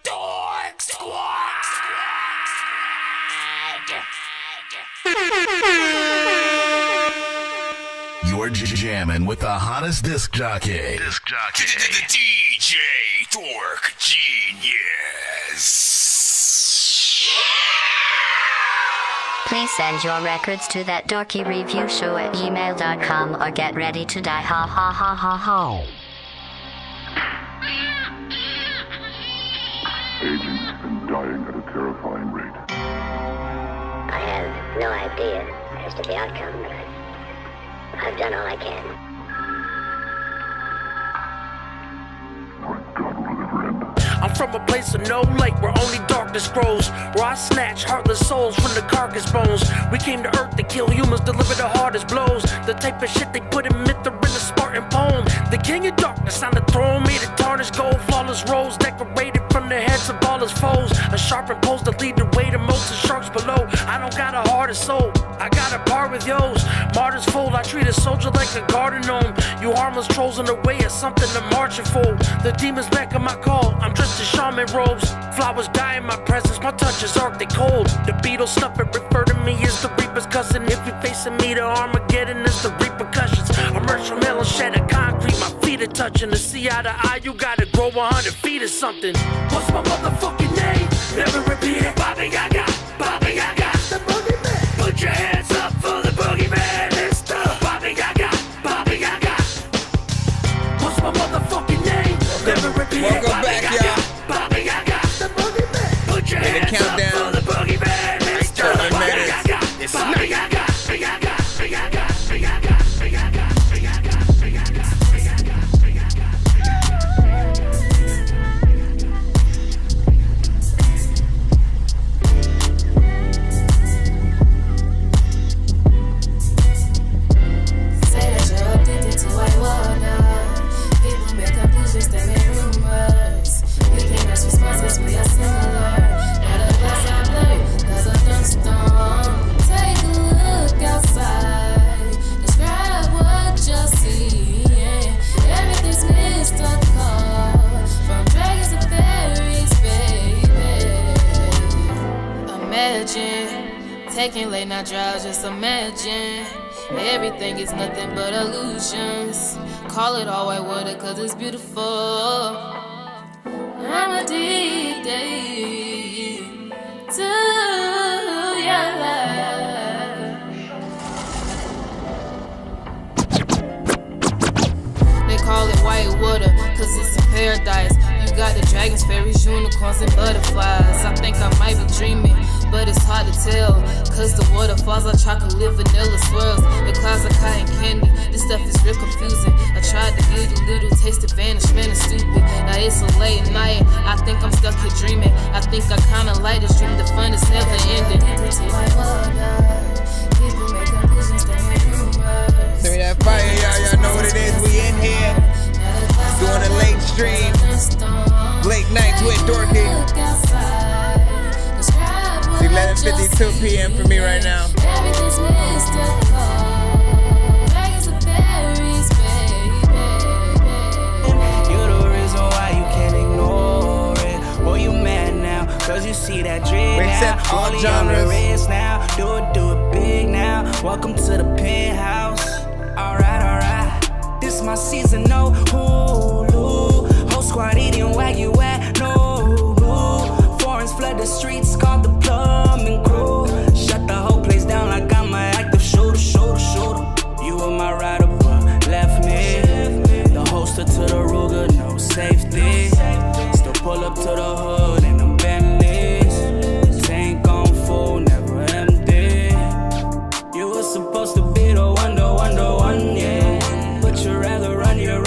Dork Squad. You're jamming with the hottest disc jockey. DJ Dork Geniuz. Please send your records to that dorky review show at gmail.com or get ready to die. Ha ha ha ha ha. Aging and dying at a terrifying rate. I have no idea as to the outcome, but I've done all I can. My God, will it ever end? I'm from a place of no light where only darkness grows, where I snatch heartless souls from the carcass bones. We came to earth to kill humans, deliver the hardest blows, the type of shit they put in myth or in a Spartan poem. The king of darkness on the throne made of tarnished gold, flawless rose decorated from the heads of all his foes. A sharpened pose to lead the way to most of sharks below. I don't got a heart or soul, I got a part with yours. Martyrs fold, I treat a soldier like a garden gnome. You harmless trolls in the way of something to marching for. The demons back on my call, I'm dressed in shaman robes. Flowers die in my presence, my touch is arctic cold. The Beatles snuff it, refer to me as the Reaper's cousin. If you're facing me, the Armageddon is the repercussions. Emerge from hell and shed a concrete, my feet are touching. To see eye to eye, you gotta grow 100 feet or something. What's my motherfucking name? Never repeat it. Bobby Gaga, Bobby Gaga, the boogeyman. Put your hands up for the boogeyman. It's the Bobby Gaga, Bobby Gaga. What's my motherfucking name? Never repeat it. Welcome back, y'all. Bobby Gaga, the boogeyman. Put your hands up for the boogeyman. It's the Bobby Gaga, Bobby Gaga, Bobby Gaga, Bobby Gaga, Bobby Gaga, Bobby Gaga, Bobby Gaga, Bobby Gaga, Bobby Gaga. Say that you're addicted to white water. People make conclusions, they make rumors. We can't match responses, we are similar. Now the glass are blurred, there's a thunderstorm. Take a look outside. Describe what you're seeing. Everything's mystical. From dragons to fairies, baby. Imagine taking late night drives, just imagine. Everything is nothing but illusions. Call it all white water cause it's beautiful. I'm addicted to your love. They call it white water cause it's a paradise. You got the dragons, fairies, unicorns, and butterflies. I think I might be dreaming, but it's hard to tell. Cause the waterfalls are chocolate, vanilla swirls. The clouds are cotton candy, this stuff is real confusing. I tried to give you a little taste of vanishment and stupid. Now it's a late night, I think I'm stuck here dreaming. I think I kinda like this dream, the fun is never ending. Send me that fire, y'all know what it is. We in here doing a late stream, late nights with Dorky. It's 11:52 p.m. for me right now. You're the reason why you can't ignore it. Boy, you mad now, cause you see that dread now. Accept all Only genres. on the wrist now. Do it big now. Welcome to the penthouse. Alright. This my season, no Hulu. Whole squad eating Wagyu at Nobu. Foreigns flood the streets, called the plumbing crew. Shut the whole place down like I'm an active shooter. You were my rider, but left me. The holster to the Ruger, no safety. Still pull up to the hood in them Bentleys. Tank on full, never empty. You were supposed to be the one, yeah. But you rather run, yeah.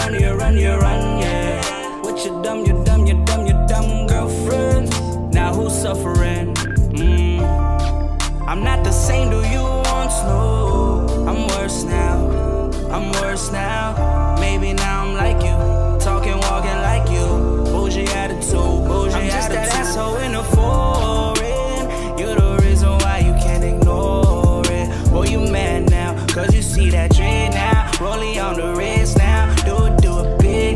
With your dumb girlfriend. Now who's suffering? I'm not the same to you once, no. I'm worse now. Maybe now I'm like you, talking, walking like you. Bougie attitude. I'm just that asshole in the foreign. You're the reason why you can't ignore it. Boy, you mad now, cause you see that dread now. Rolling on the wrist now. Do it big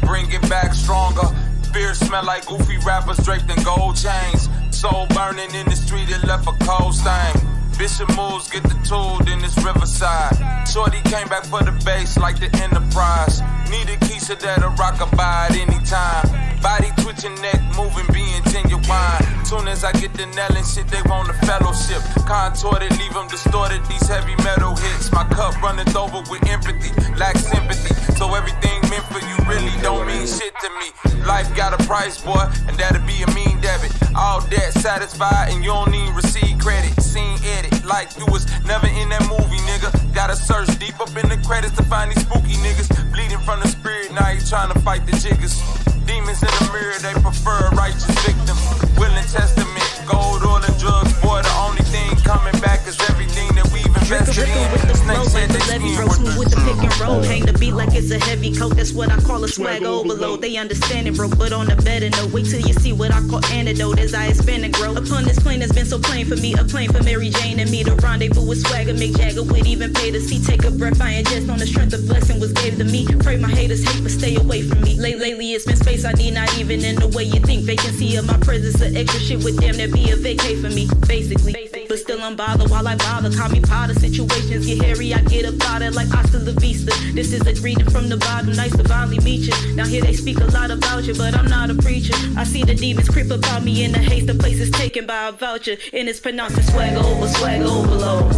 bring it back stronger. Beer smell like goofy rappers draped in gold chains. Soul burning in the street, it left a cold stain. Bishop moves, get the tool, then it's Riverside. Shorty came back for the bass like the Enterprise. Need a Keisha that'll rock a by at any time. Body twitching, neck moving, being genuine. Soon as I get the nail and shit, they want a fellowship. Contorted, leave them distorted, these heavy metal hits. My cup runneth over with empathy, lack sympathy. So everything meant for you really don't mean shit to me. Life got a price, boy, and that'll be a mean debit. All debt satisfied, and you don't even receive credit. Scene edit, like you was never in that movie, nigga. Gotta search deep up in the credits to find these spooky niggas. Bleeding from the spirit, now you trying to fight the jiggers. Demons in the mirror, they prefer a righteous victim. Willing testament, gold, oil, and drugs. Boy, the only thing coming back is everything that we've invested in. With the flow like the levy, bro, smooth with the pick and roll. Hang the beat like it's a heavy coat, that's what I call a swag overload. They understand it, bro, but on the better note, wait till you see what I call antidote as I expand and grow. Upon this plane that's been so plain for me, a plane for Mary Jane and me. The rendezvous with swagger, make Jagger would even pay to see. Take a breath, I ingest on the strength of blessing was gave to me. Pray my haters hate, but stay away from me. Lately it's been space I need, not even in the way you think. Vacancy of my presence, an extra shit with them, that be a vacay for me, basically. But still I'm bothered while I bother. Call me Potter, situations get hairy, I get up out of like hasta la vista. This is a greeting from the bottom, nice to finally meet you. Now here they speak a lot about you, but I'm not a preacher. I see the demons creep about me in the haste, the place is taken by a voucher. And it's pronounced as swag overload.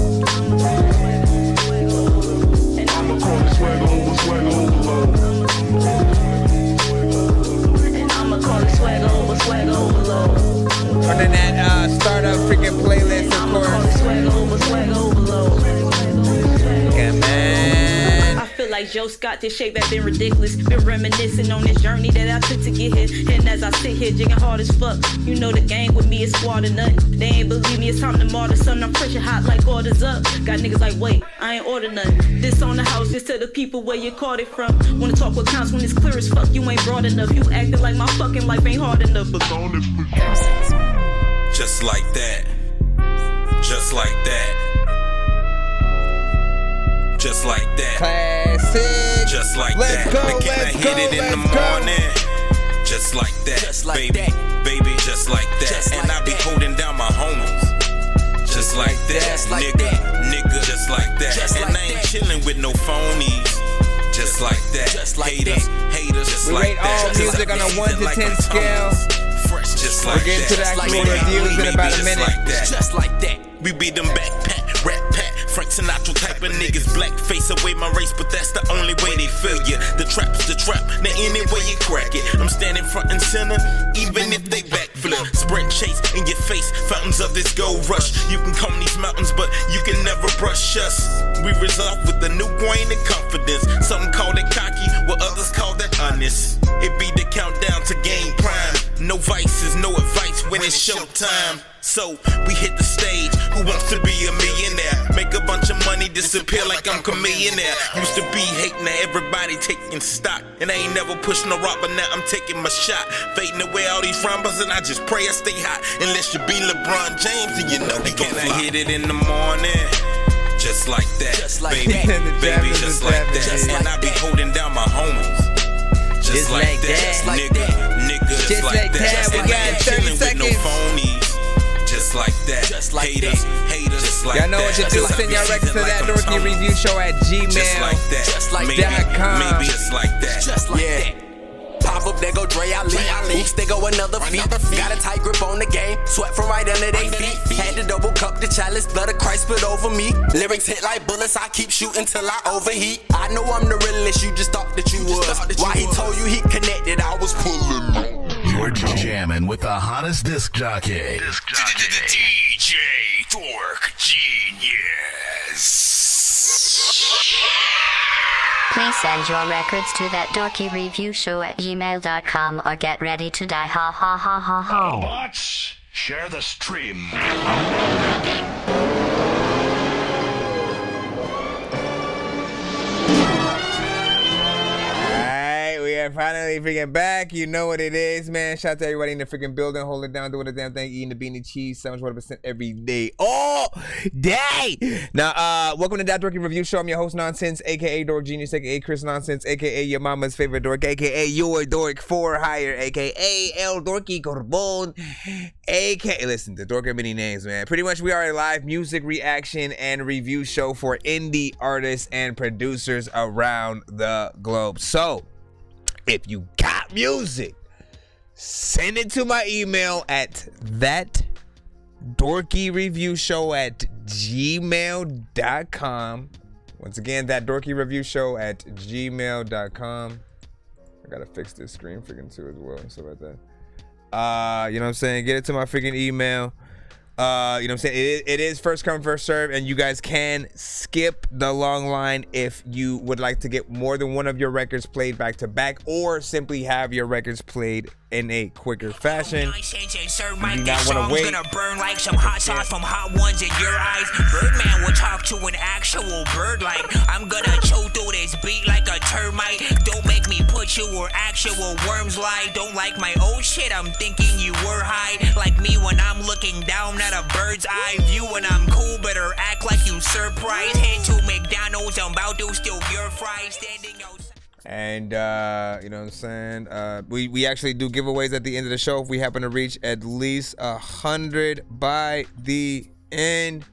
And I'ma call it swag overload. And I'ma call it swag overload. Running that startup freaking playlist, of course. Swag overload. Yeah, man. I feel like Joe Scott, this shape that been ridiculous. Been reminiscing on this journey that I took to get here. And as I sit here, jigging hard as fuck, you know the gang with me is squad or nothing. They ain't believe me, it's time to martyr something. I'm pressure hot like orders up. Got niggas like, wait, I ain't ordered nothing. This on the house, just to the people where you caught it from. Wanna talk what counts when it's clear as fuck, you ain't broad enough. You acting like my fucking life ain't hard enough. But on it, Just like that. Just like that. Just like that. Classic. Just like let's that. Go, Again, I hit it in the morning. Just like that. Just like baby, that. baby, just like that. Just and like I be that. holding down my homies. Just like that. Just like nigga, that. nigga, just like that. Just and like I ain't that. chilling with no phonies. Just like that. Just like haters, that. haters, just We like rate that. all Just music like on a that. 1 to Like 10 I'm scale. Fresh, just like We'll get into the that. actual Maybe, reviews in maybe about a just minute. Like that. Just like that. We be them backpack, rap pack, Frank Sinatra type of niggas. Black face away my race, but that's the only way they feel ya. The trap's the trap, now any way you crack it. I'm standing front and center, even if they backflip. Sprint chase in your face, fountains of this gold rush. You can comb these mountains, but you can never brush us. We resolve with a new grain of confidence. Some call it cocky, while others call that honest. It be the countdown to game prime. No vices, no advice when it's showtime. So we hit the stage, who wants to be a millionaire? Make a bunch of money, disappear like I'm a millionaire. Used to be hating, now everybody taking stock. And I ain't never pushed no rock, but now I'm taking my shot. Fading away all these rumbles, and I just pray I stay hot. Unless you be LeBron James, and you know they gon' fly. I hit it in the morning, just like that. Just like baby, that. baby, just like that. Just and I like be that. holding down my homies. Just like that, Just like nigga, that. nigga, just like that. We And I got ain't 30 chillin' with no seconds. phonies. Just like that. Just like haters, that. haters, just like Y'all know that. what to do. Just Send like your records to like that I'm Dorky Tony. Review Show at Just like that. Just like maybe, that. maybe just like that. Just like that. Pop up, there go Dre, I leave. Oops, there go another feat. Got a tight grip on the game. Sweat from right under they feet. Had to double cup the chalice. Blood of Christ spit over me. Lyrics hit like bullets. I keep shooting till I overheat. I know I'm the realest. You just thought that you was. Why he told you he connected? I was pulling. You're jamming with the hottest disc jockey. DJ Dork Genius. Please send your records to that dorky review show at gmail.com or get ready to die. Ha ha ha ha ha. Bots, share the stream. Alright, we finally freaking back. You know what it is, man. Shout out to everybody in the freaking building. Hold it down, doing the damn thing, eating the beanie cheese, 7% every day. All day. Now, welcome to that Dorky Review Show. I'm your host, Nonsenze, aka Dork Geniuz, aka Chris Nonsense, aka your mama's favorite dork, aka your dork for hire, aka El Dorky Corbon, aka, listen, the dork are many names, man. Pretty much we are a live music reaction and review show for indie artists and producers around the globe. So, if you got music, send it to my email at thatdorkyreviewshow@gmail.com. Once again, thatdorkyreviewshow@gmail.com. I gotta fix this screen freaking too as well and stuff like that. You know what I'm saying? Get it to my freaking email. You know what I'm saying? It is first come, first serve, and you guys can skip the long line if you would like to get more than one of your records played back to back, or simply have your records played in a quicker fashion. You do not want to wait. Gonna burn like some hot sauce from hot ones in your eyes. Birdman will talk to an actual bird like I'm gonna chew through this beat like a termite. Don't make me put you where actual worms lie. Don't like my old shit, I'm thinking you were high. Like me when I'm looking down at a bird's eye view. When I'm cool, better act like you surprised. Head to McDonald's, I'm about to steal your fries. Standing outside. And you know what I'm saying, we actually do giveaways at the end of the show if we happen to reach at least 100 by the end.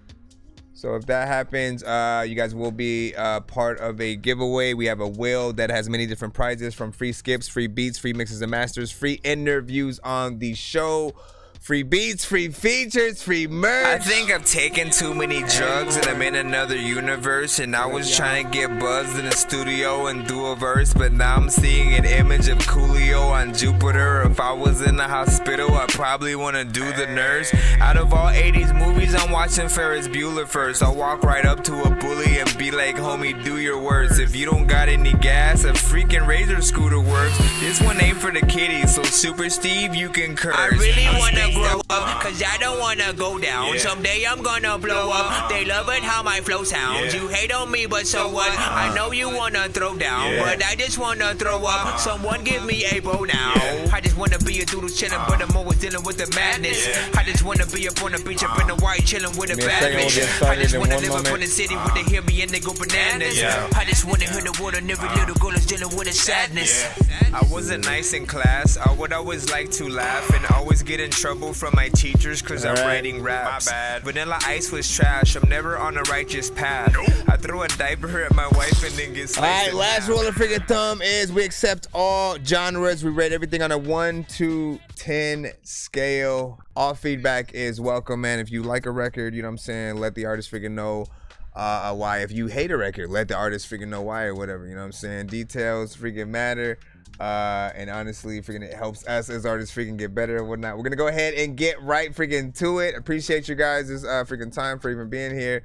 So if that happens, you guys will be part of a giveaway. We have a wheel that has many different prizes, from free skips, free beats, free mixes and masters, free interviews on the show, free beats, free features, free merch. I think I've taken too many drugs and I'm in another universe, and I was trying to get buzzed in the studio and do a verse, but now I'm seeing an image of Coolio on Jupiter. If I was in the hospital, I'd probably want to do the nurse. Out of all 80s movies, I'm watching Ferris Bueller first. I'll walk right up to a bully and be like, homie, do your worst. If you don't got any gas, a freaking razor scooter works. This one ain't for the kiddies, so Super Steve, you can curse. I really wanna grow up, cause I don't wanna go down. Someday I'm gonna blow up. They love it how my flow sounds. You hate on me, but so what? I know you wanna throw down, but I just wanna throw up. Someone give me a bow now. I just wanna be a doodle chillin', but I'm always dealing with the madness. I just wanna be up on the beach, up in the white, chillin' with a bad bitch. I just wanna live up in the city where they hear me and they go bananas. I just wanna hear the word and every little girl is dealing with a sadness. I wasn't nice in class. I would always like to laugh and always get in trouble from my teachers cause I'm writing raps. My bad. Vanilla Ice was trash. I'm never on a righteous path. I throw a diaper at my wife and then get sliced. Alright, last rule of freaking thumb is we accept all genres. We rate everything on a 1 to 10 scale. All feedback is welcome, man. If you like a record, you know what I'm saying, let the artist freaking know why. If you hate a record, let the artist freaking know why or whatever, you know what I'm saying. Details freaking matter. And honestly, freaking it helps us as artists freaking get better and whatnot. We're gonna go ahead and get right freaking to it. Appreciate you guys' freaking time for even being here.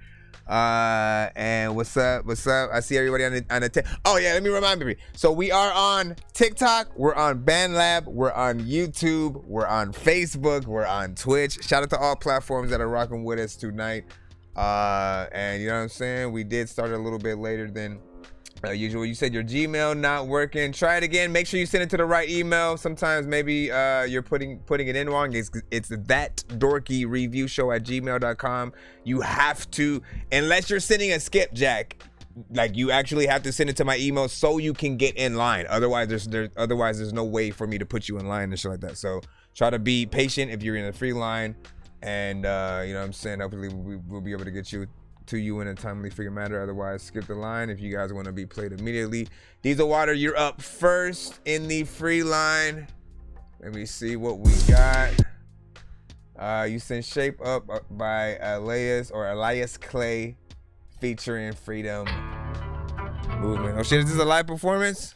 And what's up? I see everybody on the oh yeah, let me remind me. So we are on TikTok, we're on BandLab, we're on YouTube, we're on Facebook, we're on Twitch. Shout out to all platforms that are rocking with us tonight. And you know what I'm saying? We did start a little bit later than usual. You said your Gmail not working. Try it again. Make sure you send it to the right email. Sometimes maybe you're putting it in wrong. It's thatdorkyreviewshow@gmail.com. You have to, unless you're sending a skipjack, like you actually have to send it to my email so you can get in line. Otherwise, there's no way for me to put you in line and shit like that. So try to be patient if you're in a free line, and you know what I'm saying. Hopefully we'll be able to get you to you in a timely freaking manner. Otherwise, skip the line if you guys want to be played immediately. Diesel Water, you're up first in the free line. Let me see what we got. You sent Shape Up by Elias Clay featuring Freedom Movement. Oh shit, is this a live performance?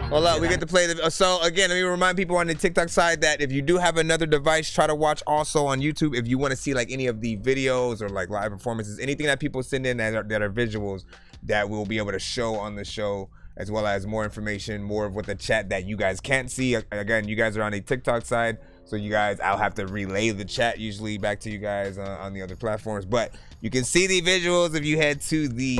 Hold up, we get to play the. So again, let me remind people on the TikTok side that if you do have another device, try to watch also on YouTube if you want to see like any of the videos or like live performances, anything that people send in that are visuals that we'll be able to show on the show, as well as more information, more of what the chat that you guys can't see. Again, you guys are on the TikTok side, so you guys, I'll have to relay the chat usually back to you guys on the other platforms. But you can see the visuals if you head to the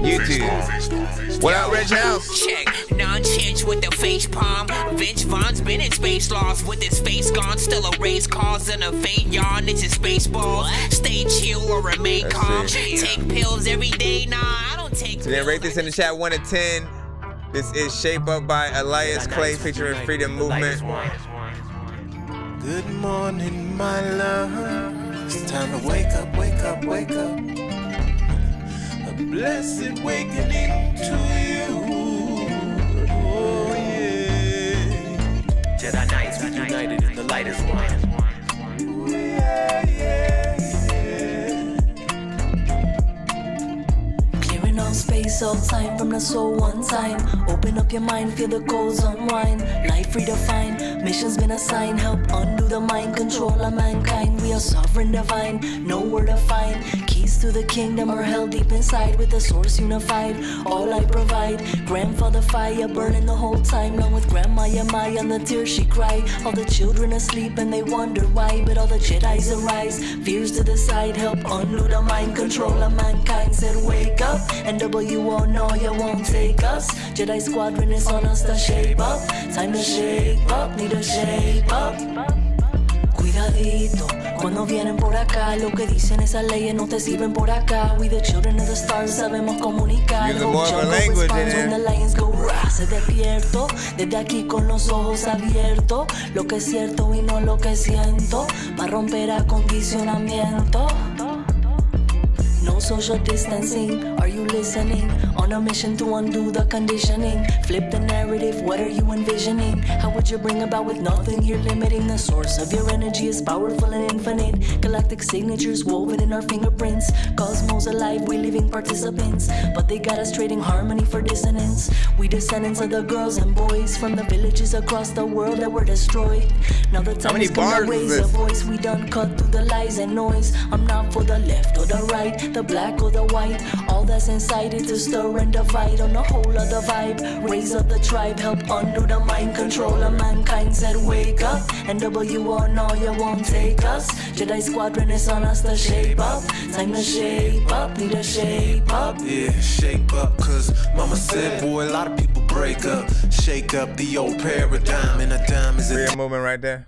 YouTube. What up, Rich House? Check. Nonsense with the face palm. Vince Vaughn's been in space lost with his face gone. Still a race cause and a faint yawn. It's his space balls. Stay chill or remain calm. Take pills every day. Nah, I don't take pills. So then rate this in the chat 1 to 10. This is Shape Up by Elias Clay featuring Freedom Movement. Good morning, my love. It's time to wake up, wake up, wake up. A blessed awakening to you. Oh, yeah. Jedi Knights, we united in the lightest one. Ooh, yeah, yeah, yeah. Clearing out space all time from the soul one time. Open up your mind, feel the codes unwind. Life redefined, mission's been assigned. Help undo the mind control of mankind. We are sovereign divine, nowhere to find. Keys to the kingdom are held deep inside. With the source unified, all I provide. Grandfather fire burning the whole time. Along with Grandma Yamai on the tears she cried. All the children asleep and they wonder why. But all the Jedis arise, fears to the side. Help undo the mind control of mankind. Said wake up, NWO know you won't take us. Jedi squadron is on us to shape up. Time to shape up, need to shape up. Cuidadito, cuando vienen por acá, lo que dicen esas leyes no te sirven por acá. We the children of the stars, sabemos comunicar. Use more of a language in when the lions go rah, se despierto, desde aquí con los ojos abiertos. Lo que es cierto y no lo que siento, para romper acondicionamiento. No social distancing, are you listening? On a mission to undo the conditioning. Flip the narrative, what are you envisioning? How would you bring about with nothing you're limiting? The source of your energy is powerful and infinite. Galactic signatures woven in our fingerprints. Cosmos alive, we living participants. But they got us trading harmony for dissonance. We descendants of the girls and boys from the villages across the world that were destroyed. Now the time has come to raise a voice. We done cut through the lies and noise. I'm not for the left or the right, the black or the white. All that's inside it to stir and divide on the whole of the vibe. Raise up the tribe, help undo the mind control of mankind. Said wake up, NWO know you won't take us. Jedi squadron is on us to shape up. Time to shape up, need to shape up. Yeah, shape up, cause mama said, boy, a lot of people break up. Shake up the old paradigm, and a dime is a real movement right there.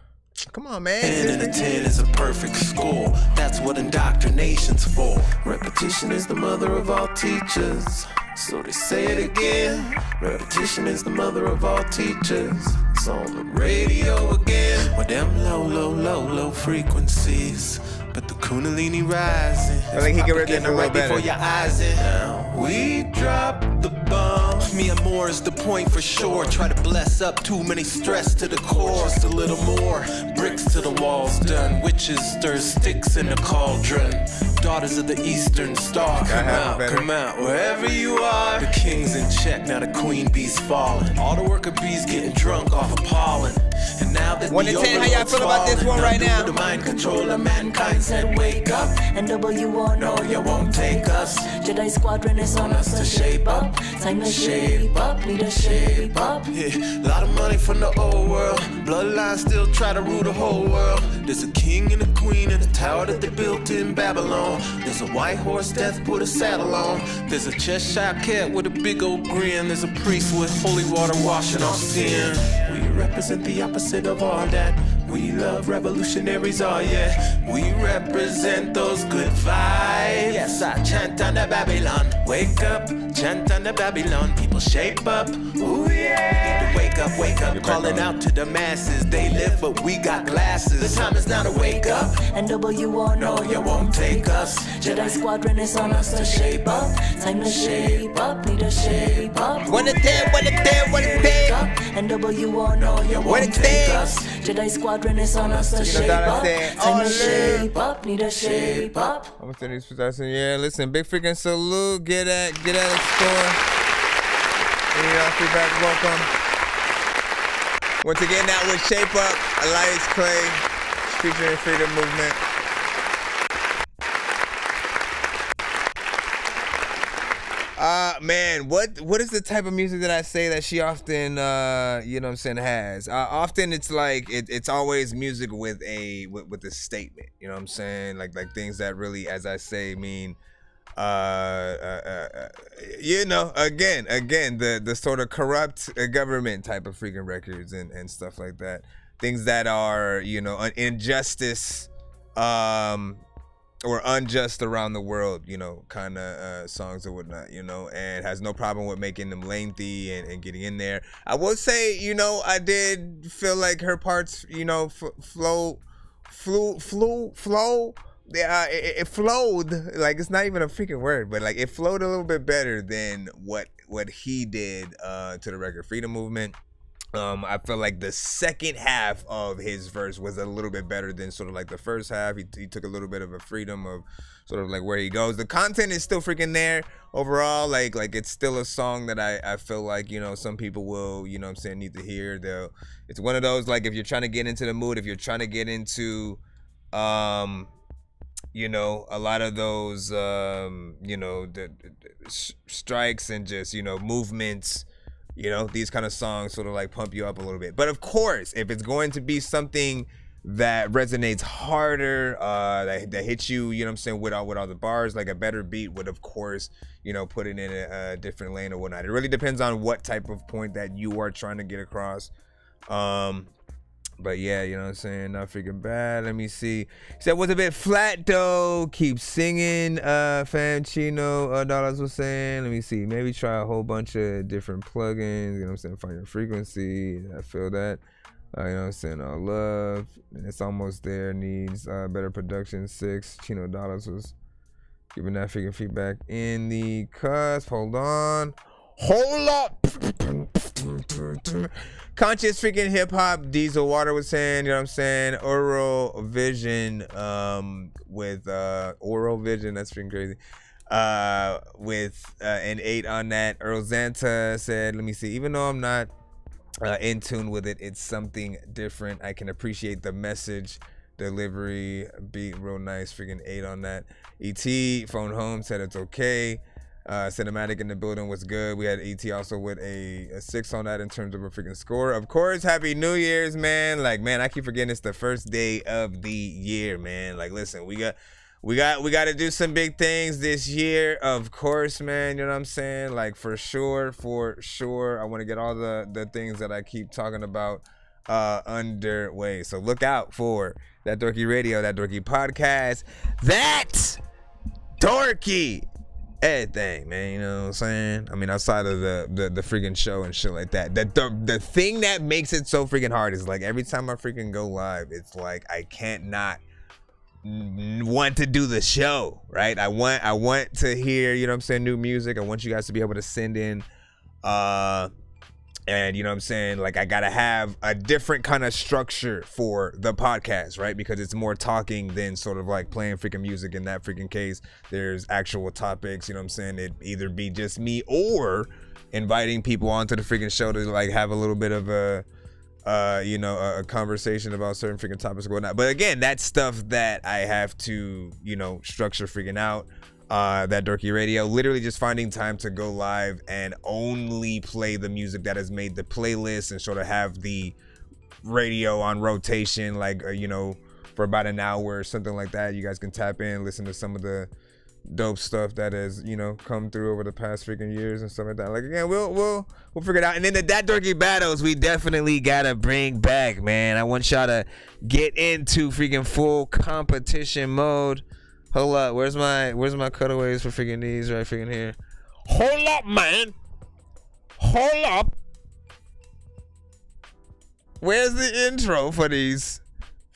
Come on, man. 10 and a 10 is a perfect score. That's what indoctrination's for. Repetition is the mother of all teachers. So they say it again. Repetition is the mother of all teachers. It's on the radio again. With them low frequencies. But the Kundalini rising. I think he can rip it right before your eyes in. Now we drop the bomb. Me and more is the point for sure. Try to bless up too many stress to the core. Just a little more. Bricks to the walls done. Witches stir sticks in the cauldron. Daughters of the Eastern Star. Come out, wherever you are. The king's in check, now the queen bee's falling. All the worker bees getting drunk off of pollen. And now that 1 to 10, how y'all feel about this one right now? The mind control of mankind said wake up. NWO know you won't take us. Jedi squadron is on us to shape up. Time to shape up, need to shape up. Yeah, a lot of money from the old world. Bloodline still try to rule the whole world. There's a king and a queen in a tower that they built in Babylon. There's a white horse death put a saddle on. There's a Cheshire cat with a big old grin. There's a priest with holy water washing off sin. We represent the opposite of all that. We love revolutionaries, oh yeah. We represent those good vibes. Yes, I chant on the Babylon. Wake up, chant on the Babylon. People shape up, ooh yeah. Need to wake up, calling out to the masses. They live but we got glasses. The time is now to wake up. NWO know you won't take us. Jedi squadron is on us to shape up. Time to shape up, need to shape up. 1 to 10, 1 to 10, 1 to 10. NWO know you won't take us. Jedi squadron is on us to shape up. Time to shape up, need to shape up. I'm gonna send these possessions. Yeah, listen, big freaking salute. Get at the store. Any y'all feedback, welcome. Once again, that was Shape Up, Elias Clay, featuring Freedom Movement. Man, what is the type of music that I say that she often, you know what I'm saying, has? Often it's like, it's always music with a statement, you know what I'm saying? Like things that really, as I say, mean you know, again, the sort of corrupt government type of freaking records and stuff like that. Things that are, you know, an injustice, or unjust around the world, you know, kind of songs or whatnot, you know, and has no problem with making them lengthy and getting in there. I will say, you know, I did feel like her parts, you know, flow. Yeah, it flowed, like, it's not even a freaking word, but like it flowed a little bit better than what he did to the record. Freedom Movement. I feel like the second half of his verse was a little bit better than sort of like the first half. He took a little bit of a freedom of sort of like where he goes. The content is still freaking there overall. Like it's still a song that I feel like, you know, some people will, you know what I'm saying, need to hear. It's one of those, like, if you're trying to get into the mood, if you're trying to get into, you know, a lot of those, you know, the strikes and just, you know, movements, you know, these kind of songs sort of like pump you up a little bit. But of course, if it's going to be something that resonates harder, that hits you, you know what I'm saying, with all the bars, like a better beat would, of course, you know, put it in a different lane or whatnot. It really depends on what type of point that you are trying to get across. But yeah, you know what I'm saying, not freaking bad. Let me see. He said, was a bit flat though. Keep singing, fam. Chino Dollars was saying. Let me see. Maybe try a whole bunch of different plugins. You know what I'm saying? Find your frequency. I feel that. You know what I'm saying? All love. It's almost there. Needs better production. 6. Chino Dollars was giving that freaking feedback in the cusp. Hold on. Hold up. Conscious freaking hip hop. Diesel Water was saying, you know what I'm saying? Oral Vision, with Oral Vision, that's freaking crazy. With an 8 on that. Earl Zanta said, let me see, even though I'm not in tune with it, it's something different. I can appreciate the message, delivery, beat real nice. Freaking 8 on that. ET Phone Home said it's okay. Cinematic in the building was good. We had ET also with a 6 on that in terms of a freaking score. Of course, Happy New Year's, man. Like, man, I keep forgetting it's the first day of the year, man. Like, listen, we got to do some big things this year, of course, man. You know what I'm saying? Like, for sure. I want to get all the things that I keep talking about underway. So look out for that Dorky Radio, that Dorky podcast, that Dorky everything, man. You know what I'm saying? I mean, outside of the freaking show and shit like that. The thing that makes it so freaking hard is, like, every time I freaking go live, it's like I can't not want to do the show, right? I want to hear, you know what I'm saying, new music. I want you guys to be able to send in and you know what I'm saying, like, I gotta have a different kind of structure for the podcast, right? Because it's more talking than sort of like playing freaking music. In that freaking case, there's actual topics, you know what I'm saying? It'd either be just me or inviting people onto the freaking show to like have a little bit of a conversation about certain freaking topics or whatnot. But again, that's stuff that I have to, you know, structure freaking out. That Dorky Radio, literally just finding time to go live and only play the music that has made the playlist and sort of have the radio on rotation, like, you know, for about an hour or something like that. You guys can tap in, listen to some of the dope stuff that has, you know, come through over the past freaking years and stuff like that. Like, again, we'll figure it out. And then the That Dorky battles, we definitely gotta bring back, man. I want y'all to get into freaking full competition mode. Hold up, where's my cutaways for freaking these right freaking here? Hold up, man. Hold up. Where's the intro for these?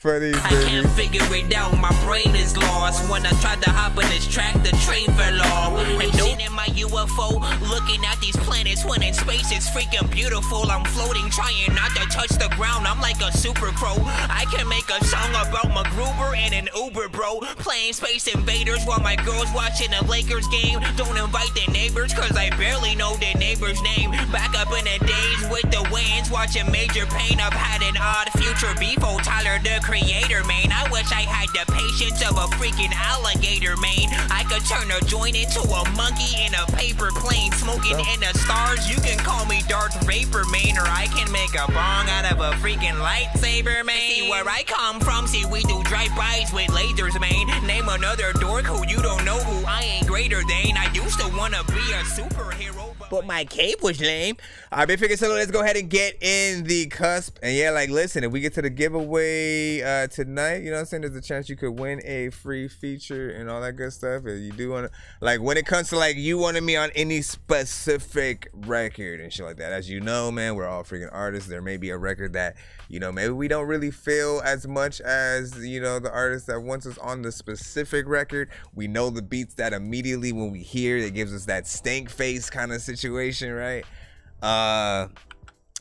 I can't figure it out, my brain is lost. When I tried to hop on this track, the train fell off. And sitting in my UFO, looking at these planets when in space it's freaking beautiful. I'm floating, trying not to touch the ground. I'm like a super pro. I can make a song about MacGruber and an Uber bro. Playing Space Invaders while my girl's watching a Lakers game. Don't invite the neighbors, cause I barely know their neighbor's name. Back up in the days with the Wayans, watching Major Pain. I've had an odd future before Tyler the creator, man. I wish I had the patience of a freaking alligator, man. I could turn a joint into a monkey in a paper plane, smoking in the stars. You can call me Darth Vapor, man, or I can make a bong out of a freaking lightsaber, man. See where I come from, see we do drive-bys with lasers, man. Name another dork who you don't know who I ain't greater than. I used to wanna be a superhero, but my cape was lame. All right, big figure, so let's go ahead and get in the cusp. And yeah, like, listen, if we get to the giveaway tonight, you know what I'm saying, there's a chance you could win a free feature and all that good stuff. If you do want to, like, when it comes to, like, you wanted me on any specific record and shit like that, as you know, man, we're all freaking artists. There may be a record that, you know, maybe we don't really feel as much as, you know, the artist that wants us on the specific record. We know the beats that immediately when we hear it gives us that stank face kind of situation, right?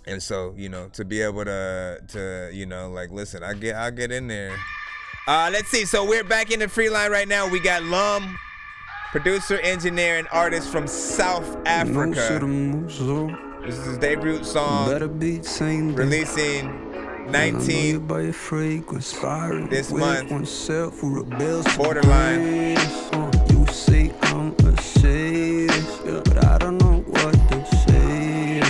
And so, you know, to be able to you know, like, listen, I'll get in there. Let's see. So we're back in the free line right now. We got Lum, producer, engineer, and artist from South Africa. This is his debut song, releasing 19 this month. Borderline. You say I'm a shade, but I don't know what to say.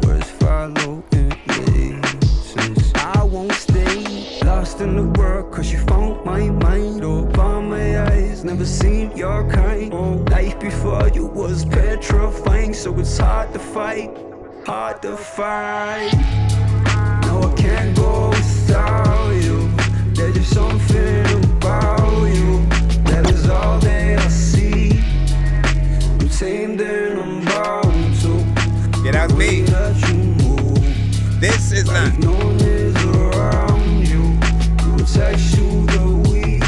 Words follow in since I won't stay lost in the world, cause you found my mind. Open my eyes, never seen your kind. Life before you was petrifying, so it's hard to fight, hard to fight. No, I can't go without you. There's just something about you that is all that I see. I'm tamed and I'm bound to. Yeah, that was me. This is not. No one is around you. You text you the week.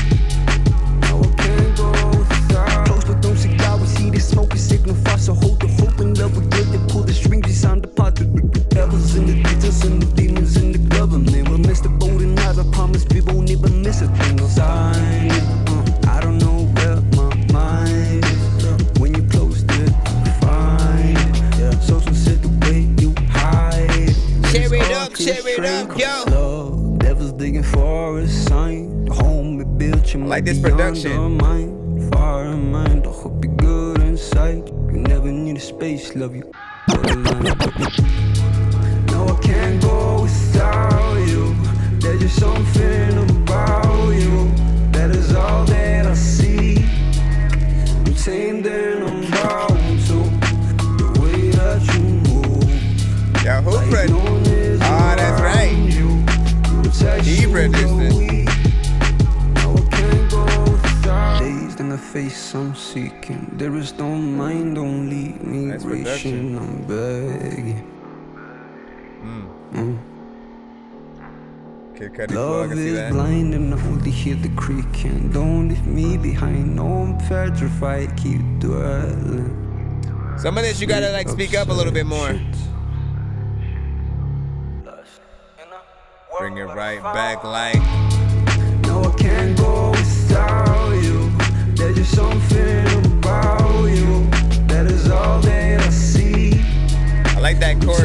No, I can't go without. Close but don't see God. We see the smoke is signify. So hold the hope and love. We get to pull the strings. We sound the pot. The devils and the digits and the demons and the government. We'll miss the boat and I promise we won't even miss a thing. No sign. I don't know where my mind is. When you close it, find it. So sit the way you hide. Share it up, yo. Devils digging for a sign. The home we built, you like this production. Far in mind, I hope you're good inside. You never need a space, love you. No, I can't go without you. There's just something about you that is all that I see. I'm tamed and I'm bound to the way that you move. Yeah, who produced it? Oh, that's right. He produced it. No, I can't go without. Dazed in the face I'm seeking. There is no mind, don't leave me racing. I'm begging. Love is blind and I only hear the creaking. Don't leave me behind, no, I'm petrified, keep dwelling. Some of this you gotta like speak up a little bit more. Bring it right back like. No, I can't go without you. There's just something about you that is all that I see. I like that chorus.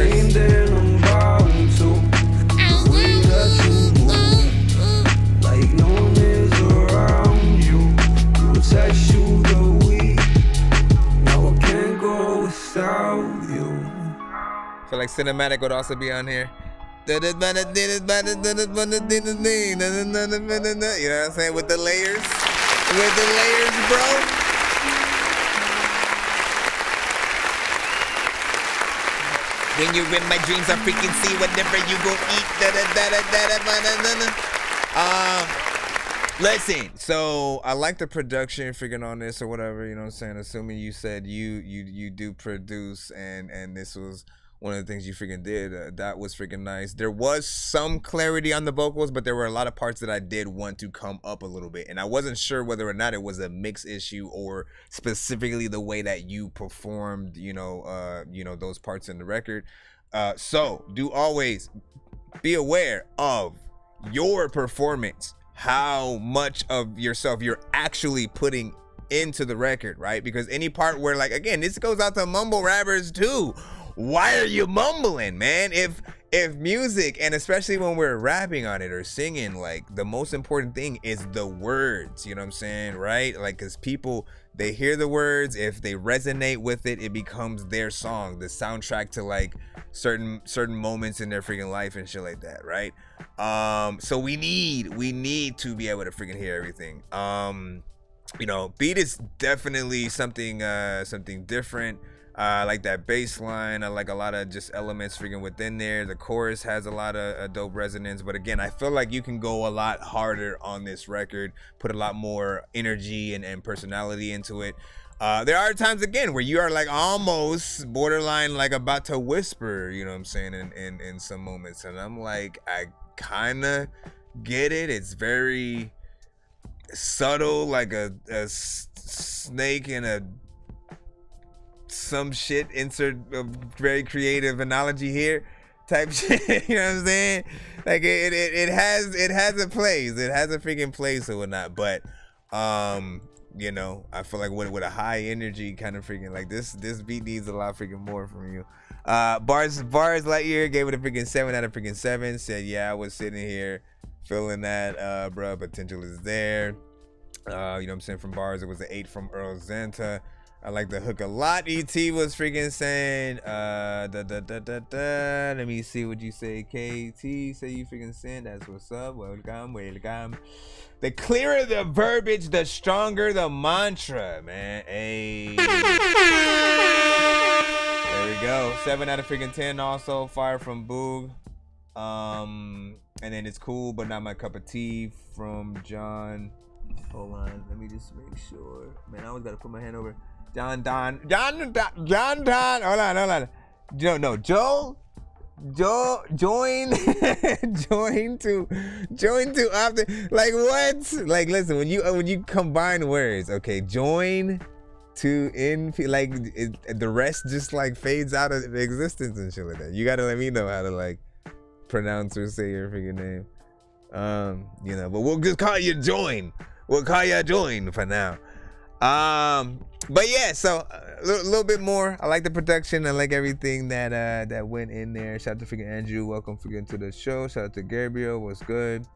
Like no one is around you. You will text you the week. Now I can't go without you. I feel like cinematic would also be on here. You know what I'm saying? With the layers. With the layers, bro. When you're in my dreams, I freaking see whatever you gon' eat. Listen, so I like the production freaking on this or whatever, you know what I'm saying? Assuming you said you do produce and this was one of the things you freaking did, that was freaking nice. There was some clarity on the vocals, but there were a lot of parts that I did want to come up a little bit, and I wasn't sure whether or not it was a mix issue or specifically the way that you performed, you know, those parts in the record. So do always be aware of your performance, how much of yourself you're actually putting into the record, right? Because any part where, like, again, this goes out to mumble rappers too. Why are you mumbling, man? If if music, and especially when we're rapping on it or singing, like the most important thing is the words, you know what I'm saying, right? Like, because people, they hear the words, if they resonate with it, it becomes their song, the soundtrack to like certain moments in their freaking life and shit like that, right? So we need to be able to freaking hear everything. You know, beat is definitely something different. I like that bass line. I like a lot of just elements freaking within there. The chorus has a lot of dope resonance. But again, I feel like you can go a lot harder on this record, put a lot more energy and personality into it. There are times, again, where you are like almost borderline like about to whisper, you know what I'm saying, in some moments. And I'm like, I kind of get it. It's very subtle, like a snake in a some shit, insert a very creative analogy here type shit. You know what I'm saying? Like it has a place. It has a freaking place or whatnot. But you know, I feel like with a high energy kind of freaking like this beat needs a lot freaking more from you. Bars Lightyear gave it a freaking 7 out of freaking 7. Said, yeah, I was sitting here feeling that, bruh, potential is there. You know what I'm saying? From Bars, it was an 8 from Earl Zanta. I like the hook a lot. E.T. was freaking saying, let me see what you say, KT. Say you freaking saying, that's what's up. Welcome. The clearer the verbiage, the stronger the mantra, man. Hey. There we go. 7 out of freaking 10 also. Fire from Boog. And then It's Cool, but not my cup of tea from John. Hold on. Let me just make sure. Man, I always got to put my hand over. John Don. Hold on. Joel, join to after, like, what? Like, listen, when you combine words, okay, join to in, like, the rest just like fades out of existence and shit like that. You gotta let me know how to like pronounce or say your freaking name. You know, but we'll just call you Join. We'll call you Join for now. But yeah, so a little bit more. I like the production. I like everything that went in there. Shout out to freaking Andrew. Welcome freaking to the show. Shout out to Gabriel. What's good?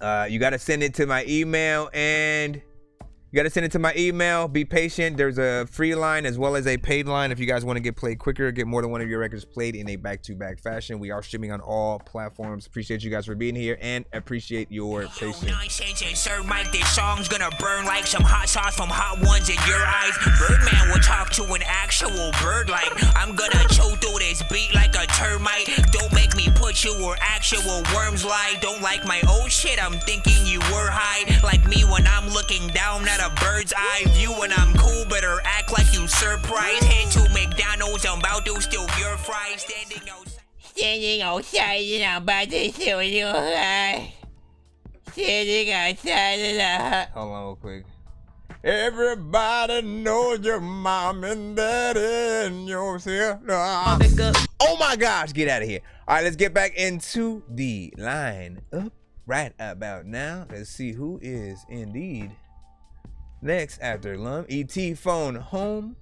You gotta send it to my email, and be patient. There's a free line as well as a paid line if you guys want to get played quicker, get more than one of your records played in a back-to-back fashion. We are streaming on all platforms. Appreciate you guys for being here and appreciate your patience. Nonsense and Sir Mike, this song's gonna burn like some hot sauce from Hot Ones in your eyes. Birdman will talk to an actual bird like I'm gonna chew through this beat like a termite. Don't make me put you where actual worms lie. Don't like my old shit, I'm thinking you were high. Like me when I'm looking down at a bird's eye view. When I'm cool, better act like you surprised. Head to McDonald's, I'm about to steal your fries. Standing outside and I'm about to steal your fries. Standing outside and I'm... Hold on real quick. Everybody knows your mom and daddy and yourself. Oh my gosh, get out of here. All right, let's get back into the line up right about now. Let's see who is indeed next after Lum. ET phone home.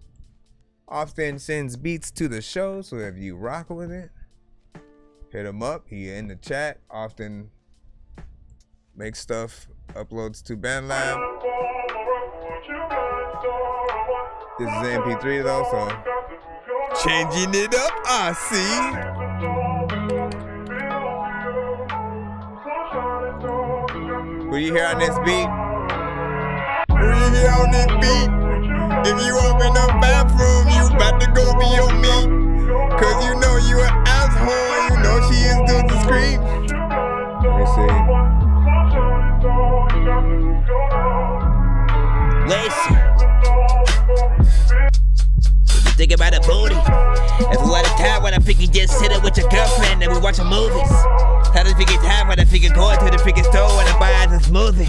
Often sends beats to the show, so if you rock with it, hit him up. He in the chat. Often makes stuff, uploads to BandLab. This is MP3 though, so changing it up, I see. Who you hear on this beat? Who you hear on this beat? If you up in the bathroom, you about to go be on me. Cause you know you an asshole, you know she is doing the scream. Let me see. Listen. Think about a booty. If we out of time, when I freaking just sit up with your girlfriend and we watching movies. How does freaking time when I freaking go to the freaking store and I buy us a smoothie?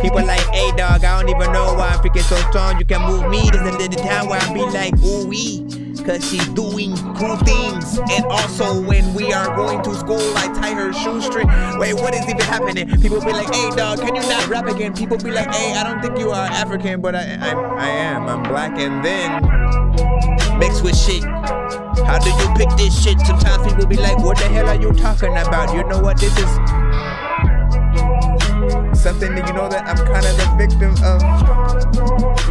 People like, hey dog, I don't even know why I'm freaking so strong. You can move me. There's a little time where I be like, ooh wee. Cause she's doing cool things. And also when we are going to school, I tie her shoestring. Wait, what is even happening? People be like, hey dog, can you not rap again? People be like, hey, I don't think you are African, but I am. I'm black. And then mixed with shit. How do you pick this shit? Sometimes people be like, what the hell are you talking about? You know what, this is something that you know that I'm kind of the victim of.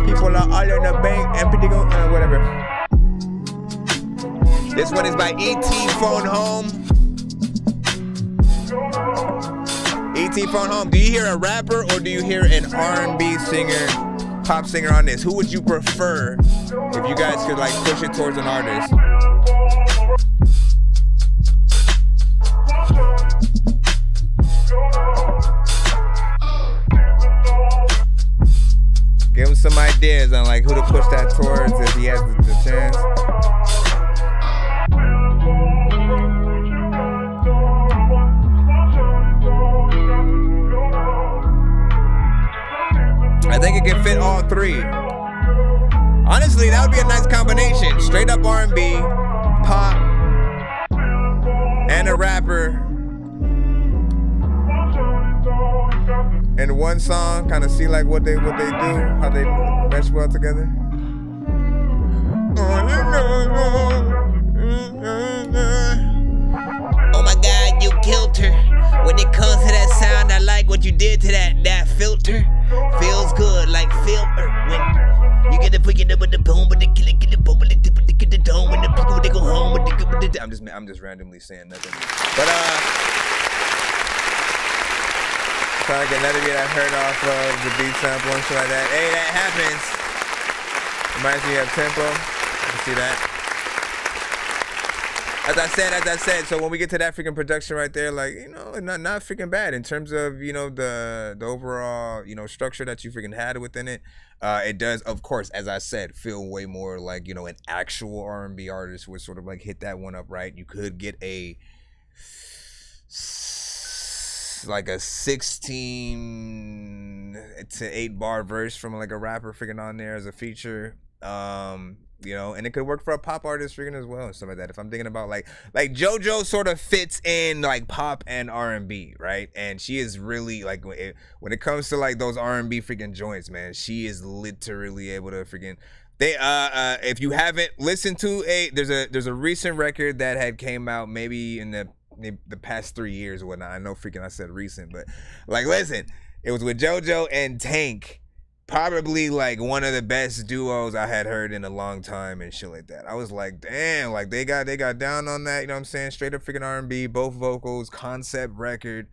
People are all in the bank and pretty go, whatever. This one is by E.T. Phone Home. E.T. Phone Home. Do you hear a rapper or do you hear an R&B singer, pop singer on this? Who would you prefer if you guys could like push it towards an artist? Give him some ideas on like who to push that towards if he has the chance. I think it can fit all three. Honestly, that would be a nice combination. Straight up R&B, pop, and a rapper. In one song, kind of see like what they do, how they mesh well together. Oh my God, you killed her. When it comes to that sound, I like what you did to that filter. Feels good, like filter. When you get the picking up with the boom, but the kill it boom, but the dip, but the get the dome, when the people they go home, with the I'm just randomly saying nothing. But trying to get another beat I heard off of the beat sample and shit like that. Hey, that happens. Reminds me of tempo. You can see that. As I said, so when we get to that freaking production right there, like, you know, not freaking bad in terms of, you know, the overall, you know, structure that you freaking had within it. It does, of course, as I said, feel way more like, you know, an actual R&B artist would sort of like hit that one up, right? You could get like a 16 to 8 bar verse from like a rapper freaking on there as a feature. You know, and it could work for a pop artist freaking as well and stuff like that. If I'm thinking about like JoJo sort of fits in like pop and R&B, right? And she is really like when it comes to like those R&B freaking joints, man, she is literally able to freaking. They if you haven't listened to there's a recent record that had came out maybe in the past 3 years or whatnot. I know freaking I said recent, but like listen, it was with JoJo and Tank. Probably like one of the best duos I had heard in a long time and shit like that. I was like, damn, like they got down on that, you know what I'm saying? Straight up freaking R&B, both vocals, concept record.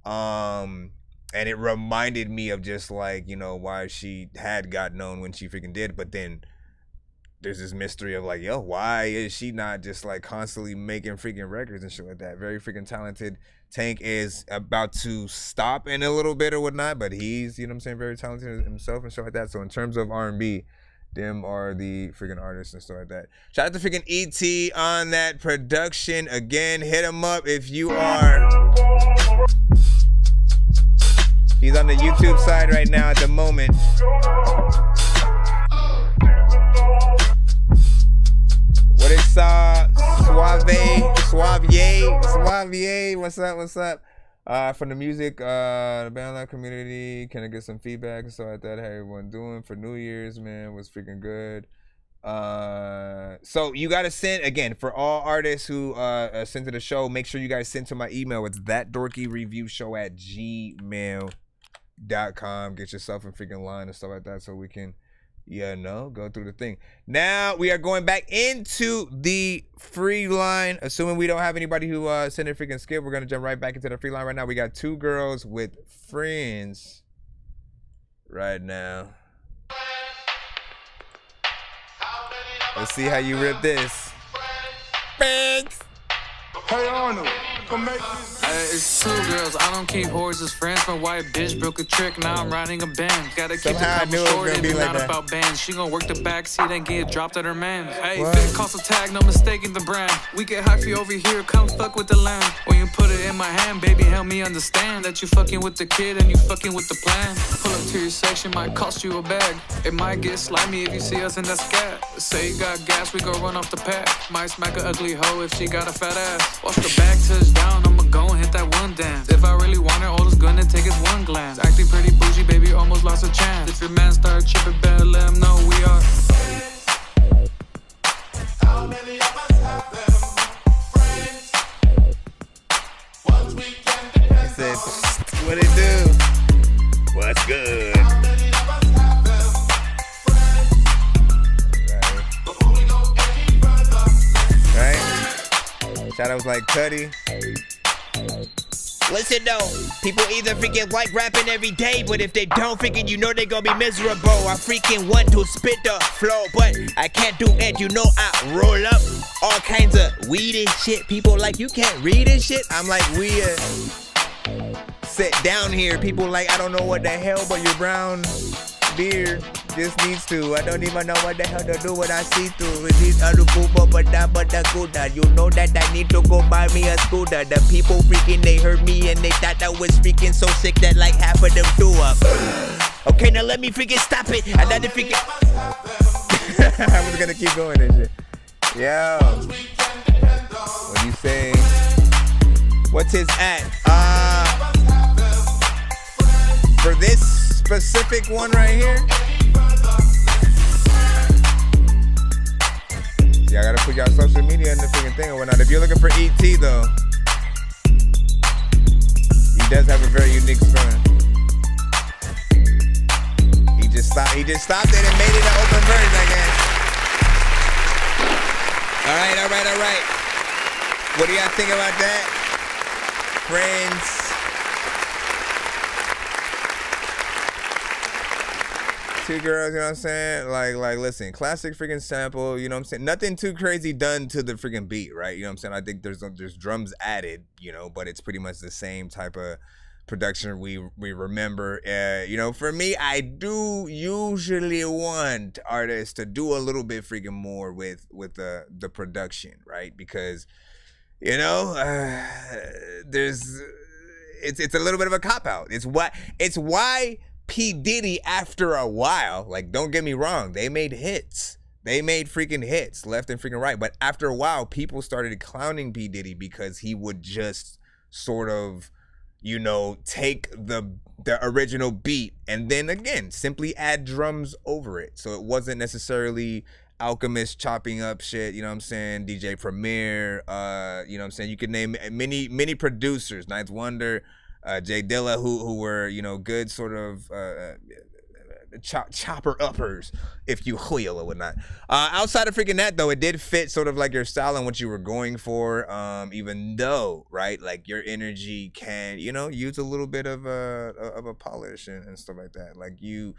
And it reminded me of just like, you know, why she had got known when she freaking did. But then there's this mystery of like, yo, why is she not just like constantly making freaking records and shit like that? Very freaking talented. Tank is about to stop in a little bit or whatnot, but he's, you know what I'm saying, very talented himself and stuff like that. So in terms of R&B, them are the freaking artists and stuff like that. Shout out to freaking E.T. on that production. Again, hit him up if you are. He's on the YouTube side right now at the moment. What is Suave, what's up? From the music, the band community, can I get some feedback and stuff like that? How everyone doing for New Year's, man, was freaking good. So you gotta send, again, for all artists who send to the show, make sure you guys send to my email. It's thatdorkyreviewshow@gmail.com. Get yourself in freaking line and stuff like that so we can go through the thing. Now we are going back into the free line. Assuming we don't have anybody who sent a freaking skip, we're gonna jump right back into the free line right now. We got 2 girls with friends right now. Let's see how you rip this. Thanks. Hey Arnold, come make this. It's 2 girls, I don't keep whores as friends. My white bitch broke a trick, now I'm riding a band. Gotta keep the couple short, and not like about bands. She gon' work the backseat and get dropped at her man. Hey, fit cost a tag, no mistaking the brand. We get hyphy over here, come fuck with the land. When you put it in my hand, baby, help me understand that you fucking with the kid and you fucking with the plan. Pull up to your section, might cost you a bag. It might get slimy if you see us in that scat. Say you got gas, we go run off the pack. Might smack a ugly hoe if she got a fat ass. Watch the back touch down, I'ma go and hit that one dance. If I really want her, all it's gonna take is one glance. Acting pretty bougie, baby, almost lost a chance. If your man start tripping, better let him know we are said, what it do? What's good? Right? Shout outs like Cuddy. Listen though, people either freaking like rapping every day, but if they don't freaking, you know they gonna be miserable. I freaking want to spit the flow, but I can't do it. You know I roll up all kinds of weed and shit. People like, you can't read and shit. I'm like, we sit down here. People like, I don't know what the hell, but your brown beard just needs to. I don't even know what the hell to do when I see through with these other booba, but the good. You know that I need to go buy me a scooter. The people freaking, they heard me and they thought I was freaking so sick that like half of them threw up. Okay, now let me freaking stop it. I let it freaking. I was gonna keep going and shit. Yo, what you say? What's his at? For this specific one right here. Yeah, I gotta put y'all social media in the freaking thing or whatnot. If you're looking for ET though, he does have a very unique spelling. He just stopped it and made it an open verse, I guess. All right. What do y'all think about that? Friends. Two girls, you know what I'm saying? Like, listen, classic freaking sample, you know what I'm saying? Nothing too crazy done to the freaking beat, right? You know what I'm saying? I think there's drums added, you know, but it's pretty much the same type of production we remember. You know, for me, I do usually want artists to do a little bit freaking more with the production, right? Because, you know, it's a little bit of a cop-out. It's why P. Diddy, after a while, like, don't get me wrong, they made hits. They made freaking hits left and freaking right. But after a while, people started clowning P. Diddy because he would just sort of, you know, take the original beat and then again, simply add drums over it. So it wasn't necessarily Alchemist chopping up shit, you know what I'm saying? DJ Premier, you know what I'm saying? You could name many producers, Ninth Wonder, Jay Dilla, who were, you know, good sort of chopper uppers, if you will or whatnot. Outside of freaking that though, it did fit sort of like your style and what you were going for, even though, right, like your energy can, you know, use a little bit of a polish and stuff like that. Like you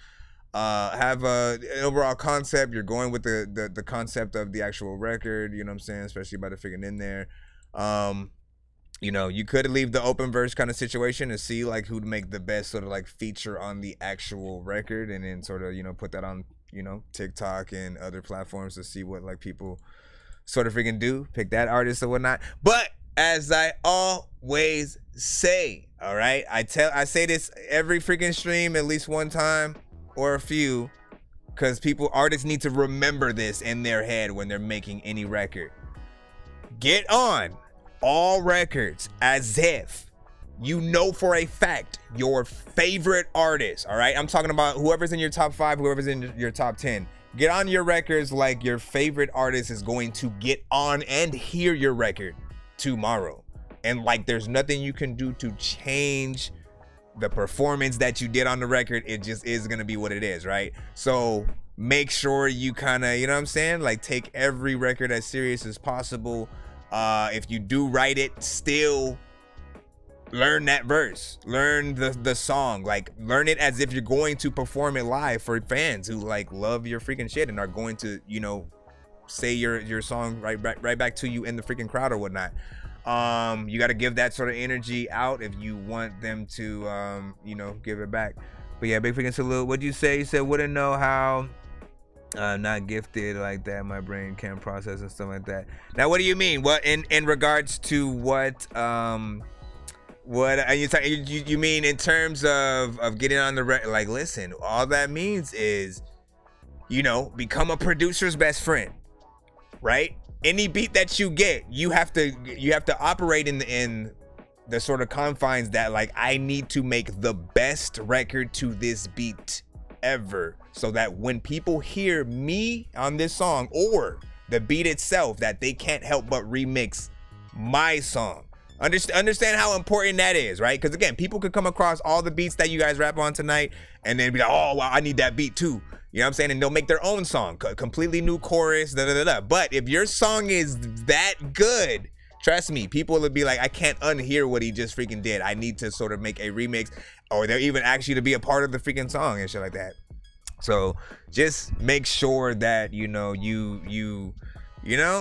have an overall concept, you're going with the concept of the actual record, you know what I'm saying, especially by the freaking in there. You know, you could leave the open verse kind of situation and see like who'd make the best sort of like feature on the actual record and then sort of, you know, put that on, you know, TikTok and other platforms to see what like people sort of freaking do, pick that artist or whatnot. But as I always say, all right, I say this every freaking stream at least one time or a few, because artists need to remember this in their head when they're making any record. Get on all records as if you know for a fact your favorite artist, all right? I'm talking about whoever's in your top 5, whoever's in your top 10. Get on your records like your favorite artist is going to get on and hear your record tomorrow. And like there's nothing you can do to change the performance that you did on the record. It just is gonna be what it is, right? So make sure you kind of, you know what I'm saying? Like take every record as serious as possible. If you do write it, still learn that verse, learn the song, like learn it as if you're going to perform it live for fans who like love your freaking shit and are going to, you know, say your song right back to you in the freaking crowd or whatnot. You got to give that sort of energy out if you want them to, you know, give it back. But yeah, big freaking salute. What'd you say? You said wouldn't know how. Not gifted like that. My brain can't process and stuff like that. Now, what do you mean? What in regards to what? What are you mean in terms of getting on the like? Listen, all that means is, you know, become a producer's best friend, right? Any beat that you get, you have to operate in the sort of confines that like I need to make the best record to this beat ever, so that when people hear me on this song or the beat itself, that they can't help but remix my song. Understand how important that is, right? Because again, people could come across all the beats that you guys rap on tonight and then be like, oh, well, I need that beat too. You know what I'm saying? And they'll make their own song, completely new chorus, But if your song is that good, trust me, people will be like, I can't unhear what he just freaking did. I need to sort of make a remix, or they'll even ask you to be a part of the freaking song and shit like that. So just make sure that, you know,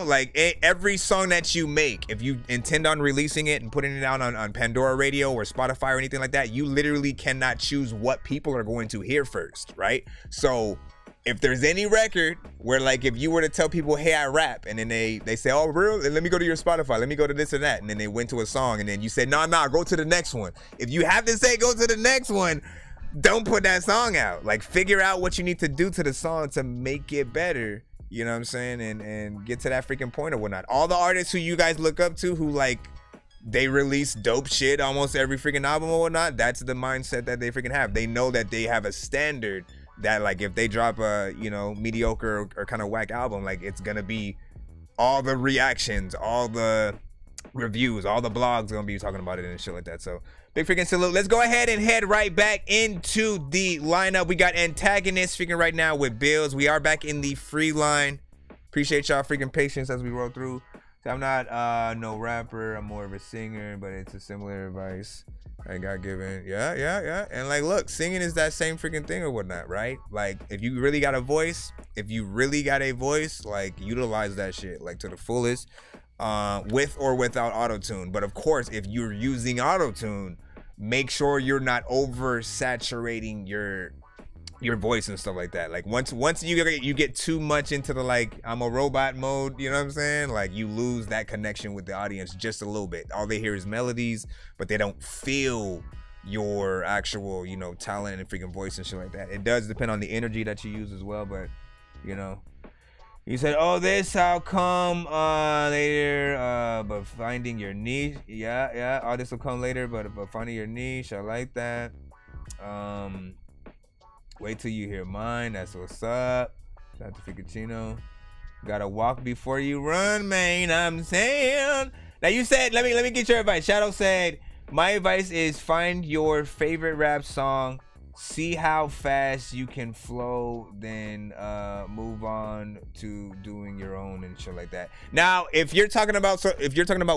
like every song that you make, if you intend on releasing it and putting it out on Pandora Radio or Spotify or anything like that, you literally cannot choose what people are going to hear first, right? So if there's any record where, like, if you were to tell people, hey, I rap, and then they say, oh, really? Let me go to your Spotify, let me go to this or that, and then they went to a song, and then you said, no, go to the next one. If you have to say go to the next one, don't put that song out. Like, figure out what you need to do to the song to make it better. You know what I'm saying? And get to that freaking point or whatnot. All the artists who you guys look up to, who, like, they release dope shit almost every freaking album or whatnot, that's the mindset that they freaking have. They know that they have a standard that, like, if they drop a, you know, mediocre or kind of whack album, like, it's gonna be all the reactions, all the reviews, all the blogs gonna be talking about it and shit like that. So big freaking salute. Let's go ahead and head right back into the lineup. We got Antagonists freaking right now with Bills. We are back in the free line. Appreciate y'all freaking patience as we roll through. So I'm not no rapper, I'm more of a singer, but it's a similar advice I got given. Yeah. And like, look, singing is that same freaking thing or whatnot, right? Like, if you really got a voice, like, utilize that shit, like, to the fullest. With or without auto-tune. But of course, if you're using auto-tune, make sure you're not oversaturating your voice and stuff like that. Like, once you get too much into the, like, I'm a robot mode, you know what I'm saying? Like, you lose that connection with the audience just a little bit. All they hear is melodies, but they don't feel your actual, you know, talent and freaking voice and shit like that. It does depend on the energy that you use as well, but, you know. You said, oh, this how come later, but finding your niche. Yeah. All this will come later, but finding your niche, I like that. Wait till you hear mine. That's what's up. Shout out to Ficacino. Gotta walk before you run, man. I'm saying. Now you said, let me get your advice. Shadow said, my advice is find your favorite rap song. See how fast you can flow, then move on to doing your own and shit like that. Now, if you're talking about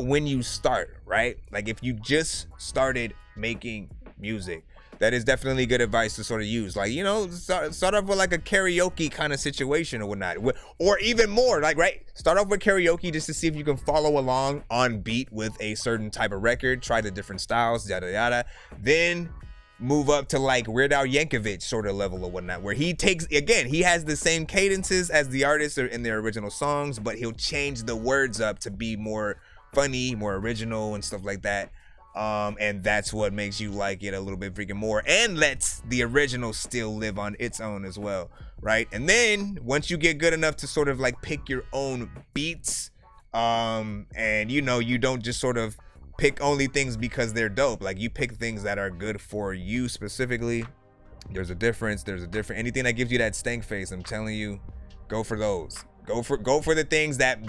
when you start, right? Like, if you just started making music, that is definitely good advice to sort of use. Like, you know, start off with like a karaoke kind of situation or whatnot, or even more, like, right? Start off with karaoke just to see if you can follow along on beat with a certain type of record. Try the different styles, yada yada. Then move up to like Weird Al Yankovic sort of level or whatnot, where he has the same cadences as the artists in their original songs, but he'll change the words up to be more funny, more original and stuff like that. And that's what makes you like it a little bit freaking more and lets the original still live on its own as well, right? And then once you get good enough to sort of like pick your own beats, and you know, you don't just sort of pick only things because they're dope. Like, you pick things that are good for you specifically. There's a difference. Anything that gives you that stank face, I'm telling you, go for those. Go for the things that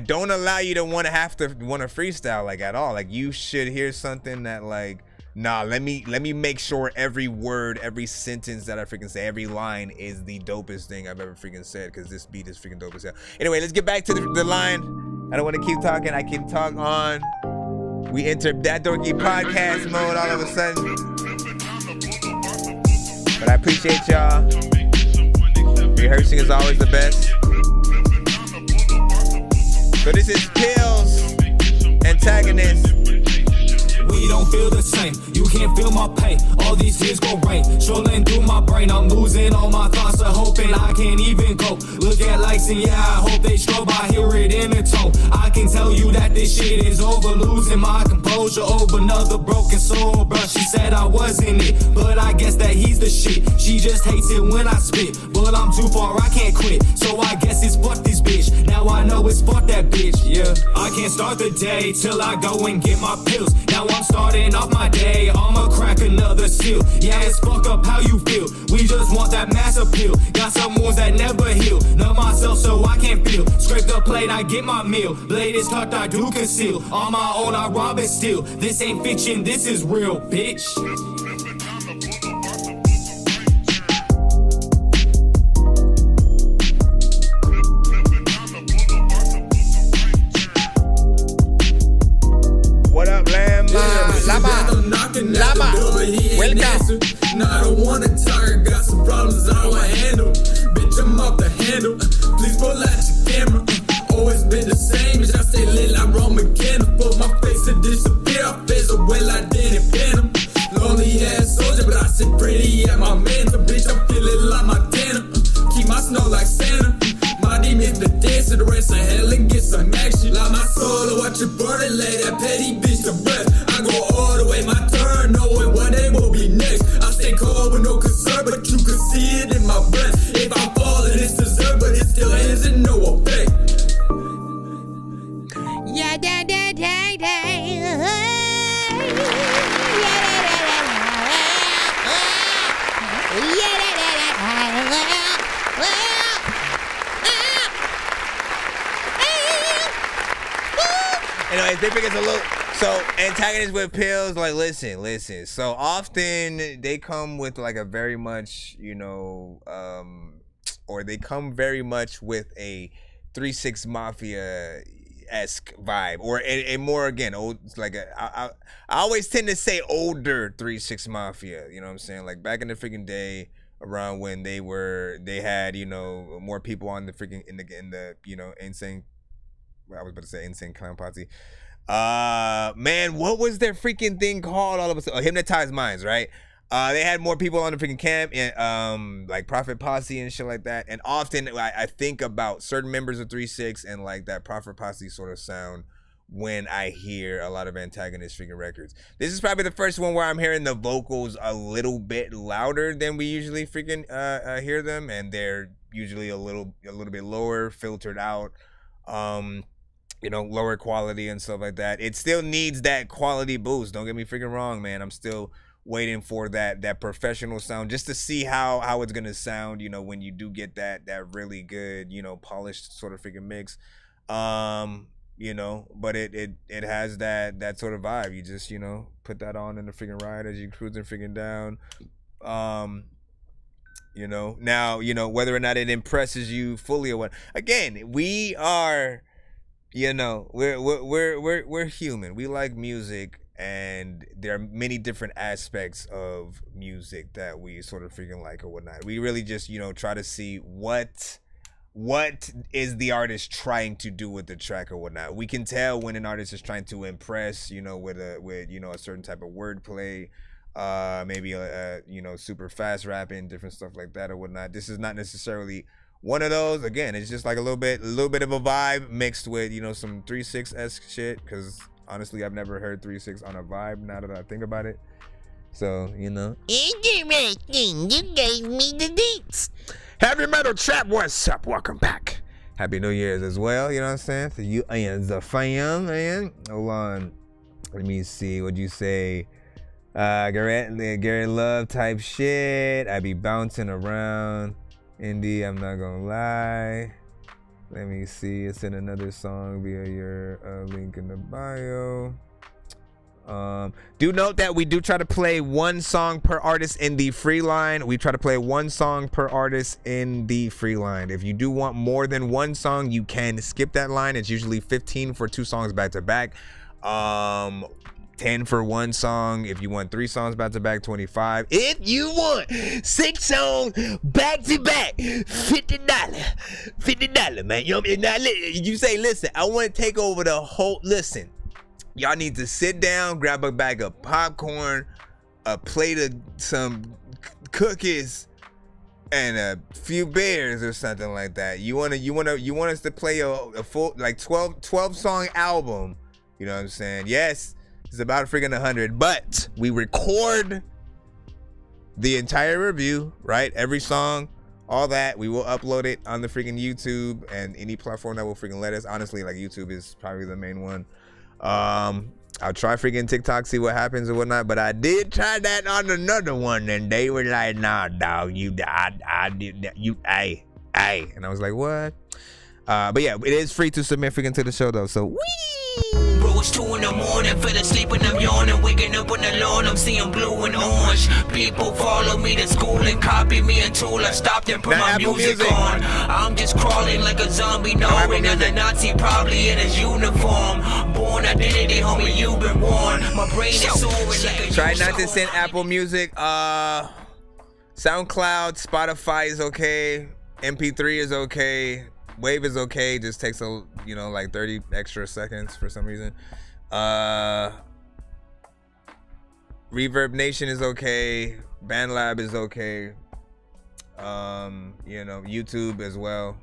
don't allow you to want to freestyle, like, at all. Like, you should hear something that, like, nah, let me make sure every word, every sentence that I freaking say, every line is the dopest thing I've ever freaking said, because this beat is freaking dope as hell. Anyway, let's get back to the line. I don't want to keep talking. I can talk on. We entered that Dorky podcast mode all of a sudden. But I appreciate y'all. Rehearsing is always the best. So this is Pills, Antagonist. We don't feel the same, you can't feel my pain. All these tears go rain, strolling through my brain. I'm losing all my thoughts, hoping I can't even cope. Look at likes and yeah, I hope they strobe. I hear it in the tone. I can tell you that this shit is over. Losing my composure over another broken soul, bro. She said I wasn't it, but I guess that he's the shit. She just hates it when I spit, but I'm too far, I can't quit. So I guess it's fuck this bitch. Now I know it's fuck that bitch, yeah. I can't start the day till I go and get my pills. Now I'm starting off my day, I'ma crack another seal. Yeah, it's fuck up how you feel. We just want that mass appeal. Got some wounds that never heal. Numb myself myself so I can't feel. Scrape the plate, I get my meal. Blade is tucked, I do conceal. On my own, I rob and steal. This ain't fiction, this is real, bitch. What up, Lama? Lama. Welcome. No, I don't wanna talk, I got some problems I don't handle. Bitch, I'm off the handle. Please pull out your camera. Always been the same, bitch, I stay lit like Roman candle. Put my face to disappear, I face away like Danny Phantom. Lonely ass soldier, but I sit pretty at my mantle. Bitch, I'm feeling like my Montana. Keep my snow like Santa. My demons been dancing the rest of hell and get some action. Like my soul to watch it burn and lay that petty bitch to rest. I go all the way, my turn, knowing one day will be next. I stay cold with no concern, but you can see it in my breath. If I fall, then it's deserved, but it still ends in no effect. Yeah, da da da da. Anyways, they think it's a little. So antagonists with pills, like listen. So often they come with like a very much, or they come very much with a 3-6 Mafia-esque vibe, or a more again old. Like I always tend to say older 3-6 Mafia. You know what I'm saying? Like back in the freaking day, around when they had more people on the freaking in the insane. I was about to say insane clown posse. Man, what was their freaking thing called? All of a sudden, Hypnotized Minds, right? They had more people on the freaking camp, and like Prophet Posse and shit like that. And often I think about certain members of 3-6 and like that Prophet Posse sort of sound when I hear a lot of Antagonist freaking records. This is probably the first one where I'm hearing the vocals a little bit louder than we usually freaking hear them, and they're usually a little bit lower, filtered out. Lower quality and stuff like that. It still needs that quality boost. Don't get me freaking wrong, man. I'm still waiting for that professional sound just to see how it's gonna sound, when you do get that really good, polished sort of freaking mix. But it has that sort of vibe. You just, put that on in the freaking ride as you cruising freaking down. Now, whether or not it impresses you fully or what. Again, we are we're human. We like music, and there are many different aspects of music that we sort of freaking like or whatnot. We really just try to see what is the artist trying to do with the track or whatnot. We can tell when an artist is trying to impress, with a certain type of wordplay, maybe super fast rapping, different stuff like that or whatnot. This is not necessarily one of those. Again, it's just like a little bit of a vibe mixed with some 3-6-esque shit, because honestly I've never heard 3-6 on a vibe now that I think about it. So Interesting, you gave me the deets. Heavy Metal Trap, what's up? Welcome back. Happy New Year's as well, you know what I'm saying? So you and the fam, man. Hold on. Let me see what you say. Garrett Love type shit. I be bouncing around. Indie, I'm not gonna lie. Let me see. It's in another song via your link in the bio. Do note that we do try to play one song per artist in the free line. We try to play one song per artist in the free line. If you do want more than one song, you can skip that line. It's usually 15 for 2 songs back to back. 10 for 1 song. If you want 3 songs back to back, 25. If you want 6 songs back to back, $50, man. Now, you say, listen, I want to take over the whole. Listen, y'all need to sit down, grab a bag of popcorn, a plate of some cookies, and a few beers or something like that. You want us to play a full like 12 song album. You know what I'm saying? Yes. It's about freaking 100, but we record the entire review, right? Every song, all that. We will upload it on the freaking YouTube and any platform that will freaking let us. Honestly, like YouTube is probably the main one. I'll try freaking TikTok, see what happens or whatnot. But I did try that on another one, and they were like, "Nah, dog, hey, Aye. And I was like, what? But yeah, it is free to submit freaking to the show though. So Bro, it's 2 in the morning, fell asleep and I'm yawning, waking up on the lawn, I'm seeing blue and orange. People follow me to school and copy me until I stopped and put my music on. I'm just crawling like a zombie, knowing another Nazi probably in his uniform. Born identity, homie, you've been warned. My brain is soaring like a try not to send Apple Music. SoundCloud, Spotify is okay. MP3 is okay. Wave is okay. Just takes a like 30 extra seconds for some reason. Reverb Nation is okay. BandLab is okay. YouTube as well.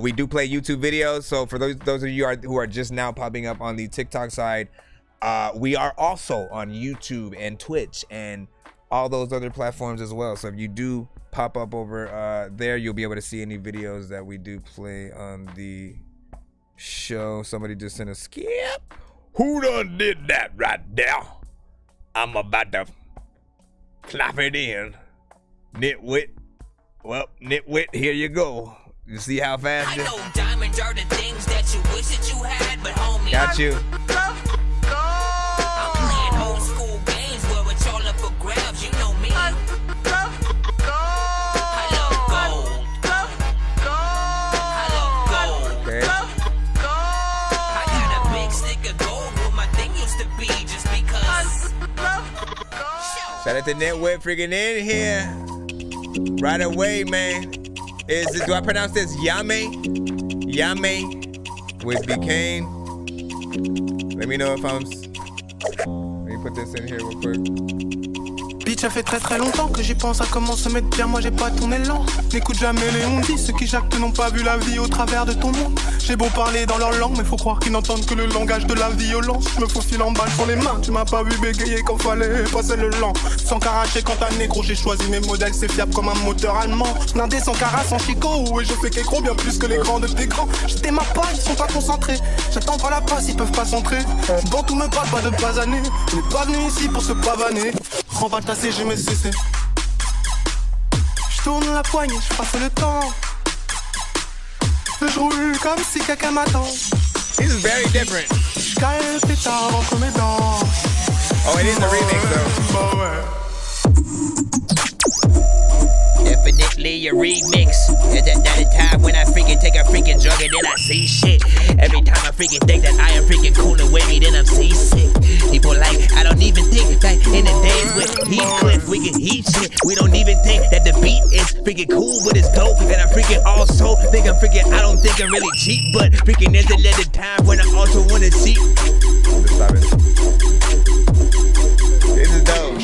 We do play YouTube videos. So for those of you who are just now popping up on the TikTok side, we are also on YouTube and Twitch and all those other platforms as well. So if you do pop up over there, you'll be able to see any videos that we do play on the show. Somebody just sent a skip. Who done did that right there? I'm about to clap it in. Nitwit. Well, Nitwit, here you go. You see how fast I know diamonds are the things that you wish that you had, but homie, got you. I'm playing old school games where it's all up for grabs, you know me. I love gold. I love gold. Okay. I got a big stick of gold where my thing used to be just because. Shout out to Nitwit freaking in here. Right away, man. Do I pronounce this Yame? Yame with Became. Let me know if I'm. Let me put this in here real quick. Bitch, ça fait très longtemps que j'y pense à comment se mettre bien, moi j'ai pas ton élan. N'écoute jamais les on-dit, ceux qui jactent n'ont pas vu la vie au travers de ton monde. J'ai beau parler dans leur langue, mais faut croire qu'ils n'entendent que le langage de la violence. Je me faufile en balle sur les mains, tu m'as pas vu bégayer quand fallait passer le lent. Sans caracher quand t'as négro, j'ai choisi mes modèles, c'est fiable comme un moteur allemand. Blindé sans cara, sans chicot, et je fais qu'écro bien plus que les grands de tes grands. J'étais ma pas, ils sont pas concentrés. J'attends pas la passe, ils peuvent pas s'entrer. Bon, tout me parle pas de basaner. On est pas venu ici pour se pavaner. Remballe ta CG, mais c'est. J'tourne la poignée, j'passe le temps. J'roule comme si quelqu'un m'attend. This is very different. J'cale le pétard entre mes dents. Oh, it is a remix though. Definitely a remix. At that time when I freaking take a freaking drug and then I see shit. Every time I freaking think that I am freaking cool and wavy, then I'm seasick. People like, I don't even think back in the days with Heathcliff, we can heat shit. We don't even think that the beat is freaking cool, but it's dope. And I freaking also think I don't think I'm really cheap, but freaking there's a time when I also wanna see. Stop it. This is dope.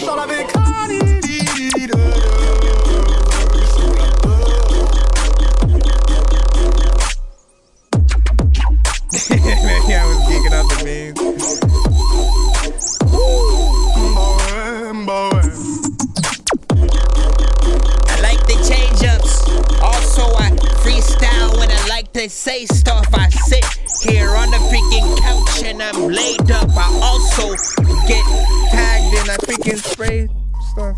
Man, yeah, I was geeking out the memes. I like the change-ups. Also, I freestyle when I like to say stuff. I sit here on the freaking couch and I'm laid up. I also get tagged and I freaking spray stuff.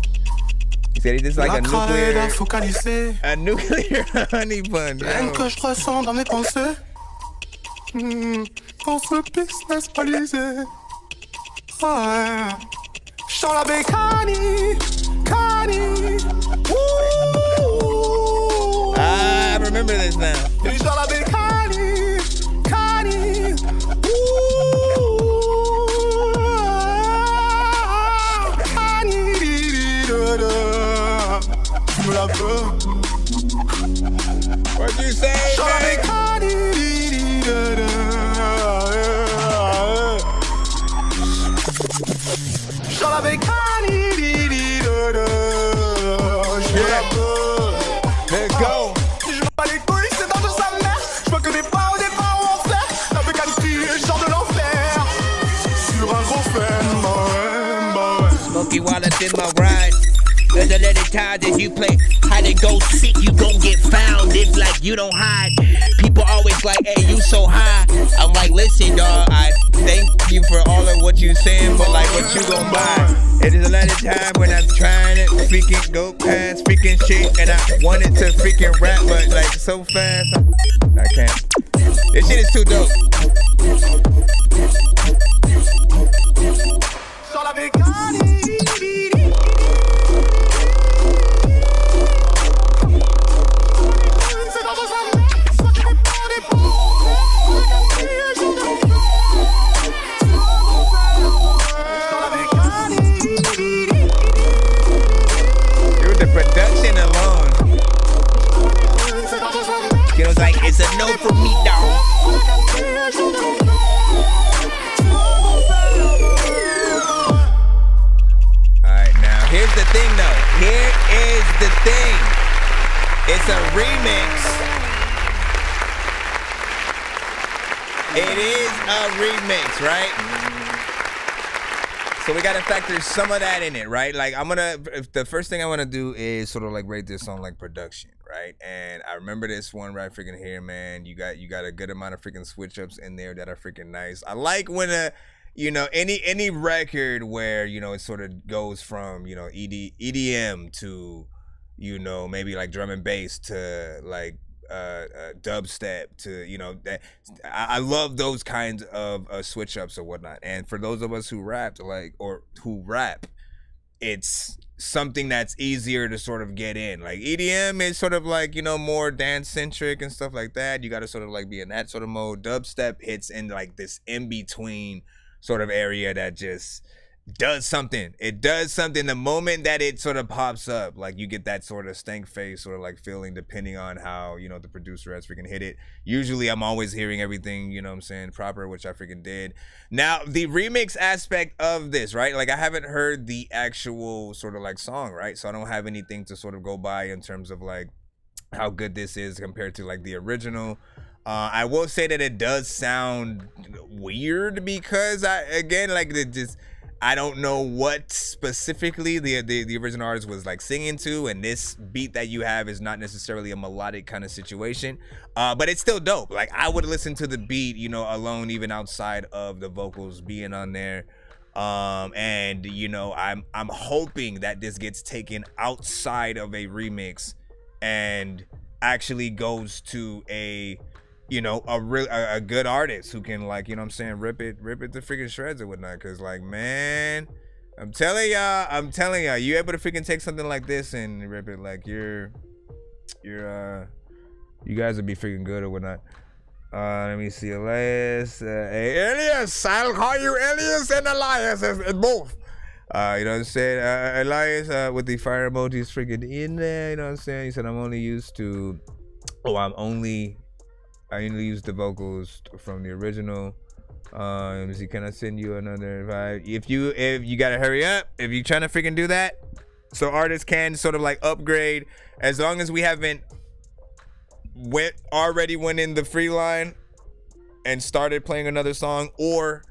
He said he just like a nuclear honey bun. Rien que je ressens dans mes pensées. Dans ce business balisé. Ouais. J'sens la bécanie. Cani. I remember this now. J'sens la bécanie. Cani. Tu me la veux. What'd you say, man? Let's go. Je m'en bats les couilles, c'est dans sa mère. Je vois que des parents en fait. La bécanie, genre de l'enfer. Sur un gros fan, Smokey while I did my ride. There's a lot of times that you play hide and go seek, you gon' get found if like you don't hide. People always like, hey, you so high. I'm like, listen, dawg, I thank you for all of what you saying, but like, what you gon' buy? It is a lot of time when I'm trying it. freaking go past freaking shit, and I wanted to freaking rap, but like so fast, I can't. This shit is too dope. Production alone. It was like, it's a no for me, dog. Alright, now here's the thing though. Here is the thing. It's a remix. It is a remix, right? So we gotta factor some of that in it, right? Like the first thing I wanna do is sort of like rate this on like production, right? And I remember this one right freaking here, man. You got a good amount of freaking switch ups in there that are freaking nice. I like when any record where, it sort of goes from, EDM to, maybe like drum and bass to like dubstep to that I love those kinds of switch ups or whatnot. And for those of us who rap it's something that's easier to sort of get in. Like EDM is sort of like more dance centric and stuff like that. You got to sort of like be in that sort of mode. Dubstep hits in like this in between sort of area that just does something. It does something the moment that it sort of pops up. Like you get that sort of stank face sort of like feeling depending on how, the producer has freaking hit it. Usually I'm always hearing everything, proper, which I freaking did. Now, the remix aspect of this, right? Like I haven't heard the actual sort of like song, right? So I don't have anything to sort of go by in terms of like how good this is compared to like the original. I will say that it does sound weird because I don't know what specifically the original artist was like singing to, and this beat that you have is not necessarily a melodic kind of situation, but it's still dope. Like I would listen to the beat, alone, even outside of the vocals being on there. And I'm hoping that this gets taken outside of a remix and actually goes to a good artist who can like, rip it to freaking shreds or whatnot. Cause like, man, I'm telling y'all, you able to freaking take something like this and rip it, like you guys would be freaking good or whatnot. Let me see, Elias. Hey, Elias, I'll call you Elias and Elias as both. You know what I'm saying? Elias with the fire emojis freaking in there. You know what I'm saying? He said, I only use the vocals from the original. Let me see, can I send you another invite? If you gotta hurry up, if you trying to freaking do that, so artists can sort of like upgrade, as long as we haven't already went in the free line and started playing another song or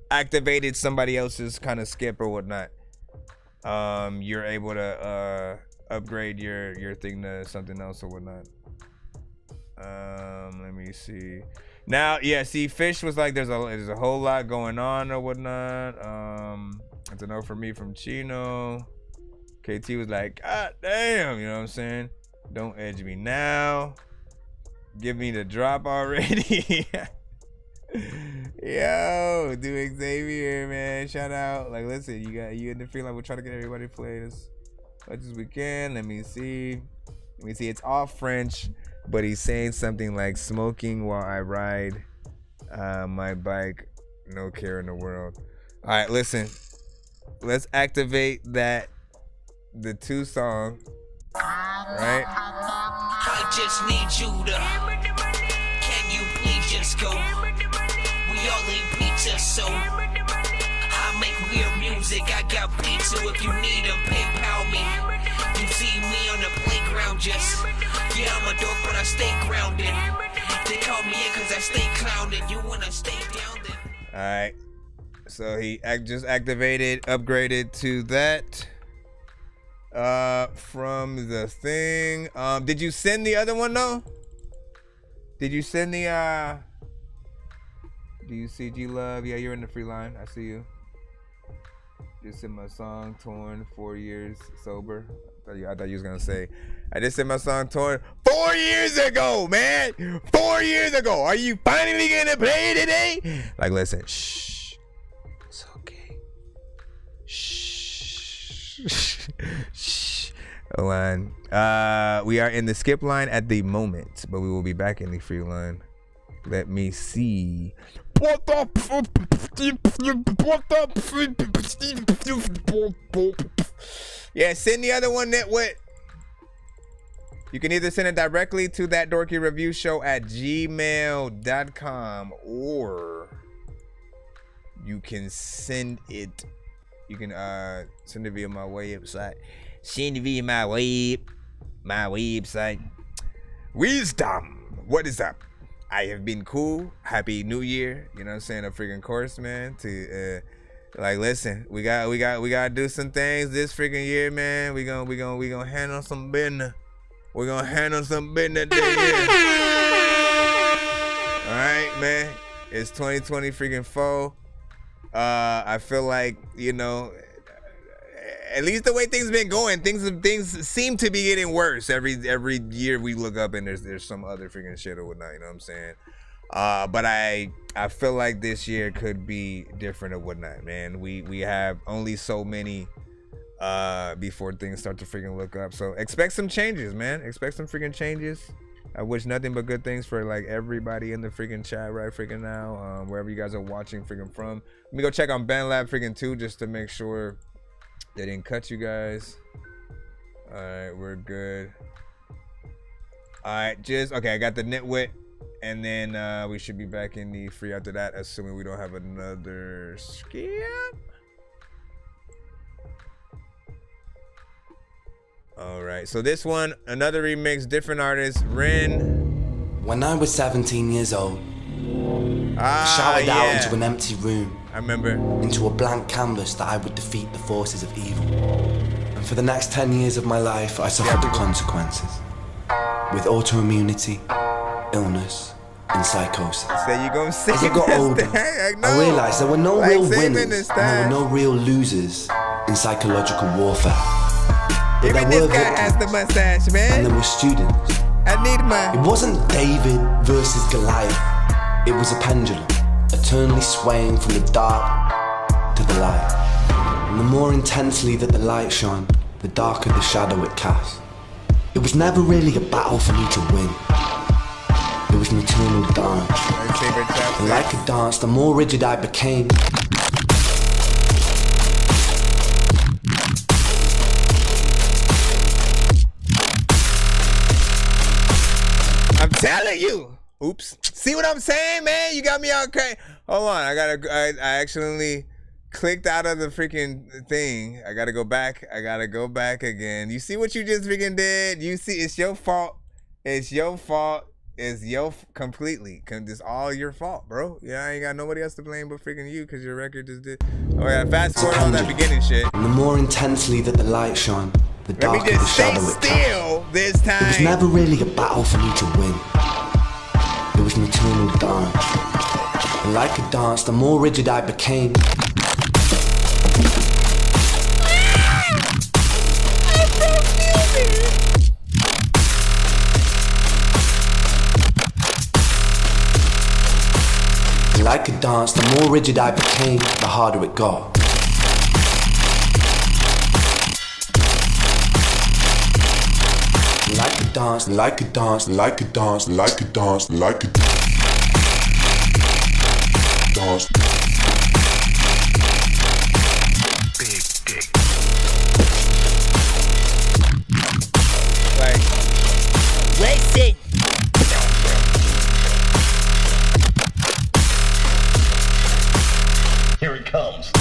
activated somebody else's kind of skip or whatnot. You're able to upgrade your thing to something else or whatnot. Let me see. Now, yeah, see, Fish was like, there's a whole lot going on or whatnot. It's a no for me from Chino. KT was like, God damn, you know what I'm saying? Don't edge me now. Give me the drop already. Yo, do Xavier, man. Shout out. Like, listen, you in the free line. We'll try to get everybody played as much as we can. Let me see. It's all French. But he's saying something like smoking while I ride my bike, no care in the world. All right, listen, let's activate the 2 song, right? I just need you to, can you please just go? We all eat pizza, so I make weird music. I got beats, so if you need them, PayPal me. You see me on the playground, just, yeah, I'm a dork, but I stay grounded. They call me in cause I stay clowning. You wanna stay down then? Alright, so he just activated, upgraded to that from the thing. Did you send the other one though? Did you send the do you see G Love? Yeah, you're in the free line. I see you. Just in my song Torn, 4 years sober. I thought you was gonna say, I just said my song Torn 4 years ago, man. 4 years ago. Are you finally gonna play today? Like, listen, shh. It's okay. Shh. Shh. Hold on. We are in the skip line at the moment, but we will be back in the free line. Let me see. Yeah, send the other one that what? You can either send it directly to that Dorky Review Show at gmail.com, or you can send it. You can send it via my website. Send it via my website. Wisdom. What is up? I have been cool. Happy New Year. You know what I'm saying? A freaking course, man. To like, listen, we gotta do some things this freaking year, man. We gonna handle some business. We're gonna handle some business this year. All right, man. It's 2020 freaking 4. I feel like, you know, at least the way things been going, things seem to be getting worse. Every year we look up and there's some other freaking shit or whatnot, you know what I'm saying? But I feel like this year could be different or whatnot, man. We have only so many before things start to freaking look up. So expect some changes, man. Expect some freaking changes. I wish nothing but good things for like everybody in the freaking chat right freaking now, wherever you guys are watching freaking from. Let me go check on Ben Lab freaking 2 just to make sure they didn't cut you guys. All right, we're good. All right, okay, I got the nitwit, and then we should be back in the free after that, assuming we don't have another skip. All right, so this one, another remix, different artist, Ren. When I was 17 years old, I showered out into an empty room. I remember. Into a blank canvas that I would defeat the forces of evil. And for the next 10 years of my life, I suffered the consequences. With autoimmunity, illness, and psychosis. So you gonna say as I got older, I realized there were no real winners and there were no real losers in psychological warfare. But even there this were guy victims, has the mustache, man. and there were students. I need my. It wasn't David versus Goliath. It was a pendulum, eternally swaying from the dark to the light. And the more intensely that the light shone, the darker the shadow it cast. It was never really a battle for me to win. It was an eternal dance. And like a dance, the more rigid I became, I'm telling you. Oops. See what I'm saying, man? You got me all crazy. Hold on. I accidentally clicked out of the freaking thing. I gotta go back. I gotta go back again. You see what you just freaking did? You see, it's your fault. It's your fault. It's completely. It's all your fault, bro. Yeah, I ain't got nobody else to blame but freaking you because your record just did. Oh yeah, fast forward on that beginning shit. and the more intensely that the light shone, the darker the shadow it cast. This time. It was never really a battle for me to win. It was an eternal dance. And like a dance, the more rigid I became, and like a dance, the more rigid I became, the harder it got. Like a dance, like a dance, like a dance, like a dance, like a dance. Big dick. Like, listen. Here it comes.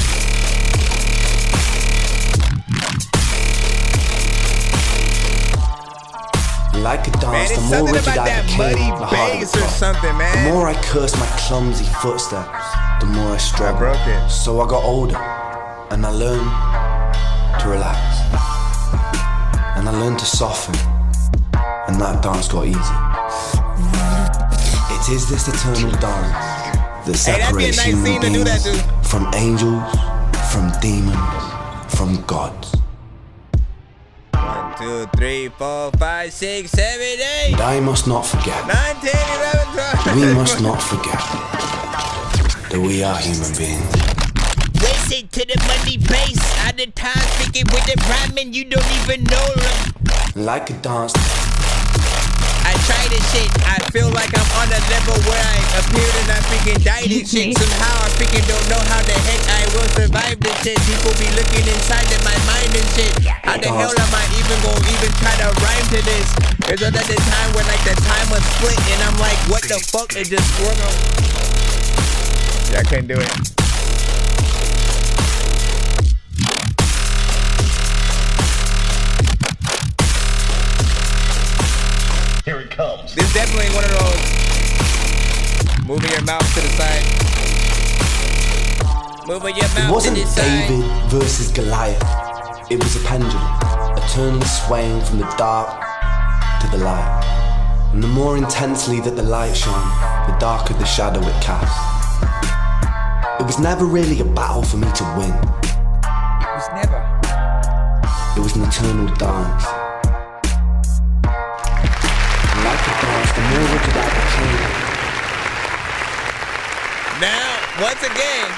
Like a dance, man, it's the more something rigid about I that became, muddy the harder it bass or got. something, man. The more I cursed my clumsy footsteps, the more I struggled. I broke it. So I got older, and I learned to relax. And I learned to soften, and that dance got easy. It is this eternal dance that separates human beings from angels, from demons, from gods. 1, 2, 3, 4, 5, 6, 7, 8. And I must not forget. 9, 10, 11, 12. We must not forget that we are human beings. Listen to the money base. Out of time speaking with the rhyming, you don't even know them. Like a dance. I try this shit. I feel like I'm on a level where I appeared and I freaking died and shit. Somehow I freaking don't know how the heck I will survive this shit. People be looking inside of my mind and shit. How the hell am I even gonna even try to rhyme to this? There's another time when like the time was split and I'm like, what the fuck? It just swung on. Yeah, I couldn't do it. Here it comes. This is definitely one of those moving your mouth to the side. Moving your mouth to the side. It wasn't David versus Goliath. It was a pendulum, eternally swaying from the dark to the light. And the more intensely that the light shone, the darker the shadow it cast. It was never really a battle for me to win. It was never. It was an eternal dance. Like a dance, the more wicked I became. Now, once again,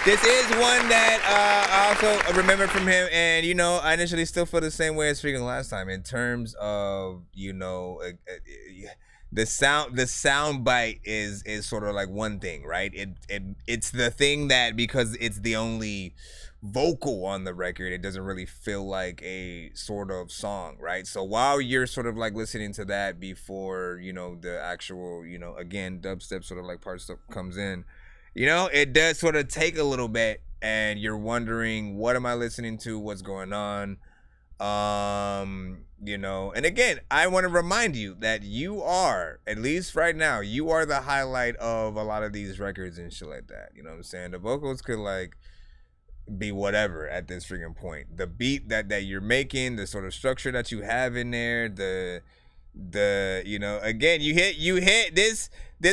this is one that I also remember from him, and you know, I initially still feel the same way as freaking last time in terms of, you know, the sound bite is sort of like one thing, right? It's the thing that, because it's the only vocal on the record, it doesn't really feel like a sort of song, right? So while you're sort of like listening to that before, you know, the actual, you know, again, dubstep sort of like part stuff comes in, you know, it does sort of take a little bit and you're wondering, what am I listening to? What's going on? You know, and again, I want to remind you that you are, at least right now, you are the highlight of a lot of these records and shit like that. You know what I'm saying? The vocals could like be whatever at this freaking point. The beat that you're making, the sort of structure that you have in there, the you know, again, you hit this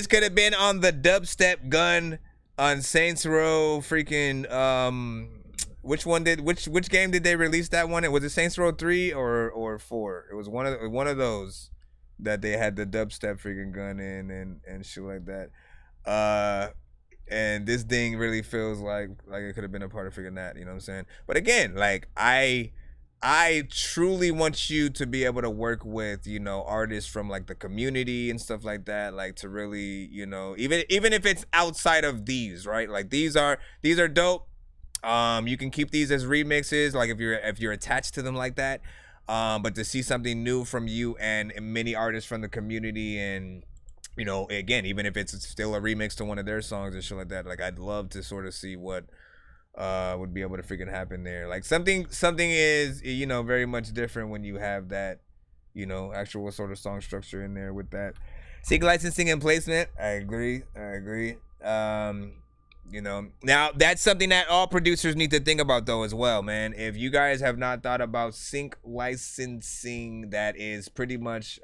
could have been on the dubstep gun on Saints Row freaking which game did they release that one? Was it Saints Row 3 or 4? It was one of those that they had the dubstep freaking gun in and shit like that. And this thing really feels like it could have been a part of freaking that, you know what I'm saying? But again, like I truly want you to be able to work with, you know, artists from like the community and stuff like that, like to really, you know, even if it's outside of these, right? Like these are dope. You can keep these as remixes, like if you're attached to them like that. But to see something new from you and many artists from the community, and you know, again, even if it's still a remix to one of their songs and shit like that, like I'd love to sort of see what would be able to freaking happen there. Like something is, you know, very much different when you have that, you know, actual sort of song structure in there with that. Sync licensing and placement, I agree. You know, now that's something that all producers need to think about though as well, man. If you guys have not thought about sync licensing, that is pretty much,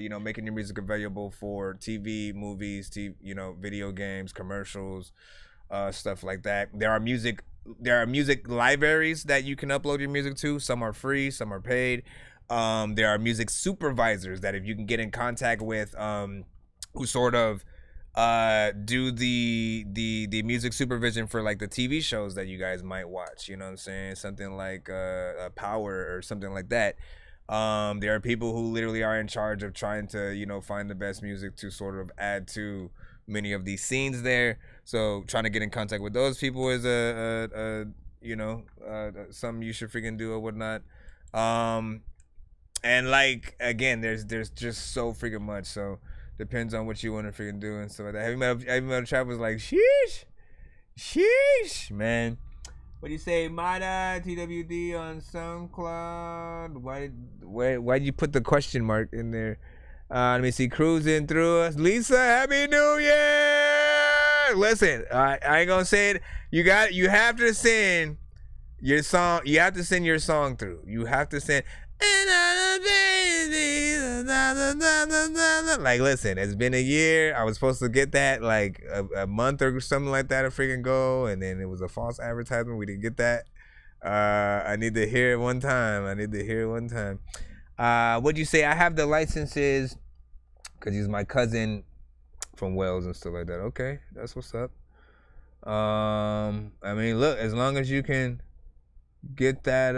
you know, making your music available for TV, movies, you know, video games, commercials, stuff like that. There are music libraries that you can upload your music to. Some are free, some are paid. There are music supervisors that if you can get in contact with, who sort of do the music supervision for like the TV shows that you guys might watch, you know what I'm saying? Something like Power or something like that. There are people who literally are in charge of trying to, you know, find the best music to sort of add to many of these scenes there. So trying to get in contact with those people is you know, something you should freaking do or whatnot. And like again, there's just so freaking much. So depends on what you want to freaking do and stuff like that. Heavy Metal Trap was like, sheesh, man. What do you say, Mada, TWD on SoundCloud? Why'd you put the question mark in there? Let me see, cruising through us. Lisa, Happy New Year! Listen, I ain't gonna say it. You have to send your song. You have to send your song through. You have to send. And all the babies Like, listen, it's been a year. I was supposed to get that like a month or something like that a freaking go, and then it was a false advertisement. We didn't get that. I need to hear it one time. What'd you say? I have the licenses because he's my cousin from Wales and stuff like that. Okay, that's what's up. I mean, look, as long as you can get that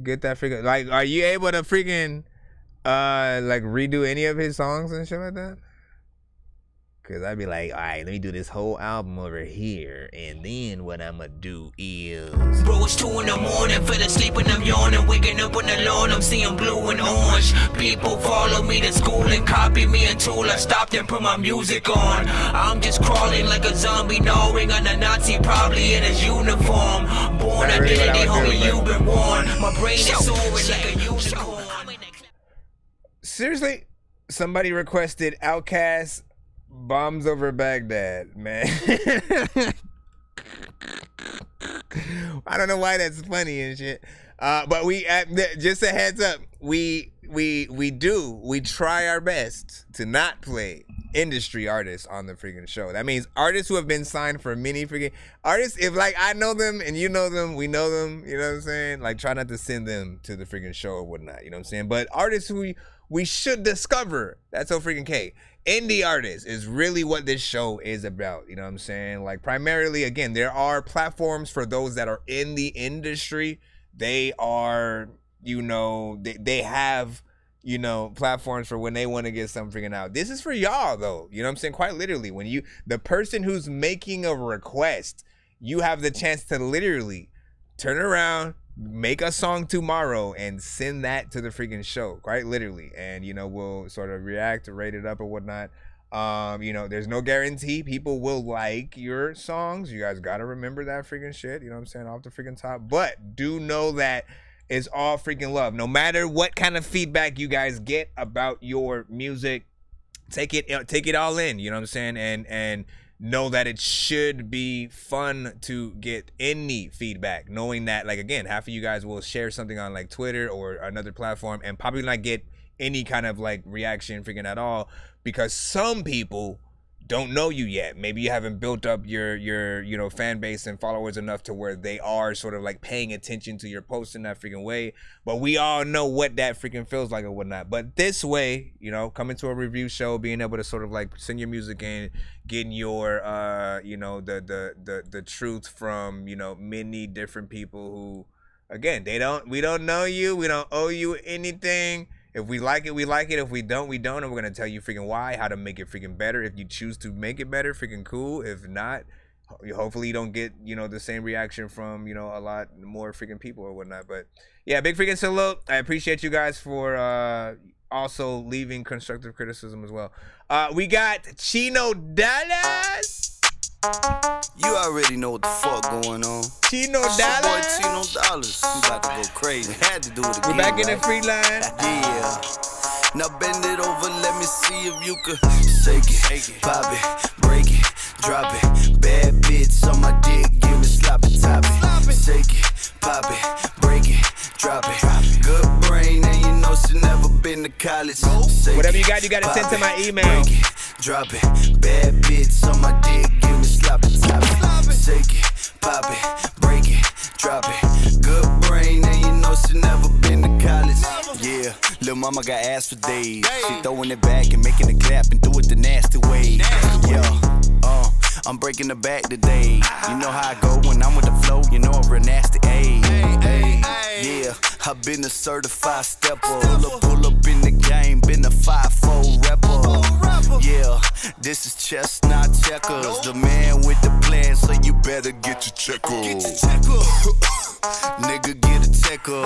freaking, like, are you able to freaking like redo any of his songs and shit like that? Cause I'd be like, all right, let me do this whole album over here, and then what I'ma do is, bro, it's 2 in the morning, fell asleep and I'm yawning, waking up on the lawn, I'm seeing blue and orange. People follow me to school and copy me until I stopped and put my music on. I'm just crawling like a zombie, gnawing on a Nazi, probably in his uniform. Born identity, homie, you've been warned. My brain is soaring like a unicorn. Seriously, somebody requested Outkast Bombs Over Baghdad, man. I don't know why that's funny and shit. But we, just a heads up, we try our best to not play industry artists on the freaking show. That means artists who have been signed for many freaking artists. If like I know them and you know them, we know them, you know what I'm saying? Like, try not to send them to the freaking show or whatnot, you know what I'm saying? But artists who we should discover, that's so freaking K. Indie artists is really what this show is about, you know what I'm saying? Like, primarily, again, there are platforms for those that are in the industry. They are, you know, they have, you know, platforms for when they want to get something freaking out. This is for y'all, though, you know what I'm saying? Quite literally, when you, the person who's making a request, you have the chance to literally turn around, make a song tomorrow and send that to the freaking show, quite literally, and you know, we'll sort of react, rate it up or whatnot. You know, there's no guarantee people will like your songs. You guys gotta remember that freaking shit, you know what I'm saying, off the freaking top. But do know that it's all freaking love. No matter what kind of feedback you guys get about your music, take it all in, you know what I'm saying, and know that it should be fun to get any feedback, knowing that, like, again, half of you guys will share something on like Twitter or another platform and probably not get any kind of like reaction freaking at all, because some people don't know you yet. Maybe you haven't built up your you know, fan base and followers enough to where they are sort of like paying attention to your posts in that freaking way. But we all know what that freaking feels like or whatnot. But this way, you know, coming to a review show, being able to sort of like send your music in, getting your you know, the truth from, you know, many different people who, again, we don't know you, we don't owe you anything. If we like it, we like it. If we don't, we don't. And we're going to tell you freaking why, how to make it freaking better. If you choose to make it better, freaking cool. If not, hopefully you don't get, you know, the same reaction from, you know, a lot more freaking people or whatnot. But yeah, big freaking salute. I appreciate you guys for also leaving constructive criticism as well. We got Chino Dallas. You already know what the fuck going on. Chino Dallas. Boy, Chino Dollars. I'm about to go crazy. Had to do it again. We're back in the free line. Yeah. Now bend it over, let me see if you could shake it, pop it, break it, drop it. Bad bitch on my dick, give me sloppy top it. Shake it, pop it, break it, drop it. Good brain, and you know she never been to college. Shake whatever you got to send to my email. Break it, drop it. Bad bitch on my dick, give me sloppy top it. Shake it, pop it, break it, drop it. Good brain, and you know she never been to college. Yeah, lil' mama got ass for days. She throwing it back and making it clap and do it the nasty way. Yeah, I'm breaking the back today. You know how I go when I'm with the flow. You know I'm real nasty. Yeah, I been a certified stepper. Pull up in the game, been a 5'4" rapper. Yeah, this is chestnut checkers. The man with the plan, so you better get your checkers. Nigga, get a checker.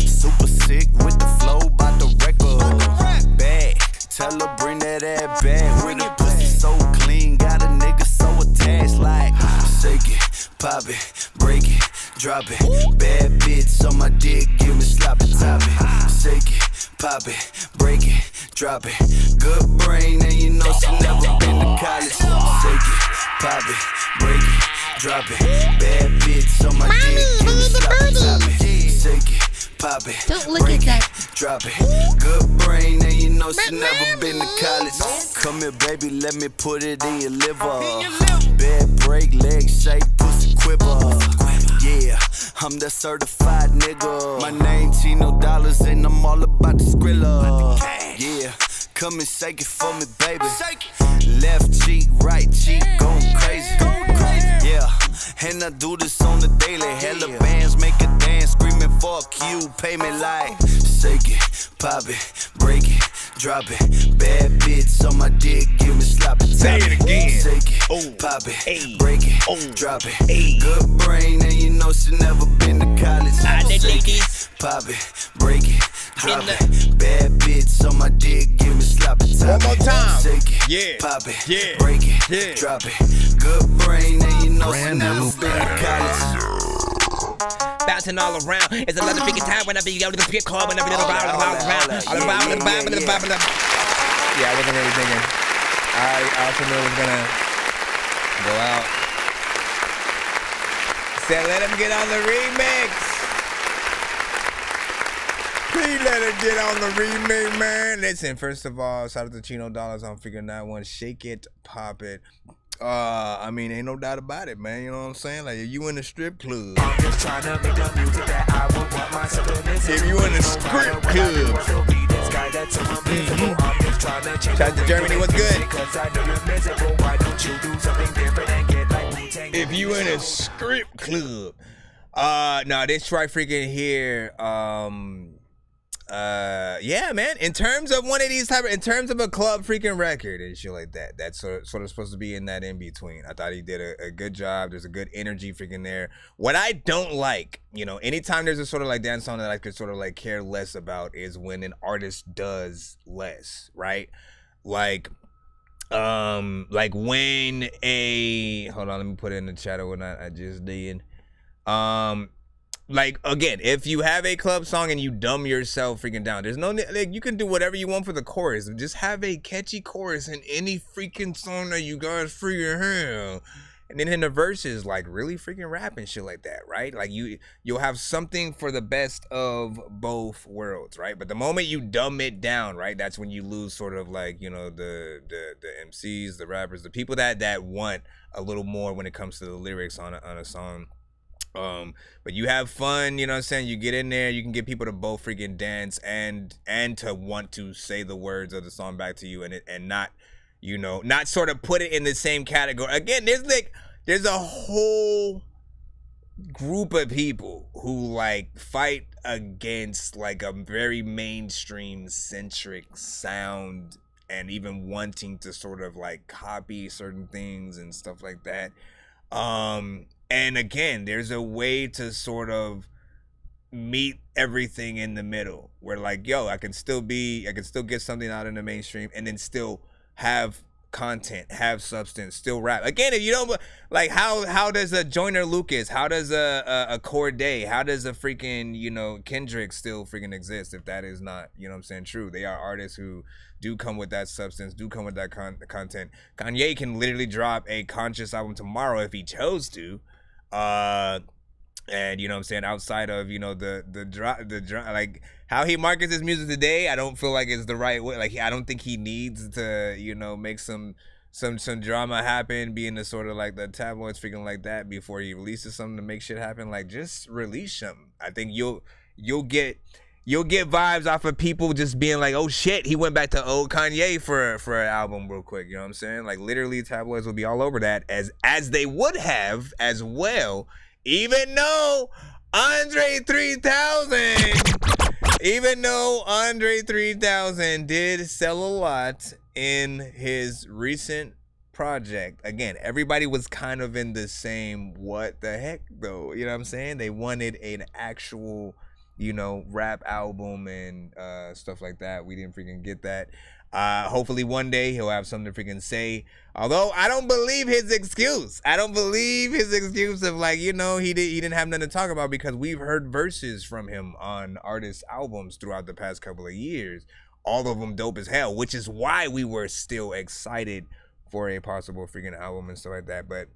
Super sick with the flow, bout the record. Bag, tell her bring that ass back. With a pussy so clean, got a nigga so attached. Like, shake it, pop it, break it, drop it. Bad bitch on my dick, give me sloppy top it. Shake it, pop it, break it, drop it. Good brain, and you know she never been to college. Shake it, pop it, break it, drop it. Bad bitch on my dick, give me sloppy top it. Shake it, pop it. Don't look at that. Drop it. Good brain, and you know she never been to college. Come here, baby, let me put it in your liver. Bed break, leg shake, pussy quiver. Yeah, I'm that certified nigga. My name Chino Dollars, and I'm all about the skrilla. Yeah, come and shake it for me, baby. Left cheek, right cheek, going crazy. Yeah, and I do this on the daily. Hella bands make a dance, screaming fuck you, pay me like. Shake it, pop it, break it, drop it. Bad bitch on my dick, give me sloppy. Say it again. Shake it, pop it, break it, drop it. Good brain, and you know she never been to college. Shake it, pop it, break it, drop it. Bad bitch on my dick, give me sloppy. One more time. Shake it, Yeah. pop it, Yeah. break it, Yeah. drop it. Good brain, and you know she never been to college. Bouncing all around. It's another freaking time when I be out to the pit club when I be around. Yeah, I wasn't really thinking. I also knew it was gonna go out. Said let him get on the remix. Please let him get on the remix, man. Listen, first of all, shout out to Chino Dollars on figuring that one. Shake it, pop it. I mean, ain't no doubt about it, man. You know what I'm saying? Like, if you in the strip club, if you in the strip club, shout out to Germany, what's good? If you in a strip club, no, this right freaking here, yeah, man. In terms of one of these in terms of a club freaking record and shit like that, that's sort of supposed to be in that in between. I thought he did a good job. There's a good energy freaking there. What I don't like, you know, anytime there's a sort of like dance song that I could sort of like care less about is when an artist does less, right? Like when a hold on, let me put it in the chat or whatnot. I just did. Like, again, if you have a club song and you dumb yourself freaking down, there's no, like, you can do whatever you want for the chorus. Just have a catchy chorus in any freaking song that you guys freaking have. And then in the verses, like, really freaking rap and shit like that, right? Like, you'll have something for the best of both worlds, right? But the moment you dumb it down, right, that's when you lose sort of like, you know, the MCs, the rappers, the people that want a little more when it comes to the lyrics on a song. But you have fun, you know what I'm saying? You get in there, you can get people to both freaking dance and to want to say the words of the song back to you and not, you know, not sort of put it in the same category. Again, there's a whole group of people who like fight against like a very mainstream centric sound and even wanting to sort of like copy certain things and stuff like that. And again, there's a way to sort of meet everything in the middle where like, yo, I can still get something out in the mainstream and then still have content, have substance, still rap. Again, if you don't like how does a Joyner Lucas, how does a Corday, how does a freaking, you know, Kendrick still freaking exist if that is not, you know what I'm saying, true? They are artists who do come with that substance, do come with that content. Kanye can literally drop a conscious album tomorrow if he chose to. And you know what I'm saying, outside of, you know, the like how he markets his music today, I don't feel like it's the right way. Like, I don't think he needs to, you know, make some drama happen, be in the sort of like the tabloids freaking like that before he releases something to make shit happen. Like, just release something. I think you'll get vibes off of people just being like, oh shit, he went back to old Kanye for an album real quick. You know what I'm saying? Like, literally tabloids will be all over that as they would have as well, even though Andre 3000 did sell a lot in his recent project. Again, everybody was kind of in the same what the heck though, you know what I'm saying? They wanted an actual, you know, rap album and stuff like that. We didn't freaking get that. Hopefully one day he'll have something to freaking say. Although I don't believe his excuse. I don't believe his excuse of like, you know, he didn't have nothing to talk about, because we've heard verses from him on artist albums throughout the past couple of years. All of them dope as hell, which is why we were still excited for a possible freaking album and stuff like that. But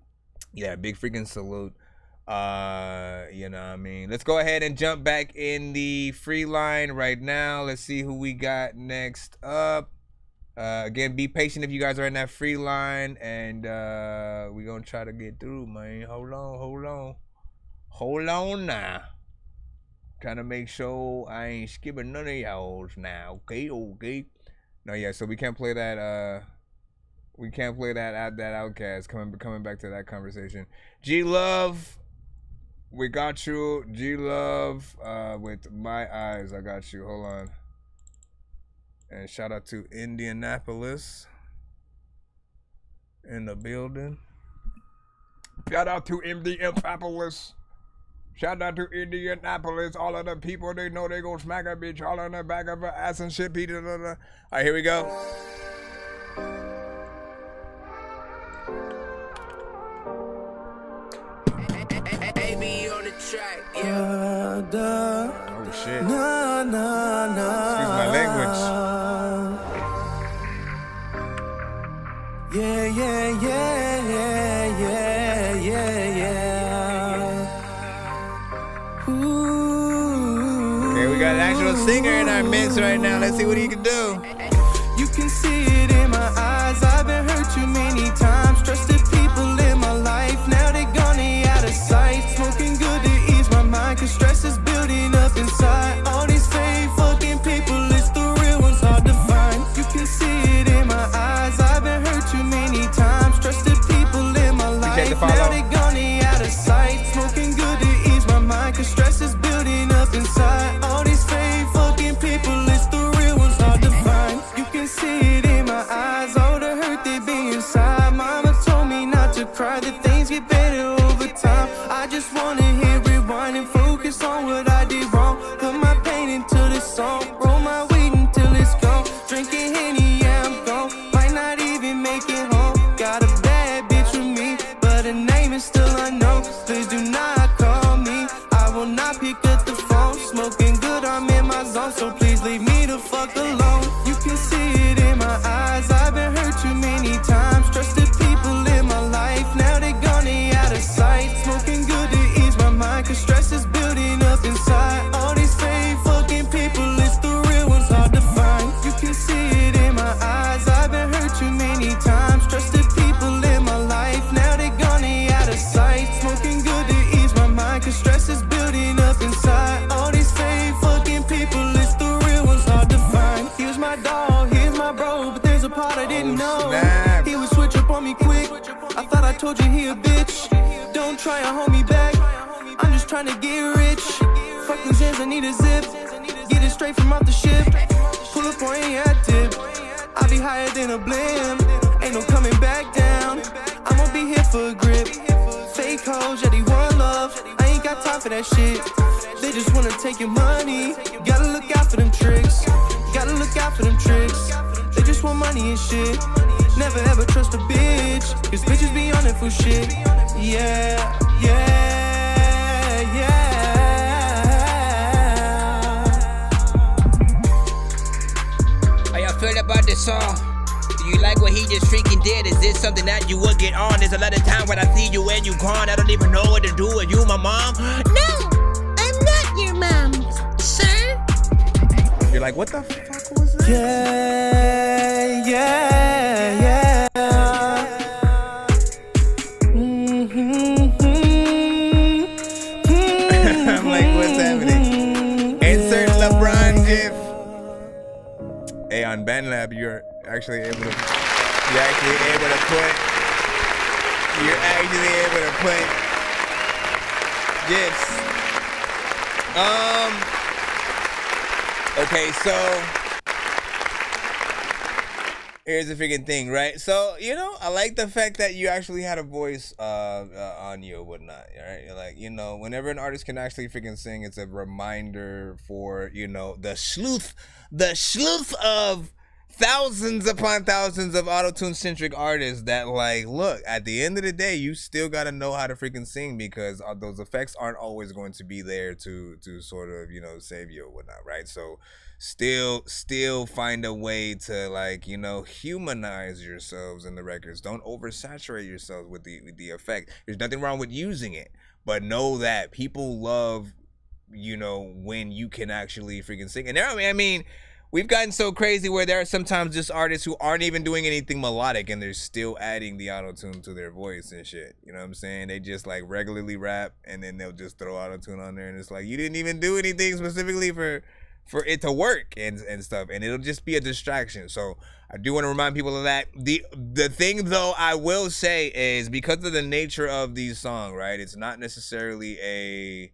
yeah, big freaking salute. You know what I mean? Let's go ahead and jump back in the free line right now. Let's see who we got next up. Again, be patient if you guys are in that free line, and we're gonna try to get through, man. Hold on now. Trying to make sure I ain't skipping none of y'all's now. Okay. No, yeah, so we can't play that that Outcast. Coming back to that conversation. G Love, we got you. G Love, with My Eyes, I got you. Hold on. And shout out to Indianapolis in the building. Shout out to Indianapolis. Shout out to Indianapolis. All of the people, they know they gonna smack a bitch all on the back of her ass and shit. All right, here we go. AB on the track, yeah. Oh shit. Excuse my language. Yeah. Ooh. Okay, we got an actual singer in our midst right now. Let's see what he can do. You can see it in my eyes. I've been hurt too many times. Trusted people in my life. Now they gone, they out of sight. Smoking good to ease my mind, cause stress is building up inside. All these fake fucking people, it's the real ones hard to find. You can see it in my eyes. I've been hurt too many times. Trusted people in my life. Now they gone, they out of sight. Smoking good to ease my mind, cause stress is building up inside. All these fake fucking people, it's the real ones hard to find. You can see it in my eyes, all the hurt they be inside. Mama told me not to cry, that things get better over time. I just wanna hear rewind and focus on what I did wrong. Put my pain into this song, roll my weed until it's gone. Drinking Henny, yeah, I'm gone. Might not even make it home. Got a bad bitch with me, but her name is still unknown. Please do not call me, I will not pick up the phone. Smoking good, I'm in my zone, so please leave me the fuck alone. You can see it in my eyes. I've been hurt too many times. Trusted people in my life. Now they gone, they out of sight. Smoking good to ease my mind, cause stress is building up inside. All these fake fucking people, it's the real ones hard to find. You can see it in my eyes. I've been hurt too many times. Trusted people in my life. Now they gone, they out of sight. Smoking good to ease my mind, cause stress is building up inside. All these fake fucking people, it's the real ones hard to find. Here's my dog, here's my bro, but there's a part I didn't know. He would switch up on me quick. I thought I told you he a bitch. Don't try and hold me back. I'm just trying to get rich. Fuck them Zans, I need a zip. Get it straight from off the ship. Pull up on any I dip. I be higher than a blimp. Ain't no coming back down. I'ma be here for a grip. Fake hoes, yeah, they want love. I ain't got time for that shit. They just wanna take your money. Gotta look out for them tricks. Gotta look out for them tricks. They just want money and shit. Never ever trust a bitch, cause bitches be on it for shit. Yeah. How y'all feel about this song? Do you like what he just freaking did? Is this something that you would get on? There's a lot of time when I see you and you gone. I don't even know what to do. Are you my mom? No, I'm not your mom, sir. You're like, what the fuck was that? Yeah. I'm like, what's happening? Insert LeBron gif. Hey, on BandLab, you're actually able to put gifs. Okay, so here's the freaking thing, right? So, you know, I like the fact that you actually had a voice on you or whatnot, right? You're like, you know, whenever an artist can actually freaking sing, it's a reminder for, you know, the sleuth of thousands upon thousands of auto-tune centric artists that, like, look, at the end of the day, you still got to know how to freaking sing, because those effects aren't always going to be there to sort of, you know, save you or whatnot, right? So still find a way to, like, you know, humanize yourselves in the records. Don't oversaturate yourselves with the effect. There's nothing wrong with using it, but know that people love, you know, when you can actually freaking sing. And there, I mean, we've gotten so crazy where there are sometimes just artists who aren't even doing anything melodic and they're still adding the auto-tune to their voice and shit. You know what I'm saying? They just like regularly rap and then they'll just throw auto-tune on there and it's like, you didn't even do anything specifically for it to work and stuff, and it'll just be a distraction. So I do want to remind people of that. The thing though I will say is, because of the nature of these songs, right, it's not necessarily a,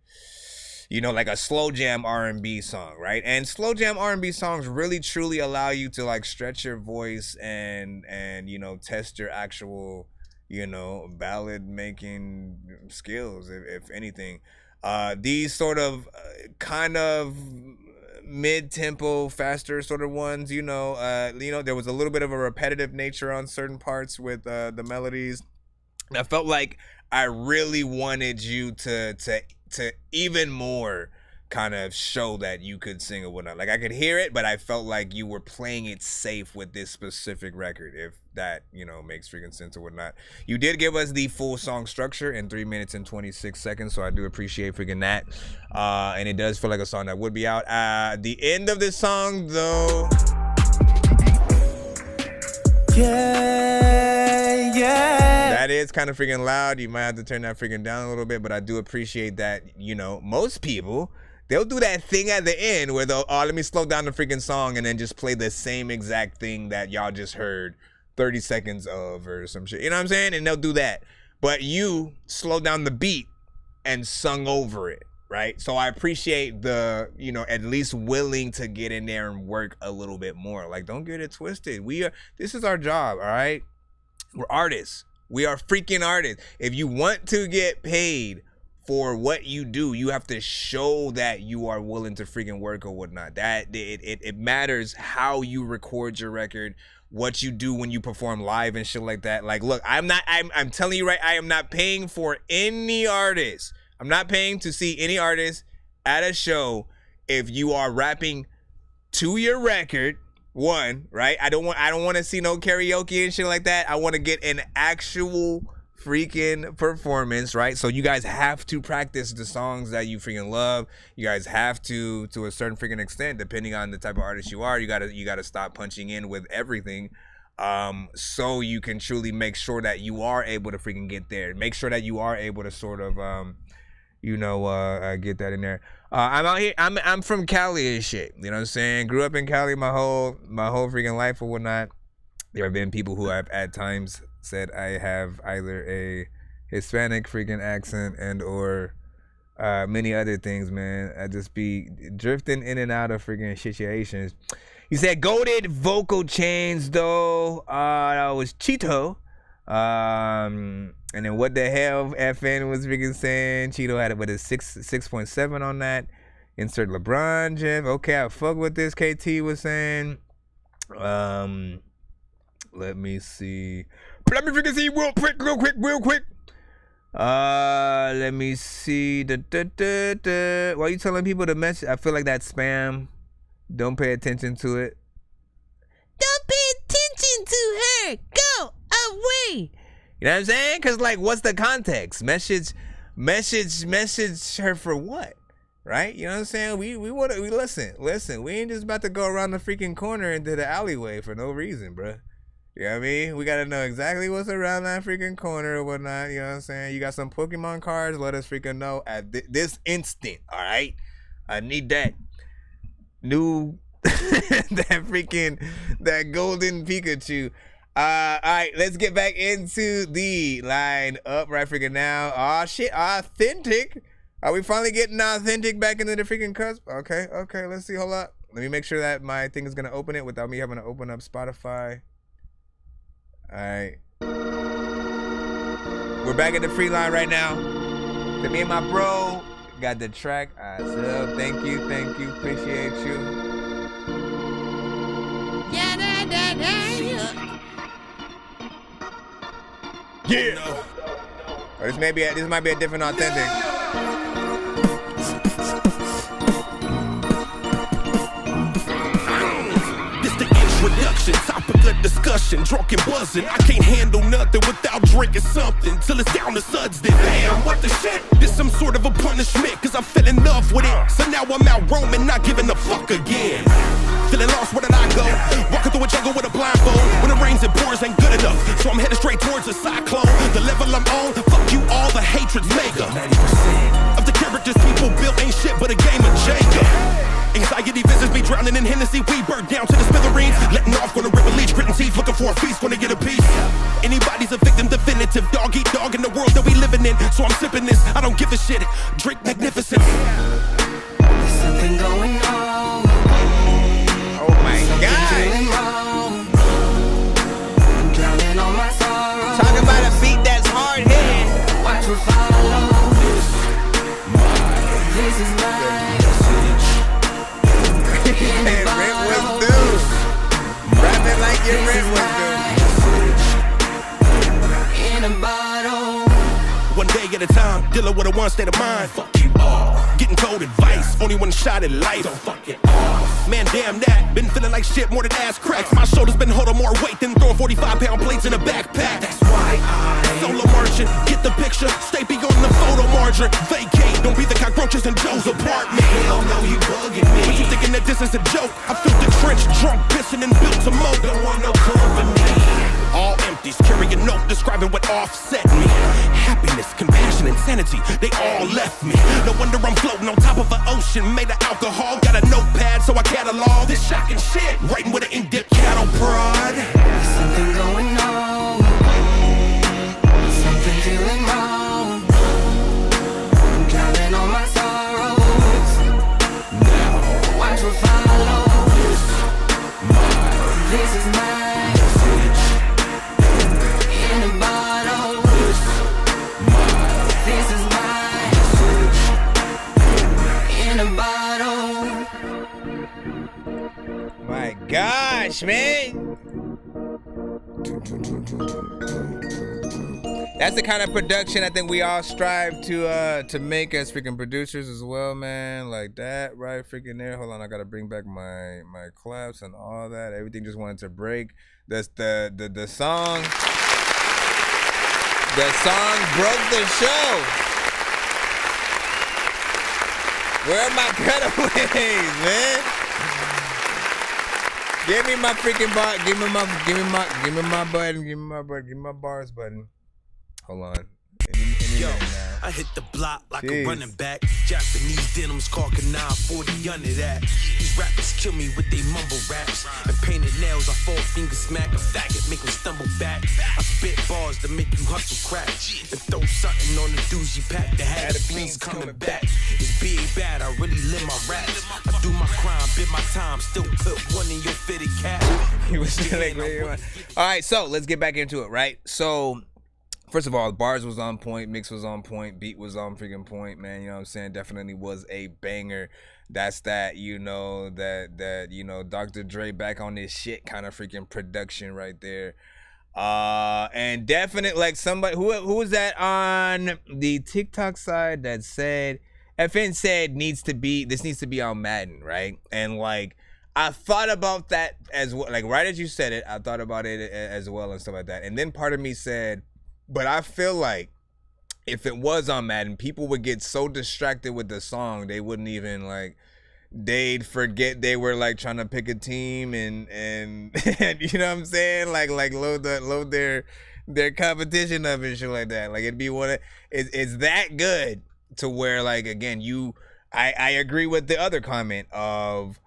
you know, like a slow jam R&B song, right? And slow jam R&B songs really truly allow you to like stretch your voice and you know, test your actual, you know, ballad making skills, if anything. These sort of kind of mid-tempo, faster sort of ones, you know, there was a little bit of a repetitive nature on certain parts with the melodies. And I felt like I really wanted you to even more kind of show that you could sing or whatnot. Like I could hear it, but I felt like you were playing it safe with this specific record, if that, you know, makes freaking sense or whatnot. You did give us the full song structure in 3 minutes and 26 seconds, so I do appreciate freaking that. And it does feel like a song that would be out. The end of this song, though. Yeah. That is kind of freaking loud. You might have to turn that freaking down a little bit, but I do appreciate that, you know, most people, they'll do that thing at the end where they'll, let me slow down the freaking song and then just play the same exact thing that y'all just heard 30 seconds of or some shit. You know what I'm saying? And they'll do that. But you slow down the beat and sung over it, right? So I appreciate the, you know, at least willing to get in there and work a little bit more. Like, don't get it twisted. This is our job, all right? We're artists. We are freaking artists. If you want to get paid for what you do, you have to show that you are willing to freaking work or whatnot. That it matters how you record your record, what you do when you perform live and shit like that. Like, look, I'm telling you right, I am not paying for any artist. I'm not paying to see any artist at a show if you are rapping to your record. One, right? I don't want to see no karaoke and shit like that. I want to get an actual freaking performance, right? So you guys have to practice the songs that you freaking love. You guys have to a certain freaking extent, depending on the type of artist you are. You gotta stop punching in with everything, so you can truly make sure that you are able to freaking get there. Make sure that you are able to sort of get that in there. I'm out here. I'm from Cali and shit. You know what I'm saying? Grew up in Cali my whole freaking life or whatnot. There have been people who have at times said I have either a Hispanic freaking accent and or many other things, man. I just be drifting in and out of freaking situations. You said goated vocal chains though. That was Cheeto. And then what the hell FN was freaking saying. Cheeto had it with a 6.7 on that. Insert LeBron Jeff. Okay, I fuck with this. KT was saying. Let me see. Let me freaking see real quick. Let me see. Why are you telling people to message? I feel like that's spam. Don't pay attention to it. Don't pay attention to her. Go away. You know what I'm saying? Because, like, what's the context? Message her for what? Right? You know what I'm saying? We listen. We ain't just about to go around the freaking corner into the alleyway for no reason, bruh. You know what I mean? We got to know exactly what's around that freaking corner or whatnot. You know what I'm saying? You got some Pokemon cards? Let us freaking know at this instant, all right? I need that new, that golden Pikachu. All right, let's get back into the line up right freaking now. Oh shit, authentic. Are we finally getting authentic back into the freaking cusp? Okay, let's see. Hold up. Let me make sure that my thing is gonna open it without me having to open up Spotify. All right. We're back at the free line right now. To me and my bro got the track. So thank you, appreciate you. Yeah. Oh, this might be a different authentic. This the introduction, top of the a discussion, drunk and buzzing. I can't handle nothing without drinking something till it's down to suds. Then damn, what the shit? This some sort of a punishment, cause I fell in love with it. So now I'm out roaming, not giving a fuck again. Feeling lost, where did I go? Walking through a jungle with a blindfold. When it rains, it pours, ain't good enough. So I'm headed straight towards a cyclone. The level I'm on, fuck you all, the hatred's mega. 90% of the characters people built ain't shit but a game of Jenga. Anxiety visits me drowning in Hennessy. We burnt down to the smithereens. Letting off, gonna rip a leech, gritting teeth. Looking for a feast, gonna get a piece. Anybody's a victim, definitive. Dog eat dog in the world that we living in. So I'm sipping this, I don't give a shit. Drink magnificent. There's something going on. Oh my God. I'm drowning on my sorrow. Talk about a beat that's hard hitting. Watch what follows. This is my Rent was due. Rapping like your rent was due. in a bottle. One day at a time, dealing with a one state of mind. Fuck you all. Getting cold advice, only one shot at life. Don't fuck it off. Man, damn that. Been feeling like shit more than ass cracks. My shoulders been holding more weight than throwing 45-pound plates in a backpack. That's why I solo marching. Get the picture. Stay beyond the photo margin. Vacate. Don't be the cockroaches in Joe's apartment. Hell no, you bugging me. But you thinking that this is a joke? I filled the trench, drunk, pissing, and built a moat. Don't want no company. All empties, carry a note describing what offset me. Happiness, compassion, insanity, they all left me. No wonder I'm floating on top of an ocean made of alcohol. Got a notepad so I catalog this shocking shit. Writing with an in-depth cattle prod. Something going on. Something feeling wrong. I'm drowning on my sorrows. Now watch what follows. This is my My gosh, man. That's the kind of production I think we all strive to make as freaking producers as well, man. Like that, right? Freaking there. Hold on, I gotta bring back my claps and all that. Everything just wanted to break. That's the song. The song broke the show. Where are my cutaways, man? Give me my freaking bar. Give me my button. Give me my bars button. Hold on. Yo, I hit the block like a running back. Japanese denims called 940 under that. These rappers kill me with they mumble raps. And painted nails, I 4-finger smack a faggot, make them stumble back. I spit bars to make you hustle crack. And throw something on the doozy pack that had the beans coming back. It's big bad, I really live my raps. I do my crime, bid my time, still put one in your fitted cap. He was like, all right, so let's get back into it, right? So first of all, bars was on point, mix was on point, beat was on freaking point, man. You know what I'm saying? Definitely was a banger. That's that, you know, Dr. Dre back on this shit kind of freaking production right there. And definitely like somebody who was that on the TikTok side that said FN said this needs to be on Madden, right? And like I thought about that as well, like right as you said it, I thought about it as well and stuff like that. And then part of me said, but I feel like if it was on Madden, people would get so distracted with the song, they wouldn't even like, they'd forget they were like trying to pick a team and you know what I'm saying? Like load their competition up and shit like that. Like it'd be it's that good to where like, again, I agree with the other comment of,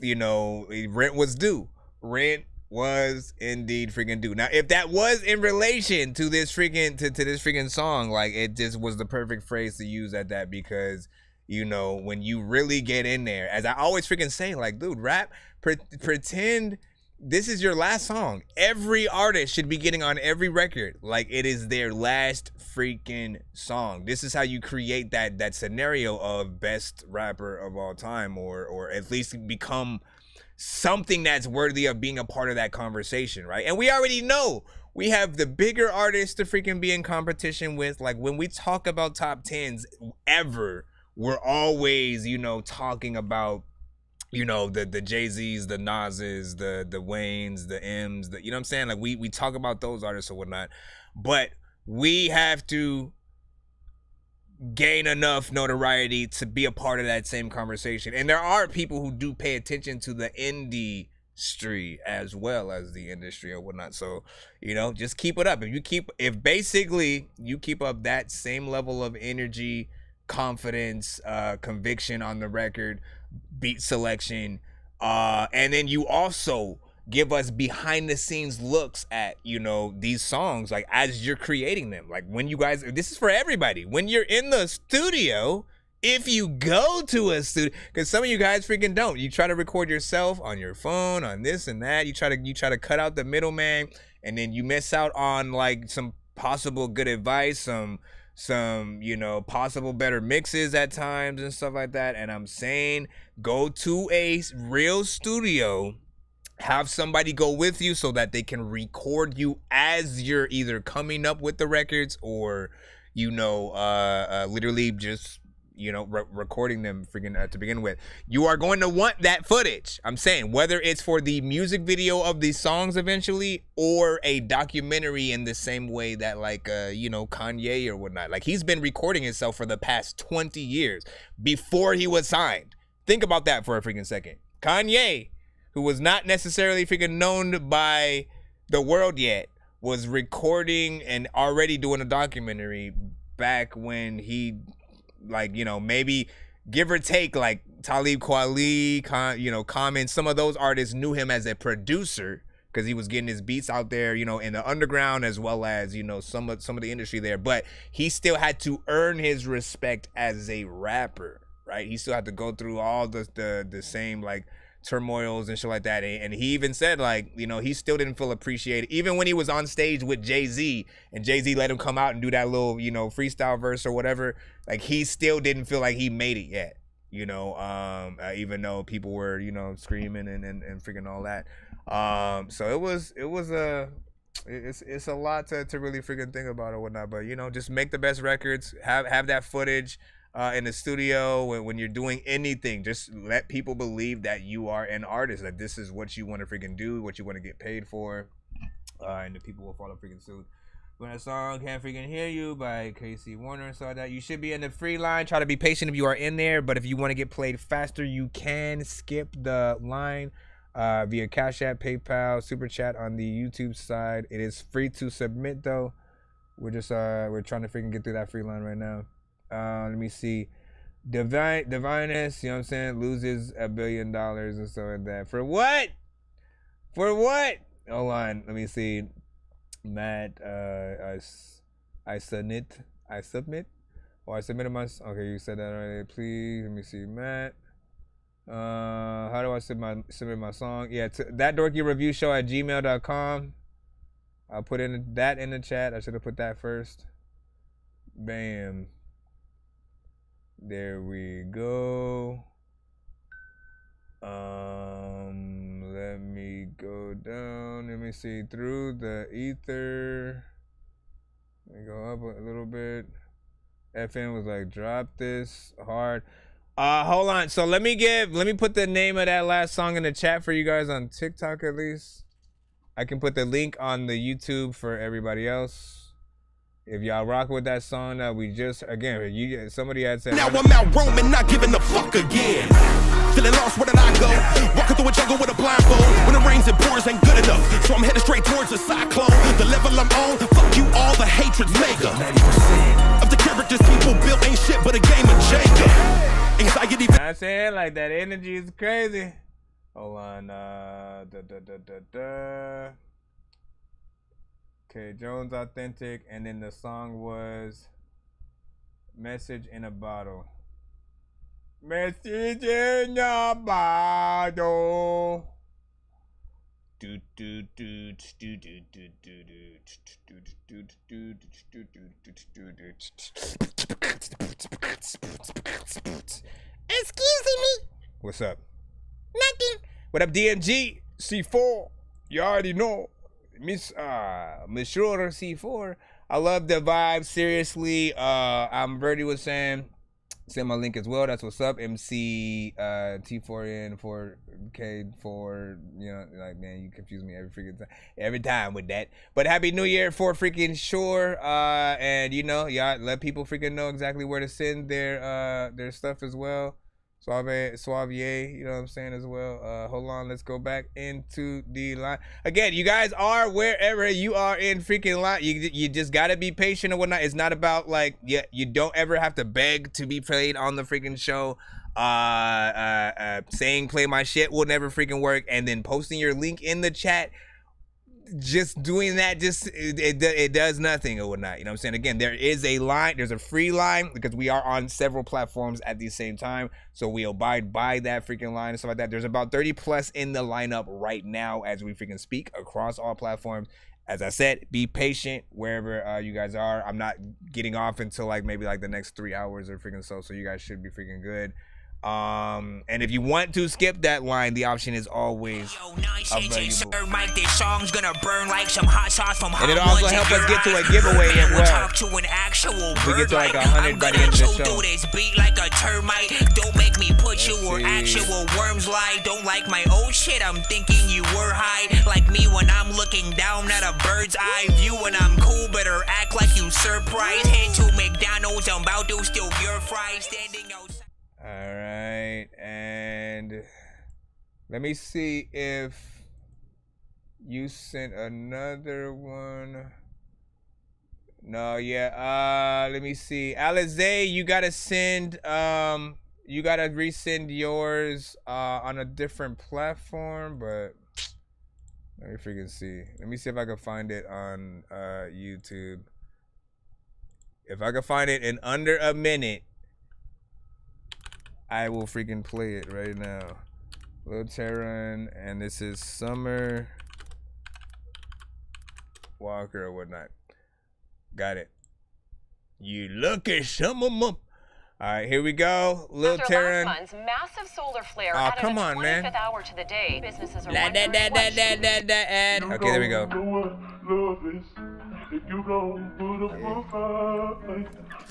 you know, rent was due. Rent was indeed freaking due. Now, if that was in relation to this freaking to this freaking song, like it just was the perfect phrase to use at that, because you know when you really get in there, as I always freaking say, like, dude, rap, pretend this is your last song. Every artist should be getting on every record like it is their last freaking song. This is how you create that scenario of best rapper of all time, or at least become something that's worthy of being a part of that conversation, right? And we already know we have the bigger artists to freaking be in competition with. Like when we talk about top 10s ever, we're always, you know, talking about, you know, the Jay-Z's, the Nas's, the Waynes, the M's, you know what I'm saying? Like we talk about those artists or whatnot, but we have to gain enough notoriety to be a part of that same conversation. And there are people who do pay attention to the industry as well as the industry or whatnot. So, you know, just keep it up. If basically you keep up that same level of energy, confidence, conviction on the record, beat selection, and then you also give us behind the scenes looks at, you know, these songs, like as you're creating them. Like when you guys, this is for everybody. When you're in the studio, if you go to a studio, because some of you guys freaking don't. You try to record yourself on your phone, on this and that. You try to cut out the middleman, and then you miss out on like some possible good advice, some you know, possible better mixes at times and stuff like that. And I'm saying, go to a real studio. Have somebody go with you so that they can record you as you're either coming up with the records or, you know, literally just, you know, recording them freaking to begin with. You are going to want that footage. I'm saying, whether it's for the music video of these songs eventually or a documentary in the same way that like, you know, Kanye or whatnot. Like he's been recording himself for the past 20 years before he was signed. Think about that for a freaking second. Kanye, who was not necessarily freaking known by the world yet, was recording and already doing a documentary back when he, like, you know, maybe give or take, like Talib Kweli, you know, Common, some of those artists knew him as a producer because he was getting his beats out there, you know, in the underground as well as, you know, some of the industry there. But he still had to earn his respect as a rapper, right? He still had to go through all the same, like, turmoils and shit like that. And he even said, like, you know, he still didn't feel appreciated even when he was on stage with Jay-Z and Jay-Z let him come out and do that little, you know, freestyle verse or whatever. Like he still didn't feel like he made it yet, you know, even though people were, you know, screaming and freaking all that. So it's a lot to really freaking think about or whatnot, but, you know, just make the best records, have that footage in the studio when you're doing anything. Just let people believe that you are an artist, that this is what you want to freaking do, what you want to get paid for, and the people will follow freaking suit. When a song Can't Freaking Hear You by Casey Warner and stuff like that, you should be in the free line. Try to be patient if you are in there, but if you want to get played faster, you can skip the line via Cash App, PayPal, Super Chat on the YouTube side. It is free to submit though. We're just we're trying to freaking get through that free line right now. Let me see. Divinest, you know what I'm saying, loses $1 billion and stuff like that. For what? For what? Hold on. Let me see. Matt, I submit. Or I submitted my. Okay, you said that already. Please, let me see. Matt. How do I submit my song? Yeah, that Dorky Review Show at gmail.com. I'll put that in the chat. I should have put that first. Bam. There we go. Let me go down. Let me see. Through the ether. Let me go up a little bit. FN was like, drop this hard. Hold on. So let me put the name of that last song in the chat for you guys on TikTok at least. I can put the link on the YouTube for everybody else. If y'all rock with that song that we just, again, somebody had said. Now I'm out roaming, not giving a fuck again. Feeling lost, where did I go? Walking through a jungle with a blindfold. When it rains and pours ain't good enough, so I'm headed straight towards a cyclone. The level I'm on, fuck you all, the hatred's mega. 90% of the characters people built ain't shit but a game of Jenga. Anxiety. I'm saying, like, that energy is crazy. Hold on. Okay, Jones Authentic, and then the song was Message in a Bottle. Message in a bottle. Excuse me. What's up? Nothing. What up, DMG? C4. You already know. Monsieur C4. I love the vibe. Seriously, I'm Verdi was saying, Send my link as well. That's what's up. MC T4N 4K4. You know, like, man, you confuse me every time with that. But happy New Year for freaking sure. And you know, y'all let people freaking know exactly where to send their stuff as well. Suavier, you know what I'm saying as well. Hold on, let's go back into the line. Again, you guys are wherever you are in freaking line. You just gotta be patient and whatnot. It's not about like, yeah, you don't ever have to beg to be played on the freaking show. Saying play my shit will never freaking work, and then posting your link in the chat. Just doing that, just it does nothing or whatnot. You know what I'm saying? Again, there is a line, there's a free line because we are on several platforms at the same time. So we abide by that freaking line and stuff like that. There's about 30 plus in the lineup right now as we freaking speak across all platforms. As I said, be patient wherever you guys are. I'm not getting off until like maybe like the next 3 hours or freaking so you guys should be freaking good. And if you want to skip that line, the option is always available. Mike, this song's gonna burn like some hot sauce from and it'll also help us get to a giveaway as well. Talk to an actual we get to like 100 by the end of the show. This beat like a termite. Don't make me put you where actual worms lie. Don't like my old shit. I'm thinking you were high, like me when I'm looking down at a bird's eye view. When I'm cool, better act like you surprised. Head to McDonald's, I'm about to steal your fries. Standing outside. All right, and let me see if you sent another one. No, yeah. Let me see. Alizé, you gotta send. You gotta resend yours on a different platform, but let me freaking see. Let me see if I can find it on YouTube. If I can find it in under a minute, I will freaking play it right now. Lil Terran, and this is Summer Walker or whatnot. Got it. You look at some of them. All right, here we go. Lil Terran. Last month's massive solar flare oh, added come on, a 25th man. hour to the day. Businesses are Okay, there we go.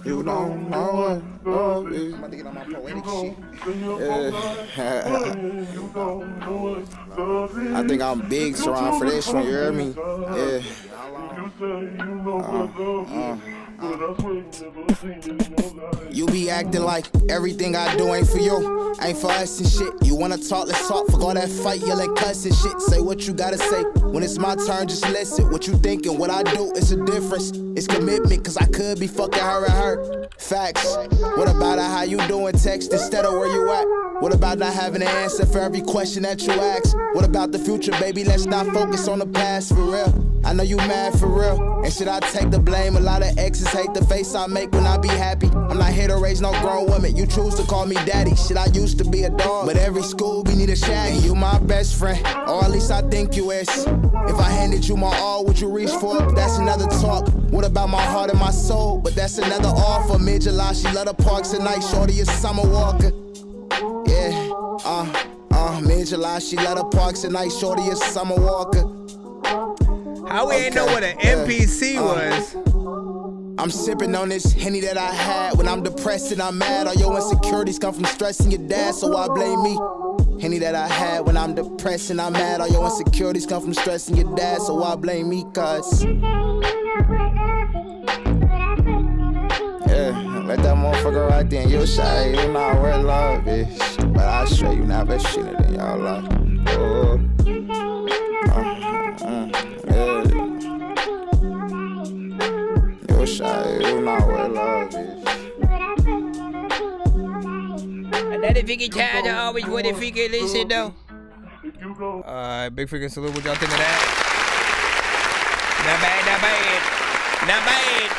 You don't know what love is. I'm about to get on my poetic shit. I think I'm big surround for this one, you hear me? Yeah. You be acting like everything I do ain't for you, ain't for us and shit. You wanna talk, let's talk. Fuck all that fight, yelling, cuss and shit. Say what you gotta say. When it's my turn, just listen. What you thinking, what I do, it's a difference. It's commitment, cause I could be fucking her and her. Facts. What about it, how you doing? Text instead of where you at. What about not having an answer for every question that you ask? What about the future, baby? Let's not focus on the past, for real. I know you mad for real. And should I take the blame? A lot of exes hate the face I make when I be happy. I'm not here to raise no grown women. You choose to call me daddy. Shit, I used to be a dog, but every school we need a shaggy. And you my best friend, or at least I think you is. If I handed you my all, would you reach for it? That's another talk. What about my heart and my soul? But that's another offer. Mid-July, she love the parks at night. Shorty is Summer Walker. Yeah, mid-July, she love the parks at night. Shorty is Summer Walker. How we ain't know what an NPC was? I'm sipping on this Henny that I had when I'm depressed and I'm mad. All your insecurities come from stressing your dad, so I blame me. Henny that I had when I'm depressed and I'm mad. All your insecurities come from stressing your dad, so I blame me, cuz. Yeah, let that motherfucker right there. You shy, you not where love is. But I swear you never seen it in your life. Oh. Yeah. You shy, you not where love is. Another freaking time to always want to freaking listen though. Big freaking salute. What y'all think of that? Not bad, not bad. Not bad.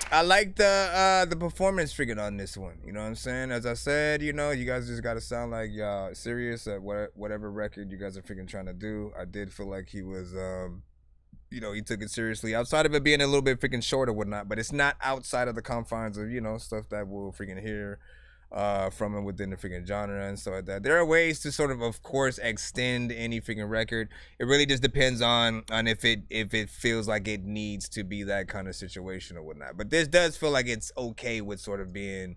I like the performance freaking on this one. You know what I'm saying? As I said, you know, you guys just gotta sound like y'all serious at whatever record you guys are freaking trying to do. I did feel like he was, you know, he took it seriously. Outside of it being a little bit freaking short or whatnot, but it's not outside of the confines of, you know, stuff that we'll freaking hear from it within the freaking genre and stuff like that. There are ways to sort of course, extend any freaking record. It really just depends on if it feels like it needs to be that kind of situation or whatnot. But this does feel like it's okay with sort of being,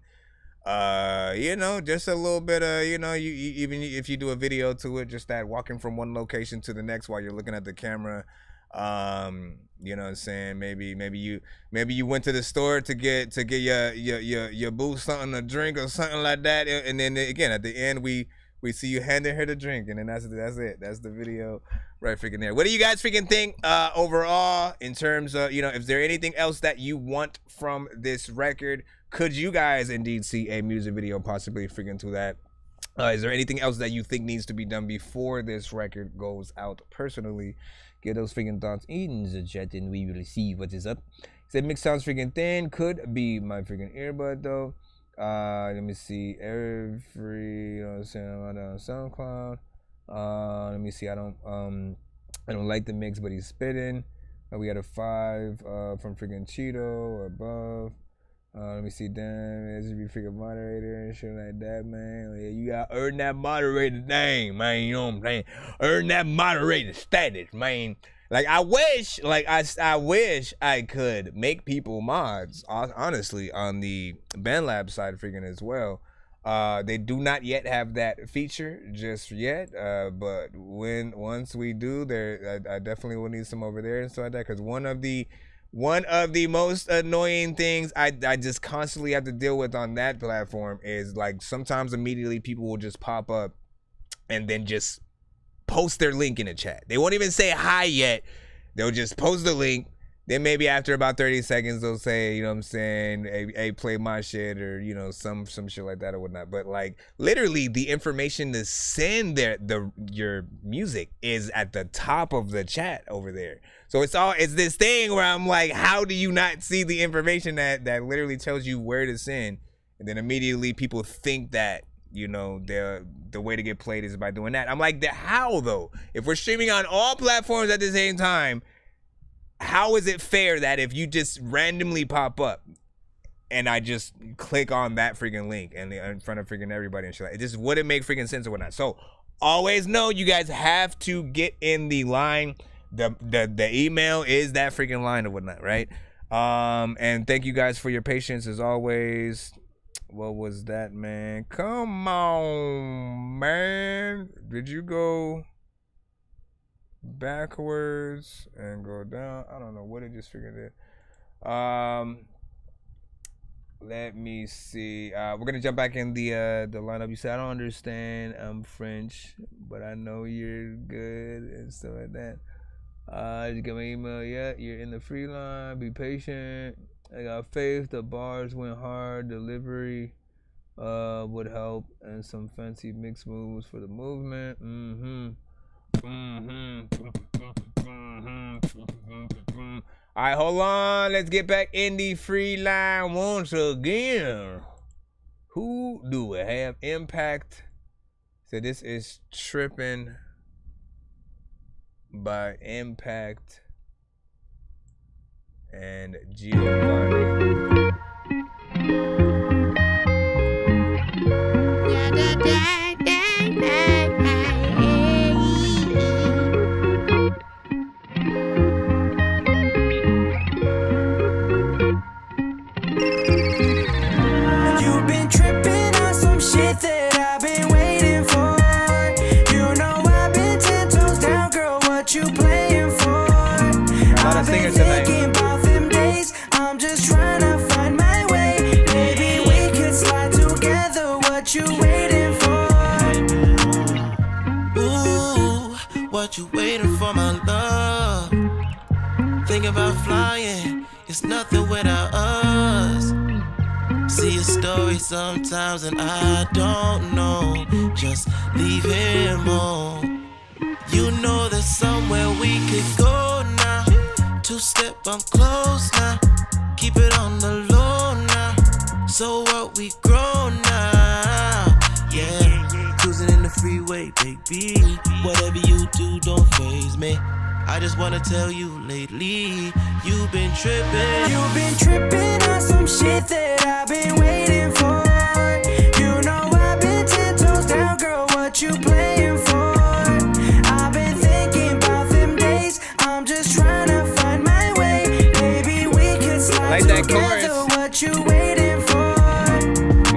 you know, just a little bit of, you know, you even if you do a video to it, just that walking from one location to the next while you're looking at the camera. You know what I'm saying? Maybe you went to the store to get your boo something to drink or something like that, and then again at the end we see you handing her the drink, and then that's it. That's the video right freaking there. What do you guys freaking think overall in terms of, you know, is there anything else that you want from this record? Could you guys indeed see a music video possibly freaking to that? Is there anything else that you think needs to be done before this record goes out? Personally, get those freaking thoughts in the chat and we will see what is up. Said mix sounds freaking thin. Could be my freaking earbud though. Let me see. Every, you know what I'm saying, I'm on SoundCloud. Let me see. I don't like the mix, but he's spitting. We got a 5 from freaking Cheeto or above. Let me see. Damn, it should be freaking moderator and shit like that, man. Yeah, you gotta earn that moderator thing, man. You know what I'm saying? Earn that moderator status, man. Like I wish I could make people mods, honestly, on the BandLab side freaking as well. They do not yet have that feature just yet, but once we do, I definitely will need some over there and stuff like that, because one of the most annoying things I just constantly have to deal with on that platform is, like, sometimes immediately people will just pop up and then just post their link in the chat. They won't even say hi yet. They'll just post the link. Then maybe after about 30 seconds, they'll say, you know what I'm saying, hey, play my shit, or, you know, some shit like that or whatnot. But, like, literally the information to send your music is at the top of the chat over there. So it's this thing where I'm like, how do you not see the information that literally tells you where to send? And then immediately people think that, you know, the way to get played is by doing that. I'm like, how though? If we're streaming on all platforms at the same time, how is it fair that if you just randomly pop up and I just click on that freaking link and in front of freaking everybody and shit, like, it just wouldn't make freaking sense or whatnot. So always know you guys have to get in the line. The email is that freaking line or whatnot, right? And thank you guys for your patience as always. What was that, man? Come on, man. Did you go backwards and go down? I don't know what it just figured it. Let me see. We're gonna jump back in the lineup. You said I don't understand. I'm French, but I know you're good and stuff like that. Just get my email. Yeah, you're in the free line. Be patient. I got faith. The bars went hard. Delivery would help, and some fancy mix moves for the movement. All right, hold on. Let's get back in the free line once again. Who do we have? Impact. So this is Tripping by Impact and Giovanni. You've been tripping on some shit that I've been waiting for. You know I've been 10 toes down, girl, what you playing for? I've been thinking about them days, I'm just trying to find my way. Maybe we could slide together, what you waiting for? Ooh, what you waiting for, my love? Thinking about flying, it's nothing without us. See a story sometimes and I don't know, just leave him on. You know there's somewhere we could go now. 2-step, I'm close now. Keep it on the low now. So what, we grown now. Yeah, cruising in the freeway, baby. Whatever you do, don't faze me. I just wanna tell you lately, you've been tripping. You've been tripping on some shit that I've been waiting for. You what you playing for. I've been thinking about them days. I'm just trying to find my way. Maybe we could slide Like that together. chorus. What you waiting for?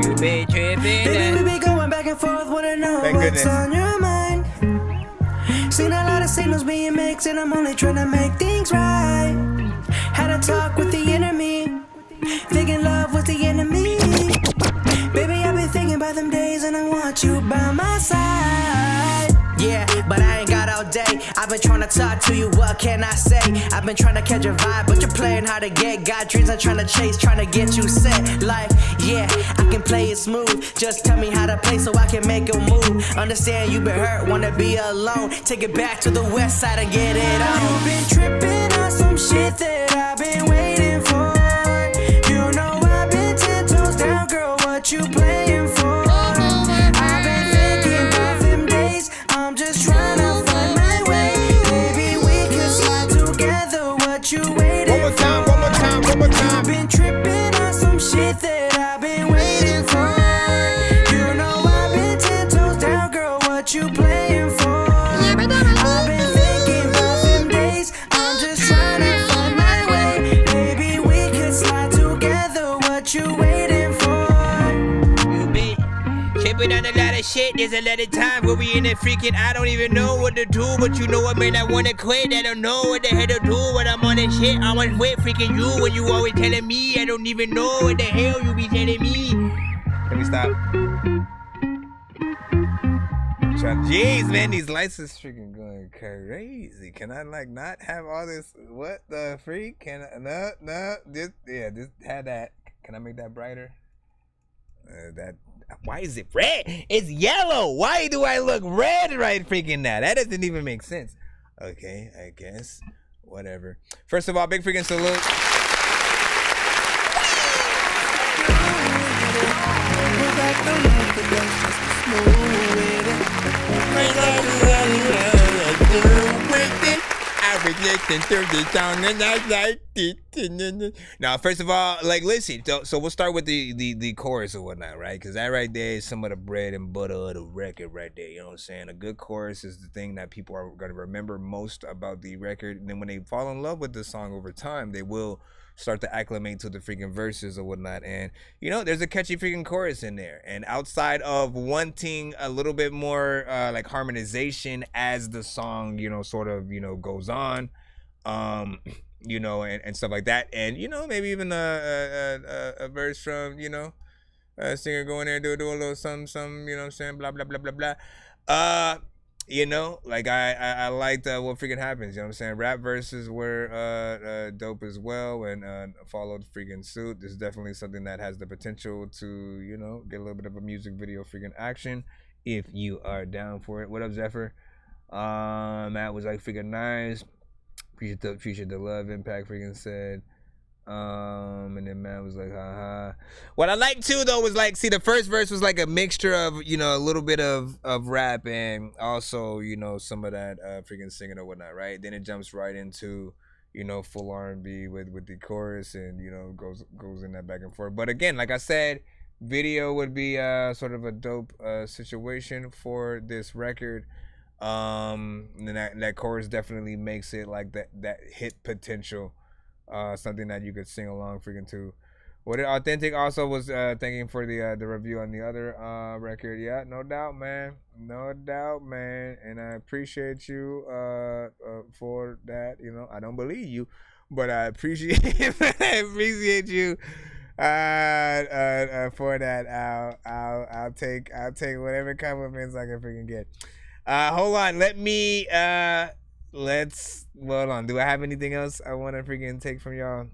You be tripping. Baby, we be going back and forth. Wanna know Thank what's goodness. on your mind. Seen a lot of signals being mixed, and I'm only trying to make things right. Had a talk with the enemy, thinking love was the enemy. Baby, I've been thinking about them days, and I want you by my side. Yeah, but I ain't got all day. I've been trying to talk to you, what can I say? I've been trying to catch a vibe, but you're playing hard to get. Got dreams I'm trying to chase, trying to get you set. Like, yeah, I can play it smooth. Just tell me how to play so I can make a move. Understand you been hurt, wanna be alone. Take it back to the west side and get it on. You've been tripping on some shit that I've been waiting for. You know I've been 10 toes down, girl, what you playing for? I've been thinking about them days. I'm just trying to find my way. Maybe we could slide together. What you waiting for? One more time. You've been tripping on some shit that I've been waiting for. You know I've been 10 toes down, girl. What you playing for? I've been thinking about them days. I'm just trying to find my way. Maybe we could slide together. What you waiting for? You be tripping on a lot of shit. There's a lot of time where we in it freaking. I don't even know what to do, but you know I may not wanna quit. I don't know what the hell to do when I'm on this shit. I wanna quit freaking you when you always telling me. I don't even know what the hell you be telling me. Let me stop. Jeez, man, these lights is freaking going crazy. Can I like not have all this? What the freak? Can I? No. Just have that. Can I make that brighter? That. Why is it red? It's yellow. Why do I look red right freaking now? That doesn't even make sense. Okay, I guess. Whatever. First of all, big freaking salute. I was listening to the song and I liked it. Now, first of all, like, listen. So we'll start with the chorus or whatnot, right? Because that right there is some of the bread and butter of the record right there. You know what I'm saying? A good chorus is the thing that people are going to remember most about the record. And then when they fall in love with the song over time, they will start to acclimate to the freaking verses or whatnot. And, you know, there's a catchy freaking chorus in there. And outside of wanting a little bit more like harmonization as the song, you know, sort of, you know, goes on, you know, and stuff like that. And, you know, maybe even a verse from, you know, a singer going there and do a little something, you know what I'm saying? Blah, blah, blah, blah, blah. You know, like I liked what freaking happens, you know what I'm saying? Rap verses were dope as well and followed freaking suit. This is definitely something that has the potential to, you know, get a little bit of a music video freaking action if you are down for it. What up, Zephyr? Matt was like freaking nice. Appreciate the love. Impact freaking said. And then Matt was like, haha. What I like too though was like, see, the first verse was like a mixture of, you know, a little bit of rap and also, you know, some of that freaking singing or whatnot, right? Then it jumps right into, you know, full R&B with the chorus and, you know, goes in that back and forth. But again, like I said, video would be sort of a dope situation for this record. And then that chorus definitely makes it like that hit potential. Something that you could sing along freaking to. What it Authentic also was thanking for the review on the other record. Yeah, no doubt, man. No doubt, man. And I appreciate you for that. You know, I don't believe you, but I appreciate I appreciate you for that. I'll take whatever compliments I can freaking get. Hold on, hold on. Do I have anything else I want to freaking take from y'all?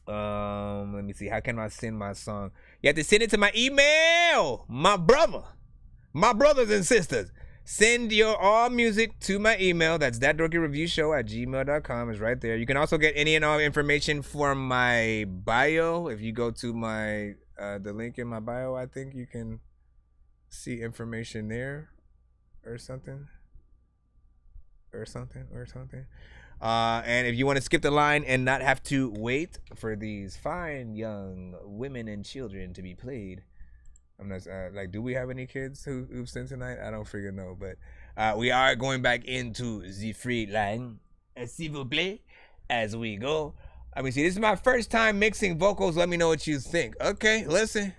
Let me see. How can I send my song? You have to send it to my email. My brothers and sisters. Send your all music to my email. That's thatdorkyreviewshow@gmail.com. It's right there. You can also get any and all information from my bio. If you go to my the link in my bio, I think you can see information there or something. And if you want to skip the line and not have to wait for these fine young women and children to be played, I'm not like, do we have any kids who've sent tonight? I don't freaking know, but we are going back into the free line, s'il vous plaît, as we go. I mean, see, this is my first time mixing vocals. Let me know what you think. Okay, listen.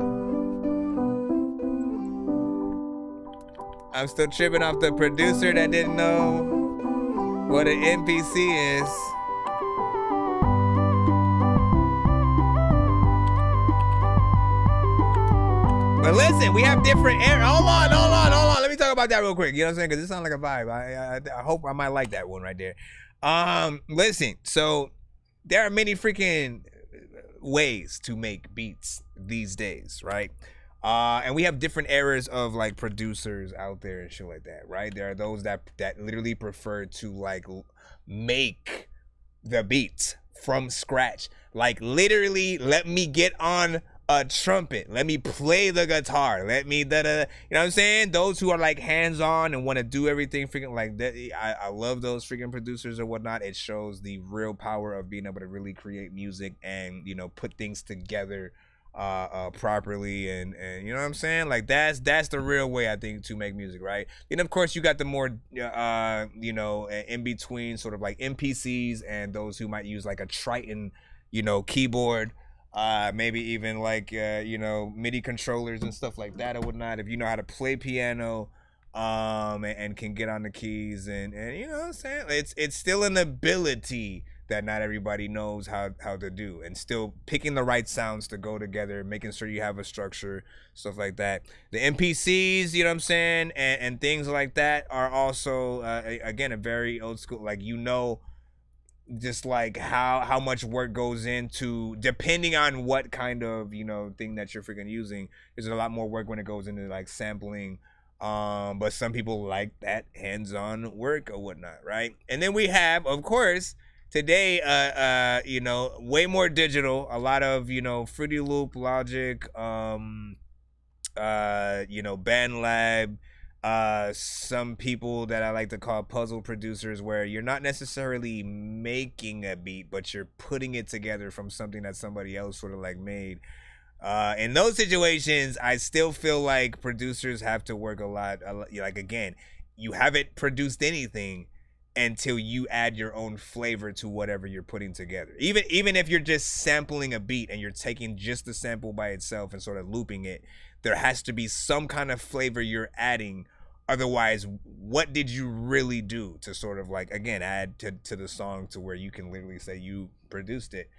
I'm still tripping off the producer that didn't know what an NPC is. But listen, we have different air. Hold on. Let me talk about that real quick. You know what I'm saying? Because it sounds like a vibe. I hope I might like that one right there. Listen, so there are many freaking ways to make beats these days, right? And we have different eras of like producers out there and shit like that, right? There are those that literally prefer to like make the beats from scratch. Like literally, let me get on a trumpet, let me play the guitar, let me you know what I'm saying? Those who are like hands-on and want to do everything freaking like that. I love those freaking producers or whatnot. It shows the real power of being able to really create music and, you know, put things together properly and you know what I'm saying? Like that's the real way I think to make music, right? And of course you got the more you know, in between sort of like NPCs and those who might use like a Triton, you know, keyboard, maybe even like you know, MIDI controllers and stuff like that or whatnot. If you know how to play piano and can get on the keys and you know what I'm saying? It's still an ability that not everybody knows how to do, and still picking the right sounds to go together, making sure you have a structure, stuff like that. The NPCs, you know what I'm saying, and things like that are also again a very old school, like, you know, just like how much work goes into, depending on what kind of, you know, thing that you're freaking using. There's a lot more work when it goes into like sampling, but some people like that hands-on work or whatnot, right? And then we have, of course, today, you know, way more digital. A lot of, you know, Fruity Loop, Logic, you know, BandLab, some people that I like to call puzzle producers, where you're not necessarily making a beat, but you're putting it together from something that somebody else sort of like made. In those situations, I still feel like producers have to work a lot. Like, again, you haven't produced anything until you add your own flavor to whatever you're putting together. Even if you're just sampling a beat and you're taking just the sample by itself and sort of looping it, there has to be some kind of flavor you're adding. Otherwise, what did you really do to sort of like, again, add to the song to where you can literally say you produced it,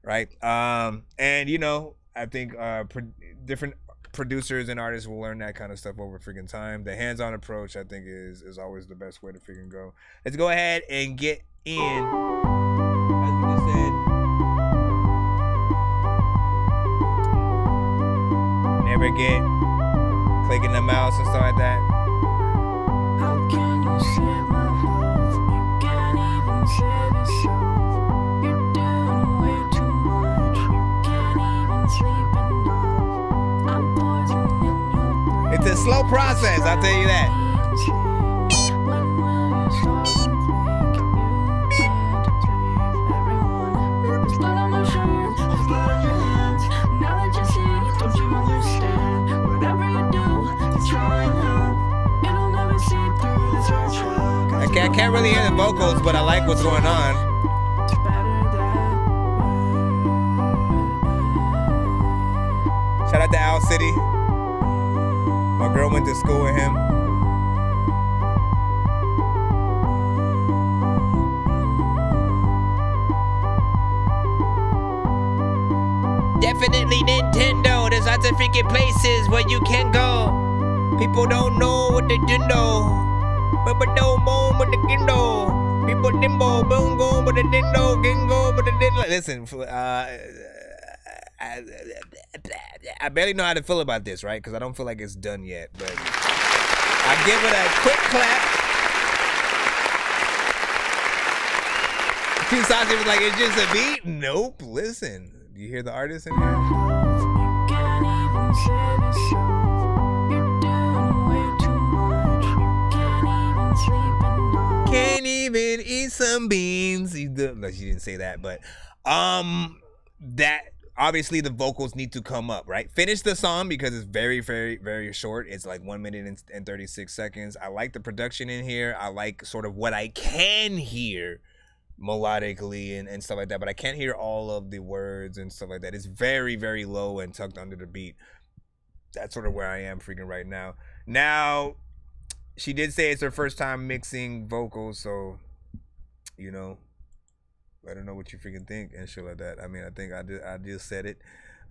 right? And, you know, I think different producers and artists will learn that kind of stuff over freaking time. The hands-on approach, I think, is always the best way to freaking go. Let's go ahead and get in. As we just said, never get clicking the mouse and stuff like that. How can you save my health? You can't even save yourself. You're doing way too much. You can't even sleep enough. I'm poisoning your brain. It's a slow process, I'll tell you that. I can't really hear the vocals, but I like what's going on. Shout out to Owl City. My girl went to school with him. Definitely Nintendo. There's lots of freaking places where you can go. People don't know what they do know. But don't moan with the gindo. People nimbo, boom, go with the dindo, gingo with the dindo. Listen, I barely know how to feel about this, right? Because I don't feel like it's done yet. But I give it a quick clap. Q Saucy was like, it's just a beat? Nope. Listen, do you hear the artist in here? Can't even eat some beans. No, she didn't say that, but that obviously the vocals need to come up, right? Finish the song because it's very, very, very short. It's like 1 minute and 36 seconds. I like the production in here. I like sort of what I can hear melodically and stuff like that, but I can't hear all of the words and stuff like that. It's very, very low and tucked under the beat. That's sort of where I am freaking right now. Now, she did say it's her first time mixing vocals, so, you know, I don't know what you freaking think and shit like that. I mean, I think I just said it.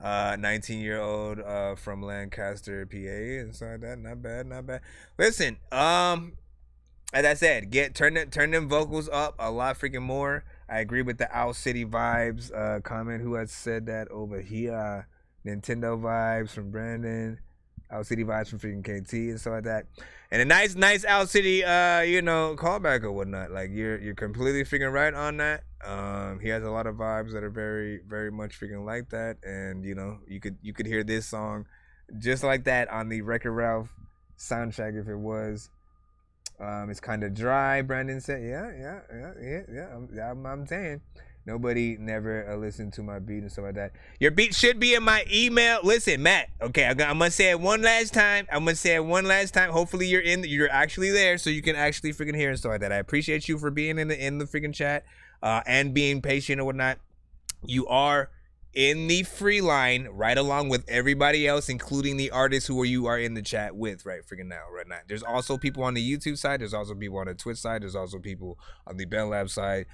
19-year-old from Lancaster, PA, and so like that. Not bad, not bad. Listen, as I said, turn them vocals up a lot freaking more. I agree with the Owl City vibes comment. Who had said that over here? Nintendo vibes from Brandon. Owl City vibes from freaking KT and stuff like that. And a nice Owl City, you know, callback or whatnot. Like you're completely freaking right on that. He has a lot of vibes that are very, very much freaking like that. And you know, you could hear this song just like that on the Wreck-It Ralph soundtrack if it was. It's kind of dry. Brandon said, yeah. I'm saying. Nobody never listened to my beat and stuff like that. Your beat should be in my email. Listen, Matt. Okay, I'm gonna say it one last time. Hopefully you're actually there, so you can actually freaking hear and stuff like that. I appreciate you for being in the freaking chat and being patient or whatnot. You are in the free line right along with everybody else, including the artists who you are in the chat with right now. There's also people on the YouTube side. There's also people on the Twitch side. There's also people on the Bell Lab side.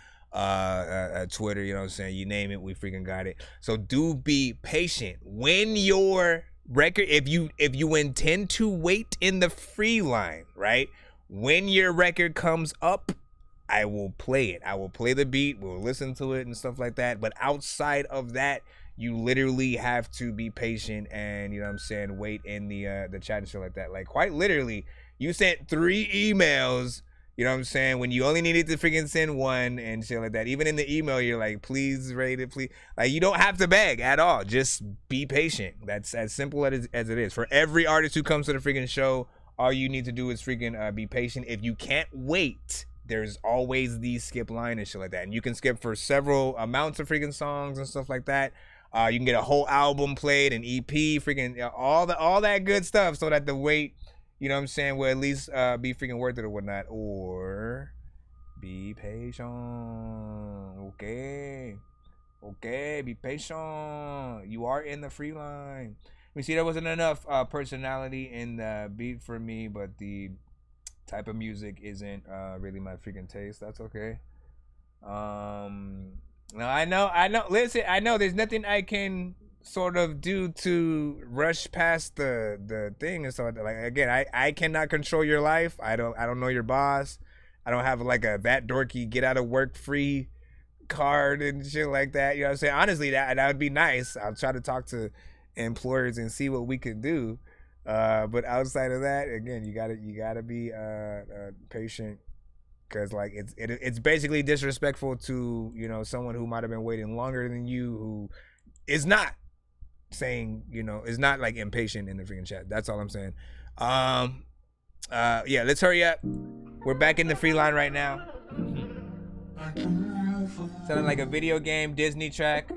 Twitter, you know what I'm saying? You name it, we freaking got it. So do be patient. When your record, if you intend to wait in the free line, right? When your record comes up, I will play it. I will play the beat. We'll listen to it and stuff like that. But outside of that, you literally have to be patient and, you know what I'm saying, wait in the chat and shit like that. Like, quite literally, you sent 3 emails. You know what I'm saying? When you only needed to freaking send 1 and shit like that. Even in the email, you're like, please rate it, please. Like, you don't have to beg at all. Just be patient. That's as simple as it is. For every artist who comes to the freaking show, all you need to do is freaking be patient. If you can't wait, there's always the skip line and shit like that. And you can skip for several amounts of freaking songs and stuff like that. You can get a whole album played, an EP, freaking all that good stuff so that the wait, you know what I'm saying, will at least be freaking worth it or whatnot. Or be patient. Okay, be patient. You are in the free line. We see there wasn't enough personality in the beat for me, but the type of music isn't really my freaking taste. That's okay. No, I know. Listen, I know there's nothing I can sort of do to rush past the thing and so like again, I cannot control your life. I don't know your boss. I don't have like that dorky get out of work free card and shit like that. You know what I'm saying? Honestly, that would be nice. I'll try to talk to employers and see what we can do. But outside of that, again, you gotta be patient. Because like it's basically disrespectful to, you know, someone who might have been waiting longer than you, who is not saying, you know, is not like impatient in the freaking chat. That's all I'm saying. Yeah, let's hurry up. We're back in the free line right now. Sounding like a video game Disney track.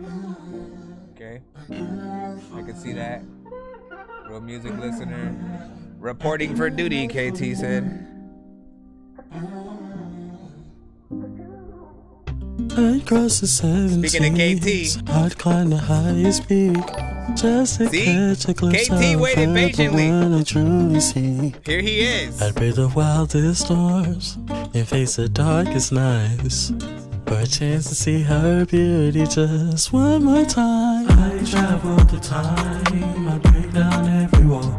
Okay, I can see that. Real music listener reporting for duty, KT said. I cross the 17. Speaking of KT, I'd climb the highest peak just to catch a glimpse KT waited patiently. I truly see. Here he is. I'd brave the wildest storms and face the darkest nights for a chance to see her beauty just one more time. I travel the time, I break down every wall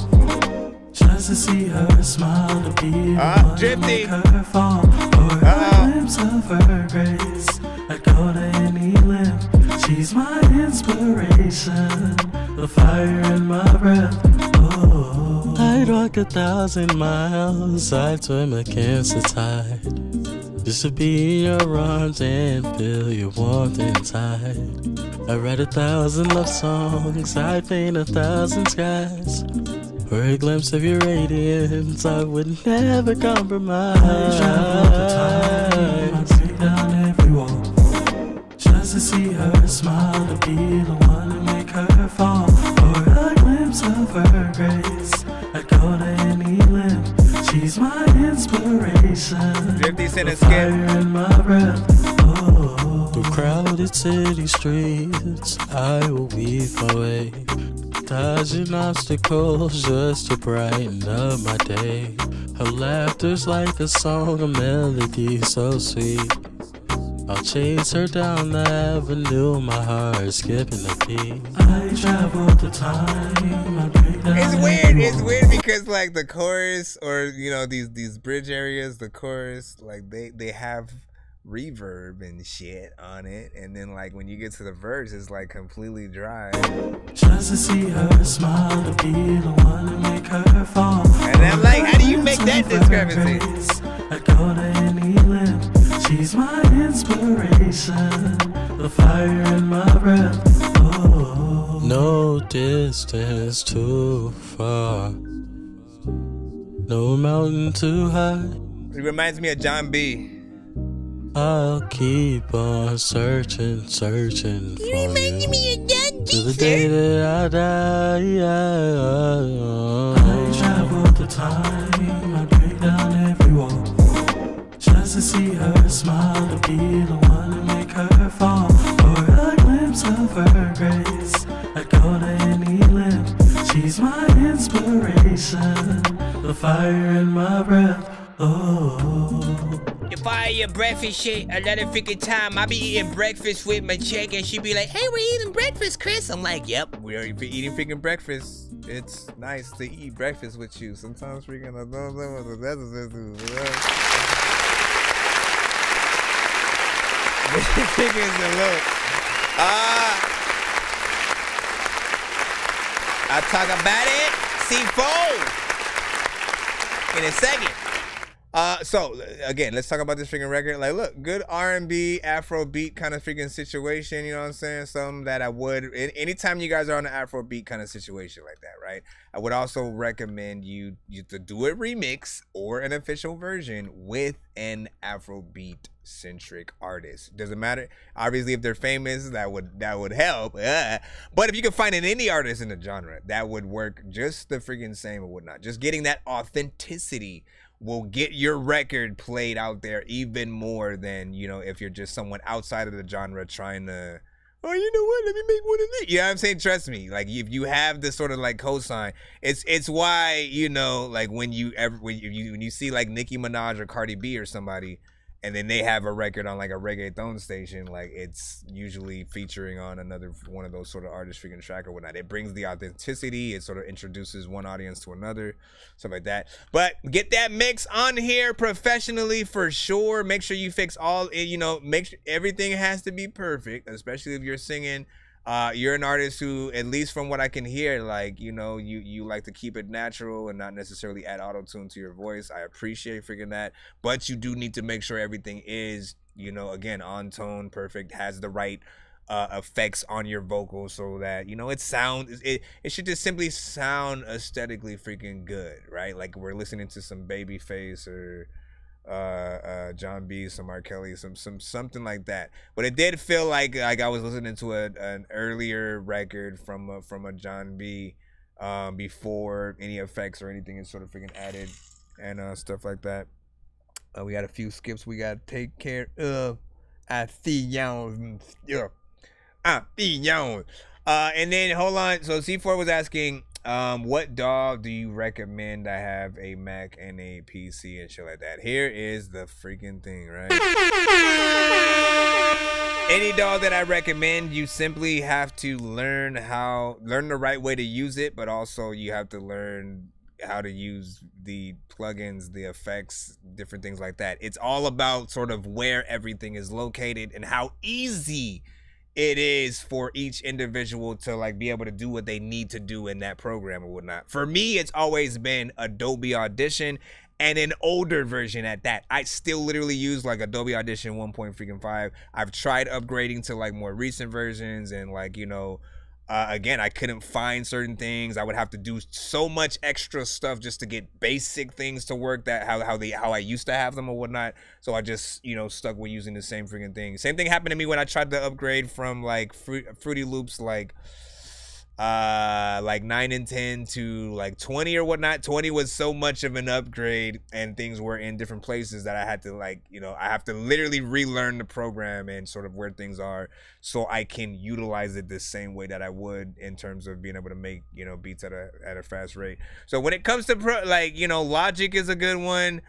just to see her smile, to be the one to make her fall. For a glimpse of her grace, I'd go to any length. She's my inspiration, the fire in my breath. Oh, I'd walk 1,000 miles, I'd swim against the tide, just to be in your arms and feel your warmth inside. I write 1,000 love songs, I paint 1,000 skies. For a glimpse of your radiance, I would never compromise. I travel the time, I break down every wall just to see her smile, to be the one to make her send a skip. Through crowded city streets, I will weave my way, dodging obstacles just to brighten up my day. Her laughter's like a song, a melody so sweet. I'll chase her down the avenue, my heart skipping a beat. I travel the time, I break down. It's weird because like the chorus, or you know, these bridge areas, the chorus, like they have reverb and shit on it, and then like when you get to the verse, it's like completely dry. Just to see her smile, to be the one to make her fall. And I'm like, how do you make that discrepancy? I go to any limb. She's my inspiration, the fire in my breath. Oh, no distance too far, no mountain too high. It reminds me of John B. I'll keep on searching for you. You remind me of John B. To the day that I die. I travel the time, I break down every wall, just to see her smile, to be the one to make her fall. For a glimpse of her grace, I go to any length. She's my inspiration, the fire in my breath. Oh, The fire your breakfast shit, a lot of freaking time. I be eating breakfast with my chick and she be like, hey, we're eating breakfast, Chris. I'm like, yep. We're eating freaking breakfast. It's nice to eat breakfast with you. Sometimes freaking I'll talk about it. C4 in a second. So again, let's talk about this freaking record. Like, look, good R&B, Afrobeat kind of freaking situation. You know what I'm saying? Something that I would, anytime you guys are on an Afrobeat kind of situation like that, right? I would also recommend you to do a remix or an official version with an Afrobeat centric artist. Doesn't matter. Obviously, if they're famous, that would help. But if you can find an indie artist in the genre, that would work just the freaking same or whatnot. Just getting that authenticity will get your record played out there even more than, you know, if you're just someone outside of the genre trying to, oh, you know what, let me make one of these. You know what I'm saying? Trust me, like, if you have this sort of like cosign, it's why, you know, like when you see like Nicki Minaj or Cardi B or somebody, and then they have a record on like a reggaeton station, like it's usually featuring on another one of those sort of artist freaking track or whatnot. It brings the authenticity. It sort of introduces one audience to another, stuff like that. But get that mix on here professionally for sure. Make sure you fix all, you know, make sure everything has to be perfect, especially if you're singing. You're an artist who, at least from what I can hear, like, you know, you like to keep it natural and not necessarily add auto-tune to your voice. I appreciate freaking that. But you do need to make sure everything is, you know, again, on tone, perfect, has the right effects on your vocals so that, you know, it should just simply sound aesthetically freaking good, right? Like we're listening to some Babyface or John B, some R. Kelly, something like that. But it did feel like I was listening to an earlier record from a John B before any effects or anything is sort of freaking added and stuff like that. We got a few skips we got to take care of. I see y'all. And then hold on. So C4 was asking, what dog do you recommend I have a Mac and a PC and shit like that? Here is the freaking thing, right? Any dog that I recommend, you simply have to learn the right way to use it, but also you have to learn how to use the plugins, the effects, different things like that. It's all about sort of where everything is located and how easy it is for each individual to like be able to do what they need to do in that program or whatnot. For me, it's always been Adobe Audition and an older version at that. I still literally use like Adobe Audition 1.5. I've tried upgrading to like more recent versions and like, you know, again, I couldn't find certain things. I would have to do so much extra stuff just to get basic things to work that how I used to have them or whatnot. So I just, you know, stuck with using the same freaking thing. Same thing happened to me when I tried to upgrade from like Fruity Loops, like like 9 and 10 to like 20 or whatnot. 20 was so much of an upgrade and things were in different places that I had to like, you know, I have to literally relearn the program and sort of where things are so I can utilize it the same way that I would in terms of being able to make, you know, beats at a fast rate. So when it comes to like, you know, Logic is a good one.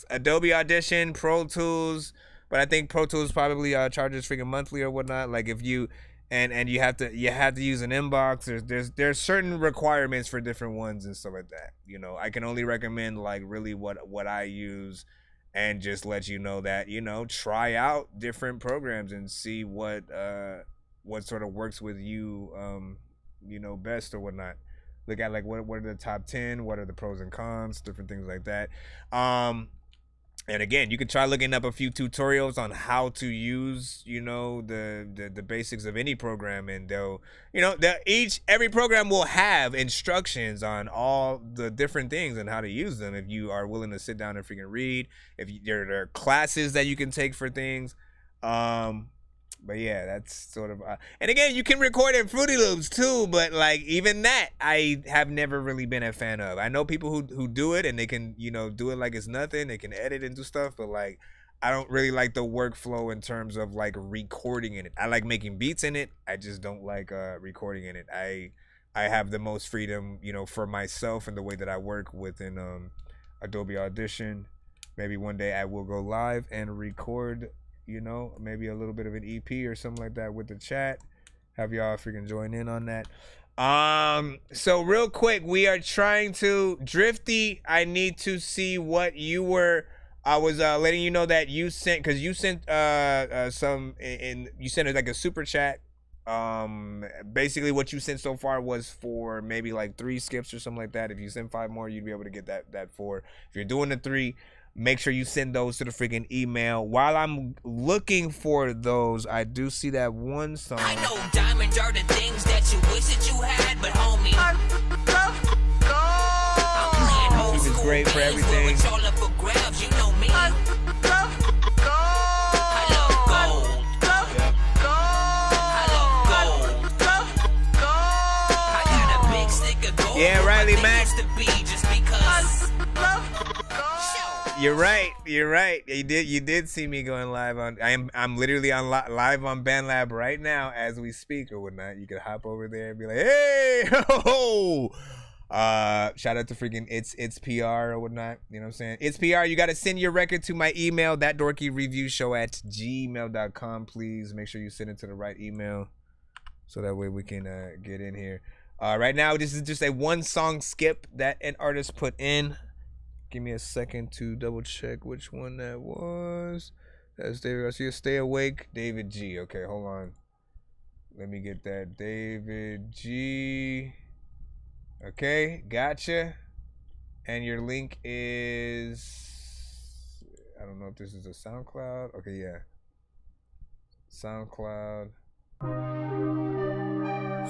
Adobe Audition, Pro Tools, but I think Pro Tools probably charges freaking monthly or whatnot. Like if you and you have to use an inbox. There's certain requirements for different ones and stuff like that. You know, I can only recommend like really what I use, and just let you know that, you know, try out different programs and see what sort of works with you, you know, best or whatnot. Look at like what are the top 10, what are the pros and cons, different things like that. And again, you can try looking up a few tutorials on how to use, you know, the basics of any program, and they'll, you know, every program will have instructions on all the different things and how to use them if you are willing to sit down and freaking read. If there are classes that you can take for things. But yeah, that's sort of, and again, you can record in Fruity Loops too, but like even that, I have never really been a fan of. I know people who do it and they can, you know, do it like it's nothing. They can edit and do stuff, but like, I don't really like the workflow in terms of like recording in it. I like making beats in it. I just don't like recording in it. I have the most freedom, you know, for myself and the way that I work within Adobe Audition. Maybe one day I will go live and record, you know, maybe a little bit of an EP or something like that with the chat. Have y'all freaking join in on that. So real quick, we are trying to Drifty. I need to see what you were. I was letting you know that you sent, because you sent some in you sent it like a super chat. Basically what you sent so far was for maybe like 3 skips or something like that. If you send 5 more, you'd be able to get that 4. If you're doing the 3, make sure you send those to the freaking email. While I'm looking for those, I do see that one song. I know diamonds are the things that you wish that you had, but homie, I'm playing old school. This is great for everything. It's all up for grabs, you know me. I love gold. I got a big stick of gold. Yeah, Riley Mack. To be just because. You're right. You did see me going live on. I'm literally on live on BandLab right now as we speak or whatnot. You could hop over there and be like, hey, ho. Shout out to freaking it's PR or whatnot. You know what I'm saying? It's PR. You got to send your record to my email, thatdorkyreviewshow@gmail.com. Please make sure you send it to the right email so that way we can get in here. Right now, this is just a 1 song skip that an artist put in. Give me a second to double check which one that was. That's David Garcia. Stay Awake, David G. Okay, hold on. Let me get that. David G. Okay, gotcha. And your link is, I don't know if this is a SoundCloud. Okay, yeah. SoundCloud.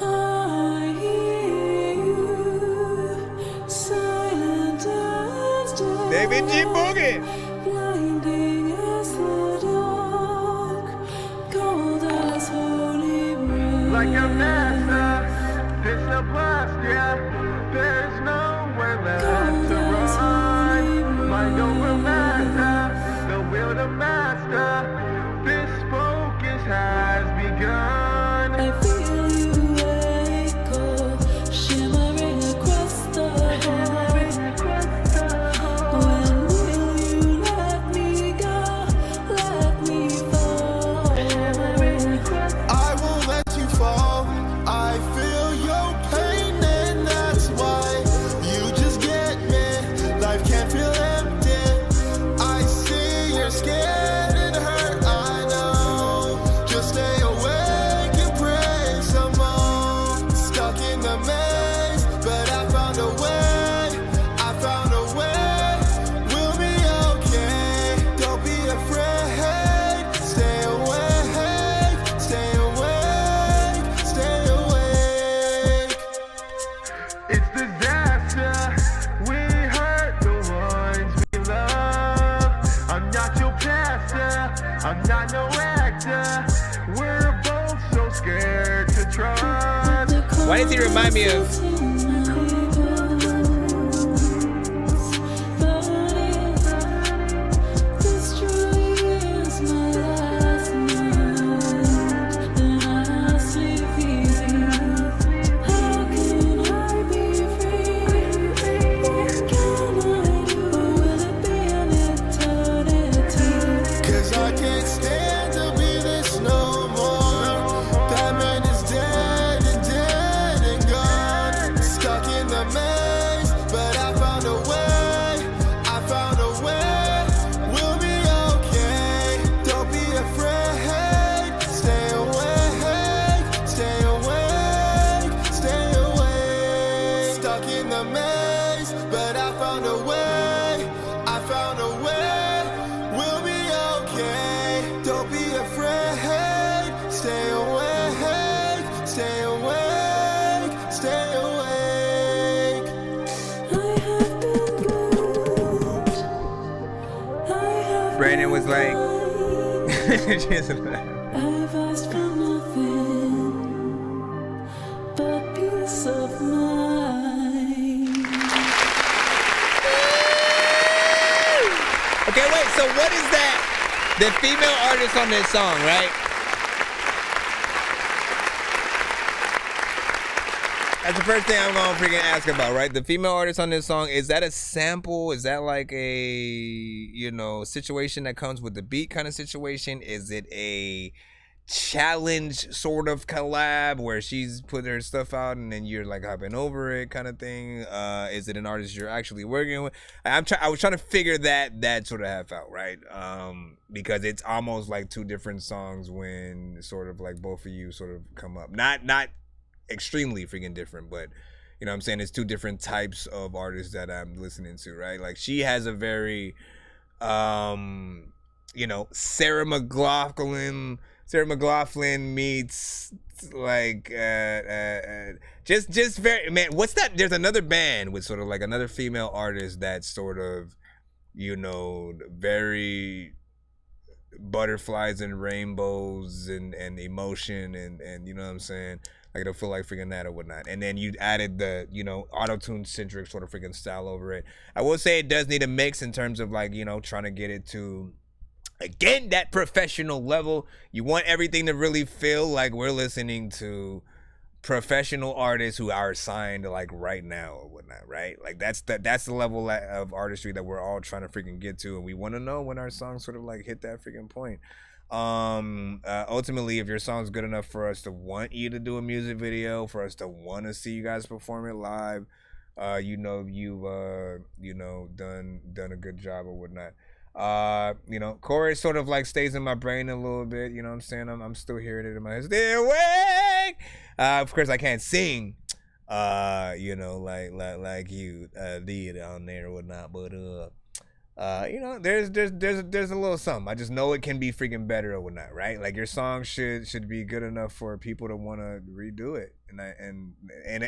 I hear you, silent as day, David G. Boogie. blinding as the dark, cold as holy rain. Like a master, it's a blast, yeah. There's nowhere left to run. Mind over matter, the will to master. This focus has begun. I feel you echo, shimmering across the hall. When will you let me go? Let me fall. I won't let you fall. I feel your pain, and that's why you just get me. Life can't feel empty. I see you're scared and hurt. I know. Just stay awake and pray some more. Stuck in the maze, but I found a way. I found a way. We'll be okay. Don't be afraid. Stay awake. Stay awake. Stay awake. It's disaster. We hurt the ones we love. I'm not your pastor. I'm not no actor. We're both does he remind me of? Brandon was like, just I've asked for nothing but peace of mind. Okay, wait, so what is that? The female artist on this song, right? That's the first thing I'm gonna freaking ask about, right? The female artist on this song, is that a sample? Is that like a, situation that comes with the beat kind of situation? Is it a challenge sort of collab where she's putting her stuff out and then you're like hopping over it kind of thing? Is it an artist you're actually working with? I was trying to figure that sort of half out, right? Because it's almost like two different songs when sort of like both of you sort of come up. Not extremely freaking different, but you know what I'm saying, it's two different types of artists that I'm listening to, right? Like she has a very Sarah McLachlan meets like just very, man, what's that? There's another band with sort of like another female artist that's sort of very butterflies and rainbows and emotion and you know what I'm saying, like it'll feel like freaking that or whatnot. And then you added the, auto-tune centric sort of freaking style over it. I will say it does need a mix in terms of like, trying to get it to, again, that professional level. You want everything to really feel like we're listening to professional artists who are signed like right now or whatnot, right? Like that's the level of artistry that we're all trying to freaking get to. And we want to know when our songs sort of like hit that freaking point. Ultimately, if your song's good enough for us to want you to do a music video, for us to want to see you guys perform it live, you've done a good job or whatnot. Chorus sort of like stays in my brain a little bit, you know what I'm saying? I'm still hearing it in my head. Stay awake. Of course I can't sing like you did on there or whatnot, but there's a little something. I just know it can be freaking better or whatnot, right? Like your song should be good enough for people to want to redo it, and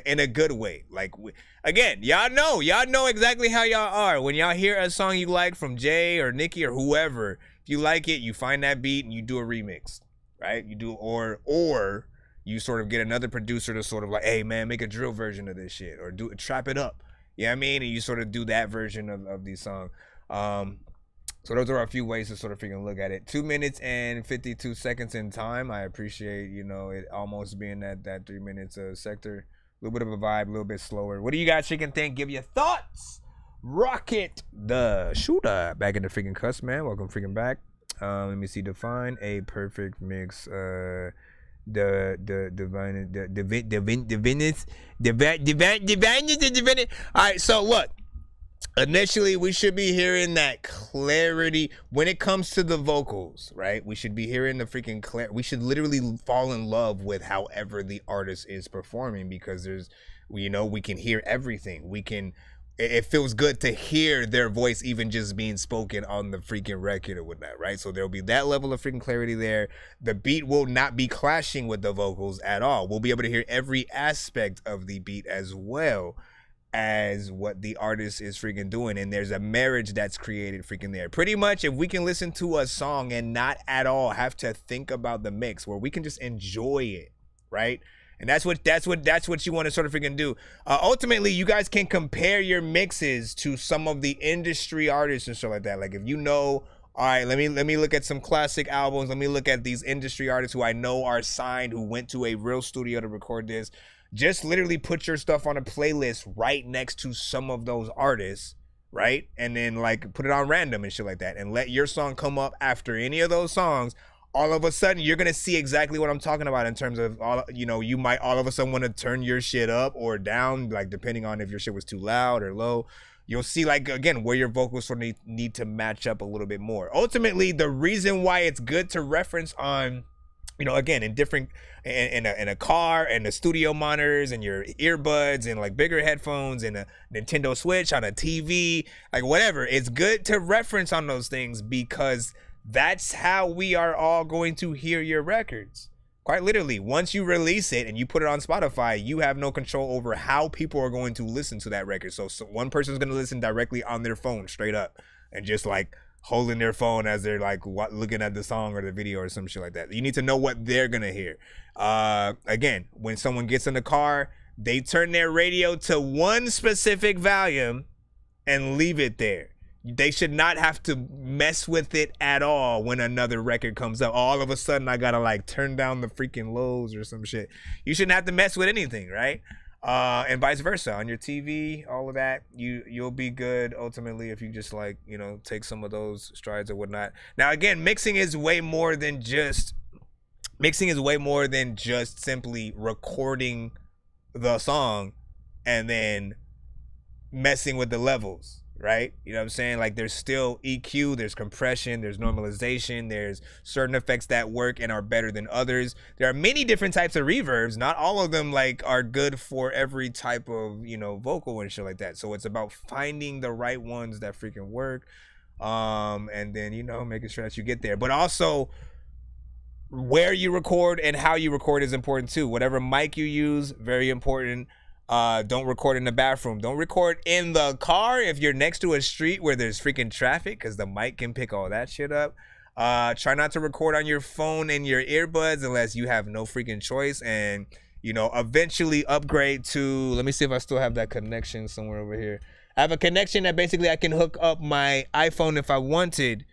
in a good way. Like again, y'all know exactly how y'all are when y'all hear a song you like from Jay or Nicki or whoever. If you like it, you find that beat and you do a remix, right? You do or you sort of get another producer to sort of like, hey man, make a drill version of this shit or trap it up. You know what I mean? And you sort of do that version of these songs. So those are a few ways to sort of freaking look at it. 2 minutes and 52 seconds in time. I appreciate, it almost being that 3 minutes sector. A little bit of a vibe, a little bit slower. What do you guys freaking think? Give your thoughts. Rocket the shooter. Back in the freaking cuss, man. Welcome freaking back. Let me see. Define a perfect mix. All right, so look. Initially, we should be hearing that clarity when it comes to the vocals, right? We should be hearing the freaking we should literally fall in love with however the artist is performing, because we can hear everything. It feels good to hear their voice even just being spoken on the freaking record or whatnot, right? So there'll be that level of freaking clarity there. The beat will not be clashing with the vocals at all. We'll be able to hear every aspect of the beat as well as what the artist is freaking doing, and there's a marriage that's created freaking there. Pretty much, if we can listen to a song and not at all have to think about the mix, where we can just enjoy it, right? And that's what you want to sort of freaking do. Ultimately, you guys can compare your mixes to some of the industry artists and stuff like that. Like if you know, all right, let me look at some classic albums. Let me look at these industry artists who I know are signed, who went to a real studio to record this. Just literally put your stuff on a playlist right next to some of those artists, right? And then like put it on random and shit like that, and let your song come up after any of those songs. All of a sudden, you're gonna see exactly what I'm talking about in terms of you might all of a sudden want to turn your shit up or down, like depending on if your shit was too loud or low. You'll see like again where your vocals sort of need to match up a little bit more. Ultimately, the reason why it's good to reference on, again in different in a car and the studio monitors and your earbuds and like bigger headphones and a Nintendo Switch on a TV, like whatever. It's good to reference on those things because that's how we are all going to hear your records. Quite literally, once you release it and you put it on Spotify, you have no control over how people are going to listen to that record. So one person's going to listen directly on their phone straight up and just like holding their phone as they're like looking at the song or the video or some shit like that. You need to know what they're going to hear. Again, when someone gets in the car, they turn their radio to one specific volume and leave it there. They should not have to mess with it at all when another record comes up. All of a sudden, I gotta like turn down the freaking lows or some shit. You shouldn't have to mess with anything, right? And vice versa. On your TV, all of that, you'll be good ultimately if you just like, take some of those strides or whatnot. Now, again, mixing is way more than just simply recording the song and then messing with the levels. Right? You know what I'm saying? Like there's still EQ, there's compression, there's normalization, there's certain effects that work and are better than others. There are many different types of reverbs. Not all of them like are good for every type of, vocal and shit like that. So it's about finding the right ones that freaking work. And then, making sure that you get there. But also where you record and how you record is important too. Whatever mic you use, very important. Don't record in the bathroom. Don't record in the car if you're next to a street where there's freaking traffic, because the mic can pick all that shit up. Try not to record on your phone and your earbuds unless you have no freaking choice. And eventually upgrade to, let me see if I still have that connection somewhere over here. I have a connection that basically I can hook up my iPhone if I wanted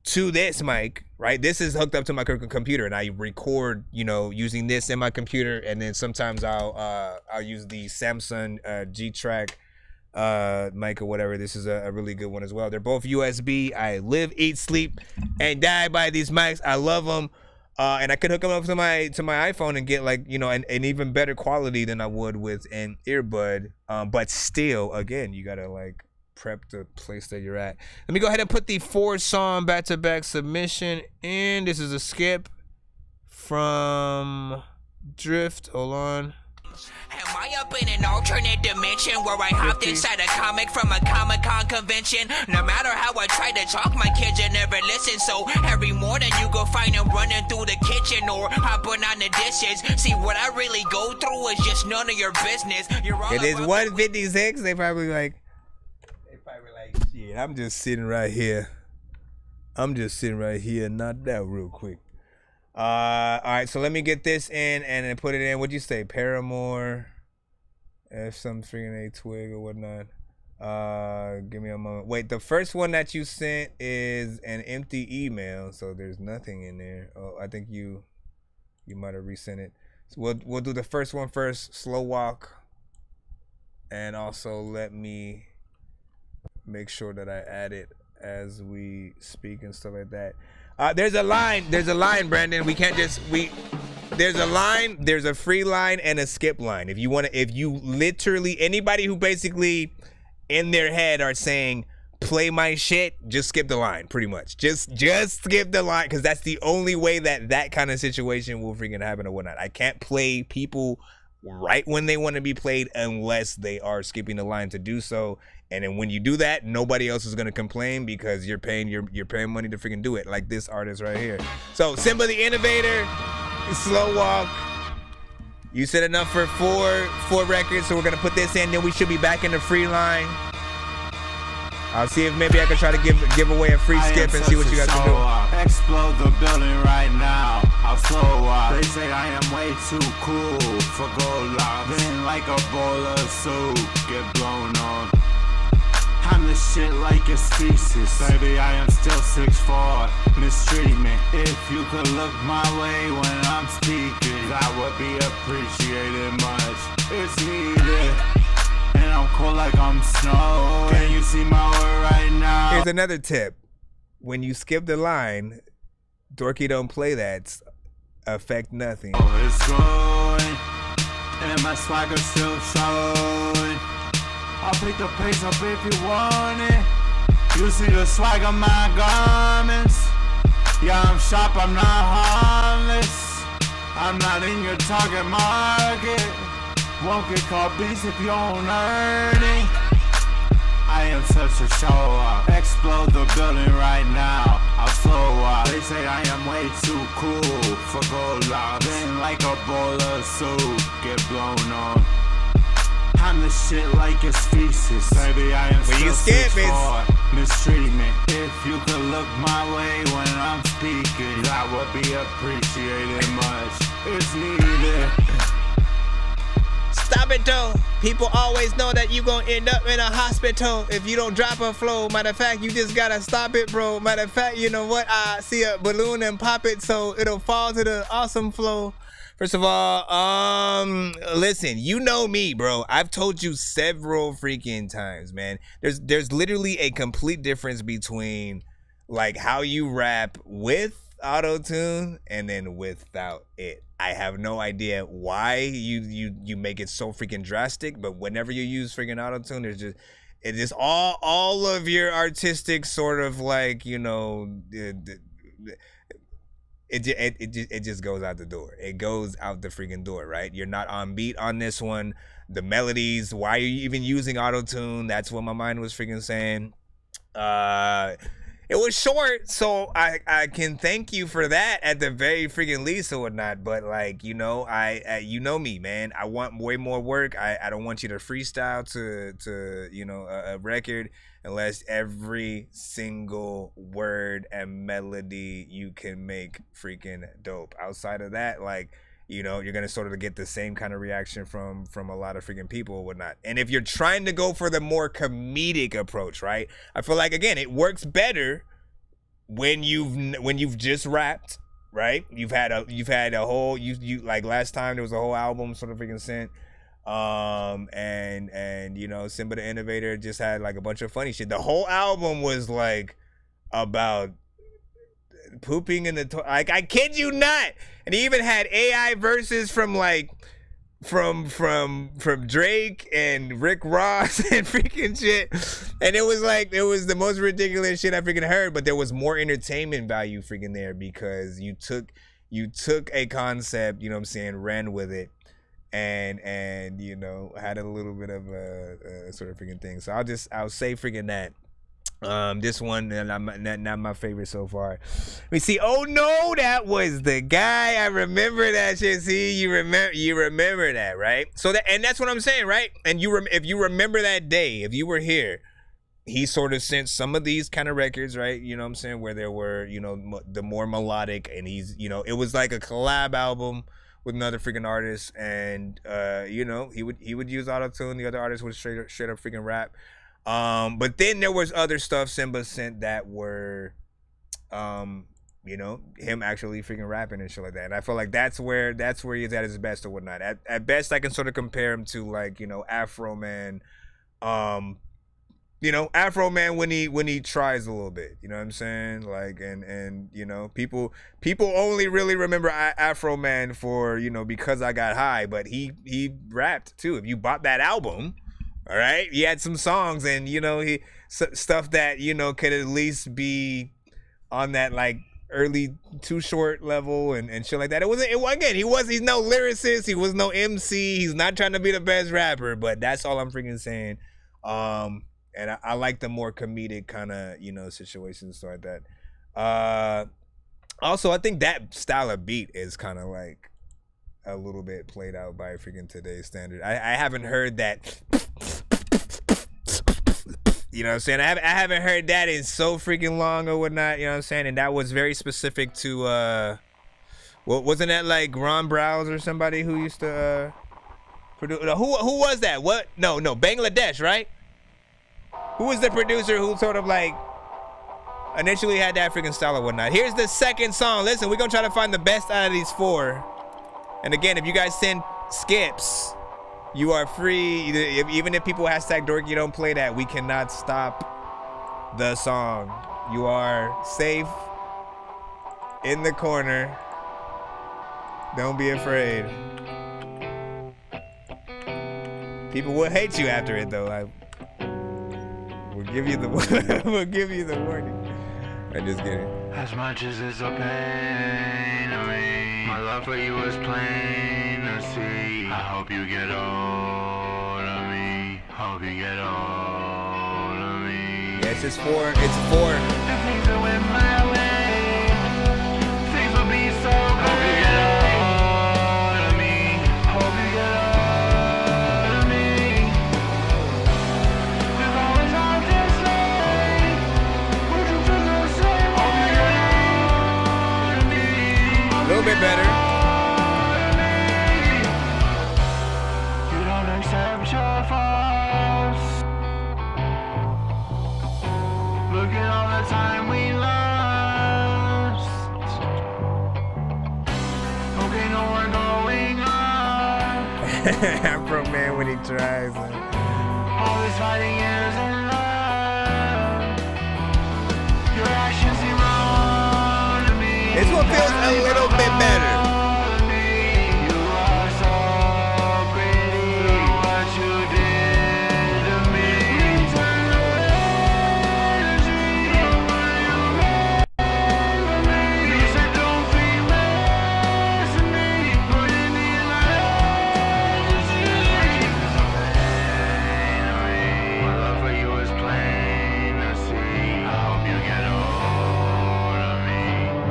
to this mic, right? This is hooked up to my computer and I record, using this in my computer, and then sometimes I'll use the Samsung G-Track mic or whatever. This is a really good one as well. They're both USB. I live, eat, sleep, and die by these mics. I love them. And I could hook them up to my iPhone and get like, an even better quality than I would with an earbud. But still, again, you gotta like prep the place that you're at. Let me go ahead and put the 4-song back-to-back submission in. This is a skip from Drift. Hold on. Am I up in an alternate dimension where I hopped inside a comic from a Comic-Con convention? No matter how I try to talk, my kids will never listen. So every morning you go find them running through the kitchen or hopping on the dishes. See, what I really go through is just none of your business. It is 156. They probably like, shit, I'm just sitting right here. Not that real quick. All right, so let me get this in and then put it in. What'd you say? Paramore, if some freaking a twig or whatnot. Give me a moment. Wait, the first one that you sent is an empty email, so there's nothing in there. Oh, I think you might have resent it. So we'll do the first one first. Slow walk, and also let me make sure that I add it as we speak and stuff like that. There's a line, Brandon. We can't just there's a line, there's a free line and a skip line. If you literally, anybody who basically in their head are saying play my shit, just skip the line, pretty much. Just skip the line, because that's the only way that kind of situation will freaking happen or whatnot. I can't play people right when they want to be played unless they are skipping the line to do so. And then when you do that, nobody else is gonna complain because you're paying money to freaking do it, like this artist right here. So Simba the Innovator, Slow Walk. You said enough for four records, so we're gonna put this in. Then we should be back in the free line. I'll see if maybe I can try to give away a free skip and see what you guys can do. Explode the building right now. I'll slow up. They say I am way too cool for gold locks. Been like a bowl of soup, get blown on. I'm the shit like a species. Baby, I am still 6'4", mistreatment. If you could look my way when I'm speaking, that would be appreciated much. It's needed, and I'm cold like I'm snow. Can you see my word right now? Here's another tip. When you skip the line, Dorky don't play that. Affect nothing. Oh, it's going, and my swagger still showing. I'll pick the pace up if you want it. You see the swag on my garments. Yeah, I'm sharp, I'm not harmless. I'm not in your target market. Won't get called beast if you don't earn it. I am such a show up. Explode the building right now. I'll slow up. They say I am way too cool for gold locks. Been like a bowl of soup, get blown on. I'm the shit like a species. Baby, I am when still you skip it, mistreatment. If you could look my way when I'm speaking, that would be appreciated much. It's needed. Stop it though. People always know that you gonna end up in a hospital if you don't drop a flow. Matter of fact, you just gotta stop it, bro. Matter of fact, you know what? I see a balloon and pop it so it'll fall to the awesome flow. First of all, listen, you know me, bro. I've told you several freaking times, man. There's literally a complete difference between like how you rap with auto-tune and then without it. I have no idea why you make it so freaking drastic, but whenever you use freaking auto-tune, it is all of your artistic sort of like, you know, it just goes out the door. It goes out the freaking door, right? You're not on beat on this one. The melodies, why are you even using auto-tune? That's what my mind was freaking saying. It was short, so I can thank you for that at the very freaking least or whatnot. But like, you know, I you know me, man. I want way more work. I don't want you to freestyle to you know a record unless every single word and melody you can make freaking dope. Outside of that, like, you know, you're gonna sort of get the same kind of reaction from a lot of freaking people or whatnot. And if you're trying to go for the more comedic approach, right? I feel like again, it works better when you've just rapped, right? You've had a whole you like last time there was a whole album sort of freaking sent. And you know, Simba the Innovator just had like a bunch of funny shit. The whole album was like about pooping in the like, I kid you not. And he even had AI verses from like from Drake and Rick Ross and freaking shit. And it was like, it was the most ridiculous shit I freaking heard, but there was more entertainment value freaking there because you took a concept, you know what I'm saying, ran with it and you know, had a little bit of a sort of freaking thing. So I'll say freaking that. This one not my favorite so far. We see. Oh no, that was the guy. I remember that shit. See, you remember that, right? So that's what I'm saying, right? And if you remember that day, if you were here, he sort of sent some of these kind of records, right? You know what I'm saying, where there were, you know, the more melodic, and he's, you know, it was like a collab album with another freaking artist, and you know, he would use auto-tune. The other artist would straight up freaking rap. But then there was other stuff Simba sent that were, you know, him actually freaking rapping and shit like that. And I feel like that's where he's at his best or whatnot. At best, I can sort of compare him to like, you know, Afro Man, you know, Afro Man when he tries a little bit, you know what I'm saying? Like, and you know, people only really remember Afro Man for, you know, Because I Got High, but he rapped too. If you bought that album, all right, he had some songs, and you know, stuff that, you know, could at least be on that like early Too Short level and shit like that. He's no lyricist, he was no MC, he's not trying to be the best rapper, but that's all I'm freaking saying. And I like the more comedic kind of, you know, situations like that. Also, I think that style of beat is kind of like a little bit played out by freaking today's standard. I haven't heard that. You know what I'm saying? I haven't heard that in so freaking long or whatnot. You know what I'm saying? And that was very specific to Well, wasn't that like Ron Browse or somebody who used to produce? Who was that? What? No, Bangladesh, right? Who was the producer who sort of like initially had the African style or whatnot? Here's the second song. Listen, we're gonna try to find the best out of these four. And again, if you guys send skips, you are free. Even if people hashtag Dork, you don't play that. We cannot stop the song. You are safe in the corner. Don't be afraid. People will hate you after it, though. We'll give you the we'll give you the warning. I'm just kidding. As much as it's a pain to me, my love for you is plain to see. I hope you get all of me. Hope you get all of me. Yeah, it's just four. It's four. If things that went my way, things will be so great. Hope you get all of me. Hope you get all of me. If I was out this late, would you feel the same? Hope you get all of me. A little bit better. You don't accept your faults. Look at all the time we lost. Okay, no, we're going on. Afro man when he tries. All this fighting isn't love. Your actions seem wrong to me. This one feels a little bit better. You are so pretty. Look what you did to me. Turn you said don't think less of me. Put in the my love for you is plain to see. I hope you get all of me.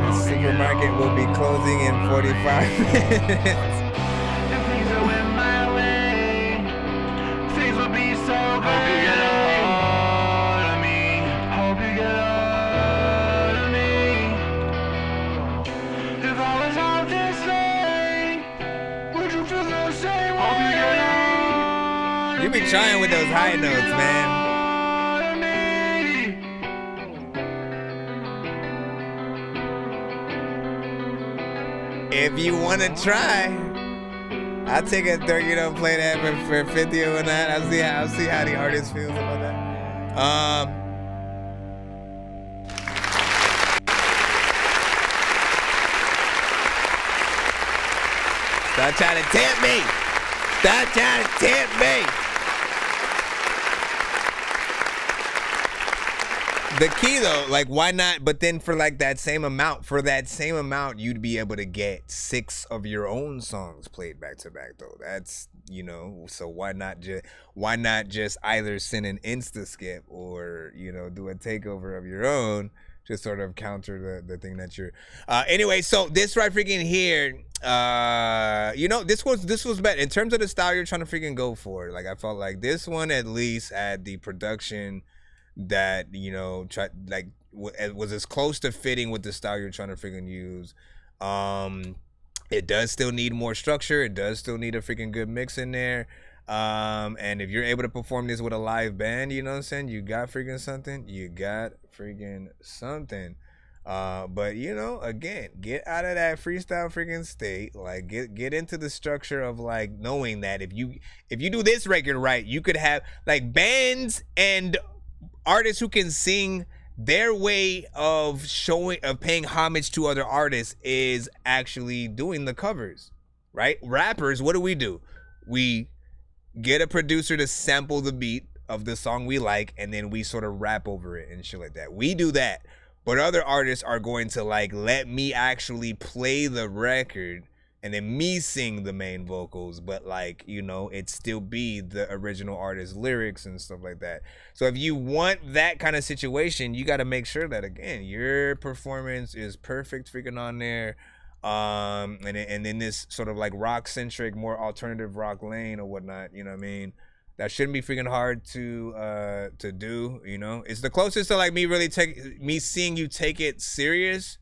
The supermarket will be closing in 45 minutes. If things that went my way, things will be so great. Hope you get all of me. Hope you get all of me. If I was out this late, would you feel the same? Hope you get all of You be trying with those high notes, man. If you want to try, I'll take a 30, you know, play that for 50 or whatnot. I'll see how the artist feels about that. Stop trying to tempt me. Stop trying to tempt me. The key though, like why not? But then for like that same amount, you'd be able to get 6 of your own songs played back to back though. That's, you know, so why not just either send an insta skip or, you know, do a takeover of your own to sort of counter the thing that you're anyway. So this right freaking here, you know, this was better in terms of the style you're trying to freaking go for. Like I felt like this one at least had the production that, you know, was as close to fitting with the style you're trying to freaking use. It does still need more structure. It does still need a freaking good mix in there. And if you're able to perform this with a live band, you know what I'm saying? You got freaking something. You got freaking something. But you know, again, get out of that freestyle freaking state. Like get into the structure of like knowing that if you do this record right, you could have like bands and artists who can sing. Their way of paying homage to other artists is actually doing the covers, right? Rappers, what do? We get a producer to sample the beat of the song we like, and then we sort of rap over it and shit like that. We do that, but other artists are going to like let me actually play the record and then me sing the main vocals, but like, you know, it still be the original artist's lyrics and stuff like that. So if you want that kind of situation, you got to make sure that, again, your performance is perfect freaking on there. And in this sort of like rock centric, more alternative rock lane or whatnot, you know what I mean? That shouldn't be freaking hard to do, you know? It's the closest to like me seeing you take it serious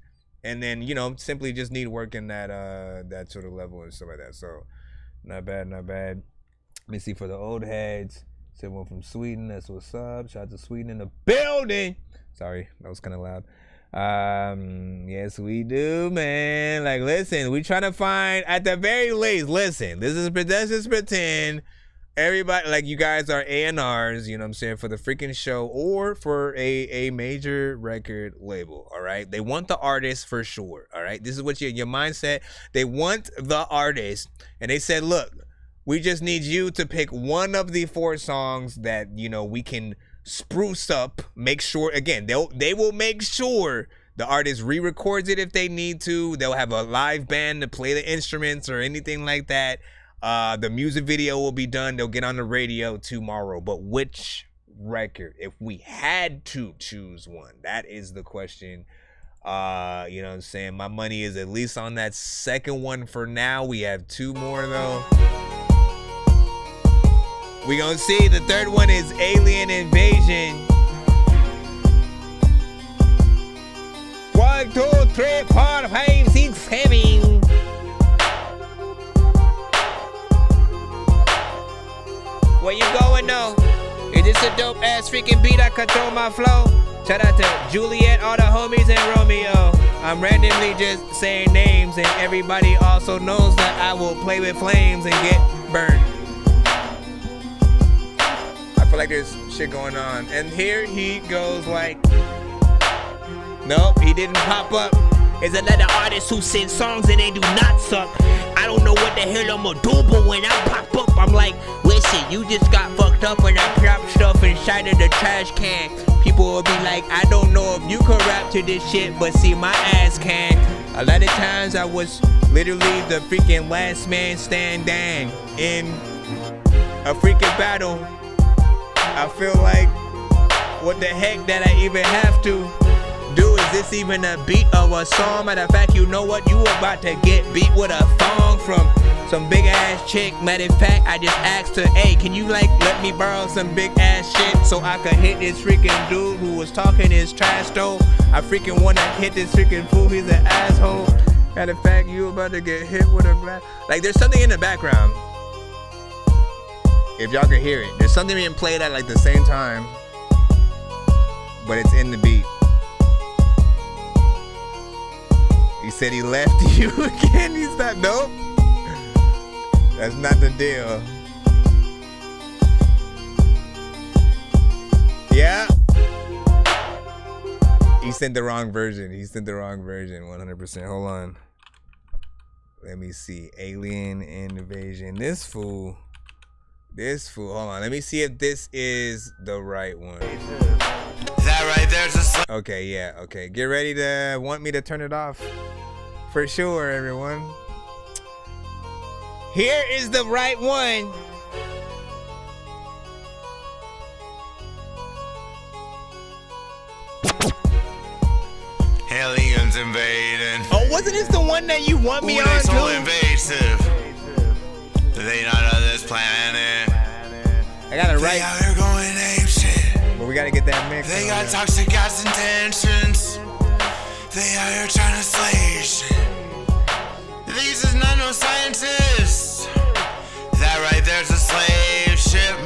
and then simply just need work in that sort of level and stuff like that. So not bad. Let me see for the old heads. Someone from Sweden, that's what's up. Shout out to Sweden in the building. Sorry, that was kind of loud. Yes, we do, man. Like, listen, we trying to find, at the very least, listen, this is pretend. Everybody, like, you guys are A&Rs, you know what I'm saying, for the freaking show or for a major record label, all right? They want the artist for sure, all right? This is what your mindset. They want the artist, and they said, look, we just need you to pick one of the 4 songs that, we can spruce up, make sure, again, they will make sure the artist re-records it if they need to. They'll have a live band to play the instruments or anything like that. The music video will be done. They'll get on the radio tomorrow. But which record, if we had to choose one, that is the question. You know what I'm saying? My money is at least on that second one for now. We have 2 more though. We gonna see. The third one is Alien Invasion. 1, 2, 3, 4, 5, 6, 7. Where you going though? Is this a dope ass freaking beat? I control my flow. Shout out to Juliet, all the homies, and Romeo. I'm randomly just saying names, and everybody also knows that I will play with flames and get burned. I feel like there's shit going on. And here he goes like, nope, he didn't pop up. There's another artist who sings songs and they do not suck. I don't know what the hell I'ma do, but when I pop up, I'm like, listen, you just got fucked up and I dropped stuff inside of the trash can. People will be like, I don't know if you could rap to this shit, but see, my ass can. A lot of times I was literally the freaking last man standing in a freaking battle. I feel like, what the heck that I even have to do? Is this even a beat of a song? Matter of fact, you know what? You about to get beat with a thong from some big ass chick. Matter of fact, I just asked her, hey, can you like let me borrow some big ass shit so I could hit this freaking dude who was talking his trash though? I freaking wanna hit this freaking fool, he's an asshole. Matter of fact, you about to get hit with a glass. Like, there's something in the background. If y'all can hear it, there's something being played at like the same time, but it's in the beat. He said he left you again. He's not. Nope. That's not the deal. Yeah. He sent the wrong version. 100%. Hold on. Let me see. Alien Invasion. This fool. Hold on. Let me see if this is the right one. That right there's a Okay, yeah, okay. Get ready to want me to turn it off. For sure, everyone. Here is the right one. Aliens invading. Oh, wasn't this the one that you want me on they so to? invasive. They not on this planet. I got it right. They out here going ape shit. But we gotta get that mix. They got toxic gas intentions. They out here trying to slay shit. These is not no scientists. That right there's a slave ship.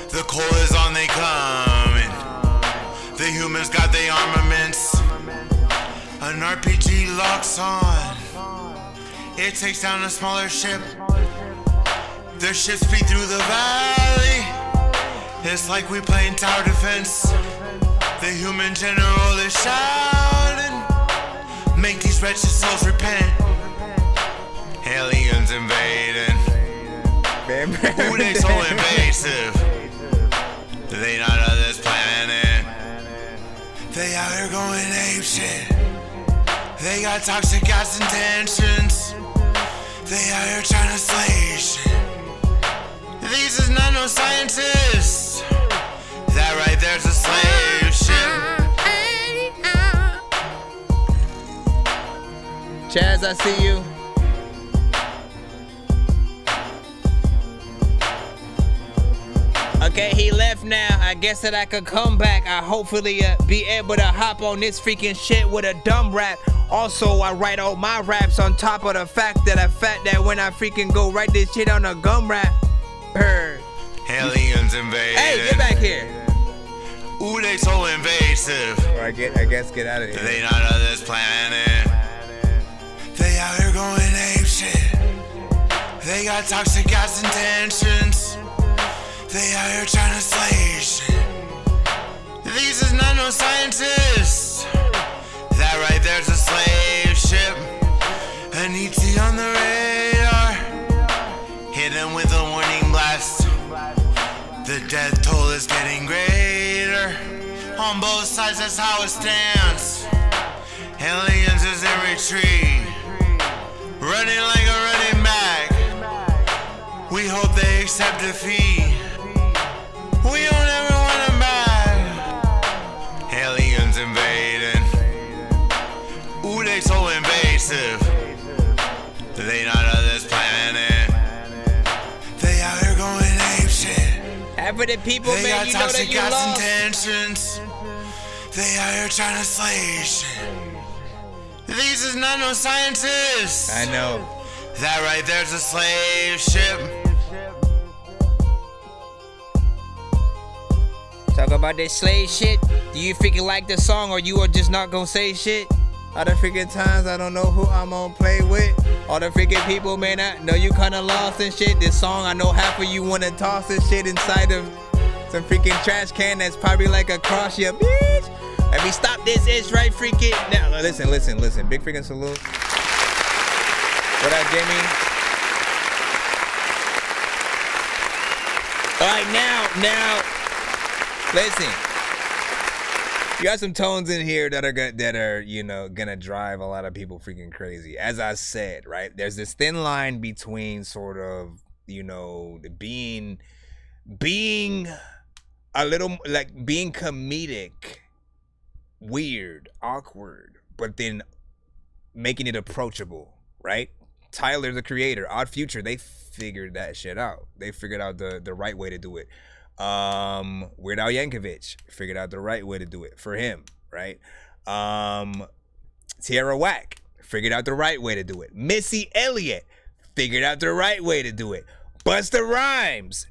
The coal is on, they coming. The humans got their armaments. An RPG locks on. It takes down a smaller ship. Their ships speed through the valley. It's like we playing tower defense. The human general is shouting. Make these wretched souls repent. Aliens invading. Ooh, they so invasive. They not on this planet. They out here going ape shit. They got toxic gas intentions. They out here trying to slay shit. These is not no scientists. That right there's a slave ship. Chaz, I see you. Okay, he left now. I guess that I could come back. I hopefully be able to hop on this freaking shit with a dumb rap. Also, I write all my raps on top of the fact that that when I freaking go write this shit on a gum rap. Aliens invading. Hey, get back here. Ooh, they so invasive. Or I guess get out of here. They not of this planet. They out here going ape shit. They got toxic gas intentions. They out here trying to slay shit. These is not no scientists. That right there's a slave ship. An ET on the radar. Hit them with a warning blast. The death toll is getting greater. On both sides, that's how it stands. Aliens is in retreat. Running like a running back. We hope they accept defeat. We don't ever want them back. Aliens invading. Ooh, they so invasive. They not of this planet. They out here going ape shit. Half of the people, they man, got you know that toxic you gas lost. intentions. They out here trying to slay shit. These is not no scientists. I know. That right there's a slave ship. Talk about this slave shit. Do you freaking like the song or you are just not gonna say shit? All the freaking times I don't know who I'm gonna play with. All the freaking people, man, I know you kinda lost and shit. This song, I know half of you wanna toss this shit inside of some freaking trash can that's probably like across your bitch. Let me stop this itch right freaking now. Listen. Big freaking salute. What up, Jimmy? All right, now, listen. You got some tones in here that are gonna drive a lot of people freaking crazy. As I said, right? There's this thin line between sort of, being a little like being comedic, weird, awkward, but then making it approachable, right? Tyler, the creator, Odd Future, they figured that shit out. They figured out the right way to do it. Weird Al Yankovic figured out the right way to do it for him, right? Tierra Whack figured out the right way to do it. Missy Elliott figured out the right way to do it. Busta Rhymes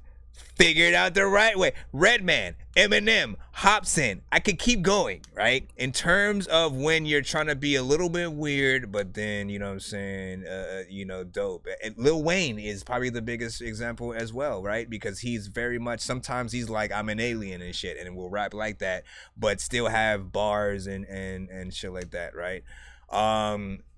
figured out the right way. Redman, Eminem, Hobson. I could keep going, right? In terms of when you're trying to be a little bit weird, but then, you know what I'm saying, dope. And Lil Wayne is probably the biggest example as well, right? Because he's very much, sometimes he's like, I'm an alien and shit, and will rap like that, but still have bars and shit like that, right?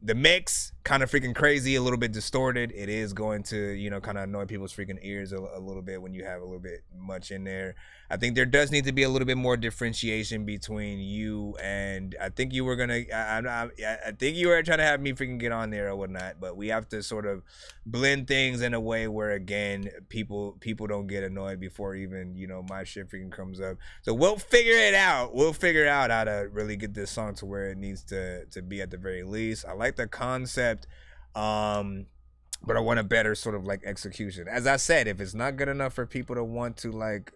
The mix kind of freaking crazy, a little bit distorted. It is going to, kind of annoy people's freaking ears a little bit when you have a little bit much in there. I think there does need to be a little bit more differentiation between you and, I think you were gonna, I think you were trying to have me freaking get on there or whatnot, but we have to sort of blend things in a way where, again, people don't get annoyed before even, my shit freaking comes up. So we'll figure it out. We'll figure out how to really get this song to where it needs to be at the very least. I like the concept, but I want a better sort of like execution. As I said, if it's not good enough for people to want to like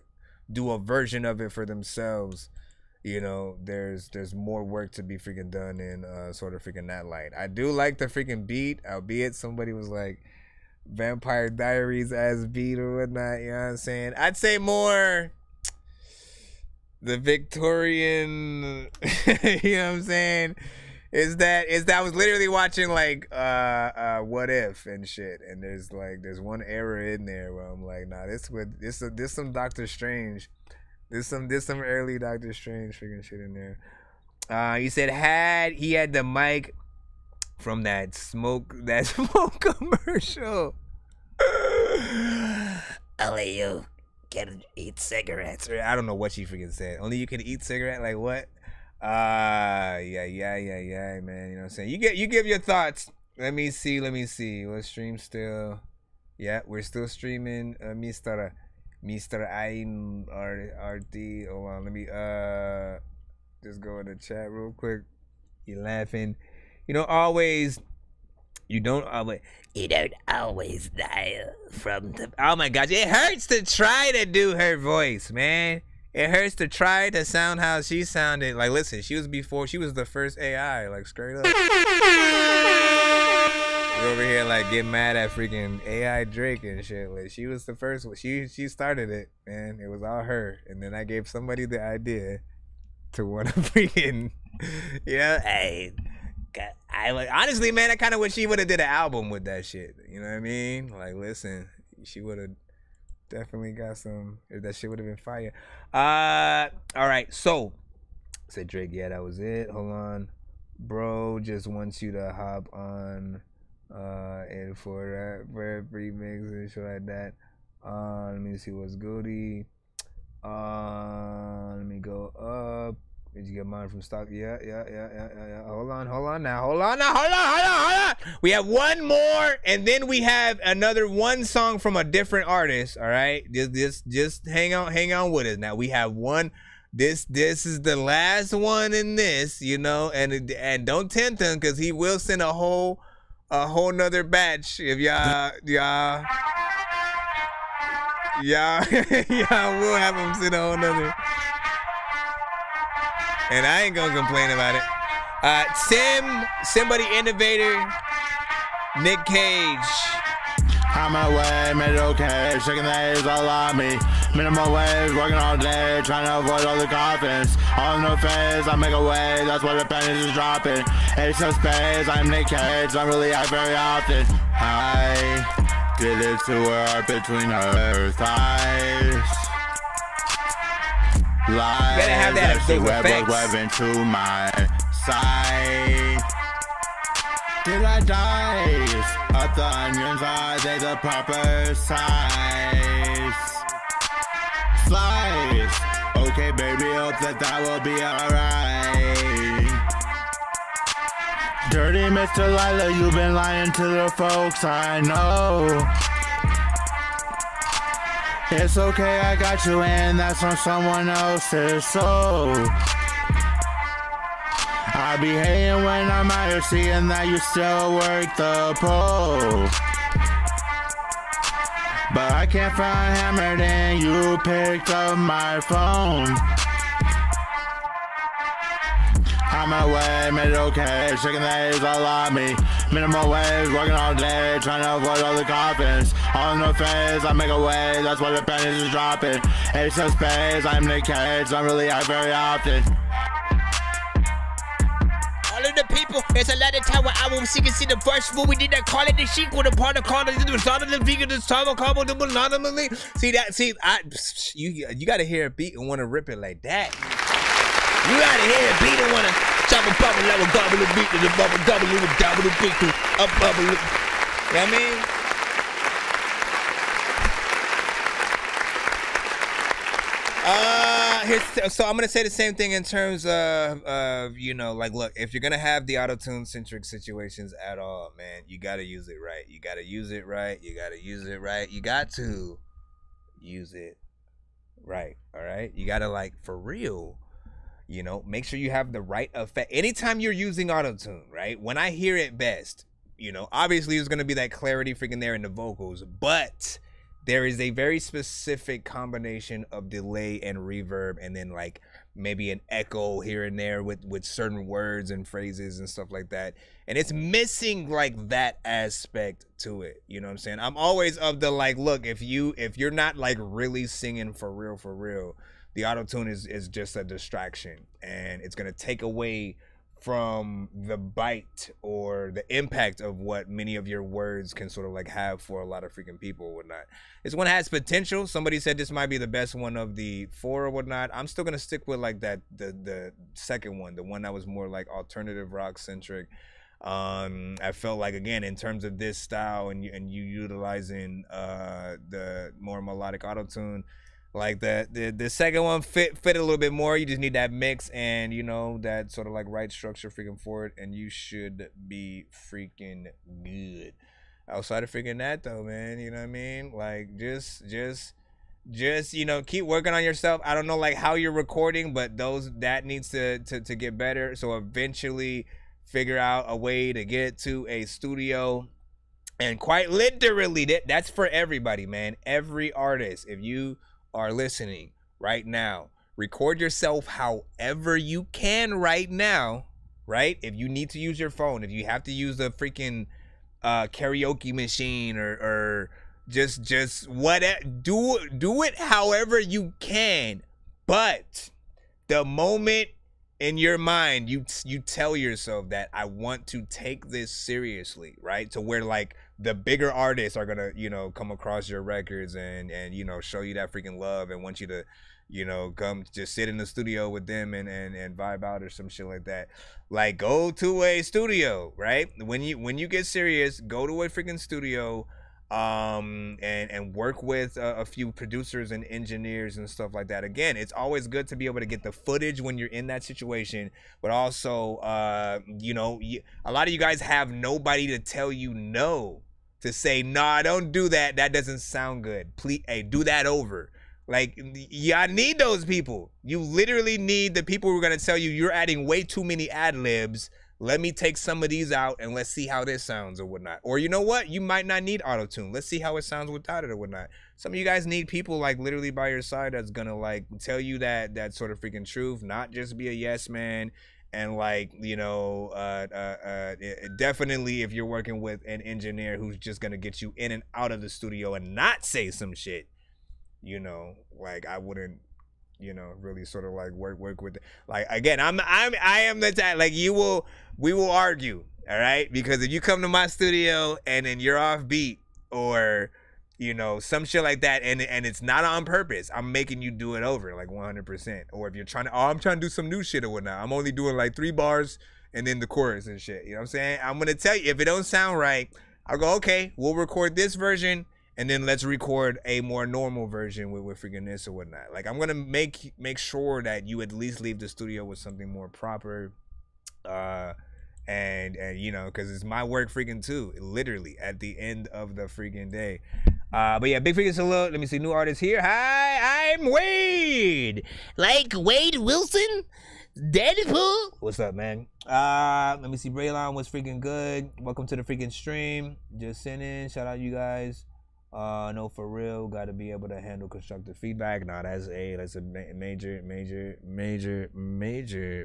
do a version of it for themselves, there's more work to be freaking done in sort of freaking that light. I do like the freaking beat, albeit somebody was like Vampire Diaries as beat or whatnot, you know what I'm saying? I'd say more the Victorian, you know what I'm saying? Is that I was literally watching like What If and shit, and there's one error in there where I'm like, nah, this some Doctor Strange, there's some early Doctor Strange freaking shit in there. You said he had the mic from that smoke commercial. Only you can eat cigarettes. I don't know what she freaking said. Only you can eat cigarette. Like what? Yeah, man. You know what I'm saying? You give your thoughts. Let me see. What stream still? Yeah, we're still streaming. Mr. I'm RT. Hold on. Let me just go in the chat real quick. You laughing? Always You don't always die from the. Oh my gosh, it hurts to try to do her voice, man. It hurts to try to sound how she sounded. Like, listen, she was the first AI, like straight up. We're over here like getting mad at freaking AI Drake and shit. Like, she was the first one. She started it, man. It was all her, and then I gave somebody the idea to want to freaking, hey. Honestly, man, I kind of wish she would have did an album with that shit. You know what I mean? Like, listen, she would have definitely got some. That shit would have been fire. All right. So, said Drake. Yeah, that was it. Hold on, bro. Just wants you to hop on, and for that remix and shit like that. Let me see what's goody. Let me go up. Did you get mine from stock? Yeah. Hold on. We have one more, and then we have another one song from a different artist. All right, just hang on with us. Now we have one. This is the last one in this, and don't tempt him because he will send a whole nother batch if y'all will have him send a whole nother. And I ain't gonna complain about it. Somebody Innovator, Nick Cage. I'm away, made it okay, shaking the A's all on me. Minimum wage, working all day, trying to avoid all the confidence. On no phase, I make a way, that's why the pennies is dropping. Ace of spades, I'm Nick Cage, I'm really high very often. I did it to her between her thighs. Lies better have that she web into my side. Did I dice up the onions? Are they the proper size? Slice. Okay, baby, hope that will be alright. Dirty Mr. Lila, you've been lying to the folks I know. It's okay, I got you, and that's on someone else's soul. I be hating when I'm out here seeing that you still work the pole. But I can't find hammered and you picked up my phone. I'm away, made it okay, shaking the A's all on me. Minimum wage, working all day, trying to avoid all the confidence. On no phase, I make a way, that's why the pennies is dropping. Ace of spades, I'm Nick Cage, I'm really high very often. All of the people, there's a lot of time where I won't see the first fool. We did that call it the chic with a part of call it the result of the vegan, the time of carbon, the anonymously. You gotta hear a beat and wanna rip it like that. You gotta hear a beat and wanna chop a bubble, let a gobble a beat to the bubble, double it, double the beat to a bubble. You know what I mean? So I'm gonna say the same thing in terms of like, look, if you're gonna have the auto-tune centric situations at all, man, you gotta use it right. You gotta use it right. You gotta use it right. You got to use it right. All right. You gotta, like, for real. Make sure you have the right effect. Anytime you're using auto-tune, right? When I hear it best, obviously there's going to be that clarity freaking there in the vocals, but there is a very specific combination of delay and reverb, and then like maybe an echo here and there with certain words and phrases and stuff like that. And it's missing like that aspect to it. You know what I'm saying? I'm always of the like, look, if you're not like really singing for real, the auto-tune is just a distraction, and it's gonna take away from the bite or the impact of what many of your words can sort of like have for a lot of freaking people or whatnot. This one has potential. Somebody said this might be the best one of the 4 or whatnot. I'm still gonna stick with like that the second one, the one that was more like alternative rock centric. I felt like, again, in terms of this style and you utilizing the more melodic auto-tune, like the second one fit a little bit more. You just need that mix and that sort of like right structure freaking for it, and you should be freaking good. Outside of freaking that though, man, you know what I mean? Like just keep working on yourself. I don't know like how you're recording, but that needs to get better. So eventually figure out a way to get to a studio. And quite literally, that's for everybody, man. Every artist, if you are listening right now, record yourself however you can right now, right? If you need to use your phone, if you have to use the freaking karaoke machine or just whatever, do it however you can. But the moment in your mind you tell yourself that I want to take this seriously, right? To where like the bigger artists are gonna, you know, come across your records and you know, show you that freaking love and want you to, you know, come just sit in the studio with them and vibe out or some shit like that. Like, go to a studio, right? When you get serious, go to a freaking studio, and work with a few producers and engineers and stuff like that. Again, it's always good to be able to get the footage when you're in that situation, but also, you know, a lot of you guys have nobody to tell you no, to say, nah, don't do that. That doesn't sound good. Please, hey, do that over. Like, y'all need those people. You literally need the people who are going to tell you you're adding way too many ad-libs. Let me take some of these out and let's see how this sounds or whatnot. Or you know what? You might not need auto-tune. Let's see how it sounds without it or whatnot. Some of you guys need people like literally by your side that's going to like tell you that sort of freaking truth, not just be a yes man. And like, you know, definitely if you're working with an engineer who's just going to get you in and out of the studio and not say some shit, you know, like I wouldn't, you know, really sort of like work with it. Like, again, I am the type, like, we will argue, all right? Because if you come to my studio and then you're off beat or, you know, some shit like that, and it's not on purpose, I'm making you do it over, like 100%. Or if you're trying to, I'm trying to do some new shit or whatnot, I'm only doing like 3 bars and then the chorus and shit, you know what I'm saying? I'm gonna tell you, if it don't sound right, I'll go, okay, we'll record this version, and then let's record a more normal version with freaking this or whatnot. Like, I'm gonna make sure that you at least leave the studio with something more proper, and you know, because it's my work freaking too, literally at the end of the freaking day. But yeah, big freaking salute. Let me see, new artists here. Hi, I'm Wade, like Wade Wilson, Deadpool. What's up, man? Let me see, Braylon was freaking good. Welcome to the freaking stream. Just sending, shout out you guys. No, for real, got to be able to handle constructive feedback. Nah, that's a major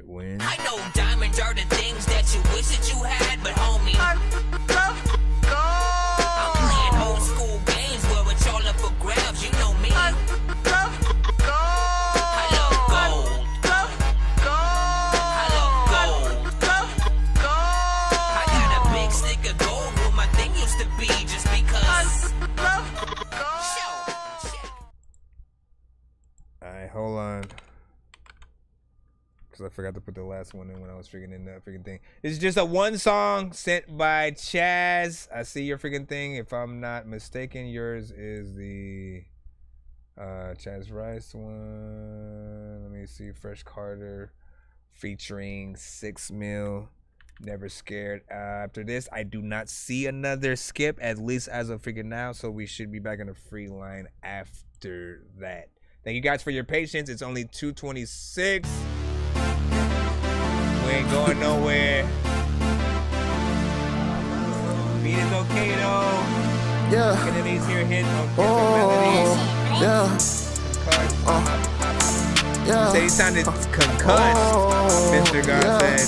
win. I know diamonds are the things that you wish that you had, but homie, I'm playing old school games where it's all up for grabs. You know me. I love gold. I got a big stick of gold where my thing used to be, just because. Alright, hold on. Because I forgot to put the last one in when I was freaking in that freaking thing. It's just a one song sent by Chaz. I see your freaking thing. If I'm not mistaken, yours is the Chaz Rice one. Let me see. Fresh Carter featuring 6 Mil. Never Scared. After this, I do not see another skip, at least as of freaking now. So we should be back in a free line after that. Thank you guys for your patience. It's only 2:26. We ain't going nowhere. Beat is okay though. Yeah. Enemies here hit on yeah. Yeah. Say he sounded concussed, Mr. God said.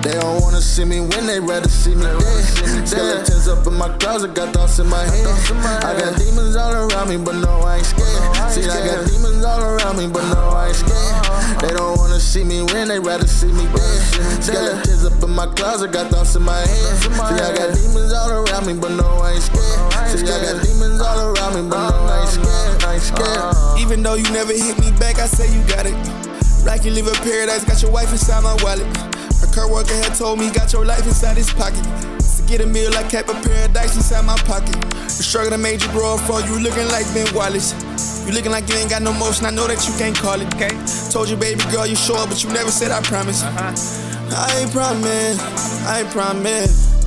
They don't wanna see me when they rather see me dead. Skeletons up in my closet, got thoughts in my head. I got demons all around me, but no, I ain't scared. See, I got demons all around me, but no, I ain't scared. They don't wanna see me when they rather see me dead. Skeletons up in my closet, got thoughts in my head. See, I got demons all around me, but no, I ain't scared. See, I got demons all around me, but no, I ain't scared. I ain't scared. Even though you never hit me back, I say you got it. Rocky live in paradise, got your wife inside my wallet. A co-worker had told me, got your life inside his pocket. To get a meal, I kept a paradise inside my pocket. The struggle that made you grow up for you looking like Ben Wallace. You looking like you ain't got no motion, I know that you can't call it. Okay. Told you, baby girl, you sure, but you never said I promise. I ain't promise.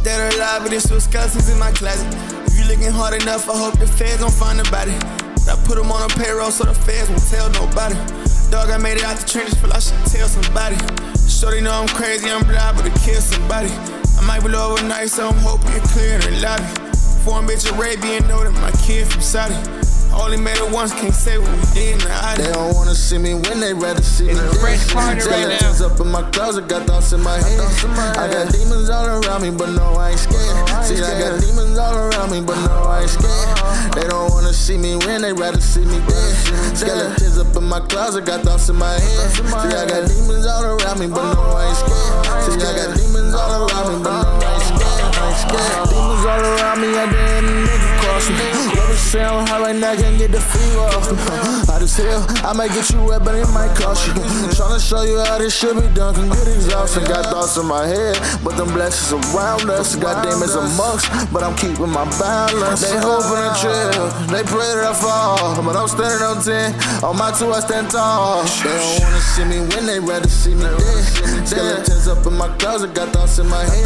Dead or alive, but there's still skeletons in my closet. If you looking hard enough, I hope the feds don't find the body. I put them on a payroll so the feds won't tell nobody. Dog, I made it out the trenches, feel I should tell somebody. Shorty know I'm crazy, I'm liable to kill somebody. I might be low overnight, so I'm hoping you're clear in the lobby. Foreign bitch Arabian, know that my kid from Saudi. Only made it once, can't say what we did in the ID. They don't wanna see me when they rather see me. Fresh Carter right now. Up in my closet, got thoughts in my head. I got demons all around me, but no, I ain't scared. See, I got demons all around me, but no, I ain't scared. They don't wanna see me when they rather see me dead. Skeletons up in my closet, got thoughts in my head. See, I got demons all around me, but no, I ain't scared. See, I got demons all around me, but no, I ain't scared. Demons all around me, I didn't nigga cross me. Rubber sound high right now, can't get the fever off me. Hot as hell, I might get you wet, but it might cost you. Tryna show you how this shit be done, can get exhausted. Got thoughts in my head, but them blessings around us. Got demons amongst, but I'm keeping my balance. They hoping to chill, they pray that I fall, but I'm standing on 10. On my 2, I stand tall. They don't wanna see me when they rather see me dead. Skeletons up in my closet, got thoughts in my head.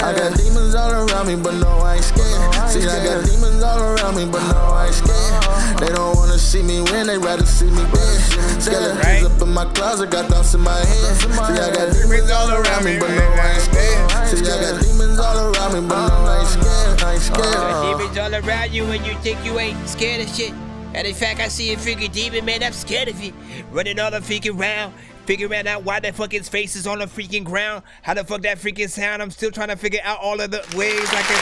I got demons all around me, but no, I ain't scared. See, I got demons all around me, but no, I ain't scared. They don't wanna see me when they rather see me dead. Skeletons up in my closet, got thoughts in my head. See, I got demons all around me, but no, I ain't scared. See, I got demons all around me, but no, I ain't scared. I ain't scared. Demons all around you and you think you ain't scared of shit. And in fact, I see a freaking demon, man, I'm scared of it. Running all the freaking round, figuring out why the fuck his face is on the freaking ground. How the fuck that freaking sound, I'm still trying to figure out all of the ways I can...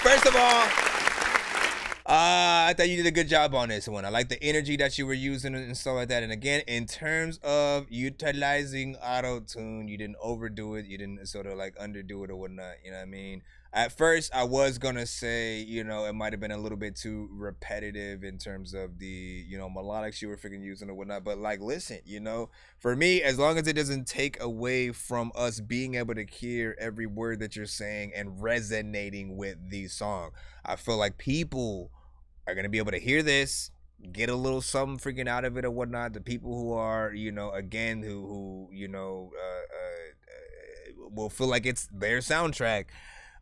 First of all, I thought you did a good job on this one. I like the energy that you were using and stuff like that. And again, in terms of utilizing auto-tune, you didn't overdo it. You didn't sort of like underdo it or whatnot. You know what I mean? At first, I was going to say, you know, it might have been a little bit too repetitive in terms of the, you know, melodics you were freaking using or whatnot. But like, listen, you know, for me, as long as it doesn't take away from us being able to hear every word that you're saying and resonating with the song, I feel like people are going to be able to hear this, get a little something freaking out of it or whatnot. The people who are, you know, again, who you know, will feel like it's their soundtrack.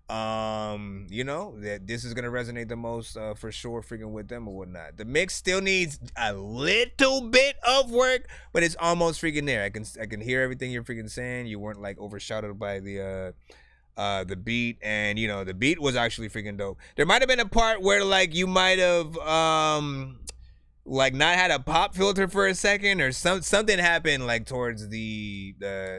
You know, that this is gonna resonate the most for sure freaking with them or whatnot. The mix still needs a little bit of work, but it's almost freaking there. I can hear everything you're freaking saying. You weren't like overshadowed by the beat, and you know, the beat was actually freaking dope. There might have been a part where like you might have like not had a pop filter for a second, or something happened like towards the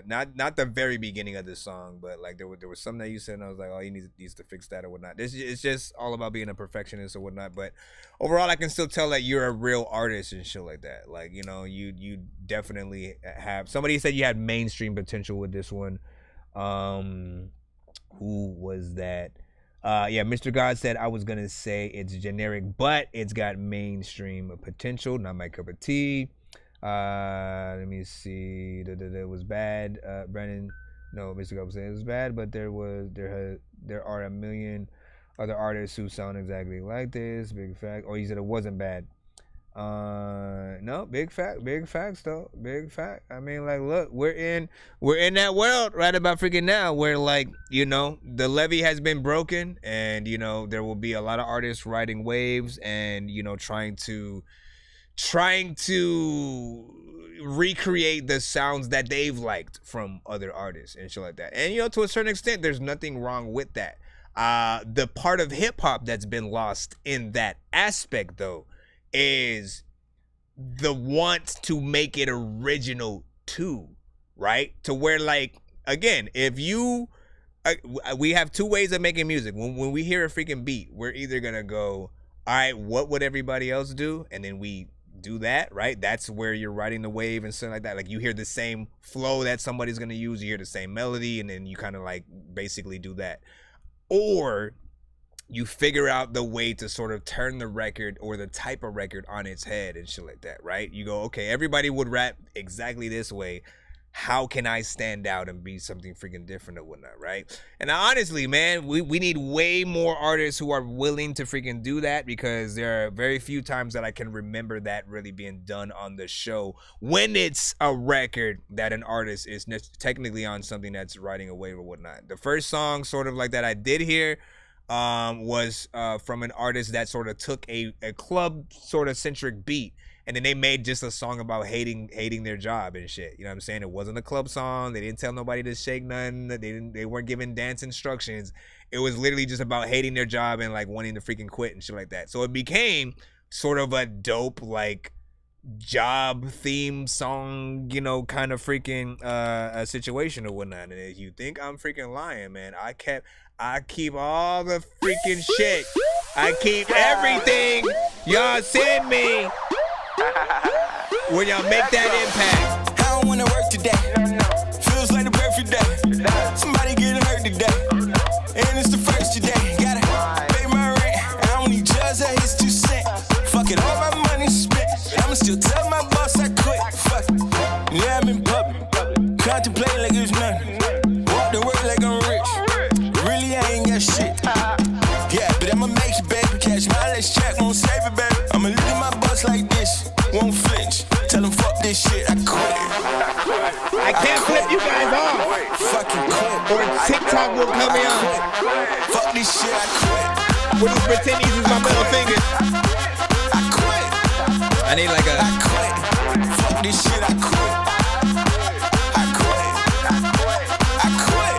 not the very beginning of the song, but like there was something that you said and I was like, oh, he needs to fix that or whatnot. It's just all about being a perfectionist or whatnot. But overall, I can still tell that you're a real artist and shit like that. Like, you know, you definitely have. Somebody said you had mainstream potential with this one. Who was that? Yeah, Mr. God said I was gonna say it's generic, but it's got mainstream potential. Not my cup of tea. Let me see. It was bad. Brandon, no, Mr. God was saying it was bad, but there are a million other artists who sound exactly like this. Big fact. Or he said it wasn't bad. No, big facts though. Big fact. I mean, like, look, we're in that world right about freaking now where, like, you know, the levee has been broken, and you know, there will be a lot of artists riding waves and, you know, trying to recreate the sounds that they've liked from other artists and shit like that. And you know, to a certain extent, there's nothing wrong with that. The part of hip hop that's been lost in that aspect though is the want to make it original too, right? To where, like, again, if you we have two ways of making music. When we hear a freaking beat, we're either gonna go, all right, what would everybody else do? And then we do that, right? That's where you're riding the wave and stuff like that. Like, you hear the same flow that somebody's gonna use, you hear the same melody, and then you kind of like basically do that. Or you figure out the way to sort of turn the record or the type of record on its head and shit like that, right? You go, okay, everybody would rap exactly this way. how can I stand out and be something freaking different or whatnot, right? And honestly, man, we need way more artists who are willing to freaking do that, because there are very few times that I can remember that really being done on the show when it's a record that an artist is technically on something that's riding a wave or whatnot. The first song sort of like that I did hear was from an artist that sort of took a club sort of centric beat, and then they made just a song about hating their job and shit. You know what I'm saying? It wasn't a club song. They didn't tell nobody to shake nothing. They weren't giving dance instructions. It was literally just about hating their job and like wanting to freaking quit and shit like that. So it became sort of a dope like job theme song, you know, kind of freaking a situation or whatnot. And if you think I'm freaking lying, man, I keep all the freaking shit. I keep everything y'all send me when y'all make that impact. I don't wanna work today. Feels like the perfect day. Somebody getting hurt today. And it's the first today. Gotta pay my rent. I don't need just a hits 2 cents. Fuck it, all my money spent. I'ma still tell my boss I quit. Fuck it. Yeah, I'm in public. Contemplating like it's nothing. Walk to work like I'm rich. Really, I ain't got shit. Yeah, but I'ma make it, baby. Catch my last check, won't save it, baby. I'ma look at my boss like this. Won't flinch. Tell them fuck this shit, I quit. I can't flip you guys off. Fucking quit. Or TikTok will cut me off. Fuck this shit, I quit. We'll just pretend these is my middle fingers. I quit. I need like a. I quit. Fuck this shit, I quit. I quit. I quit.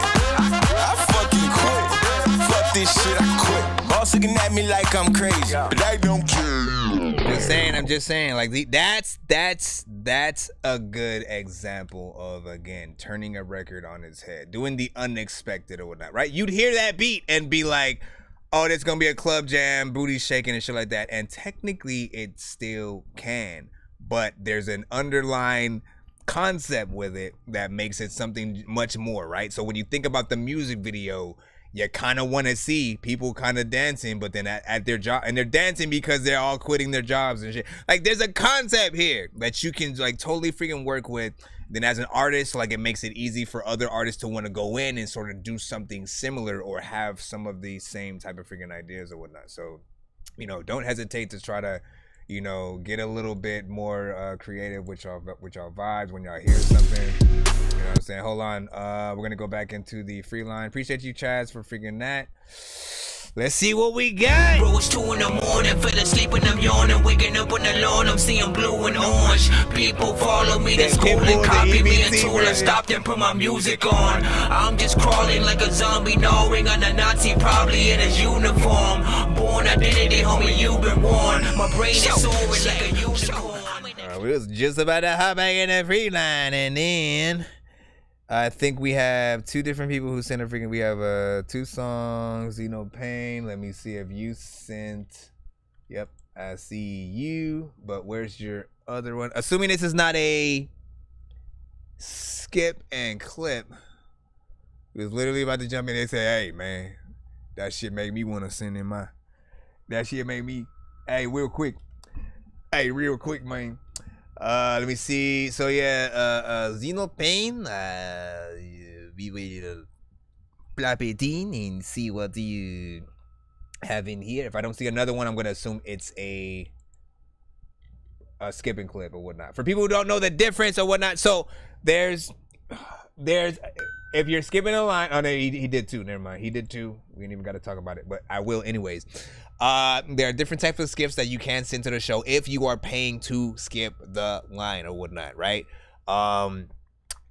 I fucking quit. Fuck this shit, I quit. Boss looking at me like I'm crazy, but I don't care. I'm just saying, like that's a good example of, again, turning a record on its head, doing the unexpected or whatnot, right? You'd hear that beat and be like, oh, there's gonna be a club jam, booty shaking and shit like that, and technically it still can, but there's an underlying concept with it that makes it something much more, right? So when you think about the music video, you kind of want to see people kind of dancing, but then at their job, and they're dancing because they're all quitting their jobs and shit. Like, there's a concept here that you can like totally freaking work with. Then as an artist, like, it makes it easy for other artists to want to go in and sort of do something similar or have some of the same type of freaking ideas or whatnot. So, you know, don't hesitate to try to, you know, get a little bit more creative with y'all vibes when y'all hear something. You know what I'm saying? Hold on. We're gonna go back into the free line. Appreciate you, Chaz, for freaking that. Let's see what we got. Bro, it's 2 in the morning, fell asleep and I'm yawning, waking up on the lawn, I'm seeing blue and orange. People follow me to school and copy me until I stopped and put my music on. I'm just crawling like a zombie, gnawing on a Nazi, probably in his uniform. Born identity, homie, you've been warned. My brain is soaring like a unicorn. We was just about to hop back in the free line, and then I think we have 2 different people who sent a freaking. We have 2 songs. Pain. Let me see if you sent. Yep, I see you. But where's your other one? Assuming this is not a skip and clip. We was literally about to jump in. They say, "Hey, man, that shit made me want to send in my. That shit made me. Hey, real quick, man." Let me see. So yeah, Pain. We will plop it in and see what you have in here. If I don't see another one, I'm gonna assume it's a skipping clip or whatnot. For people who don't know the difference or whatnot, so there's if you're skipping a line. Oh no, he did 2. Never mind, he did 2. We ain't even got to talk about it, but I will anyways. There are different types of skips that you can send to the show if you are paying to skip the line or whatnot, right?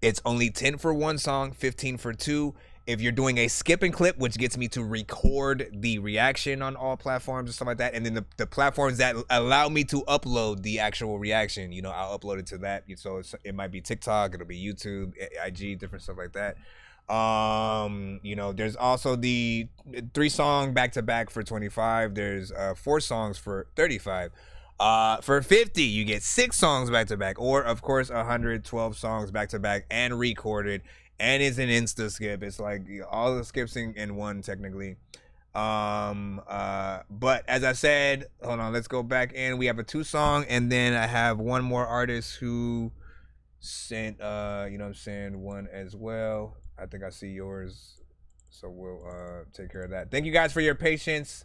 It's only 10 for 1 song, 15 for 2. If you're doing a skip and clip, which gets me to record the reaction on all platforms and stuff like that, and then the platforms that allow me to upload the actual reaction, I'll upload it to that. So it might be TikTok, it'll be YouTube, IG, different stuff like that. There's also the 3 song back-to-back for 25. There's 4 songs for 35. For 50, you get 6 songs back-to-back, or of course 112 songs back-to-back and recorded, and it's an insta skip. It's like all the skips in one technically. But as I said, hold on, let's go back in. We have a 2 song, and then I have one more artist who sent, you know what I'm saying, one as well. I think I see yours. So we'll take care of that. Thank you guys for your patience.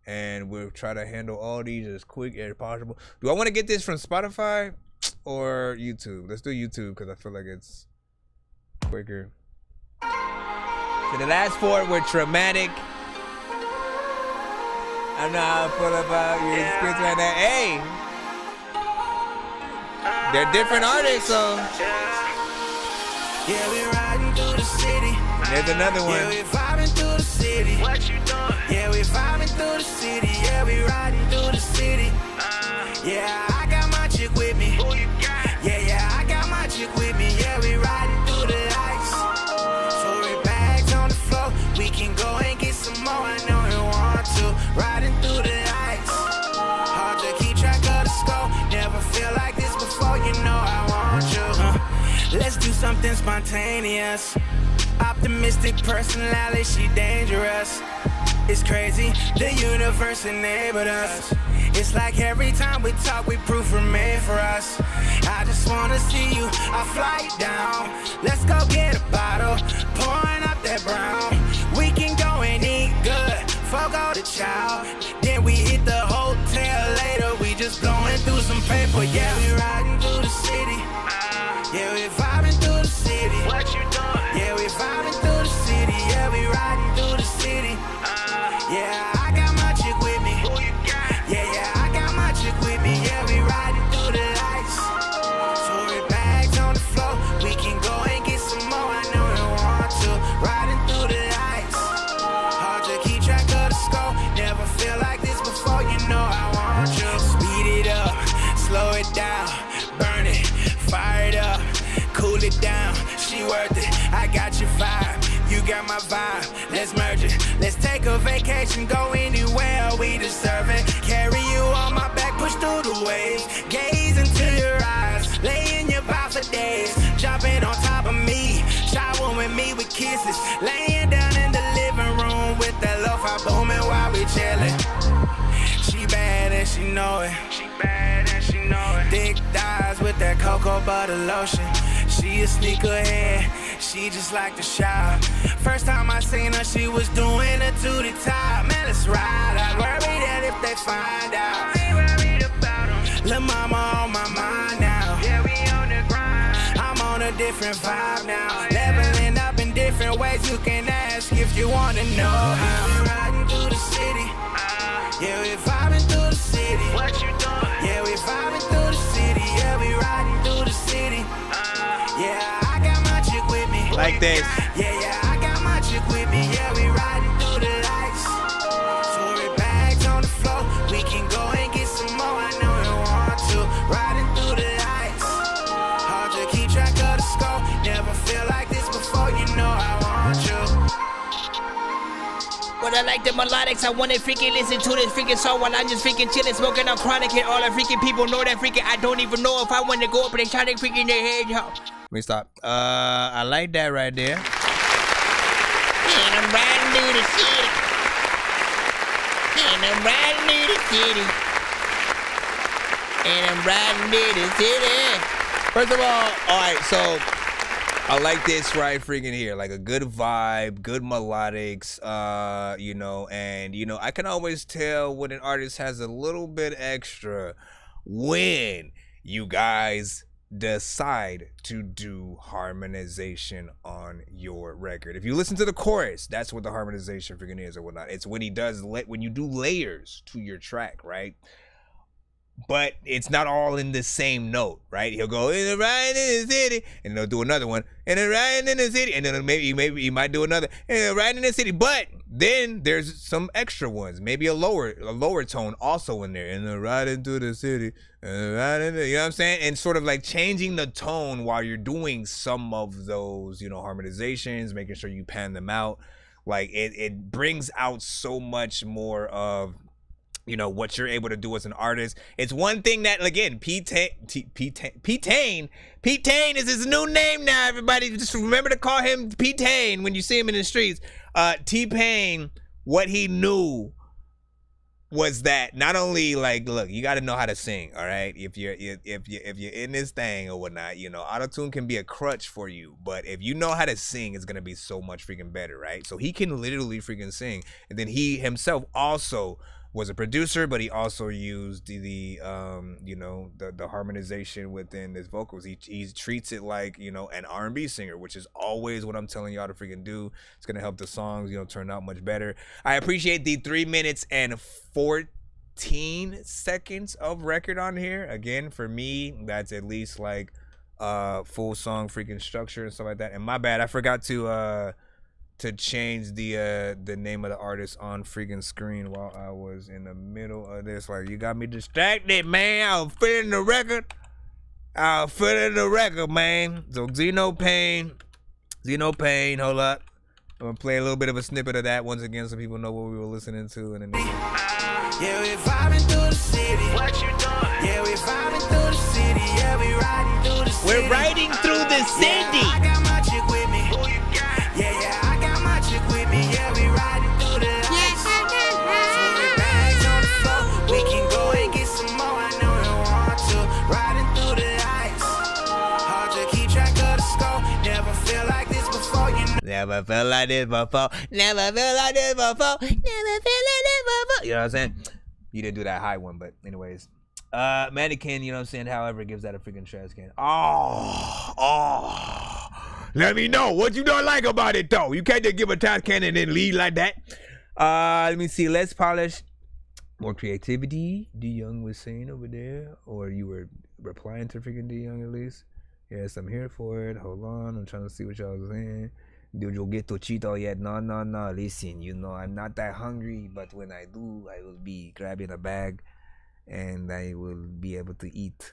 And we'll try to handle all these as quick as possible. Do I want to get this from Spotify or YouTube? Let's do YouTube because I feel like it's quicker. So the last four were traumatic. I'm not full about your skits right now. Hey! They're different artists, so. Yeah, we riding through the city. There's another one. Yeah, we vibing through the city. What you doing? Yeah, we vibing through the city. Yeah, we riding through the city. Yeah, I got my chick with me. Who you got? Yeah, I got my chick with me. Yeah, we riding through the lights. Sorry, bags on the floor. We can go and get some more. I know you want to. Riding through the lights. Hard to keep track of the score. Never feel like this before. You know I want you. Let's do something spontaneous. Optimistic personality, she dangerous. It's crazy, the universe enabled us. It's like every time we talk, we proof we're made for us. I just wanna see you, I'll fly you down. Let's go get a bottle, pouring up that brown. We can go and eat good, forgo the child. Then we hit the hotel later, we just blowing through some paper. Yeah, we riding through the city. Yeah, we vibing through the city. What you doing? Yeah, we vibing through the city. Yeah, we riding through the city. Yeah, I got my chick with me. Who you got? Yeah, I got my chick with me. Yeah, we riding through the lights. Sorry, bags on the floor. We can go and get some more. I know you want to. Riding through the lights. Hard to keep track of the score. Never feel like this before. You know I want you. Speed it up, slow it down, burn it. Fire it up, cool it down. She worth it, I got your vibe. You got my vibe, let's merge it. Let's take a vacation, go anywhere we deserve it. Carry you on my back, push through the waves. Gaze into your eyes, lay in your vibe for days. Jumping on top of me, shower with me with kisses. Laying down in the living room with that lo-fi booming while we chillin'. She bad and she know it. She bad and she know it. Thick thighs with that cocoa butter lotion. She a sneakerhead, she just like to shop. First time I seen her, she was doing it to the top. Man, let's ride. I'd worry that if they find out. I ain't worried about them. Lil' mama on my mind now. Yeah, we on the grind. I'm on a different vibe now. Leveling up in different ways. You can ask if you wanna know how we riding through the city. Yeah, we vibing through the city. What you doing? Yeah, we vibing through the city. Yeah, we riding through the city. Yeah, I got my chick with me. Like this. Yeah, I got my chick with me. Yeah, we riding through the lights. Sorry, bags on the floor. We can go and get some more. I know you want to. Riding through the lights. Hard to keep track of the score. Never feel like this before. You know I want you. But I like the melodics, I wanna freaking listen to this freaking song while I'm just freaking chillin', smoking on chronic, and all the freaking people know that freaking I don't even know if I wanna go up and they try to freaking their head, yo. Let me stop. I like that right there. And I'm riding through the city. And I'm riding through the city. And I'm riding through the city. First of all right, so I like this right freaking here, like a good vibe, good melodics, you know, and you know, I can always tell when an artist has a little bit extra when you guys decide to do harmonization on your record. If you listen to the chorus, that's what the harmonization freaking is or whatnot. It's when he does when you do layers to your track, right? But it's not all in the same note, right? He'll go in the riding in the city, and they'll do another one, and then riding in the city, and then maybe he might do another, and riding in the city. But then there's some extra ones, maybe a lower tone also in there, and then riding through the city, and riding, you know what I'm saying? And sort of like changing the tone while you're doing some of those, you know, harmonizations, making sure you pan them out. Like it brings out so much more of, you know, what you're able to do as an artist. It's one thing that, again, P-Tane is his new name now, everybody. Just remember to call him P-Tane when you see him in the streets. T-Pain, what he knew was that not only like, look, you got to know how to sing, all right? If you're in this thing or whatnot, you know, auto-tune can be a crutch for you, but if you know how to sing, it's gonna be so much freaking better, right? So he can literally freaking sing, and then he himself also was a producer, but he also used the harmonization within his vocals. He treats it like, you know, an R&B singer, which is always what I'm telling y'all to freaking do. It's gonna help the songs, you know, turn out much better. I appreciate the 3 minutes and 14 seconds of record on here. Again, for me, that's at least like full song freaking structure and stuff like that. And my bad, I forgot to change the name of the artist on freaking screen while I was in the middle of this. Like, you got me distracted, man. I was feeling the record, man. So Xeno Pain, hold up. I'm gonna play a little bit of a snippet of that once again so people know what we were listening to. And then yeah, we vibing through the city. What you doing? Yeah, we vibing through the city. Yeah, we riding through the city. We're riding through the city. Yeah, I got my chick with me. Who you got? Yeah, I got my chick with me. Yeah, we riding through the ice. 20 bags on the floor. We can go and get some more. I know you want to. Riding through the ice. Hard to keep track of the score. Never feel like this before, you know. Never felt like this before. Never felt like this before. Never felt like this before. You know what I'm saying? You didn't do that high one, but anyways. Mannequin, you know what I'm saying? However, gives that a freaking trash can. Oh. Let me know what you don't like about it, though. You can't just give a trash can and then leave like that. Let me see. Let's polish. More creativity, D Young was saying over there. Or you were replying to freaking D Young at least. Yes, I'm here for it. Hold on. I'm trying to see what y'all was saying. Did you get to Cheeto yet? No. Listen, you know, I'm not that hungry, but when I do, I will be grabbing a bag and I will be able to eat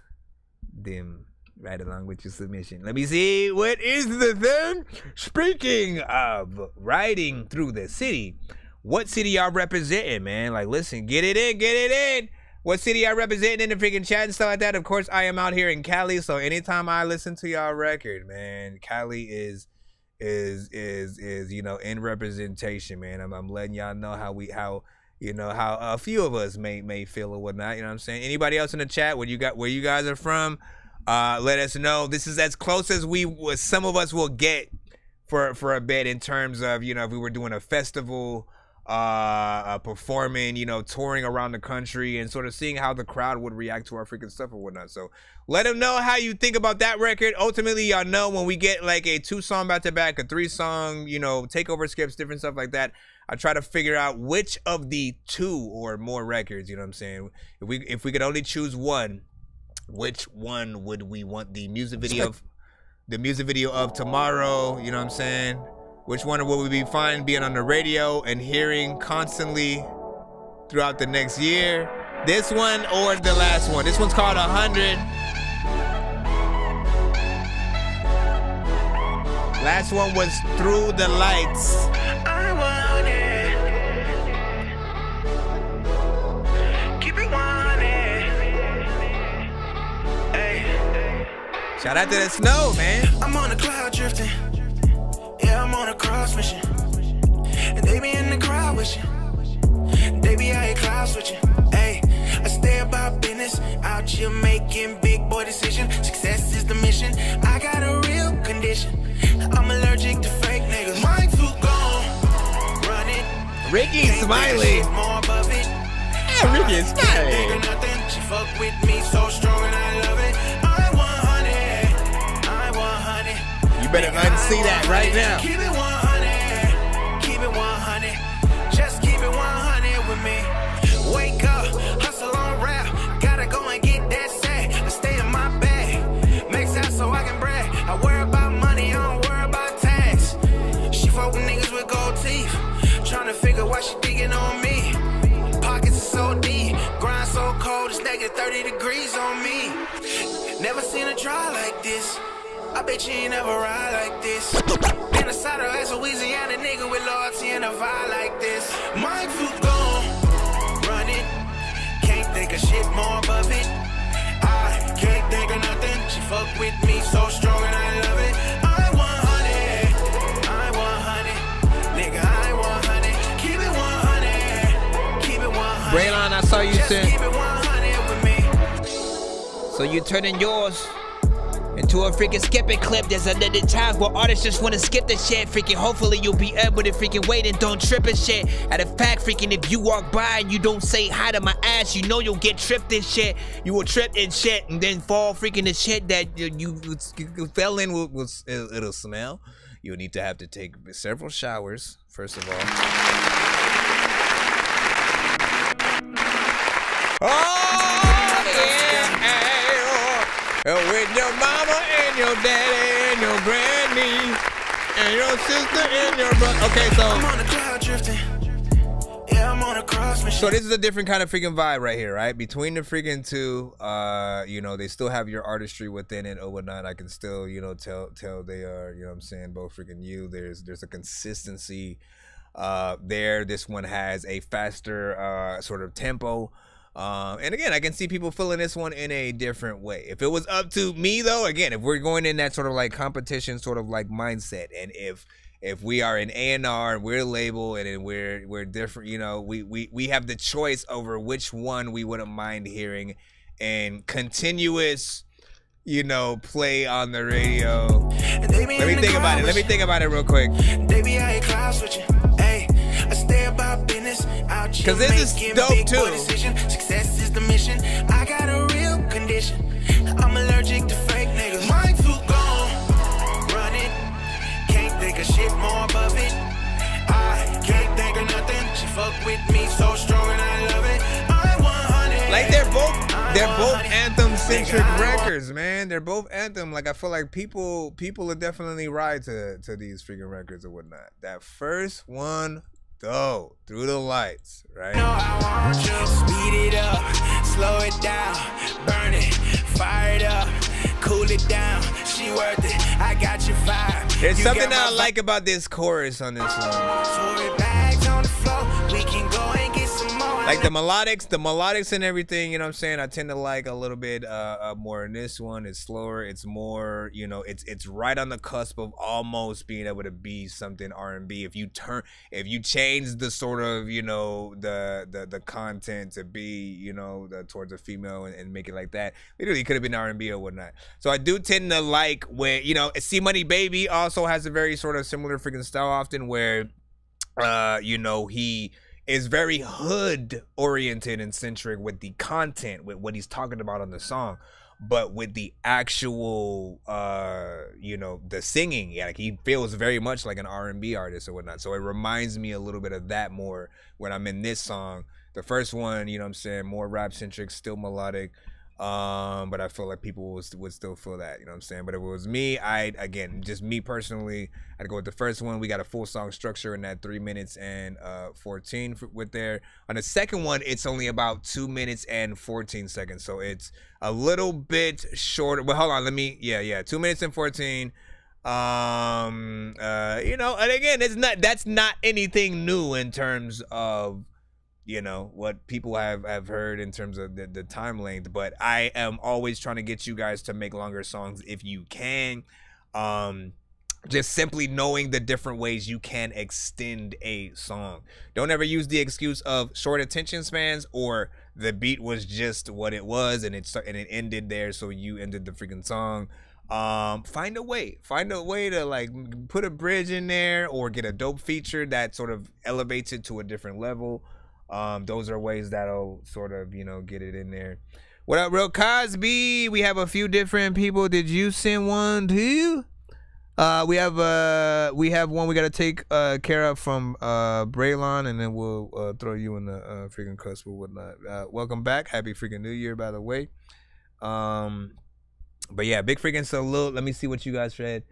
them right along with your submission. Let me see. What is the thing? Speaking of riding through the city, what city y'all representing, man? Like, listen, get it in. What city y'all representing in the freaking chat and stuff like that? Of course, I am out here in Cali, so anytime I listen to y'all record, man, Cali is you know, in representation, man. I'm letting y'all know how a few of us may feel or whatnot. You know what I'm saying? Anybody else in the chat, where you guys are from, let us know. This is as close as some of us will get for a bit in terms of, you know, if we were doing a festival, performing, you know, touring around the country and sort of seeing how the crowd would react to our freaking stuff or whatnot. So let them know how you think about that record. Ultimately, y'all know when we get like a 2-song back-to-back, a 3-song, you know, takeover skips, different stuff like that, I try to figure out which of the 2 or more records, you know what I'm saying? If we could only choose one, which one would we want the music video of tomorrow, you know what I'm saying? Which one would we be fine being on the radio and hearing constantly throughout the next year? This one or the last one? This one's called 100. Last one was Through the Lights. I want it. Keep it 100. Hey. Shout out to the snow, man. I'm on a cloud drifting. Yeah, I'm on a cross mission. And they be in the crowd wishing. They be out here cloud switching. Hey, I stay about business. Out here making big boy decisions. Success is the mission. I got a real condition. I'm allergic to fake niggas. Mine too gone. Run it. Ricky Smiley. More above it. Yeah, Ricky is Smiley. She fuck with me so strong and I love it. I 100. You better unsee that right now. Keep it 100. Keep it 100. Just keep it 100 with me. Wake up, hustle on rap. Gotta go and get that sack. I stay in my bag. Make sense so I can brag. I worry about money, I don't worry about tax. She fuck with niggas with gold teeth. Tryna figure why she digging on me. Pockets are so deep. Grind so cold, it's negative 30 degrees on me. Never seen a dry like this. I bet you ain't never ride like this. Been a side of ass Louisiana nigga with loyalty and a vibe like this. Mine too gone. Run it. Can't think of shit more above it. I can't think of nothing. She fuck with me so strong and I love it. I 100. Nigga, I 100. Keep it 100. Keep it 100. Braylon, I saw you send. So you turning yours into a freaking skipping clip. There's a little times where artists just want to skip the shit. Freaking hopefully you'll be able to freaking wait and don't trip and shit. At a fact, freaking if you walk by and you don't say hi to my ass, you know you'll get tripped and shit. You will trip and shit and then fall freaking the shit that you fell in it'll smell. You'll need to have to take several showers, first of all. Oh, yeah. With your mama and your daddy and your granny and your sister and your brother. Okay, so I'm on a cloud drifting. Yeah, I'm on a cross machine. So this is a different kind of freaking vibe right here, right? Between the freaking two, you know, they still have your artistry within it or whatnot. I can still, you know, tell they are, you know what I'm saying, both freaking you. There's a consistency there. This one has a faster sort of tempo. And again, I can see people feeling this one in a different way. If it was up to me, though, again, if we're going in that sort of like competition sort of like mindset, and if we are an A&R and we're a label and we're different, you know, we have the choice over which one we wouldn't mind hearing and continuous, you know, play on the radio. Let me think about it. Let me think about it real quick. I stay about business out here. Cause this is dope too. Success is the mission. I got a real condition. I'm allergic to fake niggas. Mine too gone. Run it. Can't think of shit more above it. I can't think of nothing. She fuck with me so strong and I love it. I 100. Like they're both anthem-centric records, man. They're both anthem. Like I feel like people will definitely ride to these freaking records or whatnot. That first one. Go through the lights, right? No, I want you. Speed it up, slow it down, burn it, fire it up, cool it down. She worth it. I got your vibe. There's something that I like about this chorus on this one. Throw it back on the floor. We can go and get some more. Like the melodics and everything, you know what I'm saying? I tend to like a little bit more in this one. It's slower, it's more, you know, it's right on the cusp of almost being able to be something R&B. If you change the sort of, you know, the content to be, you know, towards a female and make it like that, literally could have been R&B or whatnot. So I do tend to like when, you know, C Money Baby also has a very sort of similar freaking style often where, you know, he is very hood oriented and centric with the content, with what he's talking about on the song, but with the actual, you know, the singing, yeah, like he feels very much like an R&B artist or whatnot. So it reminds me a little bit of that more when I'm in this song. The first one, you know what I'm saying, more rap centric, still melodic. But I feel like people would still feel that, you know what I'm saying? But if it was me, again, just me personally, I'd go with the first one. We got a full song structure in that 3 minutes and 14 with there. On the second one, it's only about 2 minutes and 14 seconds. So it's a little bit shorter. But hold on, 2 minutes and 14. You know, and again, that's not anything new in terms of, you know, what people have heard in terms of the time length, but I am always trying to get you guys to make longer songs if you can. Just simply knowing the different ways you can extend a song. Don't ever use the excuse of short attention spans or the beat was just what it was and it ended there, so you ended the freaking song. Find a way to like put a bridge in there or get a dope feature that sort of elevates it to a different level. Those are ways that'll sort of, you know, get it in there. What up, Real Cosby? We have a few different people. Did you send one too? We have one we gotta take care of from Braylon, and then we'll throw you in the freaking cusp or whatnot. Welcome back. Happy freaking New Year, by the way. But yeah, big freaking salute. Let me see what you guys read.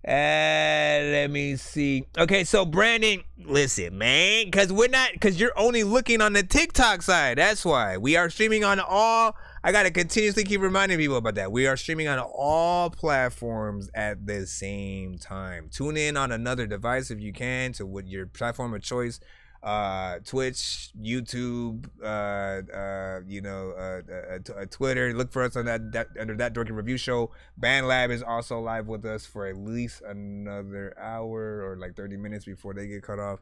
Let me see. Okay, so Brandon, listen, man, because you're only looking on the TikTok side. That's why we are streaming on all. I gotta continuously keep reminding people about that. We are streaming on all platforms at the same time. Tune in on another device if you can to what your platform of choice. Twitch, YouTube, Twitter. Look for us on that under that Dorky Review Show. BandLab is also live with us for at least another hour or like 30 minutes before they get cut off.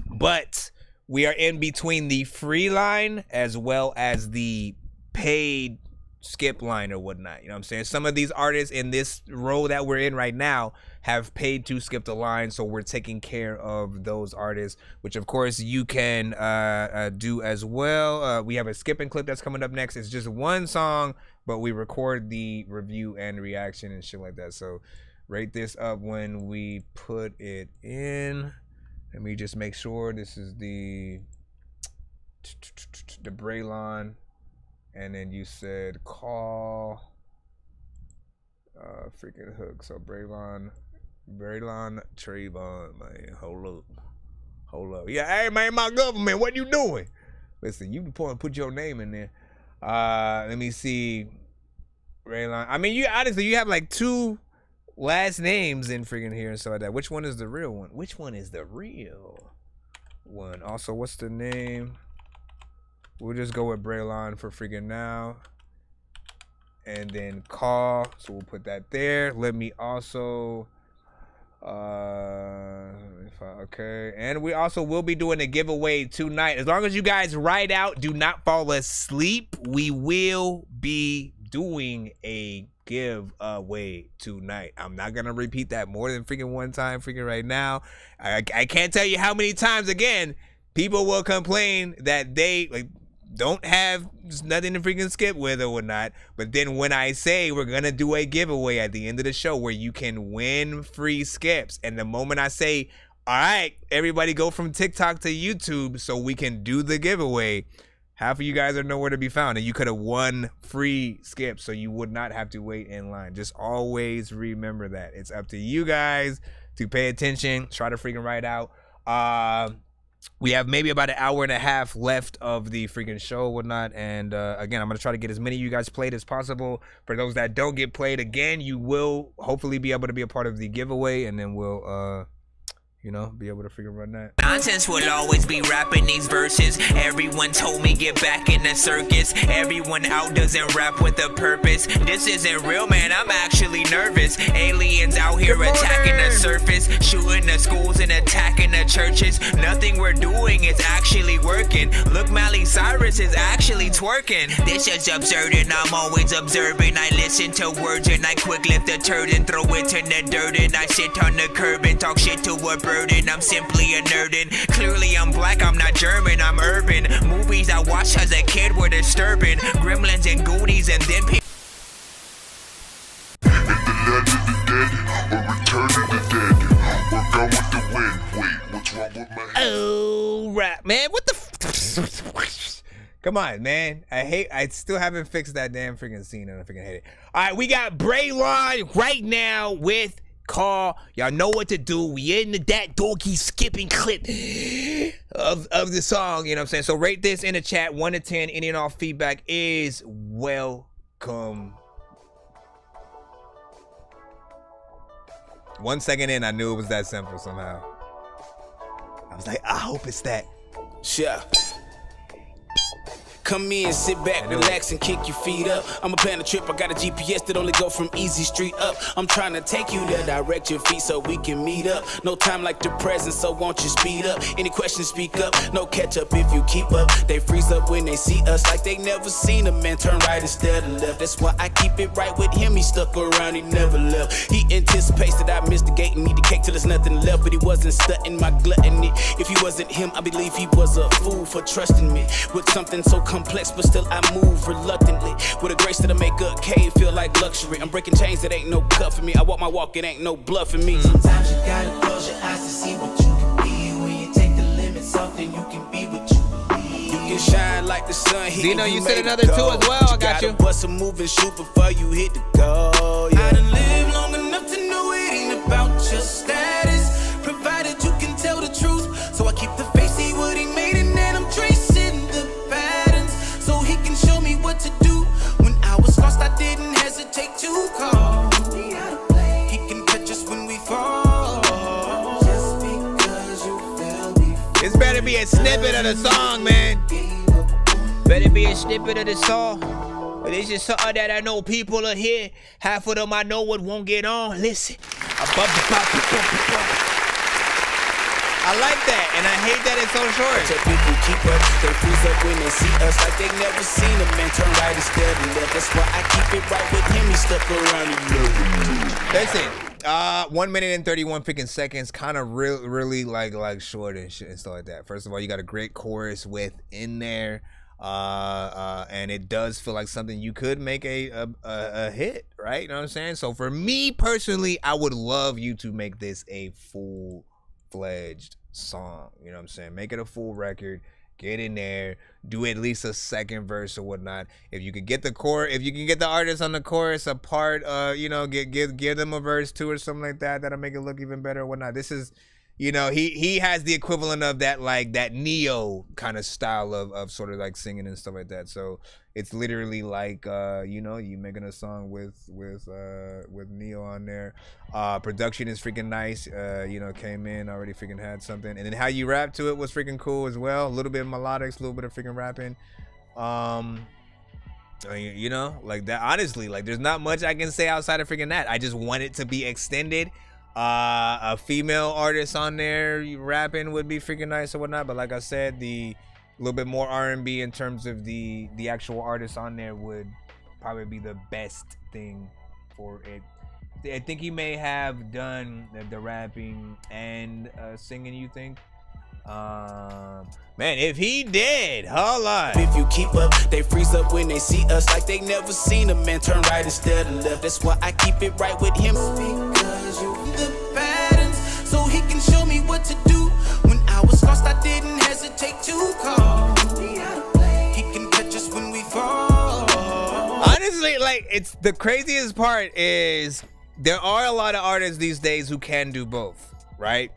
But we are in between the free line as well as the paid skip line or whatnot. You know what I'm saying? Some of these artists in this row that we're in right now have paid to skip the line, so we're taking care of those artists, which of course you can do as well. We have a skipping clip that's coming up next. It's just one song, but we record the review and reaction and shit like that. So rate this up when we put it in. Let me just make sure this is the Braylon. And then you said call freaking hook. So Braylon Trayvon, man. Hold up. Yeah, hey man, my government, what you doing? Listen, you can put your name in there. Let me see. Braylon. I mean, you honestly, you have like 2 last names in freaking here and stuff like that. Which one is the real one? Which one is the real one? Also, what's the name? We'll just go with Braylon for freaking now. And then call. So we'll put that there. Let me also okay. And we also will be doing a giveaway tonight. As long as you guys ride out, do not fall asleep, we will be doing a giveaway tonight. I'm not gonna repeat that more than freaking one time freaking right now. I can't tell you how many times again people will complain that they like don't have nothing to freaking skip with or whatnot. But then when I say we're gonna do a giveaway at the end of the show where you can win free skips, and the moment I say, all right, everybody go from TikTok to YouTube so we can do the giveaway, half of you guys are nowhere to be found, and you could have won free skips, so you would not have to wait in line. Just always remember that. It's up to you guys to pay attention, try to freaking write out. We have maybe about an hour and a half left of the freaking show or whatnot. And again, I'm going to try to get as many of you guys played as possible. For those that don't get played, again, you will hopefully be able to be a part of the giveaway. And then we'll, you know, be able to figure run that. Nonsense will always be rapping these verses. Everyone told me get back in the circus. Everyone out doesn't rap with a purpose. This isn't real, man, I'm actually nervous. Aliens out here attacking the surface, shooting the schools and attacking the churches. Nothing we're doing is actually working. Look, Miley Cyrus is actually twerking. This is absurd and I'm always observing. I listen to words and I quick lift the turd and throw it in the dirt. And I sit on the curb and talk shit to a bird. I'm simply a nerdin'. Clearly I'm black, I'm not German, I'm urban. Movies I watched as a kid were disturbing. Gremlins and Goonies and then people. Oh, right, man. What the Come on, man. I still haven't fixed that damn freaking scene. I freaking hate it. All right, we got Braylon right now with Call. Y'all know what to do. We into that Dorky skipping clip of the song. You know what I'm saying? So rate this in the chat, 1 to 10. Any and all feedback is welcome. 1 second in, I knew it was that simple somehow. I was like, I hope it's that. Sure. Come in, sit back, relax, and kick your feet up. I'm a plan a trip, I got a GPS that only go from Easy Street up. I'm trying to take you there, direct your feet so we can meet up. No time like the present, so won't you speed up? Any questions, speak up. No catch up if you keep up. They freeze up when they see us like they never seen a man turn right instead of left. That's why I keep it right with him. He stuck around, he never left. He anticipates that I missed the gate and eat the cake till there's nothing left. But he wasn't stunting my gluttony. If he wasn't him, I believe he was a fool for trusting me with something so complex, but still I move reluctantly with a grace that'll make a cave feel like luxury. I'm breaking chains that ain't no cut for me. I walk my walk, it ain't no bluffing me. Sometimes you gotta close your eyes to see what you can be. When you take the limits off, then you can be what you believe. You can shine like the sun. Zeno, you said another 2 as well. I got you. Bust a move and shoot before you hit the goal. Yeah. I done lived long enough to know it ain't about your status, provided you can tell the truth. So I keep the face, see what he made, and then I'm tracing the patterns so he can show me what to do. When I was lost, I didn't hesitate to call. He can catch us when we fall. Just because you feel me. This better be a snippet of the song, man. Better be a snippet of the song. But it's just something that I know people are here. Half of them I know what won't get on. Listen. I like that, and I hate that it's so short. The people keep up, they freeze up when they see us like they never seen a man turn right instead of left. That's why I keep it right with him. He stuck around and Listen, 1 minute and 31 freaking seconds, kind of really like short and shit and stuff like that. First of all, you got a great chorus within there, and it does feel like something you could make a hit, right? You know what I'm saying? So for me personally, I would love you to make this a full-fledged song. You know what I'm saying? Make it a full record. Get in there, do at least a second verse or whatnot. If you could get the if you can get the artist on the chorus a part, you know, give them a verse too or something like that. That'll make it look even better or whatnot. This is, you know, he has the equivalent of that, like that Neo kind of style of sort of like singing and stuff like that. So it's literally like, you know, you making a song with Neo on there. Production is freaking nice. You know, came in already freaking had something, and then how you rap to it was freaking cool as well. A little bit of melodics, a little bit of freaking rapping. You know, like that. Honestly, like there's not much I can say outside of freaking that. I just want it to be extended. A female artist on there rapping would be freaking nice or whatnot, but like I said, the little bit more R&B in terms of the actual artist on there would probably be the best thing for it. I think he may have done the rapping and singing, you think? Man, if he did, hold on. If you keep up, they freeze up when they see us like they never seen a man turn right instead of left. That's why I keep it right with him. Because you the patterns, so he can show me what to do. When I was lost, I didn't hesitate to call. He can catch us when we fall. Honestly, like, it's the craziest part is there are a lot of artists these days who can do both, right?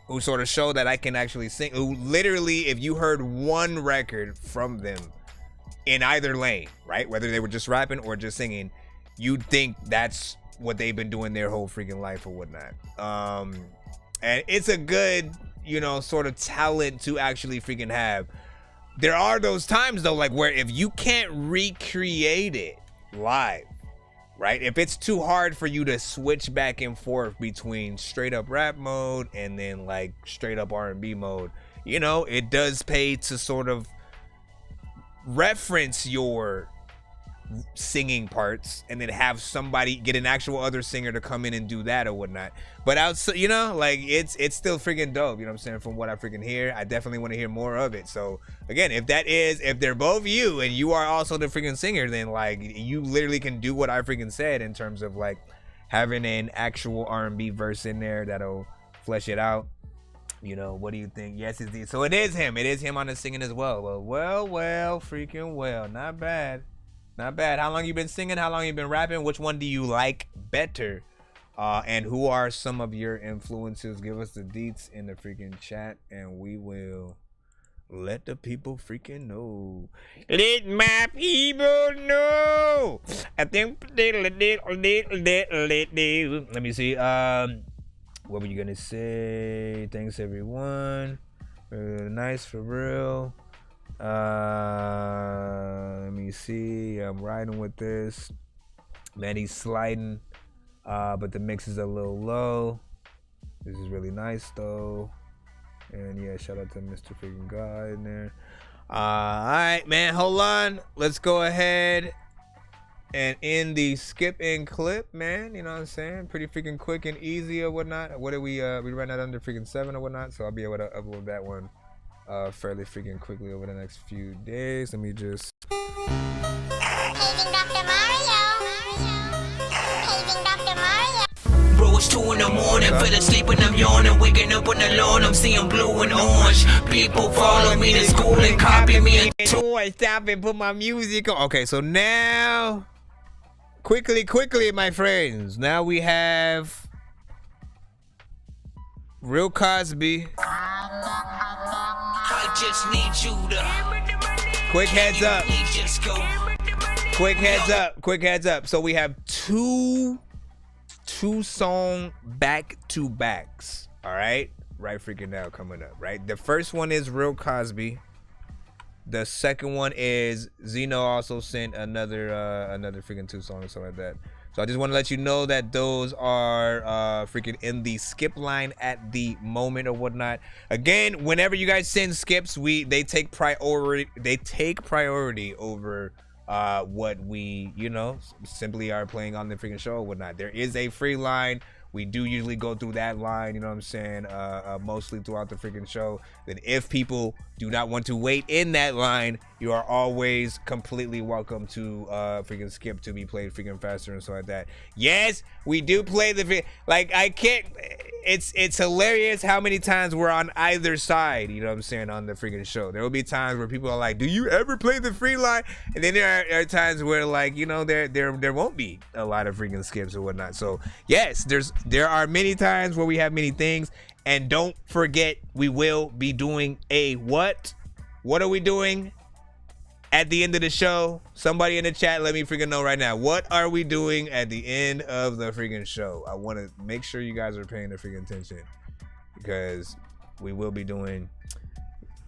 Who sort of show that I can actually sing. Who literally, if you heard one record from them in either lane, right? Whether they were just rapping or just singing, you'd think that's what they've been doing their whole freaking life or whatnot. And it's a good, you know, sort of talent to actually freaking have. There are those times though, like where if you can't recreate it live, right? If it's too hard for you to switch back and forth between straight up rap mode and then like straight up R&B mode, you know, it does pay to sort of reference your singing parts and then have somebody get an actual other singer to come in and do that or whatnot. But outside, you know, like it's still freaking dope, you know what I'm saying? From what I freaking hear, I definitely want to hear more of it. So again, if they're both you and you are also the freaking singer, then like you literally can do what I freaking said in terms of like having an actual R&B verse in there that'll flesh it out. You know, what do you think? Yes, it's so it is him. It is him on the singing as well. Well, freaking well. Not bad. Not bad. How long you been singing? How long you been rapping? Which one do you like better? And who are some of your influences? Give us the deets in the freaking chat, and we will let the people freaking know. Let my people know. I think let me see. What were you gonna say? Thanks everyone. Nice for real. Let me see. I'm riding with this. Man, he's sliding. But the mix is a little low. This is really nice though. And yeah, shout out to Mr. Freaking God in there. Alright, man, hold on. Let's go ahead and end the skip and clip, man. You know what I'm saying? Pretty freaking quick and easy or whatnot. What did we ran that under freaking 7 or whatnot, so I'll be able to upload that one fairly freaking quickly over the next few days. Let me just Bro, it's 2 in the morning, fell asleep and I'm yawning, waking up on the lawn, I'm seeing blue and orange. People follow me to school and copy me. I stop and put my music on. Okay, so now quickly, my friends. Now we have Real Cosby. I just need you to. Quick heads up. Quick heads up. So we have two song back-to-backs. All right? Right freaking now coming up, right? The first one is Real Cosby. The second one is Zeno also sent another freaking 2 songs, something like that. So I just want to let you know that those are freaking in the skip line at the moment or whatnot. Again, whenever you guys send skips, they take priority. They take priority over what we, you know, simply are playing on the freaking show or whatnot. There is a free line. We do usually go through that line, you know what I'm saying, mostly throughout the freaking show. Then if people do not want to wait in that line, you are always completely welcome to freaking skip to be played freaking faster and stuff like that. Yes, we do play the, like, I can't, it's hilarious how many times we're on either side, you know what I'm saying, on the freaking show. There will be times where people are like, do you ever play the free line? And then there are times where, like, you know, there won't be a lot of freaking skips or whatnot. So yes, there are many times where we have many things. And don't forget, we will be doing a what? What are we doing at the end of the show? Somebody in the chat, let me freaking know right now. What are we doing at the end of the freaking show? I want to make sure you guys are paying the freaking attention, because we will be doing,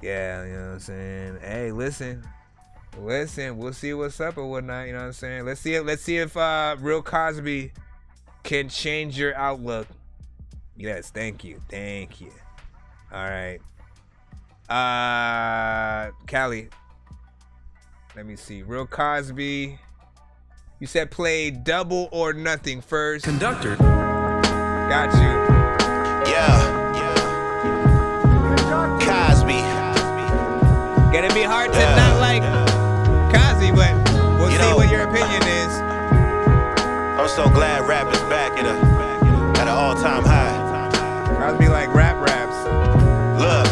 yeah, you know what I'm saying? Hey, listen, we'll see what's up or whatnot, you know what I'm saying? Let's see if Real Cosby can change your outlook. Yes, thank you. All right. Callie, let me see. Real Cosby, you said play Double or Nothing first. Conductor. Got you. Yeah. Cosby. Gonna be hard to not like Cosby, but we'll see what your opinion is. I'm so glad rap is back at an all-time high. Cosby like raps. Look.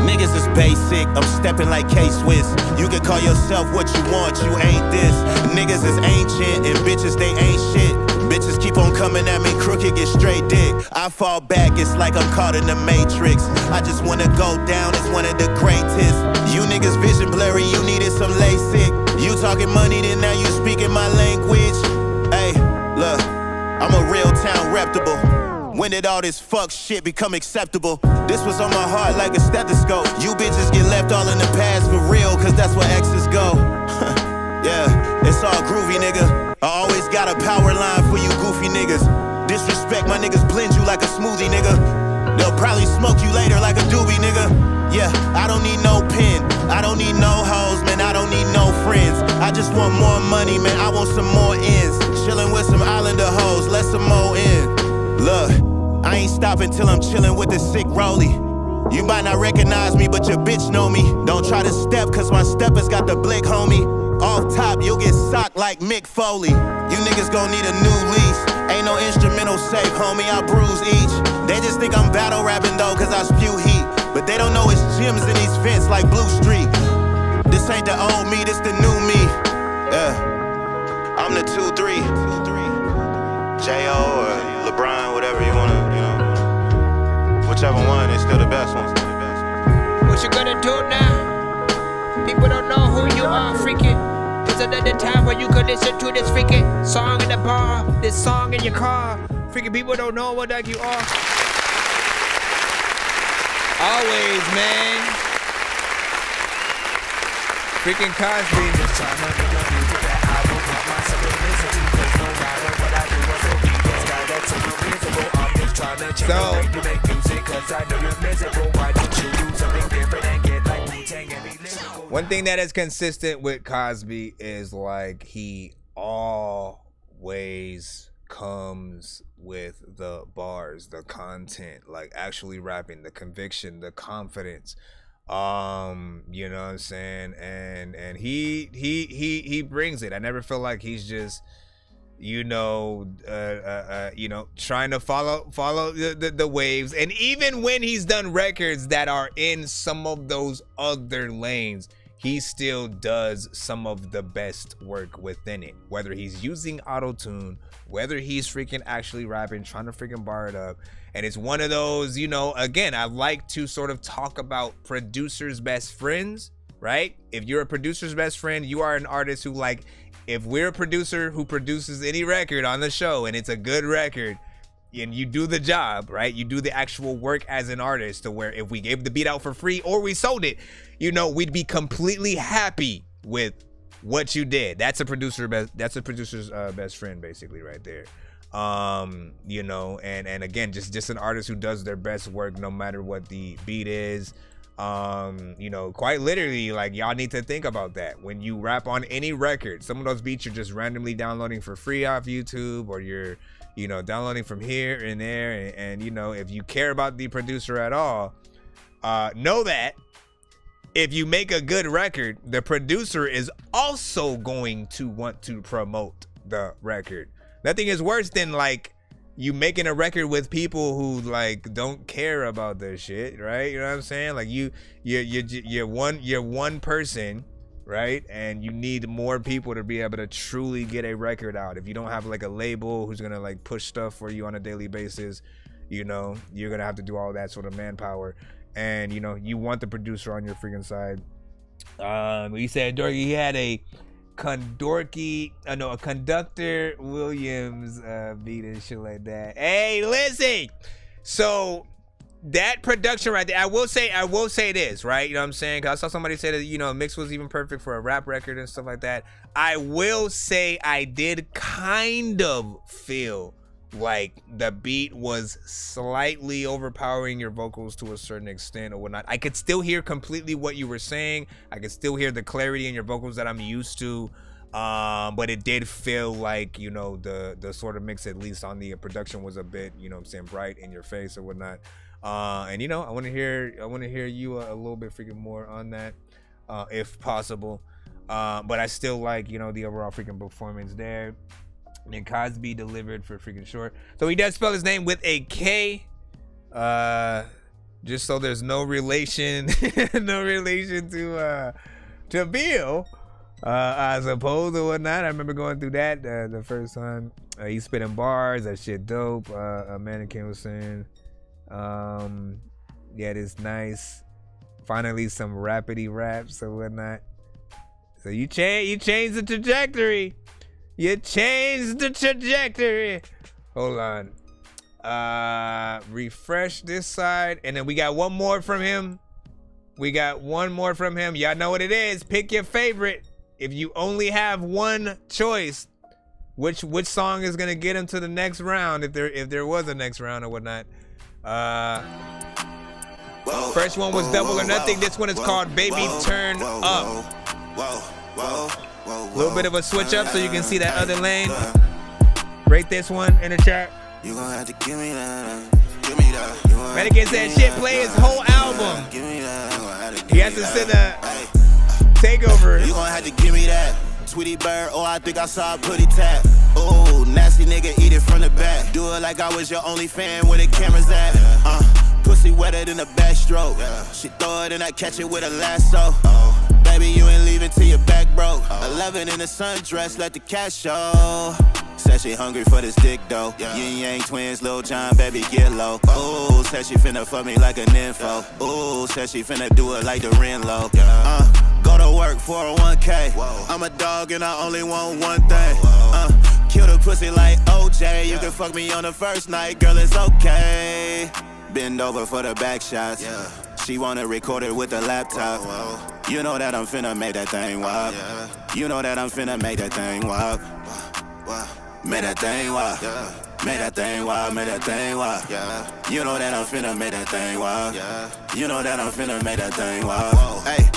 Niggas is basic, I'm stepping like K-Swiss. You can call yourself what you want, you ain't this. Niggas is ancient and bitches, they ain't shit. Bitches keep on coming at me crooked, get straight dick. I fall back, it's like I'm caught in the Matrix. I just wanna go down as one of the greatest. You niggas vision blurry, you needed some LASIK. You talking money, then now you speaking my language. Hey, look, I'm a real town reputable. When did all this fuck shit become acceptable? This was on my heart like a stethoscope. You bitches get left all in the past for real, cause that's where exes go. Yeah, it's all groovy, nigga. I always got a power line for you goofy niggas. Disrespect, my niggas blend you like a smoothie, nigga. They'll probably smoke you later like a doobie, nigga. Yeah, I don't need no pen, I don't need no hoes, man, I don't need no friends. I just want more money, man, I want some more ends. Chillin' with some islander hoes, let some more in. Look, I ain't stopping till I'm chillin' with the sick rollie. You might not recognize me, but your bitch know me. Don't try to step, cause my steppers got the blick, homie. Off top, you'll get socked like Mick Foley. You niggas gon' need a new lease. Ain't no instrumental safe, homie, I bruise each. They just think I'm battle rapping though, cause I spew heat. But they don't know it's gyms in these vents like Blue Street. This ain't the old me, this the new me. Yeah, I'm the 2-3. J.O. or LeBron, whatever you wanna, you know. Whichever one is still the best one. What you gonna do now? People don't know who you are, freaking. There's another time where you could listen to this freaking song in the bar, this song in your car. Freaking people don't know what like you are. Always, man. Freaking Cosby. So, one thing that is consistent with Cosby is like he always comes with the bars, the content, like actually rapping, the conviction, the confidence. You know what I'm saying? And he brings it. I never feel like he's just trying to follow the waves. And even when he's done records that are in some of those other lanes, he still does some of the best work within it. Whether he's using auto-tune, whether he's freaking actually rapping, trying to freaking bar it up. And it's one of those, again, I like to sort of talk about producers' best friends, right? If you're a producer's best friend, you are an artist who, like, if we're a producer who produces any record on the show and it's a good record and you do the job, right? You do the actual work as an artist, to where if we gave the beat out for free or we sold it, we'd be completely happy with what you did. That's a producer's best friend, basically, right there. You know, and again, just an artist who does their best work no matter what the beat is. You know, quite literally, like, y'all need to think about that when you rap on any record. Some of those beats you're just randomly downloading for free off YouTube, or you're, you know, downloading from here and there, and you know, if you care about the producer at all, know that if you make a good record, the producer is also going to want to promote the record. Nothing is worse than like you making a record with people who like don't care about their shit, right? You know what I'm saying? Like you're one person, right? And you need more people to be able to truly get a record out. If you don't have like a label who's gonna like push stuff for you on a daily basis, you know, you're gonna have to do all that sort of manpower. And you know, you want the producer on your freaking side. He said Dorky, he had a Conductor Williams beat and shit like that. Hey, listen. So that production right there, I will say this, right? You know what I'm saying? Cause I saw somebody say that, you know, mix was even perfect for a rap record and stuff like that. I will say I did kind of feel like the beat was slightly overpowering your vocals to a certain extent or whatnot. I could still hear completely what you were saying. I could still hear the clarity in your vocals that I'm used to. But it did feel like, you know, the sort of mix, at least on the production, was a bit, you know what I'm saying, bright in your face or whatnot. And you know, I want to hear you a little bit freaking more on that, if possible. But I still like, you know, the overall freaking performance there. And Cosby delivered for freaking short. So he does spell his name with a K. Just so there's no relation, to Bill, I suppose, or whatnot. I remember going through that the first time. He spitting bars. That shit dope. A mannequin was saying, yeah, it's nice. Finally, some rapidy raps or whatnot. So you changed the trajectory. You changed the trajectory. Hold on. Refresh this side. And then we got one more from him. Y'all know what it is. Pick your favorite. If you only have one choice, which song is gonna get him to the next round, if there was a next round or whatnot. First one was Double or Nothing. This one is called Baby Turn Up. A little bit of a switch up so you can see that other lane. Rate this one in the chat. You gon' have to give me that. Mannequin said shit, play his whole album. He has to send a takeover. You gon' have to give me that. Tweety bird, oh, I think I saw a putty tap. Oh, nasty nigga, eat it from the back. Do it like I was your only fan where the camera's at. Pussy wetter than a backstroke. She throw it and I catch it with a lasso. Baby, you ain't leaving till your back broke. 11 in the sundress, let the cash show. Said she hungry for this dick though. Yin Yang twins, Lil John, baby, get low. Ooh, said she finna fuck me like a nympho. Ooh, said she finna do it like the Renlo. Go to work for a 1K. I'm a dog and I only want one thing. Kill the pussy like OJ. You can fuck me on the first night, girl, it's okay. Bend over for the back shots. She wanna record it with a laptop. You know that I'm finna make that thing wop. You know that I'm finna make that thing wop. Make that thing wop. Make that thing wop. Make that thing wop. You know that I'm finna make that thing wop. You know that I'm finna make that thing wop. Hey.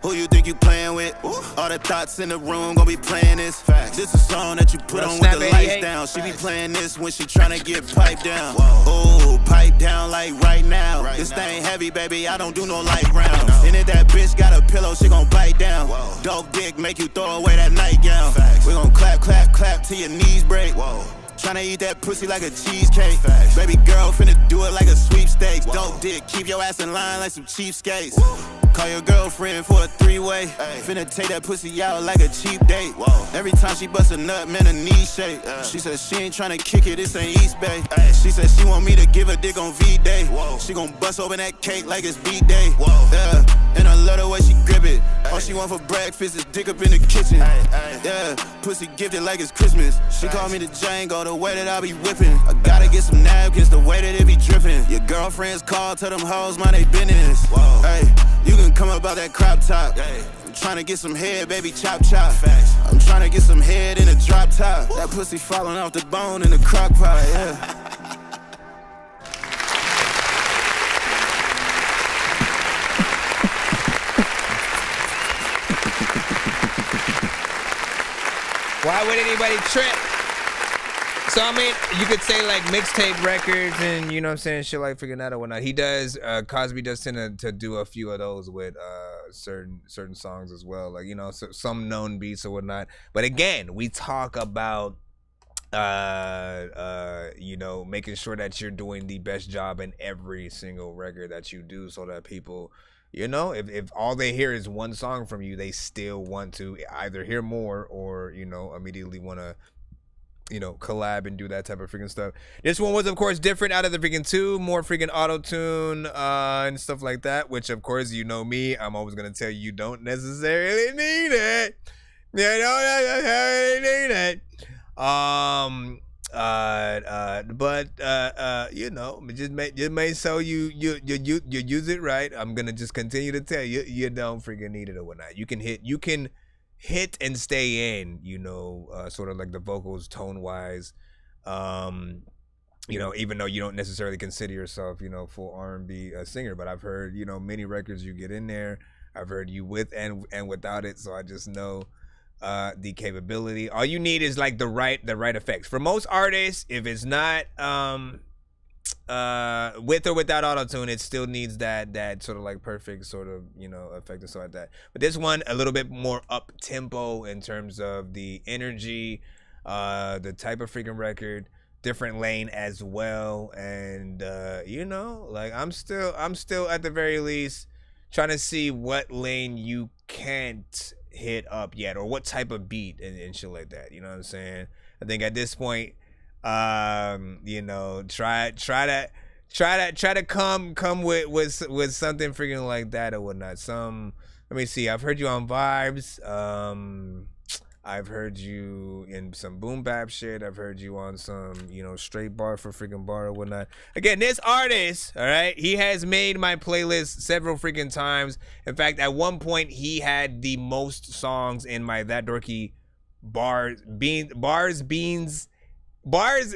Who you think you playing with? All the thoughts in the room gon' be playing this. This a song that you put on with the lights down. She be playing this when she tryna get piped down. Ooh, pipe down like right now. This thing heavy, baby, I don't do no light rounds. And if that bitch got a pillow, she gon' bite down. Dope dick make you throw away that nightgown. We gon' clap, clap, clap till your knees break. Tryna eat that pussy like a cheesecake. Baby girl finna do it like a sweepstakes. Dope dick, keep your ass in line like some cheapskates. Call your girlfriend for a three-way. Finna take that pussy out like a cheap date. Every time she bust a nut, man, her knees shake. She said she ain't tryna kick it, this ain't East Bay. She said she want me to give her dick on V-Day. She gon' bust open that cake like it's B-Day. Yeah, and I love the way she grip it. All she want for breakfast is dick up in the kitchen. Yeah, pussy gifted like it's Christmas. She called me the Django, the way that I be whipping. I gotta get some napkins, the way that it be dripping. Your girlfriends call, tell them hoes mind they business. Hey, you can couldn't come about that crop top. I'm trying to get some head, baby, chop chop. I'm trying to get some head in a drop top. That pussy falling off the bone in the crock pot, yeah. Why would anybody trip? So, I mean, you could say like mixtape records and, you know what I'm saying, shit like freaking that or whatnot. He does, Cosby does tend to do a few of those with certain songs as well. Like, you know, some known beats or whatnot. But again, we talk about, you know, making sure that you're doing the best job in every single record that you do so that people... You know, if all they hear is one song from you, they still want to either hear more or, you know, immediately want to, you know, collab and do that type of freaking stuff. This one was, of course, different out of the freaking two, more freaking auto-tune and stuff like that, which, of course, you know me, I'm always going to tell you don't necessarily need it. You don't necessarily need it. But you know, just make so you use it right. I'm gonna just continue to tell you you don't freaking need it or whatnot. You can hit and stay in, you know, sort of like the vocals tone wise, you know, even though you don't necessarily consider yourself, you know, full R&B singer, but I've heard, you know, many records you get in there. I've heard you with and without it, so I just know the capability. All you need is like the right effects. For most artists, if it's not with or without auto-tune, it still needs that sort of like perfect sort of, you know, effect and stuff like that. But this one a little bit more up tempo in terms of the energy, the type of freaking record, different lane as well. And you know, like I'm still at the very least trying to see what lane you can't hit up yet, or what type of beat and shit like that. You know what I'm saying? I think at this point, you know, try to come with something freaking like that or whatnot. Let me see. I've heard you on vibes. I've heard you in some boom bap shit. I've heard you on some, you know, straight bar for freaking bar or whatnot. Again, this artist, all right, he has made my playlist several freaking times. In fact, at one point, he had the most songs in my That Dorky bars,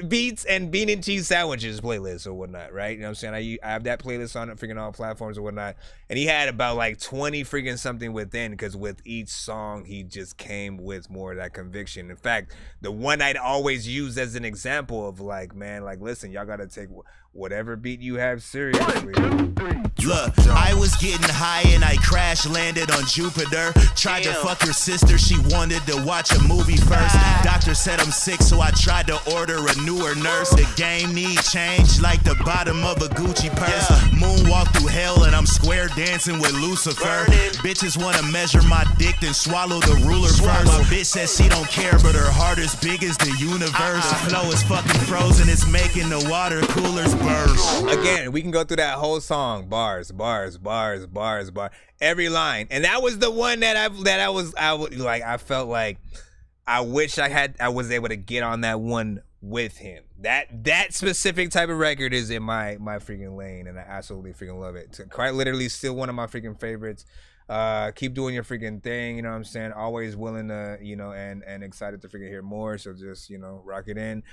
beats, and bean and cheese sandwiches playlist or whatnot, right? You know what I'm saying? I have that playlist on freaking all platforms or whatnot. And he had about like 20 freaking something within, because with each song, he just came with more of that conviction. In fact, the one I'd always use as an example of like, man, like, listen, y'all got to take whatever beat you have seriously. Look, I was getting high and I crash landed on Jupiter. Tried to fuck your sister, she wanted to watch a movie first. Doctor said I'm sick, so I tried to order a newer nurse. The game need change like the bottom of a Gucci purse. Moonwalk through hell and I'm square dancing with Lucifer. Bitches wanna measure my dick, then swallow the ruler first. My bitch says she don't care, but her heart is big as the universe. Flow is fucking frozen, it's making the water coolers burst. Again, we can go through that whole song, bars, every line, and that was the one that I felt like I wish I was able to get on that one with him. That specific type of record is in my freaking lane, and I absolutely freaking love it. Quite literally, still one of my freaking favorites. Keep doing your freaking thing, you know what I'm saying? Always willing to, you know, and excited to freaking hear more. So just, you know, rock it in.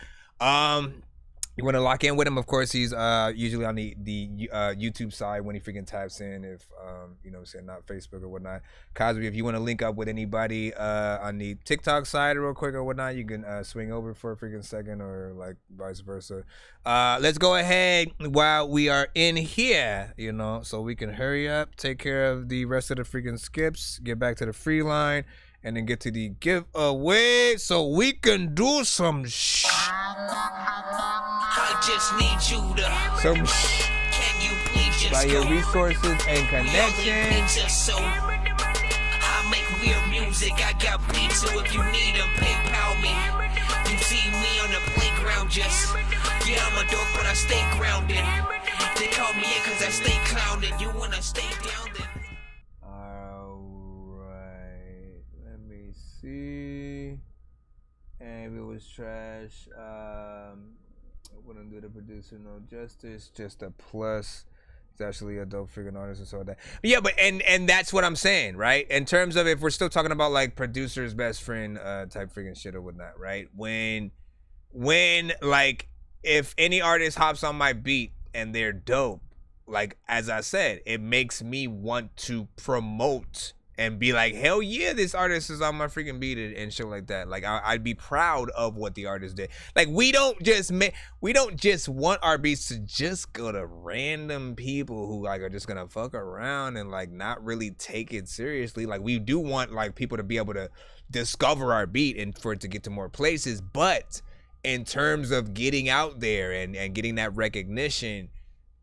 You want to lock in with him, of course, he's usually on the YouTube side when he freaking types in, if, you know what I'm saying, not Facebook or whatnot. Cosby, if you want to link up with anybody on the TikTok side real quick or whatnot, you can swing over for a freaking second, or like vice versa. Let's go ahead while we are in here, you know, so we can hurry up, take care of the rest of the freaking skips, get back to the free line, and then get to the giveaway so we can do some I just need you to. Can you please just by your resources and connections. I make weird music. I got beats, so if you need them, PayPal me. You see me on the playground, just yeah, I'm a dork, but I stay grounded. They call me in 'cause I stay clowning. You wanna stay down then? Alright, let me see. And if it was trash, wouldn't do the producer no justice, just a plus. It's actually a dope freaking artist and so like that. But yeah, but and that's what I'm saying, right? In terms of if we're still talking about like producer's best friend type freaking shit or whatnot, right? When like if any artist hops on my beat and they're dope, like as I said, it makes me want to promote and be like, hell yeah, this artist is on my freaking beat and shit like that. Like I'd be proud of what the artist did. Like we don't just want our beats to just go to random people who like are just gonna fuck around and like not really take it seriously. Like we do want like people to be able to discover our beat and for it to get to more places. But in terms of getting out there and getting that recognition,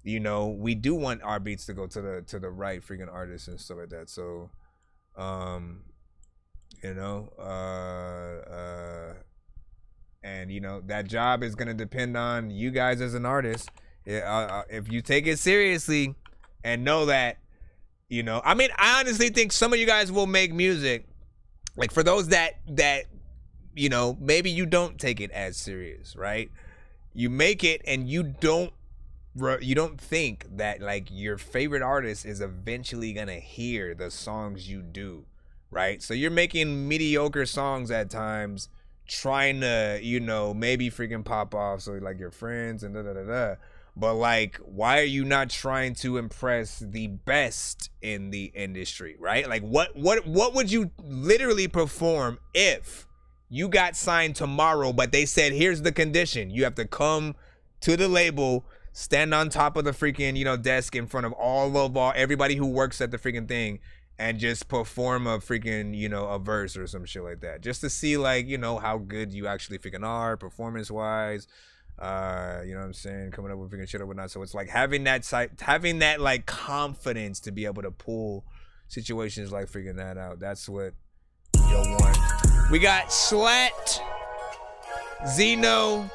you know, we do want our beats to go to the right freaking artists and stuff like that. So you know, and you know that job is gonna depend on you guys as an artist. If you take it seriously and know that, you know, I mean, I honestly think some of you guys will make music. Like for those that you know, maybe you don't take it as serious, right? You make it and you don't think that like your favorite artist is eventually gonna hear the songs you do, right? So you're making mediocre songs at times, trying to, you know, maybe freaking pop off so like your friends and da. But like, why are you not trying to impress the best in the industry, right? Like what would you literally perform if you got signed tomorrow, but they said, here's the condition, you have to come to the label, stand on top of the freaking, you know, desk in front of everybody who works at the freaking thing and just perform a freaking, you know, a verse or some shit like that, just to see like, you know, how good you actually freaking are performance wise, you know what I'm saying, coming up with freaking shit or whatnot. So it's like having that like confidence to be able to pull situations like freaking that out. That's what you'll want. We got Slat, Zeno,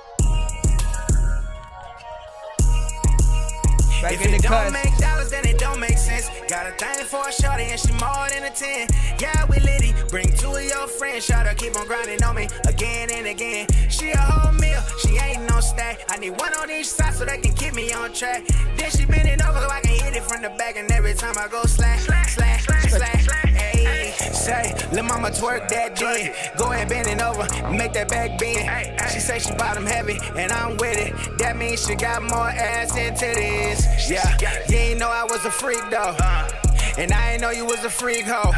If it don't make dollars, then it don't make sense. Got a thing for a shorty and she more than a 10. Yeah, we litty. Bring two of your friends. Shot her, keep on grinding on me again and again. She a whole meal, she ain't no stack. I need one on each side so they can keep me on track. Then she bend it over so I can hit it from the back. And every time I go slash, hey, say, lil' mama twerk that D. Go ahead, bend it over, make that back bend. She say she bottom heavy, and I'm with it. That means she got more ass than titties. Yeah, you ain't know I was a freak though, and I ain't know you was a freak hoe.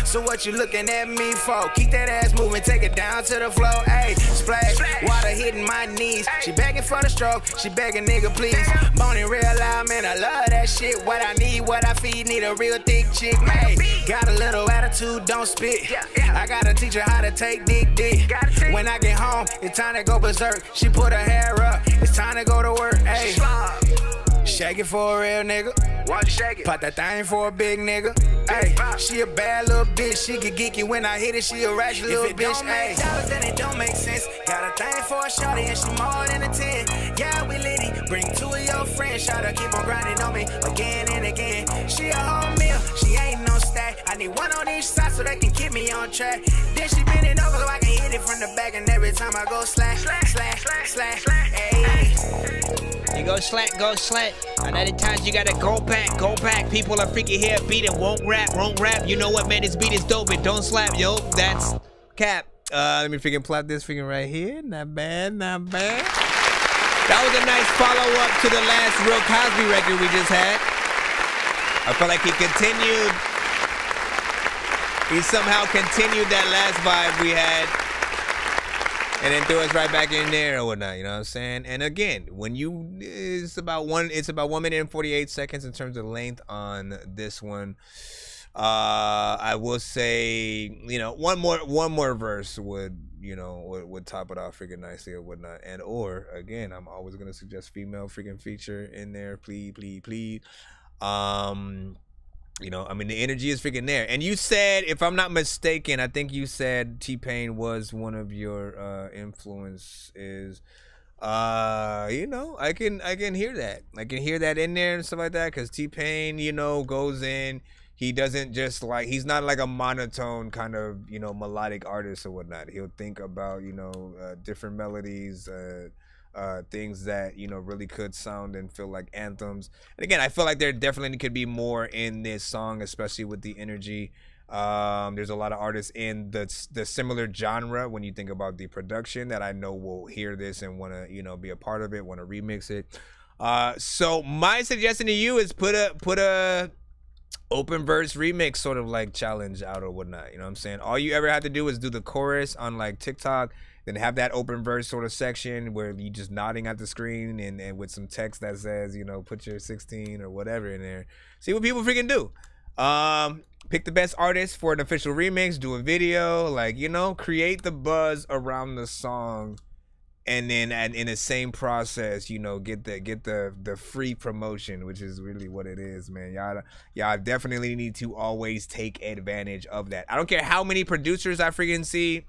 So what you looking at me for? Keep that ass moving, take it down to the floor. Ayy, splash, water hitting my knees. She begging for the stroke, she begging nigga please. Bone it real loud, man, I love that shit. What I need, what I feed, need a real thick chick. Man, got a little attitude, don't spit. I gotta teach her how to take dick. When I get home, it's time to go berserk. She put her hair up, it's time to go to work. Ayy, shake it for a real nigga. Watch shake it. Pop that thing for a big nigga. Ayy, she a bad little bitch. She get geeky when I hit it. She a ratchet little bitch. If it don't make dollars, then it don't make sense. Got a thing for a shorty and she more than a 10. Yeah, we litty. Bring two of your friends. Shot her, keep on grinding on me again and again. She a whole meal. She ain't no stack. I need one on each side so they can keep me on track. Then she bend it over so I can hit it from the back. And every time I go slash, ayy. You go slack. Another times you gotta go back. People are freaking here, beat it, won't rap. You know what, man, this beat is dope, it don't slap, yo. That's cap. Let me freaking plot this freaking right here. Not bad. That was a nice follow-up to the last Real Cosby record we just had. I felt like he somehow continued that last vibe we had. And then threw us right back in there or whatnot, you know what I'm saying? And again, it's about 1 minute and 48 seconds in terms of length on this one. I will say, you know, one more verse would top it off freaking nicely or whatnot. And or again, I'm always gonna suggest female freaking feature in there, please. You know, I mean, the energy is freaking there. And you said, if I'm not mistaken, I think you said T-Pain was one of your influences. You know, I can hear that. I can hear that in there and stuff like that, because T-Pain, you know, goes in. He doesn't just like, he's not like a monotone kind of, you know, melodic artist or whatnot. He'll think about, you know, different melodies, things that, you know, really could sound and feel like anthems. And again, I feel like there definitely could be more in this song, especially with the energy. There's a lot of artists in the similar genre when you think about the production that I know will hear this and want to, you know, be a part of it, want to remix it. So my suggestion to you is put a open verse remix sort of like challenge out or whatnot. You know what I'm saying? All you ever have to do is do the chorus on like TikTok, then have that open verse sort of section where you just nodding at the screen and with some text that says, you know, put your 16 or whatever in there. See what people freaking do. Pick the best artist for an official remix, do a video, like, you know, create the buzz around the song, and then in the same process, you know, get the free promotion, which is really what it is, man. Y'all definitely need to always take advantage of that. I don't care how many producers I freaking see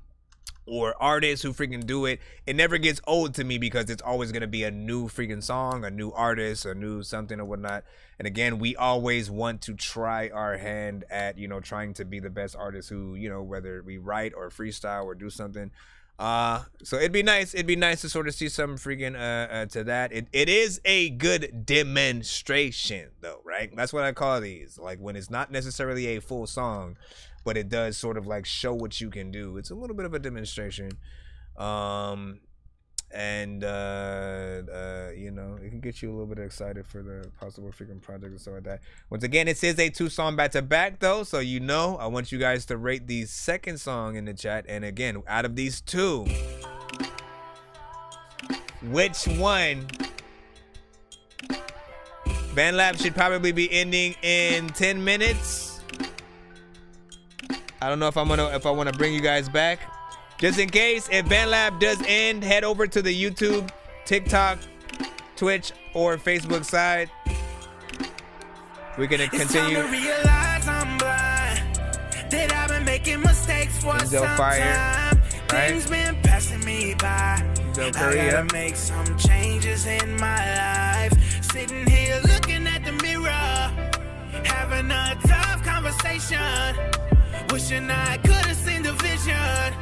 or artists who freaking do it. It never gets old to me because it's always going to be a new freaking song, a new artist, a new something or whatnot. And again, we always want to try our hand at, you know, trying to be the best artist who, you know, whether we write or freestyle or do something. So it'd be nice to sort of see some freaking to that. It is a good demonstration though, right? That's what I call these, like when it's not necessarily a full song, but it does sort of like show what you can do. It's a little bit of a demonstration. You know, it can get you a little bit excited for the possible freaking project and stuff like that. Once again, it says a 2-song back-to-back though, so you know, I want you guys to rate the second song in the chat. And again, out of these two, which one? BandLab should probably be ending in 10 minutes. I don't know if I want to bring you guys back. Just in case, if BandLab does end, head over to the YouTube, TikTok, Twitch, or Facebook side. We're gonna continue. It's time to realize I'm blind, that I've been making mistakes for some time. Things been passing me by. I gotta make some changes in my life. Sitting here looking at the mirror, having a tough conversation. Wishing I could have seen the vision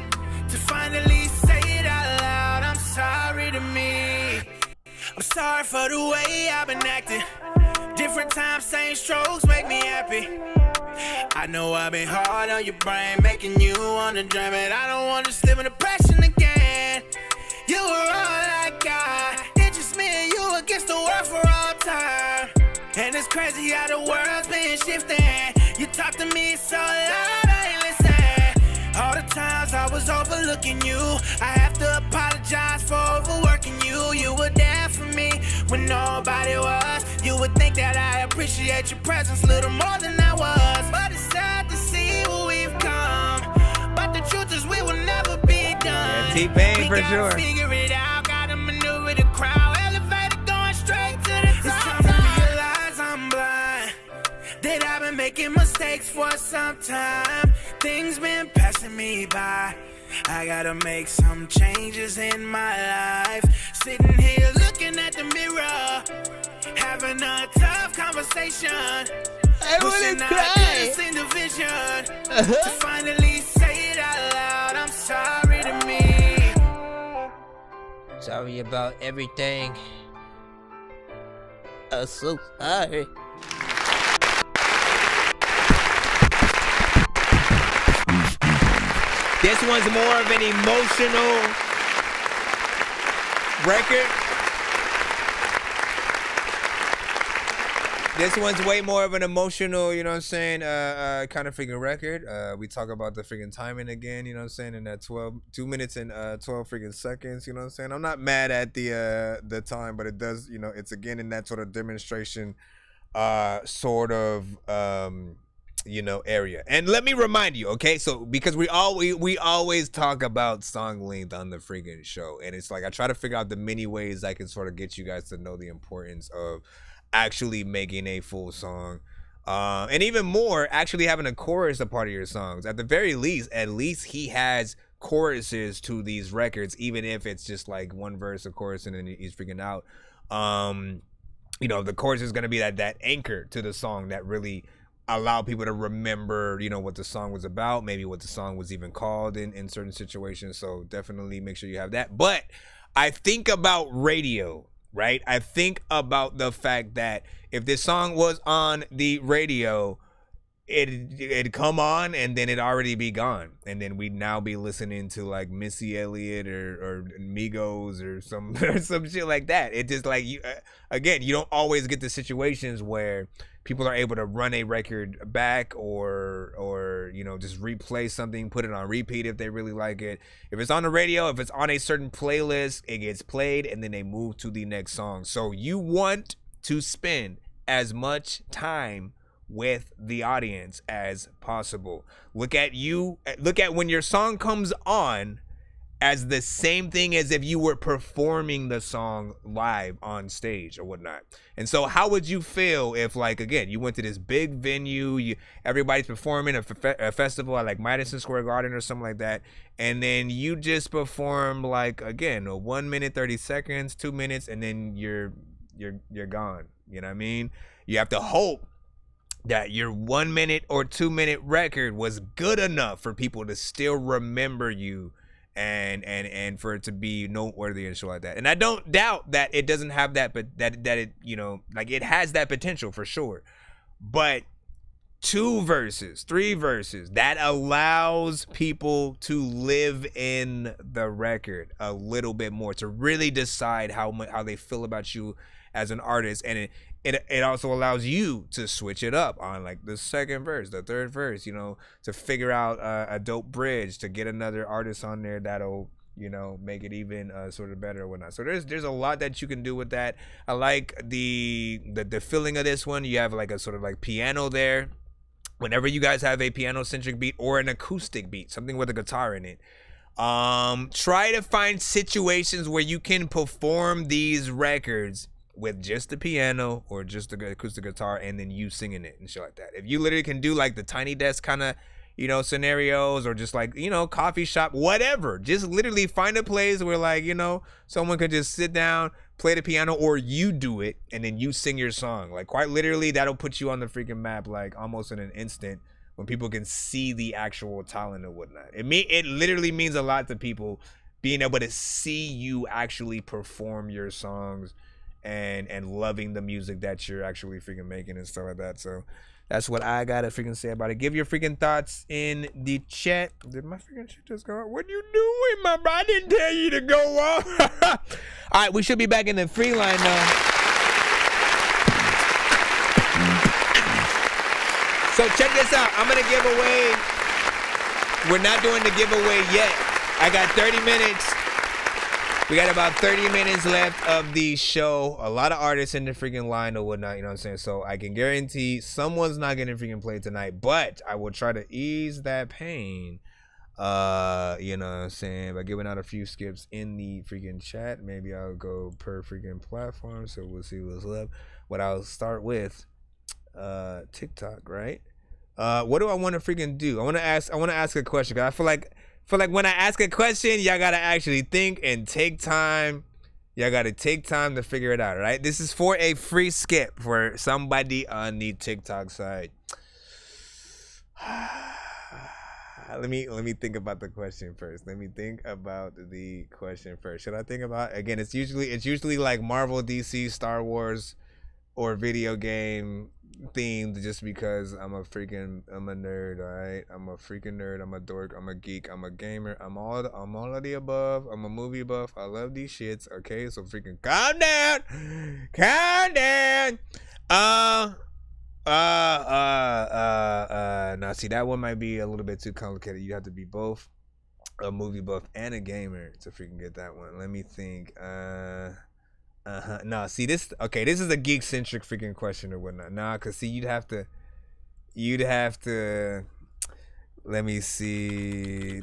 to finally say it out loud. I'm sorry to me. I'm sorry for the way I've been acting. Different times, same strokes make me happy. I know I've been hard on your brain, making you wanna dream it. I don't wanna slip in depression again. You were all I got. It's just me and you against the world for all time. And it's crazy how the world's been shifting. You talk to me so loud, I ain't listen. All the times I was overlooking you, I have to apologize for overworking you. You were there for me when nobody was. You would think that I appreciate your presence a little more than I was. But it's sad to see where we've come. But the truth is we will never be done. Yeah, T-Pain for sure. Figure it out, gotta maneuver the crowd. Elevator going straight to the top. It's time to realize I'm blind, that I've been making mistakes for some time. Things been passing me by. I gotta make some changes in my life. Sitting here looking at the mirror, having a tough conversation. Wishing I could have seen the vision to finally say it out loud. I'm sorry to me. Sorry about everything. I'm so sorry. This one's more of an emotional record. This one's way more of an emotional, you know what I'm saying, kind of freaking record. We talk about the freaking timing again, you know what I'm saying, in that 2 minutes and 12 freaking seconds, you know what I'm saying. I'm not mad at the time, but it does, you know, it's again in that sort of demonstration sort of you know, area. And let me remind you, okay, so because we always talk about song length on the freaking show, and it's like I try to figure out the many ways I can sort of get you guys to know the importance of actually making a full song, and even more actually having a chorus a part of your songs. At the very least, at least he has choruses to these records, even if it's just like one verse, a chorus, and then he's freaking out. You know, the chorus is going to be that anchor to the song that really allow people to remember, you know, what the song was about, maybe what the song was even called in certain situations. So definitely make sure you have that. But I think about radio, right? I think about the fact that if this song was on the radio, it'd come on and then it'd already be gone, and then we'd now be listening to like Missy Elliott or Migos or some or some shit like that. It just like you again, you don't always get the situations where people are able to run a record back or you know, just replay something, put it on repeat if they really like it. If it's on the radio, if it's on a certain playlist, it gets played and then they move to the next song. So you want to spend as much time with the audience as possible. Look at when your song comes on as the same thing as if you were performing the song live on stage or whatnot. And so how would you feel if, like, again, you went to this big venue, everybody's performing a festival at like Madison Square Garden or something like that, and then you just perform like, again, a 1 minute 30 seconds, 2 minutes, and then you're gone. You know what I mean? You have to hope that your 1 minute or 2 minute record was good enough for people to still remember you and for it to be noteworthy and shit like that. And I don't doubt that it doesn't have that, but that it, you know, like it has that potential for sure. But 2 verses, 3 verses, that allows people to live in the record a little bit more, to really decide how they feel about you as an artist. And it also allows you to switch it up on like the second verse, the third verse, you know, to figure out a dope bridge, to get another artist on there that'll, you know, make it even sort of better or whatnot. So there's a lot that you can do with that. I like the feeling of this one. You have like a sort of like piano there. Whenever you guys have a piano centric beat or an acoustic beat, something with a guitar in it, try to find situations where you can perform these records with just the piano or just the acoustic guitar and then you singing it and shit like that. If you literally can do like the tiny desk kind of, you know, scenarios, or just like, you know, coffee shop, whatever, just literally find a place where, like, you know, someone could just sit down, play the piano, or you do it and then you sing your song. Like, quite literally, that'll put you on the freaking map like almost in an instant, when people can see the actual talent and whatnot. It literally means a lot to people being able to see you actually perform your songs and loving the music that you're actually freaking making and stuff like that. So that's what I gotta freaking say about it. Give your freaking thoughts in the chat. Did my freaking shit just go out? What you doing, my bro? I didn't tell you to go off. All right, we should be back in the free line now. So check this out. I'm gonna give away. We're not doing the giveaway yet. I got 30 minutes. We got about 30 minutes left of the show. A lot of artists in the freaking line or whatnot, you know what I'm saying? So I can guarantee someone's not getting freaking played tonight, but I will try to ease that pain, you know what I'm saying, by giving out a few skips in the freaking chat. Maybe I'll go per freaking platform, so we'll see what's up. But I'll start with TikTok, right? What do I want to freaking do? I want to ask a question, because I feel like when I ask a question, y'all gotta actually think and take time. Y'all gotta take time to figure it out, all right? This is for a free skip for somebody on the TikTok side. Let me think about the question first. Should I think about, again, it's usually like Marvel, DC, Star Wars, or video game themed, just because I'm a nerd, all right? I'm a freaking nerd. I'm a dork. I'm a geek. I'm a gamer. I'm all of the above. I'm a movie buff. I love these shits. Okay, so freaking calm down. Now see, that one might be a little bit too complicated. You have to be both a movie buff and a gamer to freaking get that one. Let me think. No, see, this is a geek centric freaking question or whatnot. Nah, cause see, you'd have to let me see.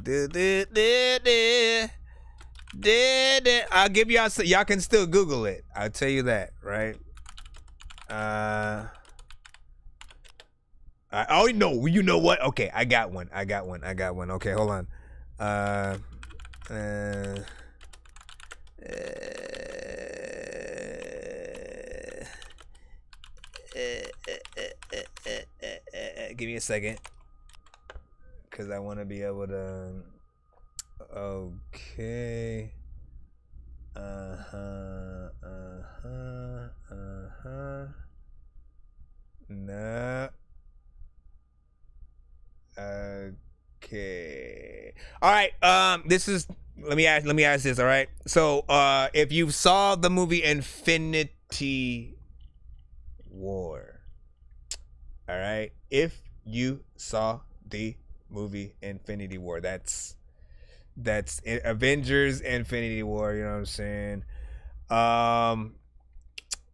I'll give y'all, so y'all can still Google it. I'll tell you that, right? Oh no, you know what? Okay, I got one. Okay, hold on. Give me a second, because I want to be able to. Okay. No. Okay. All right. This is. Let me ask this. All right. So, if you saw the movie Infinity War, all right. If you saw the movie Infinity War, that's Avengers Infinity War. You know what I'm saying?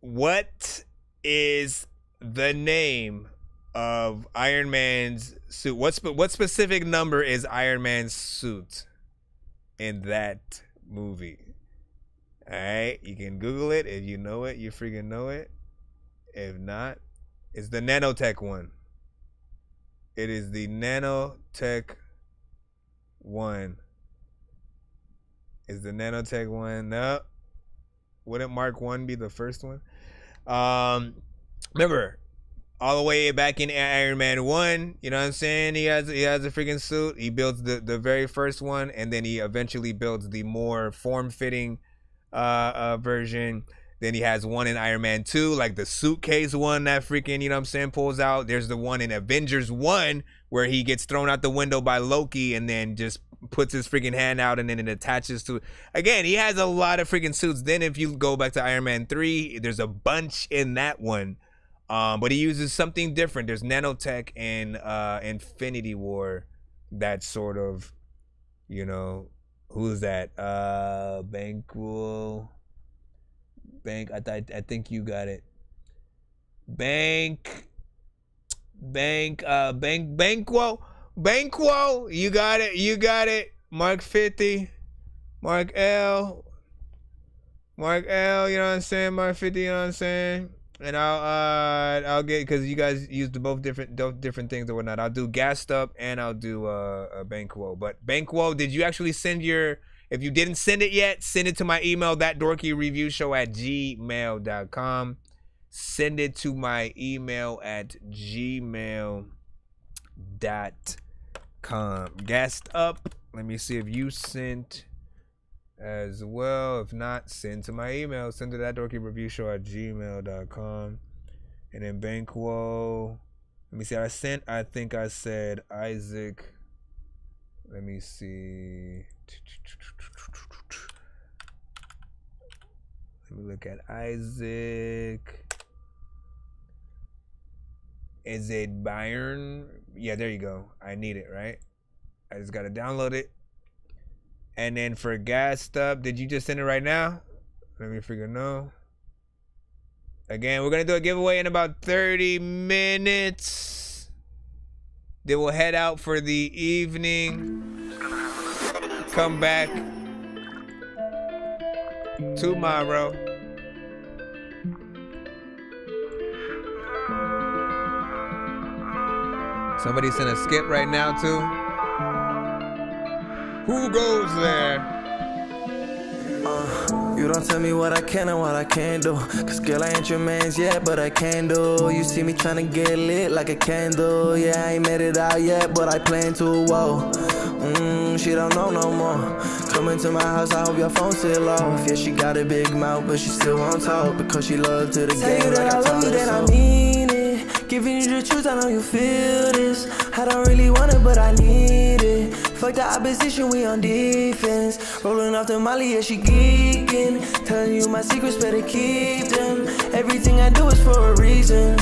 What is the name of Iron Man's suit? What specific number is Iron Man's suit in that movie? All right, you can Google it. If you know it, you freaking know it. If not, it's the nanotech one. It is the nanotech one. Is the nanotech one? No. Wouldn't Mark 1 be the first one? Remember, all the way back in Iron Man 1, you know what I'm saying? He has a freaking suit. He builds the very first one, and then he eventually builds the more form-fitting version. Then he has one in Iron Man 2, like the suitcase one that freaking, you know what I'm saying, pulls out. There's the one in Avengers 1 where he gets thrown out the window by Loki and then just puts his freaking hand out and then it attaches to it. Again, he has a lot of freaking suits. Then if you go back to Iron Man 3, there's a bunch in that one. But he uses something different. There's nanotech in Infinity War that sort of, you know, who's that? Banquo. I think you got it. Banquo. You got it. Mark 50. Mark L. You know what I'm saying? Mark 50, you know what I'm saying? And I'll get, because you guys used both different things or whatnot. I'll do gassed up and I'll do Banquo. But Banquo, did you actually send your? If you didn't send it yet, send it to my email, thatdorkyreviewshow@gmail.com. Send it to my email at gmail.com. Gassed up. Let me see if you sent as well. If not, send to my email. Send to thatdorkyreviewshow@gmail.com. And then Banquo. Let me see. I think I said Isaac. Let me see. Let me look at Isaac. Is it Byron? Yeah, there you go. I need it, right? I just gotta download it. And then for gassed up, did you just send it right now? Let me freaking know. Again, we're gonna do a giveaway in about 30 minutes. Then we'll head out for the evening. Come back tomorrow. Somebody sent a skip right now too. Who goes there? You don't tell me what I can and what I can't do. Cause girl, I ain't your man's yet, but I can do. You see me tryna get lit like a candle. Yeah, I ain't made it out yet, but I plan to. Whoa. She don't know no more. Come into my house, I hope your phone's still off. Yeah, she got a big mouth, but she still won't talk. Because she loves to the game. Tell you that I love you, then I mean it. Giving you the truth, I know you feel this. I don't really want it, but I need it. Fuck the opposition, we on defense. Rolling off the molly, yeah, she geeking. Telling you my secrets, better keep them. Everything I do is for a reason.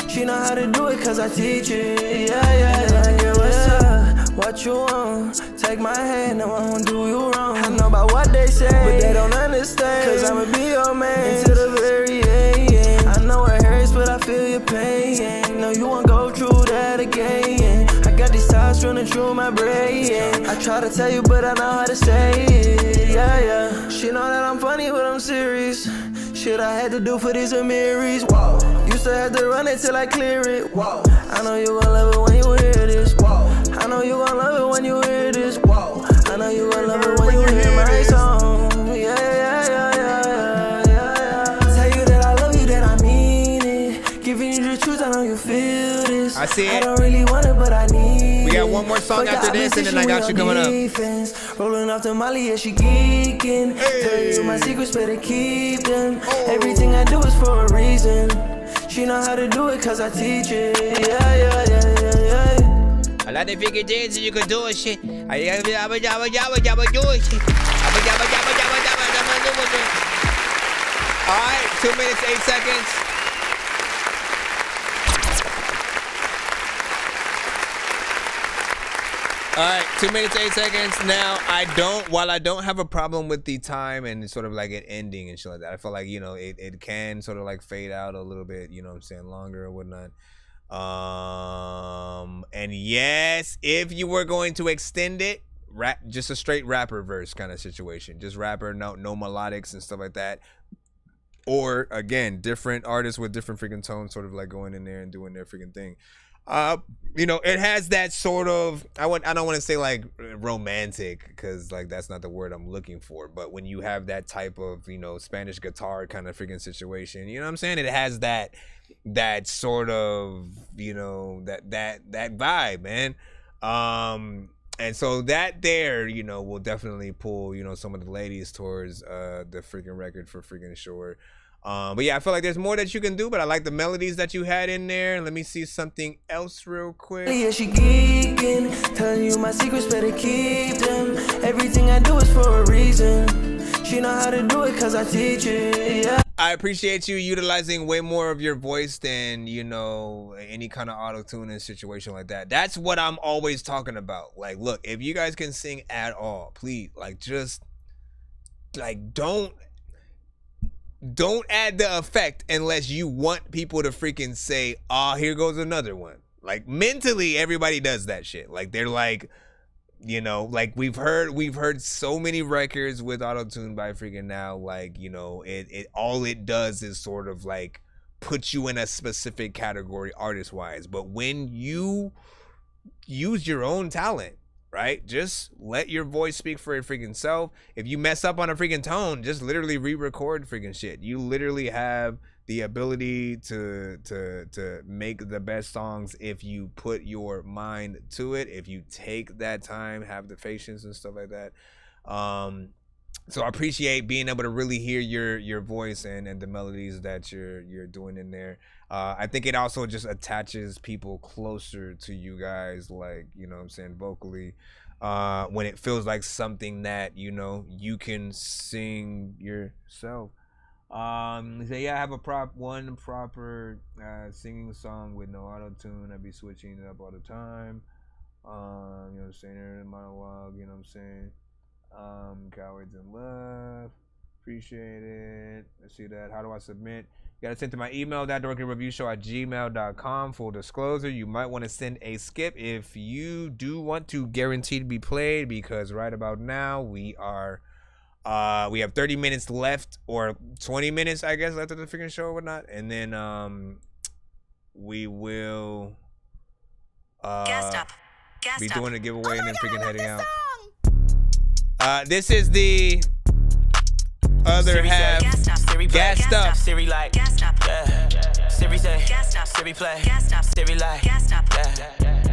She know how to do it, cause I teach it. Yeah. Like, yeah, what's up? What you want? Take my hand, no one won't do you wrong. I know about what they say, but they don't understand. Cause I'ma be your man until the very end. I know it hurts, but I feel your pain. No, you won't go through that again. I got these thoughts running through my brain. I try to tell you, but I know how to say it. Yeah. She know that I'm funny, but I'm serious. Shit I had to do for these Amiris. Whoa. Used to have to run it till I clear it. Whoa. I know you gon' love it when you hear this. Whoa. I know you gon' love it when you hear this. Whoa. I know you gon' love it when you hear my song. Yeah. Tell you that I love you, that I mean it. Giving you the truth, I know you feel this. I see I it. don't really want it, but I need We got one more song after this, and then I got you coming up. Rolling off the Molly, yeah, she geeking. Tell you my secrets, better keep them. Everything I do is for a reason. She know how to do it, cause I teach it. Yeah. I like the figure dance and you can do it shit. Alright, 2 minutes, 8 seconds. Alright, 2 minutes, 8 seconds. Now, while I don't have a problem with the time and sort of like it ending and shit like that, I feel like, you know, it can sort of like fade out a little bit, you know what I'm saying, longer or whatnot. And yes, if you were going to extend it, just a straight rapper verse kind of situation. Just rapper, no melodics and stuff like that. Or again, different artists with different freaking tones sort of like going in there and doing their freaking thing. You know, it has that sort of, I don't want to say like romantic, because like that's not the word I'm looking for, but when you have that type of, you know, Spanish guitar kind of freaking situation, you know what I'm saying? It has that sort of, you know, that vibe, man. And so that there, you know, will definitely pull, you know, some of the ladies towards the freaking record for freaking sure. But yeah, I feel like there's more that you can do, but I like the melodies that you had in there. Let me see something else real quick. Yeah, she geeking. Telling you my secrets, better keep them. Everything I do is for a reason. She know how to do it, cause I teach it. Yeah. I appreciate you utilizing way more of your voice than, you know, any kind of auto-tune in a situation like that. That's what I'm always talking about. Like, look, if you guys can sing at all, please, like, just, like, don't add the effect unless you want people to freaking say, oh, here goes another one. Like, mentally, everybody does that shit. Like, they're like, you know, like we've heard so many records with auto-tune by freaking now, like, you know, it all it does is sort of like put you in a specific category artist wise. But when you use your own talent, right, just let your voice speak for it freaking self. If you mess up on a freaking tone, just literally re-record freaking shit. You literally have the ability to make the best songs if you put your mind to it, if you take that time, have the patience and stuff like that. So I appreciate being able to really hear your voice and the melodies that you're doing in there. I think it also just attaches people closer to you guys, like, you know what I'm saying, vocally, when it feels like something that, you know, you can sing yourself. So yeah, I have one proper singing song with no auto-tune. I be switching it up all the time. You know what I'm saying, in monologue, you know what I'm saying. Cowards in Love, appreciate it. Let's see that. How do I submit? You gotta send to my email, thatdorkyreviewshow@gmail.com. Full disclosure, you might want to send a skip if you do want to guarantee to be played, because right about now we have 30 minutes left, or 20 minutes, I guess, left of the freaking show or whatnot. And then we will be doing a giveaway and then freaking heading out. This is the other half. Gassed up. Siri like, yeah. Siri say, Siri play, Siri like, yeah.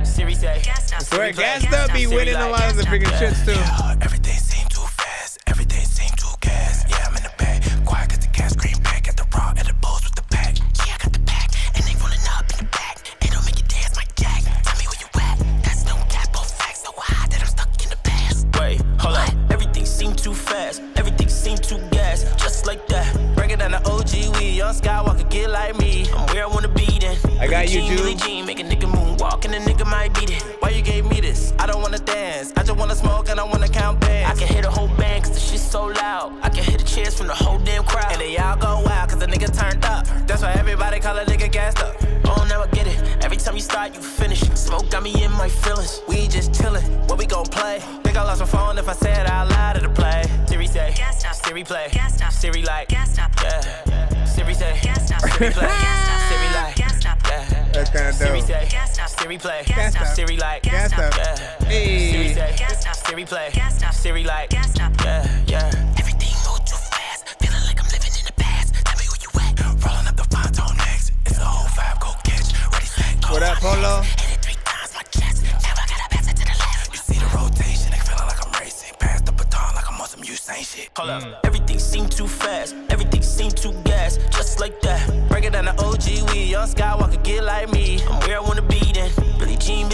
Siri say, I swear, Gassed Up be winning a lot of the freaking shits too. Yeah, everything seem too fast, everything seem too gas. Yeah, I'm in the bag, quiet, got the gas, green pack, got the raw, and the bulls with the pack. Yeah, I got the pack, and they rolling up in the back. They don't make you dance, Mike Jack. Tell me where you at. That's no cap, both facts, so high that I'm stuck in the past. Wait, hold up. Everything seem too fast, everything seem too gas. Just like that. Break it down to OG, we young Skywalker, get like me. I'm where I wanna be then. I got you, Billie Jean, make a nigga moonwalk, and a nigga might beat it. Why you gave me this? I don't wanna dance, I just wanna smoke and I wanna count bands. I can hear the whole band cause the shit's so loud. I can hear the cheers from the whole damn crowd. And they all go wild cause the nigga turned up. That's why everybody call a nigga gassed up. Oh, never get it. Every time you start, you finish. Smoke got me in my feelings. We just chillin'. What we gon' play? Think I lost my phone if I say it out loud at the play. Siri say, Siri play, Siri like, yeah. Siri say, Siri play, Siri like, yeah. That's kind of dope. Siri say, Siri play, Siri like, Gassed up. yeah. Hey. Siri say, Siri play, Siri like, yeah. Everything move too fast, feeling like I'm living in the past. Tell me where you at, rolling up the Fonto next. It's a whole vibe, go catch, ready, set, go. What up, Polo. Hold up. Everything seemed too fast, everything seemed too gas, just like that. Break it down to OG, we young Skywalker, get like me. I'm where I wanna be then. Billie Jean,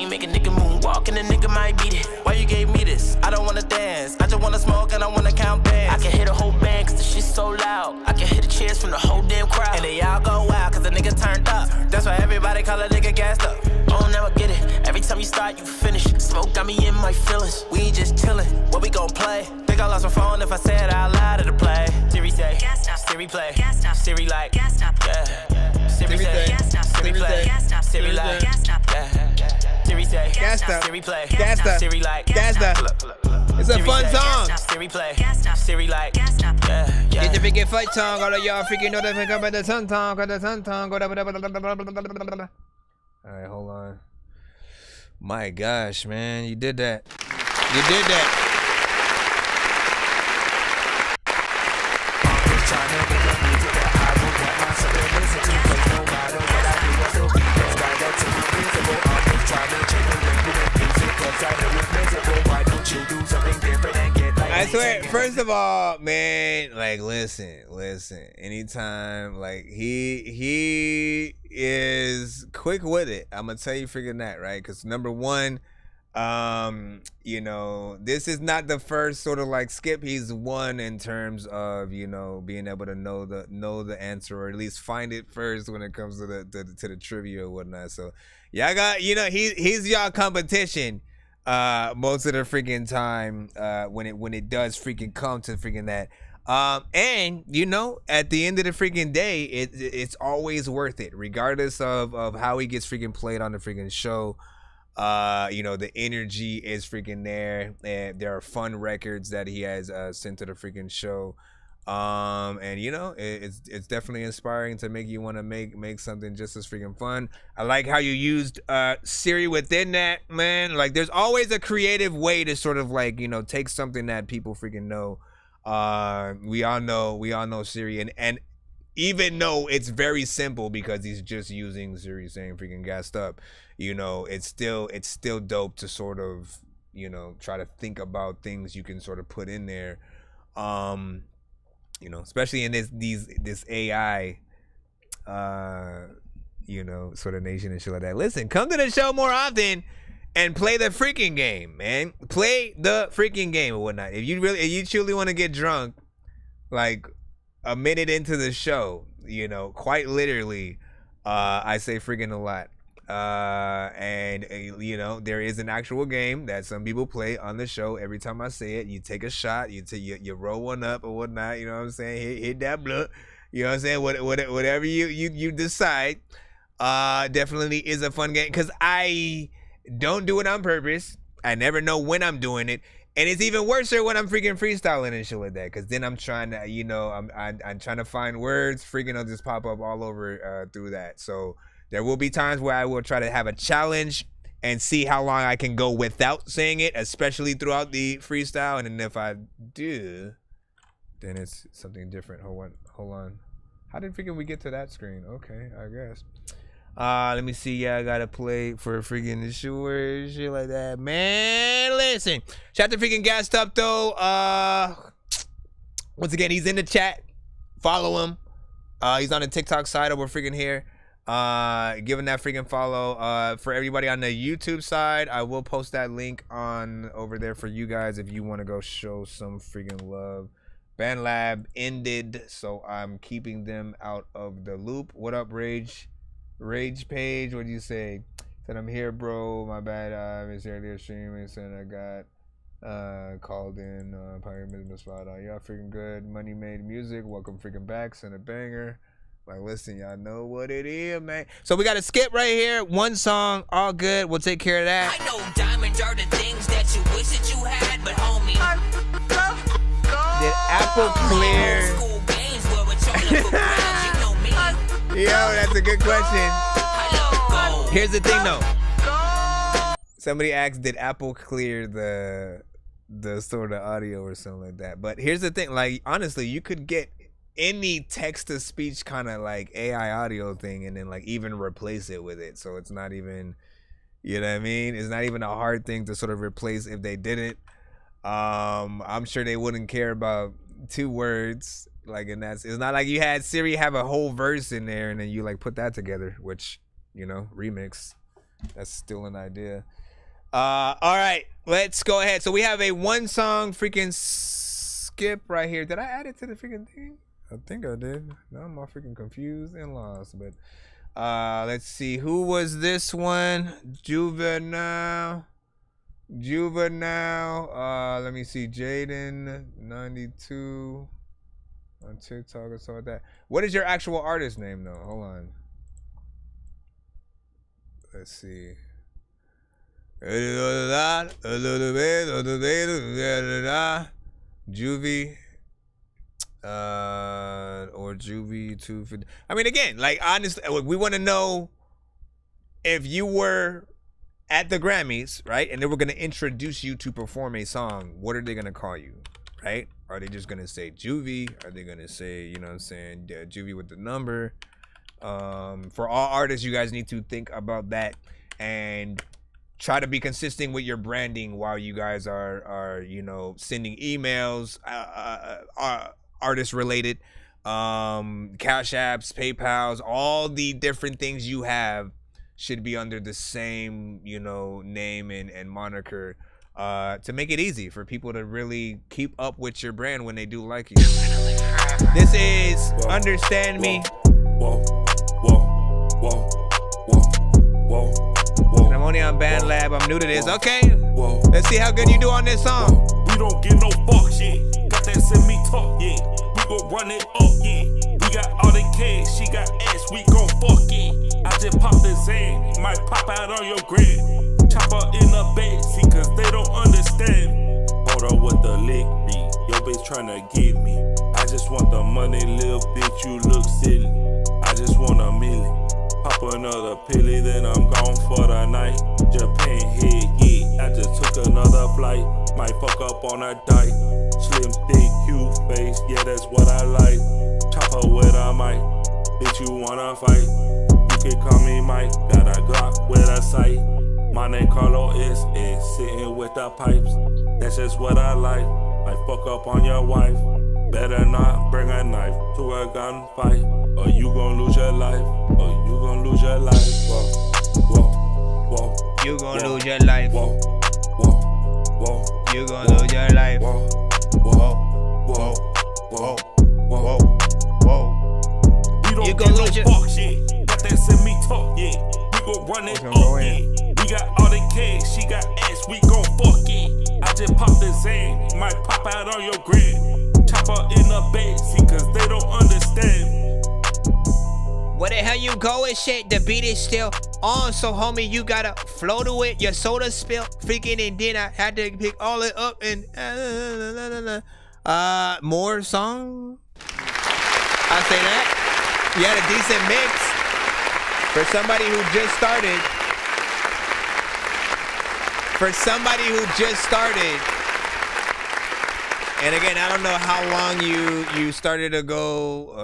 make a nigga moonwalk and a nigga might beat it. Why you gave me this? I don't wanna dance, I just wanna smoke and I wanna count bands. I can hit a whole band cause the shit's so loud. I can hit the cheers from the whole damn crowd. And they all go wild cause the nigga turned up. That's why everybody call a nigga gassed up. Oh, never get it. Every time you start, you finish. Smoke got me in my feelings. We ain't just chillin'. What we gon' play? Think I lost my phone if I say it out loud at the play. Siri say, Siri play, Siri like, yeah. Siri say, Siri play, Siri like, yeah. Siri say, Siri play, Siri like, it's a fun song. Siri play, Siri like, yeah. Get the freaking fight song. All of y'all freaking know that we come by the sun song. Got the sun song. All right, hold on. My gosh, man, you did that. You did that. I swear, first of all, man, like, listen. Anytime, like, he is quick with it. I'm gonna tell you freaking that, right? Because number one, you know, this is not the first sort of like skip he's won in terms of, you know, being able to know the answer, or at least find it first when it comes to the trivia or whatnot. So y'all got, you know, he's y'all competition most of the freaking time when it does freaking come to freaking that. And you know, at the end of the freaking day, it's always worth it, regardless of how he gets freaking played on the freaking show. You know, the energy is freaking there, and there are fun records that he has sent to the freaking show. And you know, it's definitely inspiring to make you want to make something just as freaking fun. I like how you used Siri within that, man. Like, there's always a creative way to sort of like, you know, take something that people freaking know. We all know Siri, and even though it's very simple because he's just using Siri saying freaking gassed up, you know, it's still dope to sort of, you know, try to think about things you can sort of put in there. You know, especially in this AI, you know, sort of nation and shit like that. Listen, come to the show more often and play the freaking game, man. Play the freaking game or whatnot. If you truly want to get drunk, like a minute into the show, you know, quite literally, I say freaking a lot. And you know, there is an actual game that some people play on the show. Every time I say it, you take a shot, you roll one up or whatnot, you know what I'm saying? Hit that blunt, you know what I'm saying? Whatever you decide. Definitely is a fun game, because I don't do it on purpose. I never know when I'm doing it. And it's even worse when I'm freaking freestyling and shit like that, because then I'm trying to, you know, I'm trying to find words, freaking will just pop up all over through that. So there will be times where I will try to have a challenge and see how long I can go without saying it, especially throughout the freestyle. And then if I do, then it's something different. Hold on. How did freaking we get to that screen? Okay, I guess. Let me see. Yeah, I gotta play for freaking the shit like that. Man, listen. Shout out to freaking Gassed Up though. Once again, he's in the chat. Follow him. He's on the TikTok side over freaking here. Giving that freaking follow. For everybody on the YouTube side, I will post that link on over there for you guys if you want to go show some freaking love. Band Lab ended, so I'm keeping them out of the loop. What up, Rage Page? What do you say? Said I'm here, bro. My bad. I missed earlier streaming. Said I got called in. Probably missed my spot. Y'all freaking good. Money Made Music. Welcome freaking back. Send a banger. Like, listen, y'all know what it is, man. So we got to skip right here. One song, all good. We'll take care of that. I know diamonds are the things that you wish that you had, but homie, did Apple clear? Yo, that's a good question. Here's the thing, though. Somebody asked, did Apple clear the sort of audio or something like that? But here's the thing, like, honestly, you could get any text to speech kind of like AI audio thing, and then like even replace it with it. So it's not even, you know what I mean? It's not even a hard thing to sort of replace if they didn't. I'm sure they wouldn't care about 2 words. Like, and it's not like you had Siri have a whole verse in there and then you like put that together, which, you know, remix. That's still an idea. All right, let's go ahead. So we have a 1 song freaking skip right here. Did I add it to the freaking thing? I think I did. Now I'm all freaking confused and lost. But let's see. Who was this one? Juvenile. Let me see. Jaden 92 on TikTok or something like that. What is your actual artist name though? Hold on. Let's see. Juvie. Or Juvie 250. I mean, again, like honestly, we want to know if you were at the Grammys, right? And they were going to introduce you to perform a song. What are they going to call you, right? Are they just going to say Juvie? Are they going to say, you know what I'm saying, Juvie with the number? For all artists, you guys need to think about that and try to be consistent with your branding while you guys are you know, sending emails, artist related, Cash Apps, PayPals, all the different things you have should be under the same, you know, name and moniker, to make it easy for people to really keep up with your brand when they do like you. This is Understand Me. And I'm only on Band Lab. I'm new to this. Okay, let's see how good you do on this song. We don't get no fuck shit. Got that send me talk, yeah. We gon' run it up, yeah. We got all the cash, she got ass, we gon' fuck it. I just pop the Zan, might pop out on your grid. Chop her in the bed, see, cause they don't understand. Hold up with the lick beat, your bitch tryna get me. I just want the money, little bitch, you look silly. I just want a million. Pop another pilly, then I'm gone for the night. Japan head, yeah, I just took another flight. Might fuck up on a dike. Slim, thick, cute face, yeah, that's what I like. Chop her with a mic, bitch, you wanna fight? You can call me Mike, got a Glock with a sight. My name Carlo is sitting with the pipes. That's just what I like. Might fuck up on your wife. Better not bring a knife to a gunfight, or you gon' lose your life. Or you gon' lose your life. Whoa, whoa, whoa. You gon' lose your life. Whoa, whoa, whoa. You gon' lose your life. Whoa, whoa, whoa, whoa, whoa, whoa. We don't get no fuck shit. Got that send me talk, yeah. We gon' run it up, yeah. We got all the cash, she got ass, we gon' fuck it. I just pop the Zan, might pop out on your grid. Chop her in the bed, see, cause they don't understand. Where the hell you going, shit? The beat is still on, so homie, you gotta flow to it. Your soda spill, freaking, and then I had to pick all it up and more song. I'll say that. You had a decent mix for somebody who just started. And again, I don't know how long you started ago.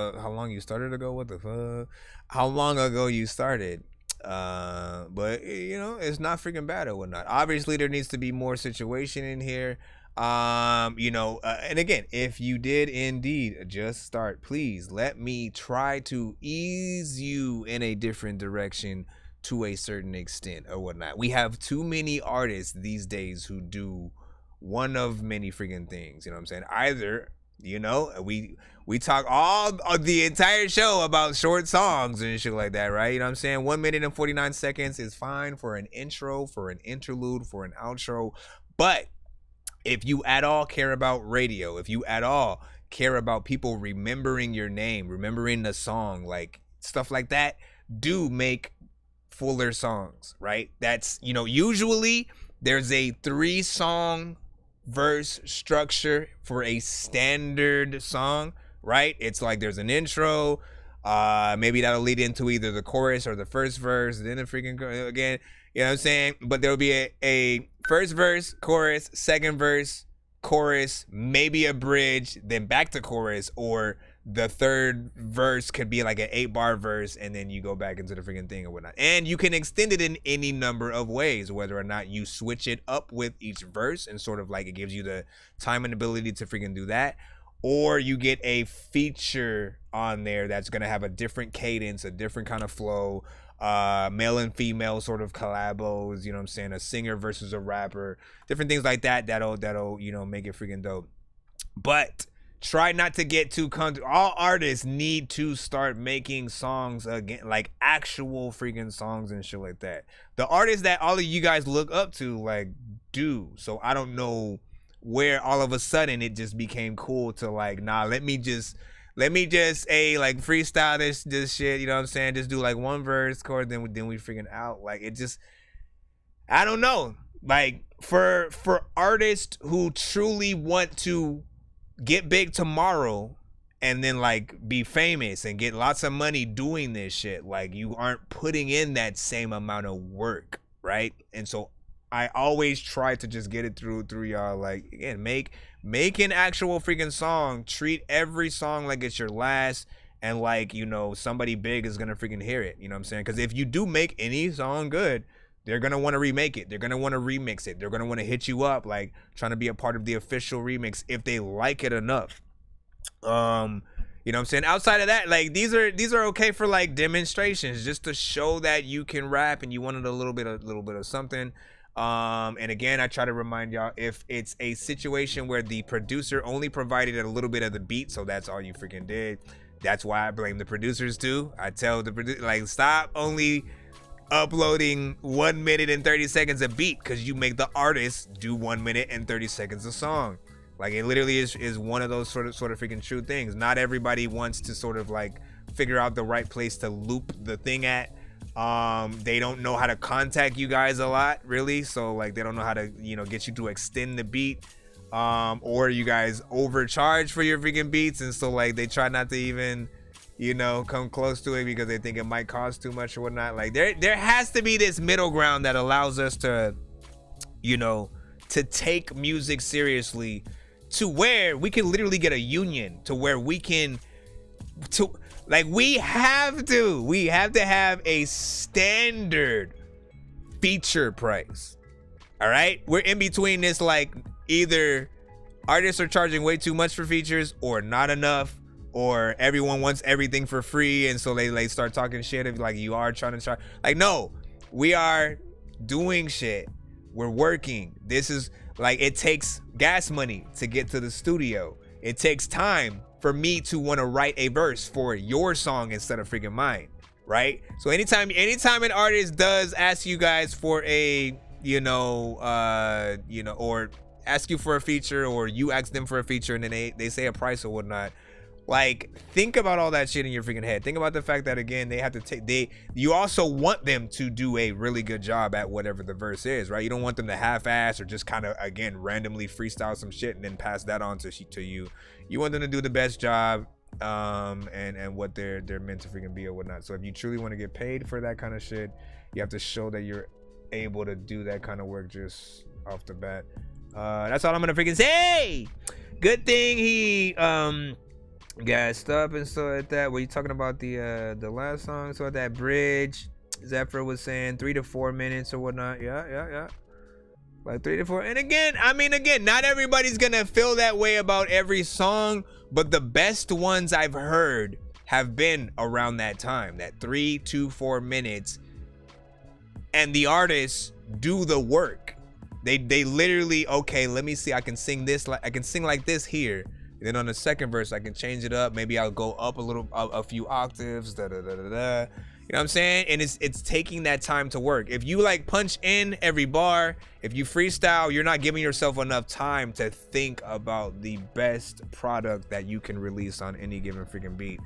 What the fuck? How long ago you started? But you know, it's not freaking bad or whatnot. Obviously, there needs to be more situation in here. You know, and again, if you did indeed just start, please let me try to ease you in a different direction to a certain extent or whatnot. We have too many artists these days who do one of many freaking things, you know what I'm saying? Either, you know, we talk all of the entire show about short songs and shit like that, right? You know what I'm saying? 1 minute and 49 seconds is fine for an intro, for an interlude, for an outro. But if you at all care about radio, if you at all care about people remembering your name, remembering the song, like stuff like that, do make fuller songs, right? That's, you know, usually there's a 3-song verse structure for a standard song, right? It's like there's an intro, maybe that'll lead into either the chorus or the first verse, then the freaking again, you know what I'm saying? But there'll be a first verse, chorus, second verse, chorus, maybe a bridge, then back to chorus, or the third verse could be like an 8-bar verse, and then you go back into the freaking thing or whatnot. And you can extend it in any number of ways, whether or not you switch it up with each verse and sort of like it gives you the time and ability to freaking do that, or you get a feature on there that's gonna have a different cadence, a different kind of flow, male and female sort of collabos, you know what I'm saying, a singer versus a rapper, different things like that that'll you know make it freaking dope. But try not to get too all artists need to start making songs again, like actual freaking songs and shit like that. The artists that all of you guys look up to like do. So I don't know where all of a sudden it just became cool to like, nah, let me just like freestyle this shit, you know what I'm saying? Just do like one verse, chord, then we freaking out. Like it just, I don't know. Like for artists who truly want to get big tomorrow and then like be famous and get lots of money doing this shit, like you aren't putting in that same amount of work, right? And so I always try to just get it through y'all. Like again, make an actual freaking song, treat every song like it's your last, and like, you know, somebody big is gonna freaking hear it, you know what I'm saying? Because if you do make any song good, they're going to want to remake it. They're going to want to remix it. They're going to want to hit you up, like trying to be a part of the official remix if they like it enough. You know what I'm saying? Outside of that, like these are okay for like demonstrations, just to show that you can rap and you wanted a little bit of something. And again, I try to remind y'all, if it's a situation where the producer only provided a little bit of the beat, so that's all you freaking did, that's why I blame the producers too. I tell the producer, like, stop only uploading 1 minute and 30 seconds a beat, because you make the artist do 1 minute and 30 seconds a song. Like it literally is one of those sort of freaking true things. Not everybody wants to sort of like figure out the right place to loop the thing at. They don't know how to contact you guys a lot, really, so like they don't know how to, you know, get you to extend the beat, or you guys overcharge for your freaking beats, and so like they try not to even, you know, come close to it because they think it might cost too much or whatnot. Like there has to be this middle ground that allows us to, you know, to take music seriously, to where we can literally get a union, to where we can, to like we have to have a standard feature price. All right, we're in between this, like either artists are charging way too much for features or not enough, or everyone wants everything for free, and so they start talking shit if like you are trying to charge. Like, no, we are doing shit. We're working. This is like, it takes gas money to get to the studio. It takes time for me to want to write a verse for your song instead of freaking mine, right? So anytime an artist does ask you guys for a, you know, or ask you for a feature, or you ask them for a feature, and then they say a price or whatnot, like, think about all that shit in your freaking head. Think about the fact that, again, they have to you also want them to do a really good job at whatever the verse is, right? You don't want them to half-ass or just kind of, again, randomly freestyle some shit and then pass that on to you. You want them to do the best job, and what they're meant to freaking be or whatnot. So if you truly want to get paid for that kind of shit, you have to show that you're able to do that kind of work just off the bat. That's all I'm gonna freaking say. Good thing he gassed up and stuff like that. Were you talking about the last song? So that bridge, Zephyr was saying 3 to 4 minutes or whatnot. Yeah. Like 3 to 4. And again, I mean, not everybody's gonna feel that way about every song, but the best ones I've heard have been around that time, that 3 to 4 minutes, and the artists do the work. They literally, okay, let me see, I can sing this, I can sing like this here. And then on the second verse, I can change it up. Maybe I'll go up a few octaves, You know what I'm saying? And it's taking that time to work. If you like punch in every bar, if you freestyle, you're not giving yourself enough time to think about the best product that you can release on any given freaking beat.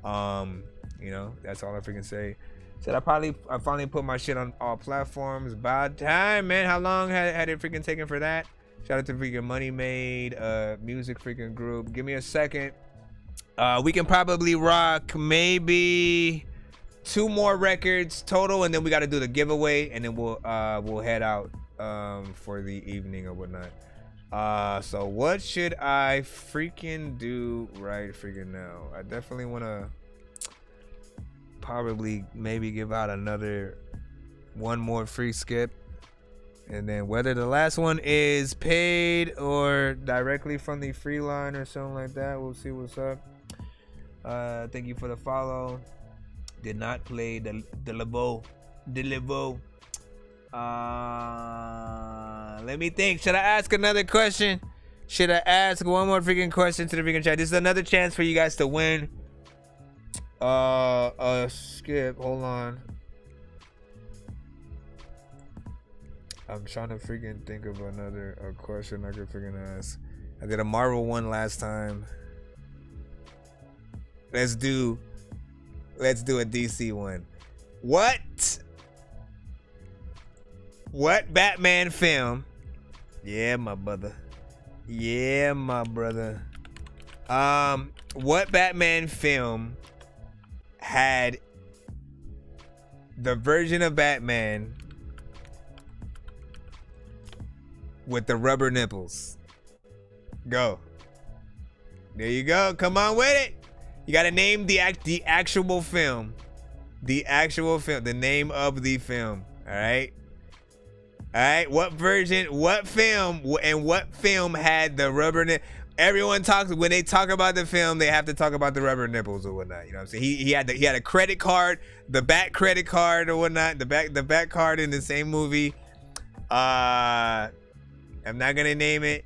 You know, that's all I freaking say. Said I finally put my shit on all platforms. About time, man. How long had it freaking taken for that? Shout out to freaking Money Made music freaking group. Give me a second. We can probably rock maybe 2 more records total, and then we got to do the giveaway, and then we'll head out for the evening or whatnot. So what should I freaking do right freaking now? I definitely want to probably maybe give out one more free skip. And then whether the last one is paid or directly from the free line or something like that, we'll see what's up. Thank you for the follow. Did not play the Levo. Let me think. Should I ask another question? Should I ask one more freaking question to the freaking chat? This is another chance for you guys to win. Skip. Hold on. I'm trying to freaking think of a question I could freaking ask. I did a Marvel one last time. Let's do a DC one. What Batman film? Yeah, my brother. What Batman film had the version of Batman with the rubber nipples? Go. There you go. Come on with it. You gotta name the actual film. The actual film. The name of the film. All right. What version? What film? And what film had the rubber nipple? Everyone talks when they talk about the film. They have to talk about the rubber nipples or whatnot. You know what I'm saying? He had a credit card, the back credit card or whatnot. The back card in the same movie. I'm not gonna name it.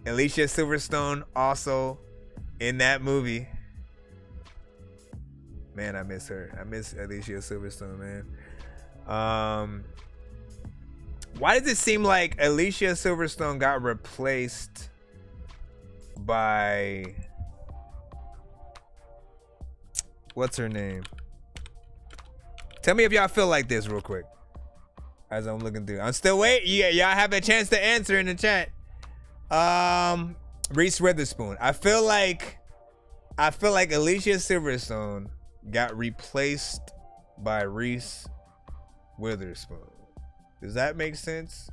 Alicia Silverstone also in that movie. Man, I miss her. I miss Alicia Silverstone, man. Why does it seem like Alicia Silverstone got replaced by what's her name? Tell me if y'all feel like this real quick. As I'm looking through, I'm still waiting. Yeah, y'all have a chance to answer in the chat. Reese Witherspoon. I feel like Alicia Silverstone got replaced by Reese Witherspoon. Does that make sense?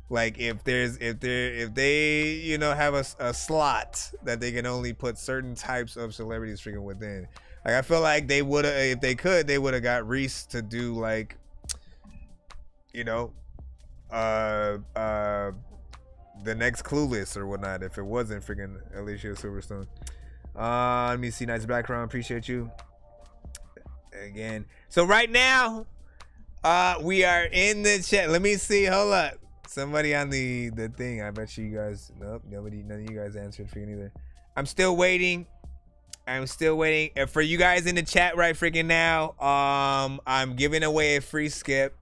Like if they you know have a slot that they can only put certain types of celebrities freaking within. Like I feel like they would have, if they could, they would have got Reese to do like, you know, the next Clueless or whatnot if it wasn't freaking Alicia Silverstone. Let me see. Nice background. Appreciate you. Again. So right now, we are in the chat. Let me see. Hold up. Somebody on the thing. I bet you guys. Nope. None of you guys answered freaking either. I'm still waiting. For you guys in the chat right freaking now. I'm giving away a free skip.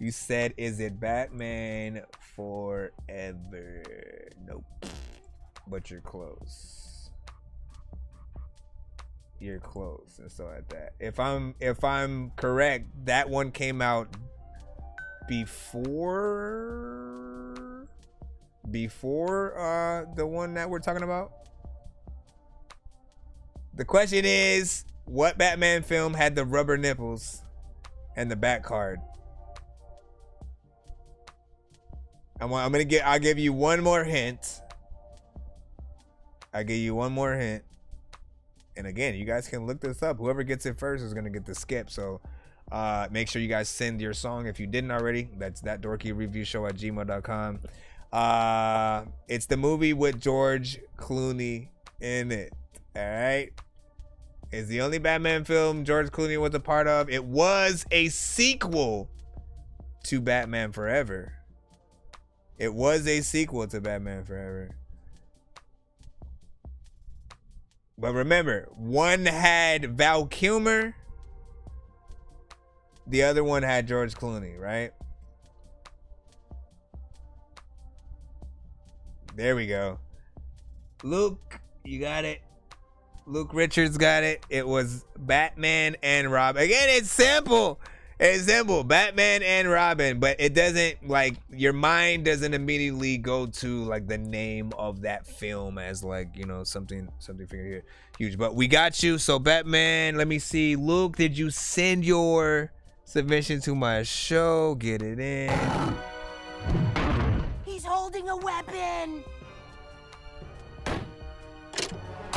You said, is it Batman Forever? Nope. But you're close. You're close and stuff like that. If I'm correct, that one came out before the one that we're talking about. The question is, what Batman film had the rubber nipples and the back card? I'll give you one more hint. And again, you guys can look this up. Whoever gets it first is gonna get the skip. So make sure you guys send your song if you didn't already. That's that dorkyreviewshow@gmail.com. It's the movie with George Clooney in it. All right. It's the only Batman film George Clooney was a part of. It was a sequel to Batman Forever. It was a sequel to Batman Forever. But remember, one had Val Kilmer. The other one had George Clooney, right? There we go. Luke, you got it. Luke Richards got it. It was Batman and Robin. Again, it's simple. It's simple. Batman and Robin. But it doesn't, like, your mind doesn't immediately go to, like, the name of that film as, like, you know, something here huge. But we got you. So, Batman, let me see. Luke, did you send your submission to my show? Get it in. He's holding bring a weapon.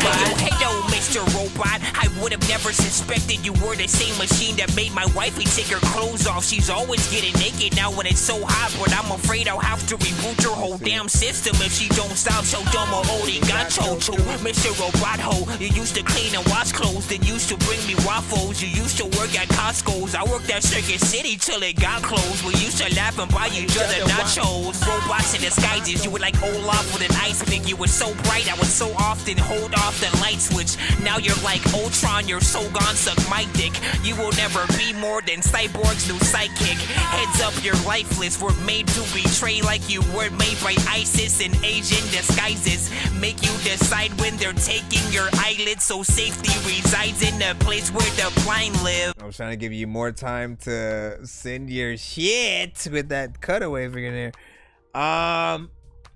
Hello, Mr. Robot. I would have never suspected you were the same machine that made my wifey take her clothes off. She's always getting naked now when it's so hot, but I'm afraid I'll have to reboot your whole damn system if she don't stop. So domo arigato to Mr. Robot Ho. You used to clean and wash clothes, then used to bring me waffles. You used to work at Costco's. I worked at Circuit City till it got closed. We used to laugh and buy each other nachos. Robots in disguises. You were like Olaf with an ice pick. You were so bright, I would so often hold off the light switch. Now you're like Ultron, you're so gone, suck my dick. You will never be more than Cyborg's new sidekick. Heads up, you're lifeless. We're made to betray like you were made by ISIS in Asian disguises. Make you decide when they're taking your eyelids, so safety resides in the place where the blind live. I was trying to give you more time to send your shit with that cutaway freaking there.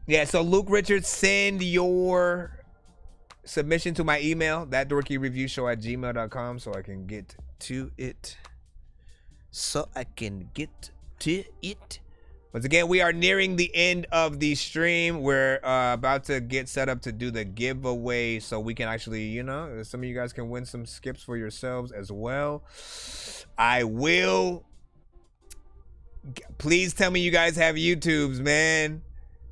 Yeah, so Luke Richards, send your submission to my email, thatdorkyreviewshow@gmail.com, so I can get to it. Once again, we are nearing the end of the stream. We're about to get set up to do the giveaway, so we can actually, you know, some of you guys can win some skips for yourselves as well. I will. Please tell me you guys have YouTubes, man.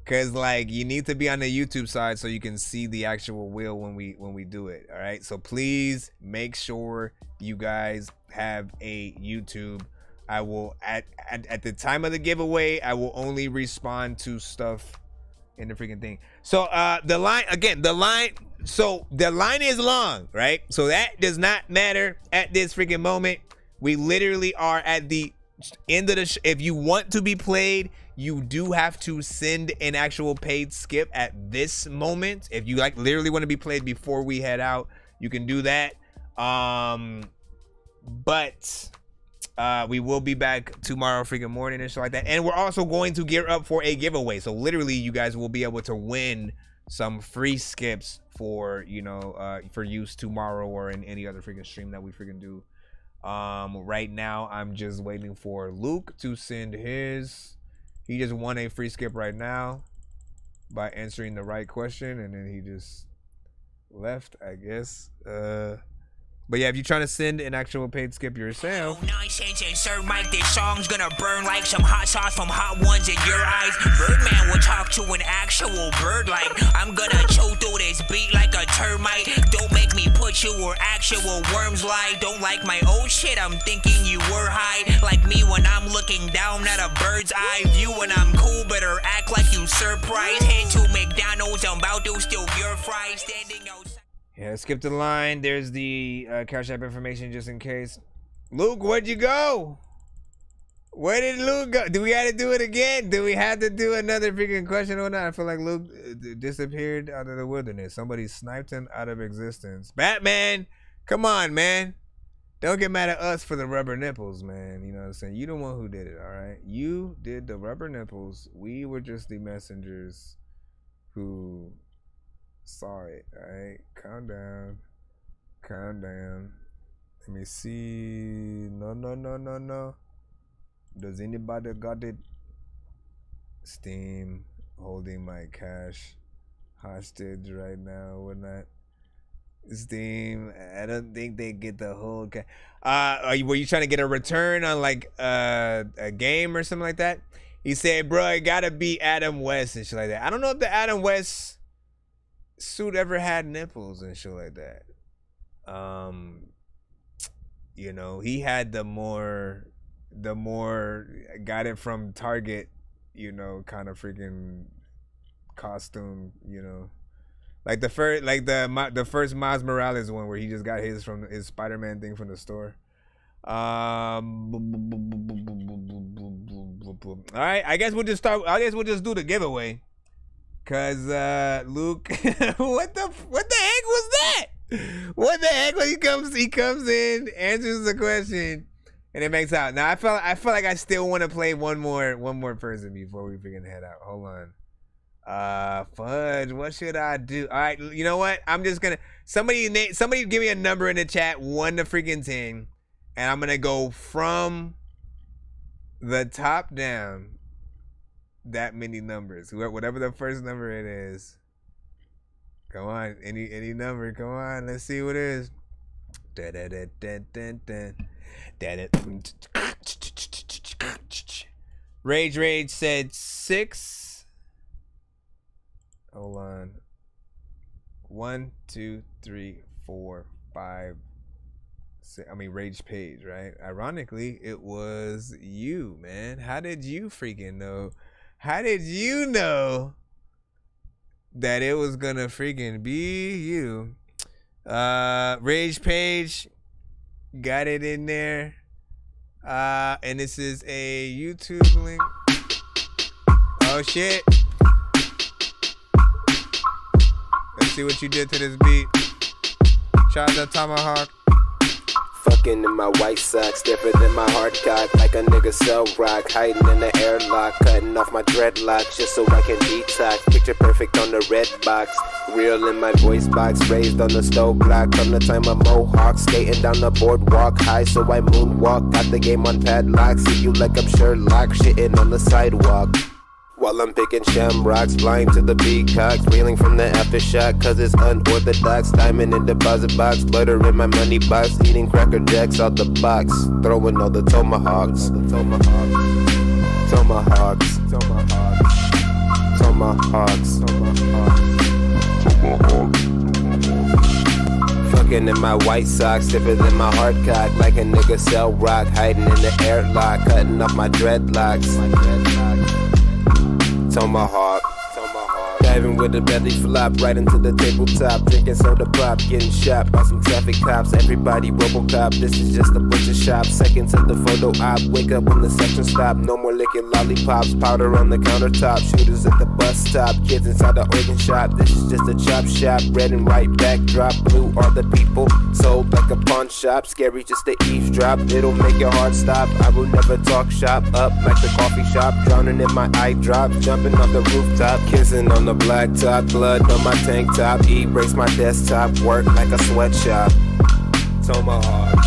Cause like you need to be on the YouTube side so you can see the actual wheel when we do it. All right. So please make sure you guys have a YouTube. I will at the time of the giveaway, I will only respond to stuff in the freaking thing. So the line is long, right? So that does not matter at this freaking moment. We literally are at the end of the if you want to be played, you do have to send an actual paid skip at this moment. If you like literally want to be played before we head out, you can do that. But we will be back tomorrow freaking morning and shit like that. And we're also going to gear up for a giveaway. So literally you guys will be able to win some free skips for, you know, for use tomorrow or in any other freaking stream that we freaking do. Right now I'm just waiting for Luke to send his. He just won a free skip right now by answering the right question, and then he just left, I guess. But yeah, if you're trying to send an actual paid skip yourself. Nonsense and Sir Mike, this song's gonna burn like some hot sauce from hot ones in your eyes. Birdman will talk to an actual bird like I'm gonna chew through this beat like a termite. Don't make me put you where actual worms lie. Don't like my old shit, I'm thinking you were high. Like me when I'm looking down at a bird's eye view. When I'm cool, better act like you surprised. Head to McDonald's, I'm about to steal your fries. Standing outside. Yeah, skip the line. There's the Cash App information just in case. Luke, where'd you go? Where did Luke go? Do we have to do it again? Do we have to do another freaking question or not? I feel like Luke disappeared out of the wilderness. Somebody sniped him out of existence. Batman, come on, man. Don't get mad at us for the rubber nipples, man. You know what I'm saying? You the one who did it, all right? You did the rubber nipples. We were just the messengers who saw it. All right, calm down. Let me see. No. Does anybody got it? Steam holding my cash hostage right now. We're not. Steam, I don't think they get the whole were you trying to get a return on like a game or something like that? He said, bro, it gotta be Adam West and shit like that. I don't know if the Adam West suit ever had nipples and shit like that. You know, he had the more got it from Target, you know, kind of freaking costume, you know. Like the first Miles Morales one where he just got his from his Spider-Man thing from the store. All right, I guess we'll just do the giveaway. Cause Luke, what the heck was that? What the heck? When he comes in, answers the question, and it makes out. Now I feel like I still want to play one more person before we freaking head out. Hold on. Fudge, what should I do? All right, you know what? I'm just gonna somebody give me a number in the chat, 1 to freaking 10, and I'm gonna go from the top down. that many numbers. Whatever the first number it is. Come on, any number. Come on, let's see what it is. Rage said 6. Hold on. 1, 2, 3, 4, 5. 6. I mean, Rage Page, right? Ironically, it was you, man. How did you freaking know? How did you know that it was gonna freaking be you? Rage Page got it in there. And this is a YouTube link. Oh shit. Let's see what you did to this beat. Shout out to Tomahawk. Fucking in my white socks, stiffer than my hard cock. Like a nigga sell rock, hiding in the airlock. Cutting off my dreadlocks just so I can detox. Picture perfect on the red box. Real in my voice box, raised on the stove block. From the time of Mohawk, skating down the boardwalk. High so I moonwalk, got the game on padlock. See you like I'm Sherlock, shitting on the sidewalk. While I'm picking shamrocks, flying to the peacocks, reeling from the aftershock, cause it's unorthodox. Diamond in deposit box, butter in my money box, eating cracker jacks out the box, throwing all the tomahawks. Tomahawks. Fucking in my white socks, stiffer than my hard cock, like a nigga sell rock, hiding in the airlock, cutting off my dreadlocks. Tomahawk. Diving with a belly flop right into the tabletop, drinking soda pop, getting shot by some traffic cops. Everybody Robocop, this is just a butcher shop. Seconds to the photo op, wake up when the section stop. No more licking lollipops, powder on the countertop. Shooters at the bus stop, kids inside the organ shop. This is just a chop shop, red and white backdrop. Blue are the people, sold like a pawn shop. Scary just to eavesdrop, it'll make your heart stop. I will never talk shop, up like the coffee shop. Drowning in my eye drop, jumping off the rooftop. Kissing on the blacktop, blood on my tank top. Erase my desktop, work like a sweatshop. Tomahawk.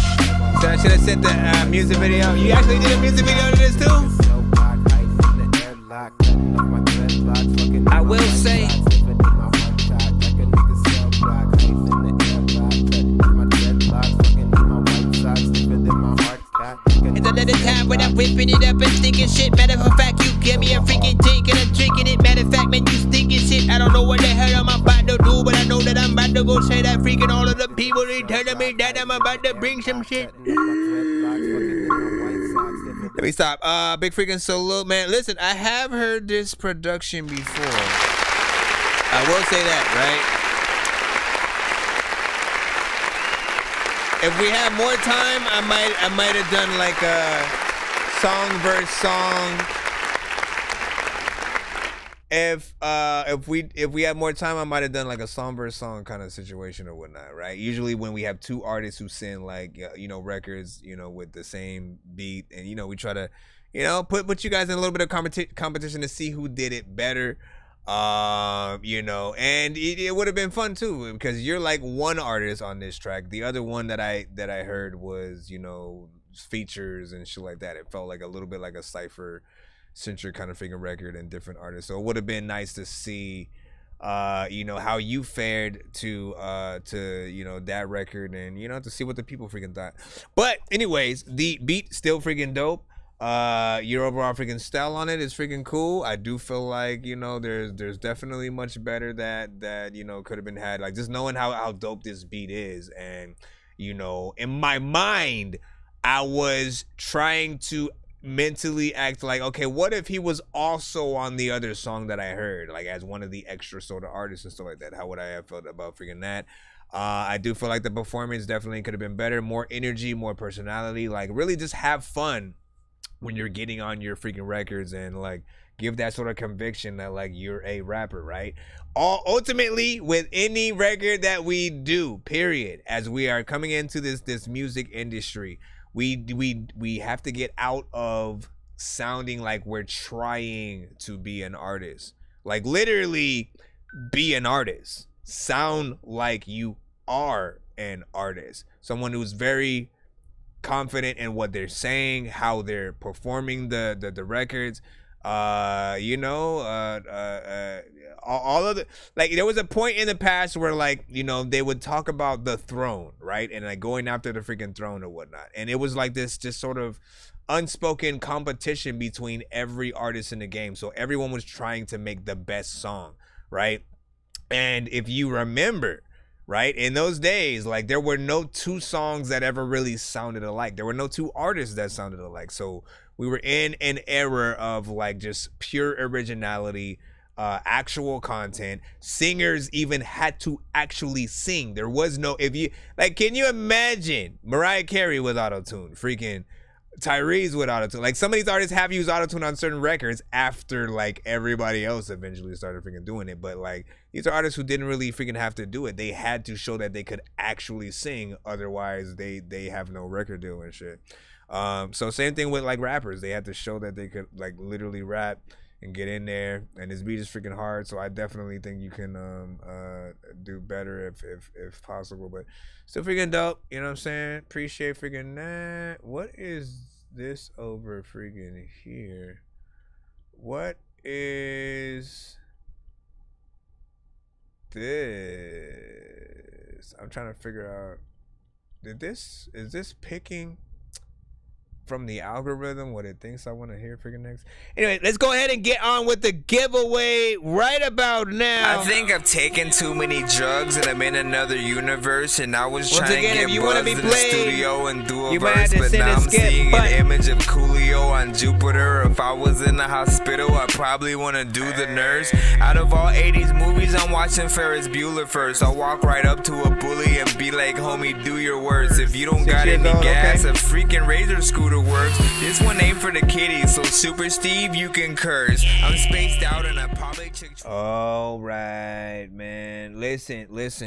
So I should have sent the music video. You actually did a music video to this too? I will say, it's another time when I'm whipping it up and thinking shit. Matter of fact, you give me a freaking drink and I'm drinking it. Matter of fact, man, you stinking shit. I don't know what the hell I'm about to do, but I know that I'm about to go say that freaking all of the people they telling me that I'm about to bring some shit. Let me stop. Big freaking salute, man. Listen, I have heard this production before. I will say that, right? If we had more time, I might have done like a song verse song. If we had more time, I might have done like a song verse song kind of situation or whatnot, right? Usually when we have two artists who send like records, with the same beat, and we try to, put you guys in a little bit of competition to see who did it better. And it would have been fun too, because you're like one artist on this track. The other one that I heard was features and shit like that. It felt like a little bit like a cypher centric kind of freaking record and different artists. So it would have been nice to see how you fared to that record, and to see what the people freaking thought. But anyways, the beat still freaking dope. Your overall freaking style on it is freaking cool. I do feel like there's definitely much better that could have been had. Like just knowing how dope this beat is, and in my mind I was trying to mentally act like, okay, what if he was also on the other song that I heard, like as one of the extra sort of artists and stuff like that? How would I have felt about freaking that? I do feel like the performance definitely could have been better, more energy, more personality. Like really just have fun when you're getting on your freaking records, and like give that sort of conviction that like you're a rapper, right? Ultimately, with any record that we do, period, as we are coming into this music industry, we have to get out of sounding like we're trying to be an artist. Like literally be an artist. Sound like you are an artist. Someone who's very confident in what they're saying, how they're performing the records. You know, all of the, like, there was a point in the past where, like, you know, they would talk about the throne, right? And like going after the freaking throne or whatnot. And it was like this just sort of unspoken competition between every artist in the game. So everyone was trying to make the best song, right? And if you remember, right, in those days, like, there were no two songs that ever really sounded alike. There were no two artists that sounded alike. So we were in an era of like just pure originality, actual content. Singers even had to actually sing. There was no, if you like, can you imagine Mariah Carey with auto-tune, freaking Tyrese with autotune? Like, some of these artists have used autotune on certain records after like everybody else eventually started freaking doing it. But like, these are artists who didn't really freaking have to do it. They had to show that they could actually sing, otherwise they have no record deal and shit. So same thing with like rappers. They had to show that they could like literally rap and get in there, and this beat is freaking hard. So I definitely think you can do better if possible, but still freaking dope. You know what I'm saying? Appreciate freaking that. What is this over freaking here? What is this? I'm trying to figure out. Is this picking from the algorithm what it thinks I want to hear freaking next? Anyway, let's go ahead and get on with the giveaway right about now. I think I've taken too many drugs and I'm in another universe, and I was trying to get buzzed in the studio and do a verse, but now I'm seeing an image of Coolio on Jupiter. If I was in the hospital, I probably want to do the nurse. Out of all 80s movies, I'm watching Ferris Bueller first. I'll walk right up to a bully and be like, homie, do your worst. If you don't got any gas, a freaking razor scooter works. This one ain't for the kiddies, so Super Steve, you can curse. I'm spaced out and I probably all right, man. Listen.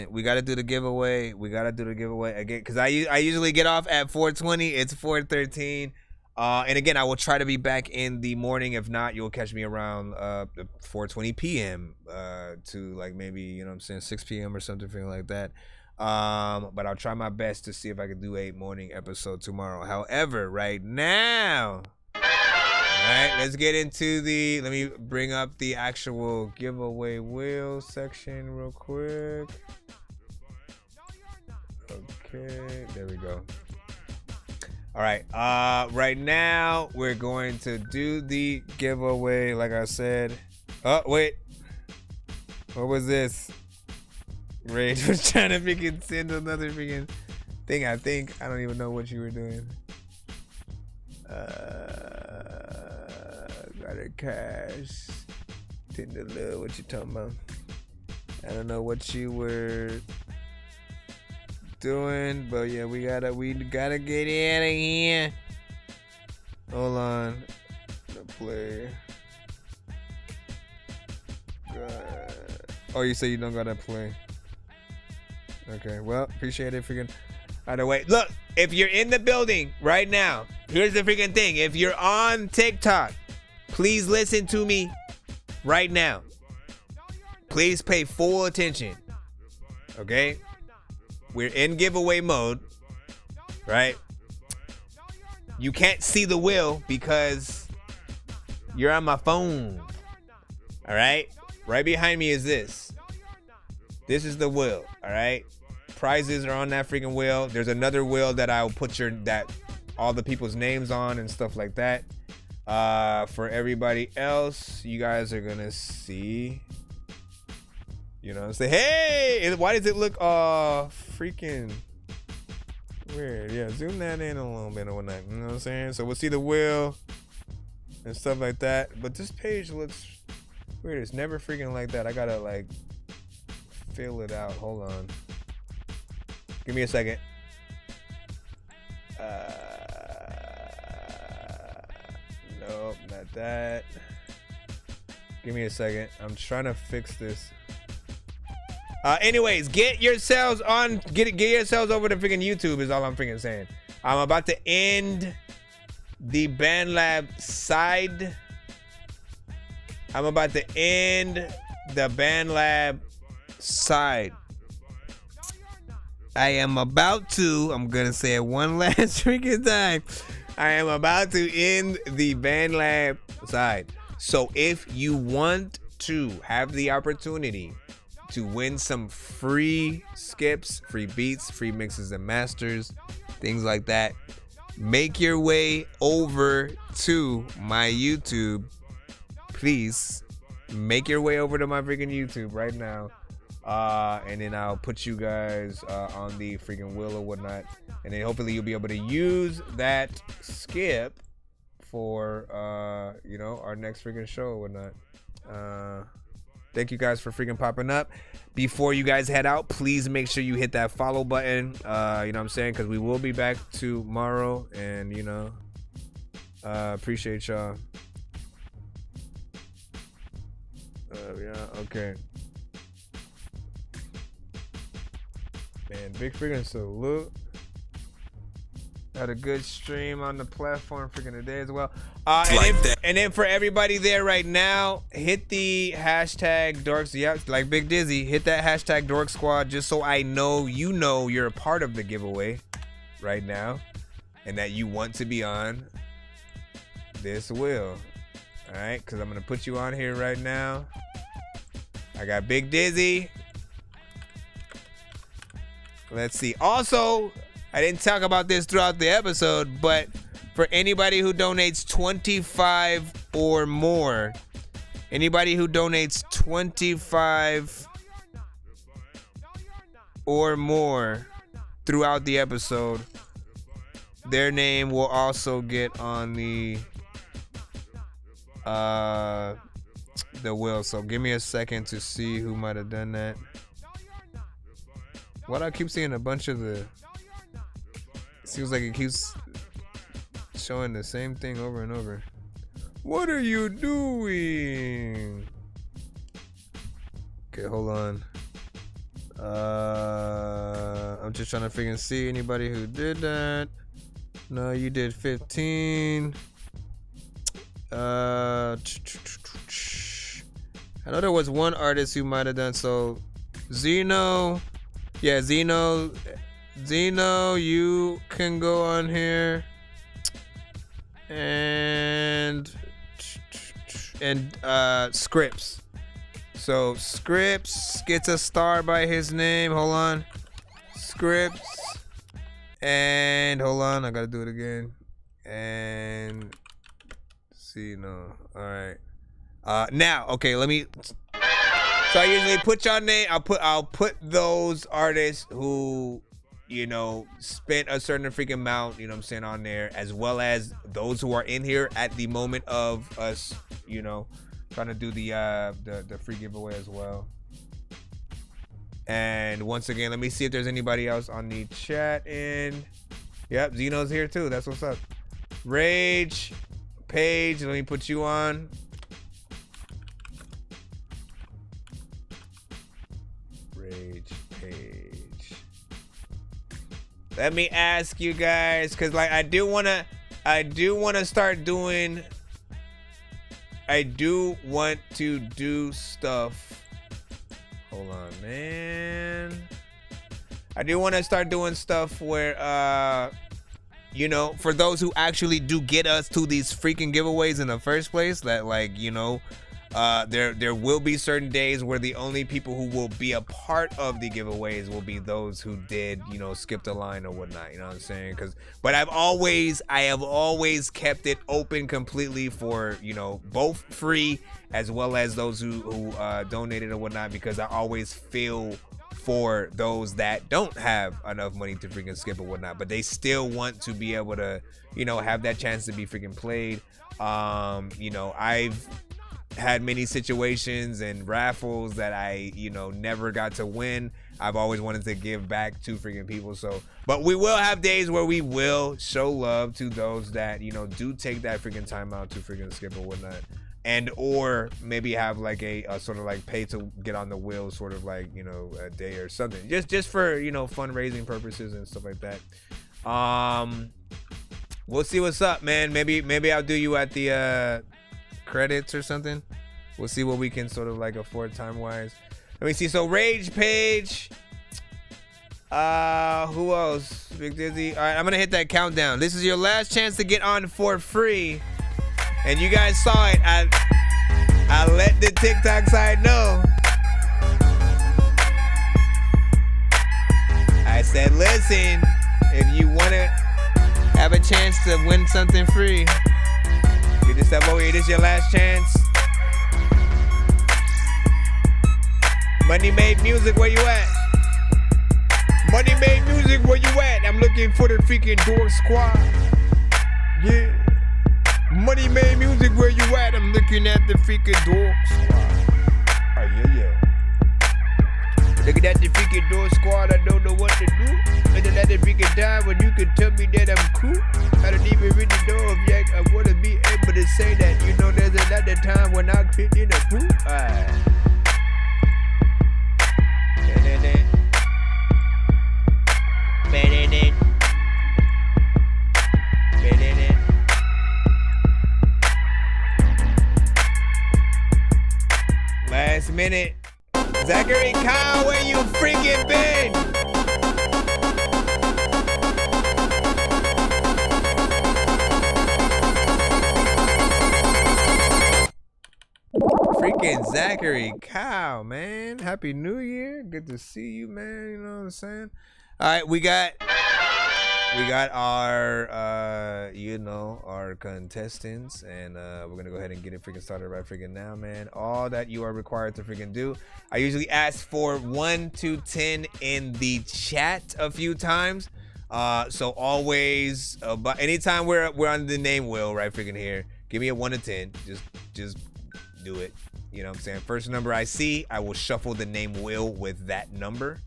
We gotta do the giveaway. Again, because I usually get off at 4:20. It's 4:13. And again, I will try to be back in the morning. If not, you'll catch me around 4:20 p.m. To like maybe, you know what I'm saying, 6 p.m. or something like that. But I'll try my best to see if I can do a morning episode tomorrow. However, right now, all right, let's get into let me bring up the actual giveaway wheel section real quick. Okay, there we go. All right, right now we're going to do the giveaway like I said. Oh, wait. What was this? Rage was trying to freaking send another freaking thing, I think. I don't even know what you were doing. Got a cash. Tinder love, what you talking about? I don't know what you were doing, but yeah, we gotta get out of here. Hold on. The play. Oh, you say you don't gotta play. Okay, well, appreciate it freaking. Either way, look, if you're in the building right now, here's the freaking thing. If you're on TikTok, please listen to me right now. Please pay full attention. Okay? We're in giveaway mode, right? You can't see the wheel because you're on my phone. All right? Right behind me is this. This is the wheel, all right? Prizes are on that freaking wheel. There's another wheel that I'll put all the people's names on and stuff like that. For everybody else, you guys are gonna see. You know, say, hey, why does it look freaking weird? Yeah, zoom that in a little bit or whatnot. You know what I'm saying? So we'll see the wheel and stuff like that. But this page looks weird. It's never freaking like that. I gotta like fill it out. Hold on. Give me a second. Nope, not that. Give me a second. I'm trying to fix this. Anyways, get yourselves over to freaking YouTube is all I'm freaking saying. I'm about to end the BandLab side. I'm about to end the BandLab side. I'm gonna say it one last freaking time. I am about to end the BandLab side. So if you want to have the opportunity to win some free skips, free beats, free mixes and masters, things like that, make your way over to my YouTube. Please make your way over to my freaking YouTube right now. And then I'll put you guys on the freaking wheel or whatnot. And then hopefully you'll be able to use that skip for, our next freaking show or whatnot. Thank you guys for freaking popping up. Before you guys head out, please make sure you hit that follow button. You know what I'm saying? Because we will be back tomorrow. And, appreciate y'all. Okay. Man, big freaking salute. Had a good stream on the platform freaking today as well. And then for everybody there right now, hit the hashtag Dorks. Yeah, like Big Dizzy, hit that hashtag Dork Squad just so I know you're a part of the giveaway right now and that you want to be on this wheel. All right, because I'm going to put you on here right now. I got Big Dizzy. Let's see. Also, I didn't talk about this throughout the episode, but for anybody who donates 25 or more, anybody who donates 25 or more throughout the episode, their name will also get on the wheel. So give me a second to see who might have done that. Why do I keep seeing a bunch of the... Seems like it keeps showing the same thing over and over. What are you doing? Okay, hold on. I'm just trying to freaking see anybody who did that. No, you did 15. I know there was one artist who might have done so. Zeno. Yeah, Zeno, you can go on here and Scripps. So Scripps gets a star by his name. Hold on. Scripps. And hold on, I gotta do it again. And see, no. Alright. Now, okay, let me. So I usually put your name. I'll put those artists who, spent a certain freaking amount, what I'm saying, on there, as well as those who are in here at the moment of us, trying to do the free giveaway as well. And once again, let me see if there's anybody else on the chat end. Yep, Zeno's here too. That's what's up. Rage, Paige, let me put you on. Page. Let me ask you guys, because I do want to do stuff. Hold on, man. I do want to start doing stuff where for those who actually do get us to these freaking giveaways in the first place, that there will be certain days where the only people who will be a part of the giveaways will be those who did, skip the line or whatnot. You know what I'm saying? But I have always kept it open completely for, both free as well as those who donated or whatnot, because I always feel for those that don't have enough money to freaking skip or whatnot, but they still want to be able to, have that chance to be freaking played. I've had many situations and raffles that I, never got to win. I've always wanted to give back to freaking people. So, but we will have days where we will show love to those that, do take that freaking time out to freaking skip or whatnot. And, or maybe have like a sort of like pay to get on the wheel, sort of like, a day or something, just for, fundraising purposes and stuff like that. We'll see what's up, man. Maybe I'll do you at the, credits or something. We'll see what we can sort of like afford time wise. Let me see. So Rage Page, who else? Big Dizzy. All right, I'm gonna hit that countdown. This is your last chance to get on for free, and you guys saw it. I let the TikTok side know. I said, listen, if you want to have a chance to win something free, get this up over here. This is your last chance. Money Made Music, where you at? Money Made Music, where you at? I'm looking for the freaking Dork Squad. Yeah. Money Made Music, where you at? I'm looking at the freaking Dork Squad. Oh, yeah. Looking at the freaking Dork Squad, I don't know what to do. And then at the freaking time when you can tell me that I'm cool, I don't even really know if I want to be able to say that. You know, there's another time when I fit in a pool. Alright. Last minute. Zachary Kyle, where you freaking been? Freaking Zachary Kyle, man. Happy New Year. Good to see you, man. You know what I'm saying? All right, we got our our contestants, and we're gonna go ahead and get it freaking started right freaking now, man. All that you are required to freaking do, I usually ask for 1 to 10 in the chat a few times, so always but anytime we're on the name wheel right freaking here, give me a 1 to 10. Just do it. You know what I'm saying? First number I see, I will shuffle the name wheel with that number.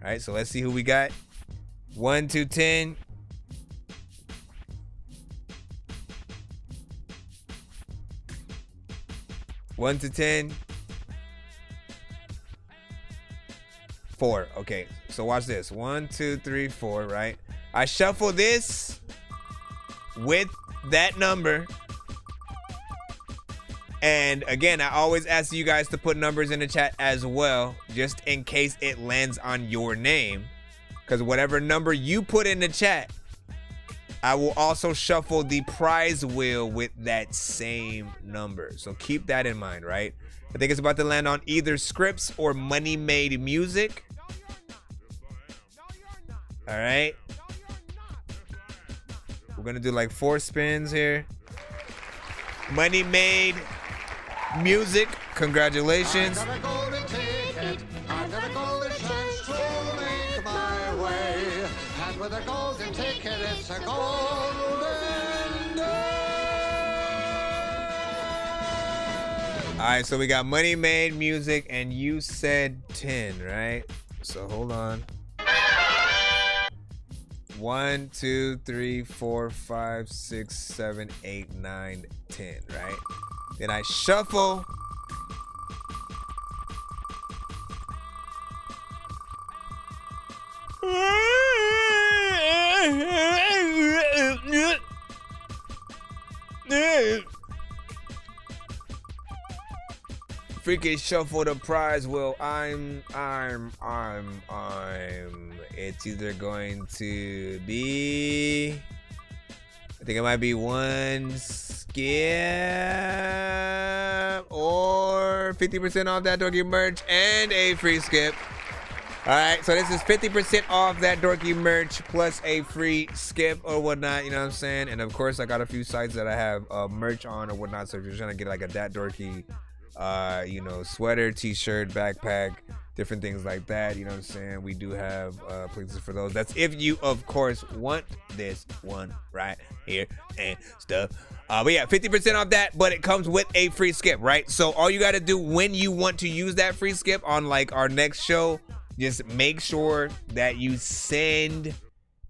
All right, so let's see who we got. 1 to 10. One to 10. 4. Okay, so watch this. 1, 2, 3, 4, right? I shuffle this with that number. And again, I always ask you guys to put numbers in the chat as well, just in case it lands on your name. Because whatever number you put in the chat, I will also shuffle the prize wheel with that same number. So keep that in mind, right? I think it's about to land on either Scripts or Money Made Music. All right. We're going to do like 4 spins here. Money Made Music, congratulations. I got a golden ticket, I got a golden chance to make my way. And with a golden ticket, it's a golden day. All right, so we got Money Made Music, and you said 10, right? So hold on. 1, 2, 3, 4, 5, 6, 7, 8, 9, 10, right? Then I shuffle. Freaking shuffle the prize wheel. It's either going to be, I think it might be 1 skip or 50% off that Dorky merch and a free skip. All right, so this is 50% off that Dorky merch plus a free skip or whatnot, you know what I'm saying? And of course, I got a few sites that I have merch on or whatnot. So if you're trying to get like a that Dorky, sweater, t-shirt, backpack, different things like that, you know what I'm saying? We do have places for those. That's if you, of course, want this one right here and stuff. But yeah, 50% off that, but it comes with a free skip, right? So all you got to do when you want to use that free skip on like our next show, just make sure that you send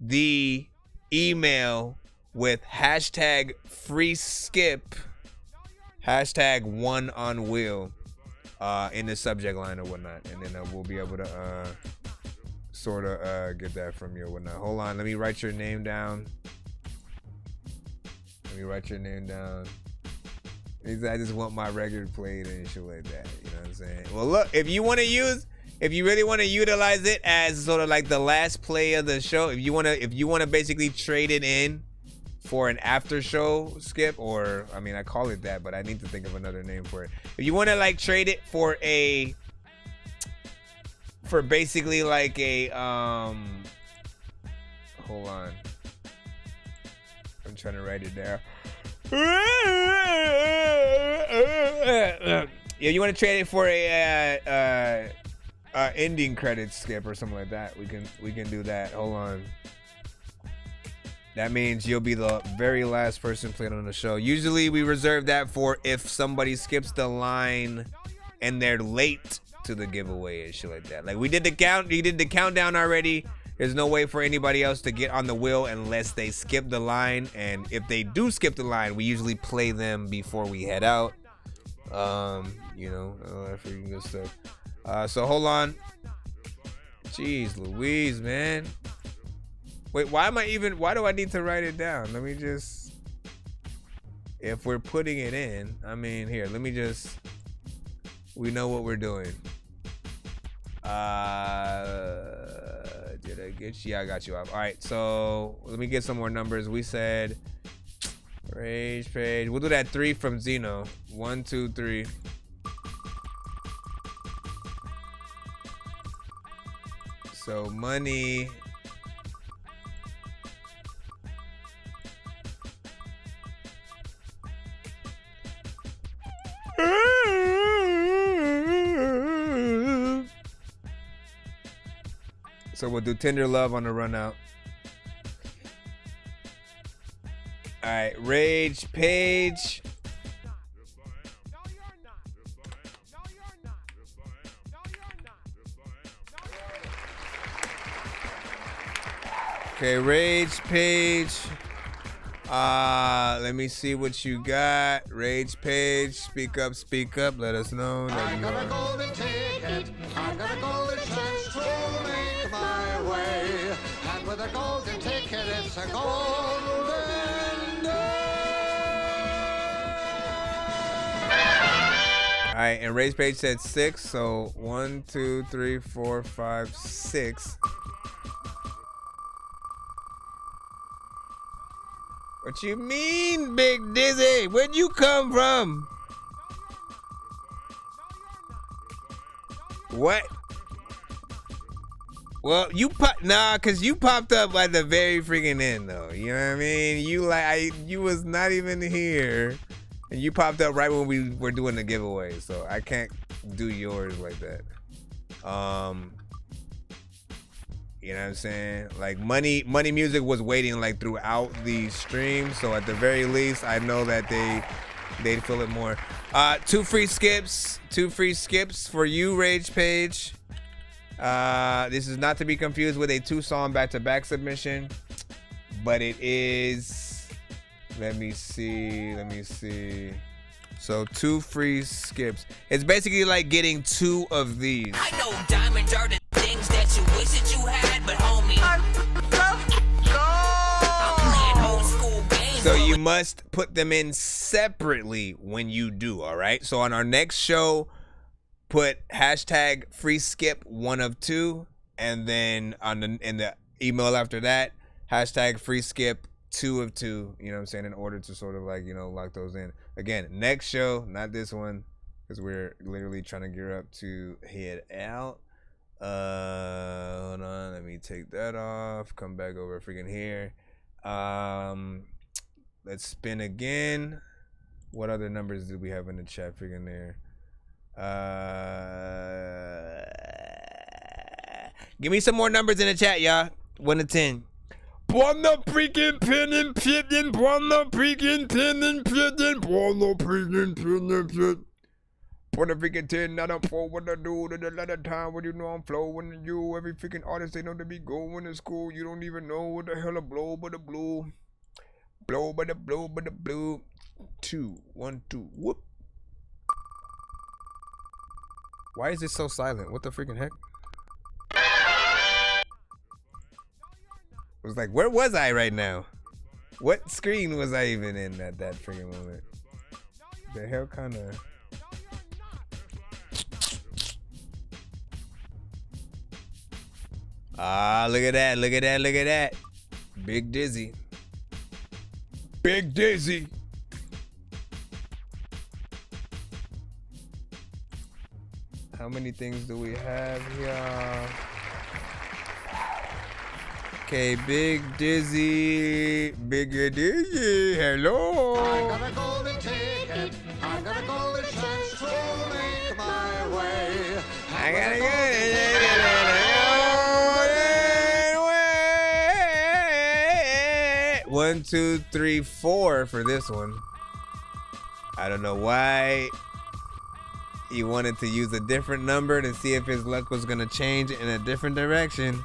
the email with hashtag free skip, hashtag one on wheel in the subject line or whatnot. And then we'll be able to sort of get that from you or whatnot. Hold on, let me write your name down. I just want my record played and shit like that. You know what I'm saying? Well, look, if you really want to utilize it as sort of like the last play of the show, if you want to basically trade it in for an after show skip, or I mean I call it that, but I need to think of another name for it. If you want to like trade it for basically like a hold on, I'm trying to write it down. Yeah, you want to trade it for a ending credits skip or something like that, we can do that. Hold on. That means you'll be the very last person played on the show. Usually we reserve that for if somebody skips the line and they're late to the giveaway and shit like that. Like we did you did the countdown already. There's no way for anybody else to get on the wheel unless they skip the line. And if they do skip the line, we usually play them before we head out. You know, all that freaking good stuff. So hold on. Jeez Louise, man. Wait, why do I need to write it down? Let me just, if we're putting it in, I mean, here, let me just, we know what we're doing. Did I get you? Yeah, I got you off. All right, so let me get some more numbers. We said Rage Page. We'll do that 3 from Zeno. 1, 2, 3. So money. So we'll do Tender Love on the run out. All right, Rage Page. Okay, Rage Page. Let me see what you got. Rage Page, speak up, let us know. I got a golden ticket, I got a golden chance to make my way. And with a golden ticket, it's a golden day. All right, and Rage Page said 6, so 1, 2, 3, 4, 5, 6. What you mean, Big Dizzy? Where'd you come from? What? Well, cause you popped up at the very freaking end, though. You know what I mean? You was not even here, and you popped up right when we were doing the giveaway. So I can't do yours like that. You know what I'm saying? Like Money Music was waiting like throughout the stream, so at the very least, I know that they'd feel it more. 2 free skips for you, Rage Page. This is not to be confused with a 2-song back-to-back submission, but it is. Let me see. So 2 free skips. It's basically like getting 2 of these. I know diamonds are the things that you wish that you had, but homie, I'm playing old school games. So you must put them in separately when you do, all right? So on our next show, put hashtag free skip 1 of 2, and then in the email after that, hashtag free skip 2 of 2, you know what I'm saying, in order to sort of like, you know, lock those in. Again, next show, not this one, because we're literally trying to gear up to head out. Hold on, let me take that off, come back over freaking here. Let's spin again. What other numbers do we have in the chat freaking there? Give me some more numbers in the chat, y'all. 1 to 10. Buona freaking pinning piddin', buona freaking pinning piddin', buona freaking pinning piddin'. Buona freaking 10, not up for what I do. There's a lot of time when you know I'm flowing to you. Every freaking artist they know to be going to school. You don't even know what the hell a blow but a blue. Blow but a blow but a blue. 2, 1, 2, whoop. Why is it so silent? What the freaking heck? I was like, where was I right now? What screen was I even in at that freaking moment? The hell kind of... Ah, look at that, look at that, look at that. Big Dizzy. Big Dizzy. How many things do we have here? Okay, Big Dizzy. Big Dizzy. Hello. I got a golden ticket. I got a golden chance to make my way. I gotta go. 1, 2, 3, 4 for this one. I don't know why he wanted to use a different number to see if his luck was gonna change in a different direction.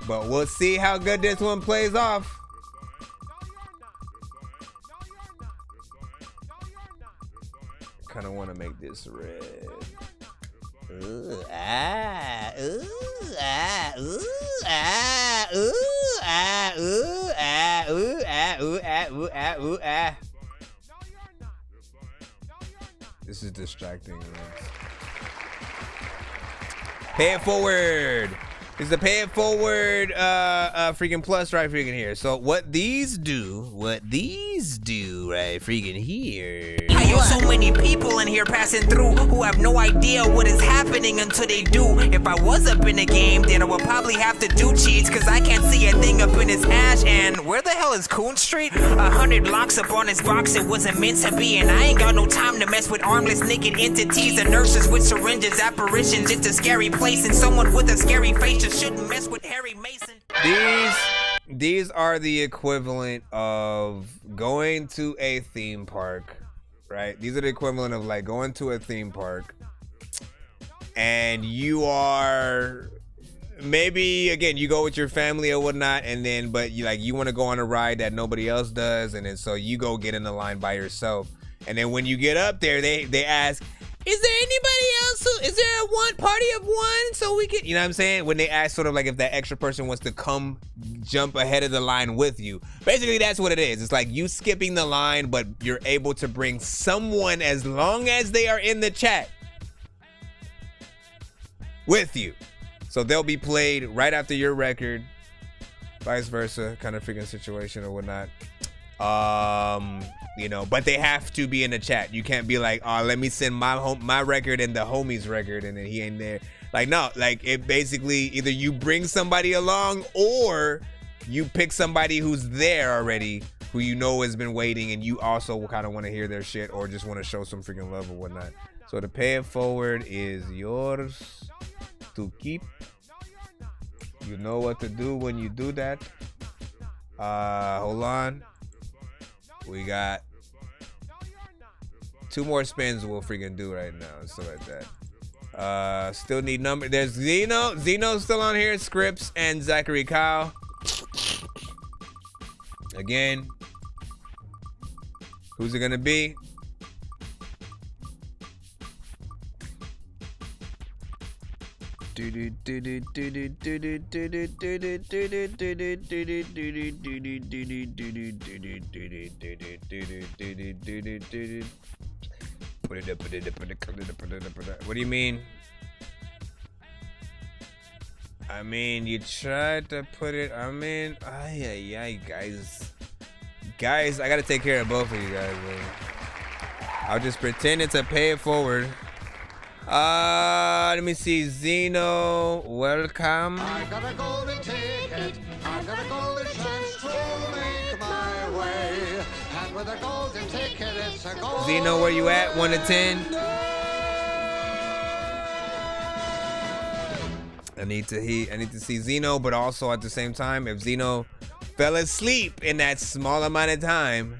But we'll see how good this one plays off. Kind of want to make this red. Ooh, ah, ooh, ah, ooh, ah, ooh, ah, ooh, ah, ooh, ah, ooh, ah, ooh, ah, ooh, ah. This is distracting. Pay it forward. This is the pay it forward freaking plus right freaking here. So what these do right freaking here. I know so many people in here passing through who have no idea what is happening until they do. If I was up in the game, then I would probably have to do cheats, cause I can't see a thing up in his ash. And where the hell is Coon Street? 100 locks up on his box, it wasn't meant to be. And I ain't got no time to mess with armless naked entities and nurses with syringes, apparitions. It's a scary place, and someone with a scary face just shouldn't mess with Harry Mason. These are the equivalent of going to a theme park, right? These are the equivalent of like going to a theme park and you are maybe, again, you go with your family or whatnot, and then but you want to go on a ride that nobody else does, and then so you go get in the line by yourself, and then when you get up there, they ask, is there anybody else? Is there a one party of one so we can, you know what I'm saying? When they ask sort of like if that extra person wants to come jump ahead of the line with you. Basically, that's what it is. It's like you skipping the line, but you're able to bring someone as long as they are in the chat with you. So they'll be played right after your record, vice versa, kind of freaking situation or whatnot. You know, but they have to be in the chat. You can't be like, oh, let me send my record and the homie's record, and then he ain't there. Like, no, like it basically either you bring somebody along or you pick somebody who's there already, who you know has been waiting, and you also kind of want to hear their shit or just want to show some freaking love or whatnot. So the pay it forward is yours to keep. You know what to do when you do that. Hold on. We got 2 more spins we'll freaking do right now and stuff like that. Still need number. There's Zeno. Zeno's still on here. Scripps and Zachary Kyle. Again. Who's it gonna be? Put it up. What do you mean? I mean, you tried to put it. I mean, guys, I gotta take care of both of you guys. I'll just pretend it's a pay it forward. Let me see. Zeno, welcome. I got a golden ticket. I got a golden chance to make my way. And with a golden ticket, it's a golden. Zeno, where you at? 1 to 10. I need to see Zeno, but also at the same time, if Zeno fell asleep in that small amount of time,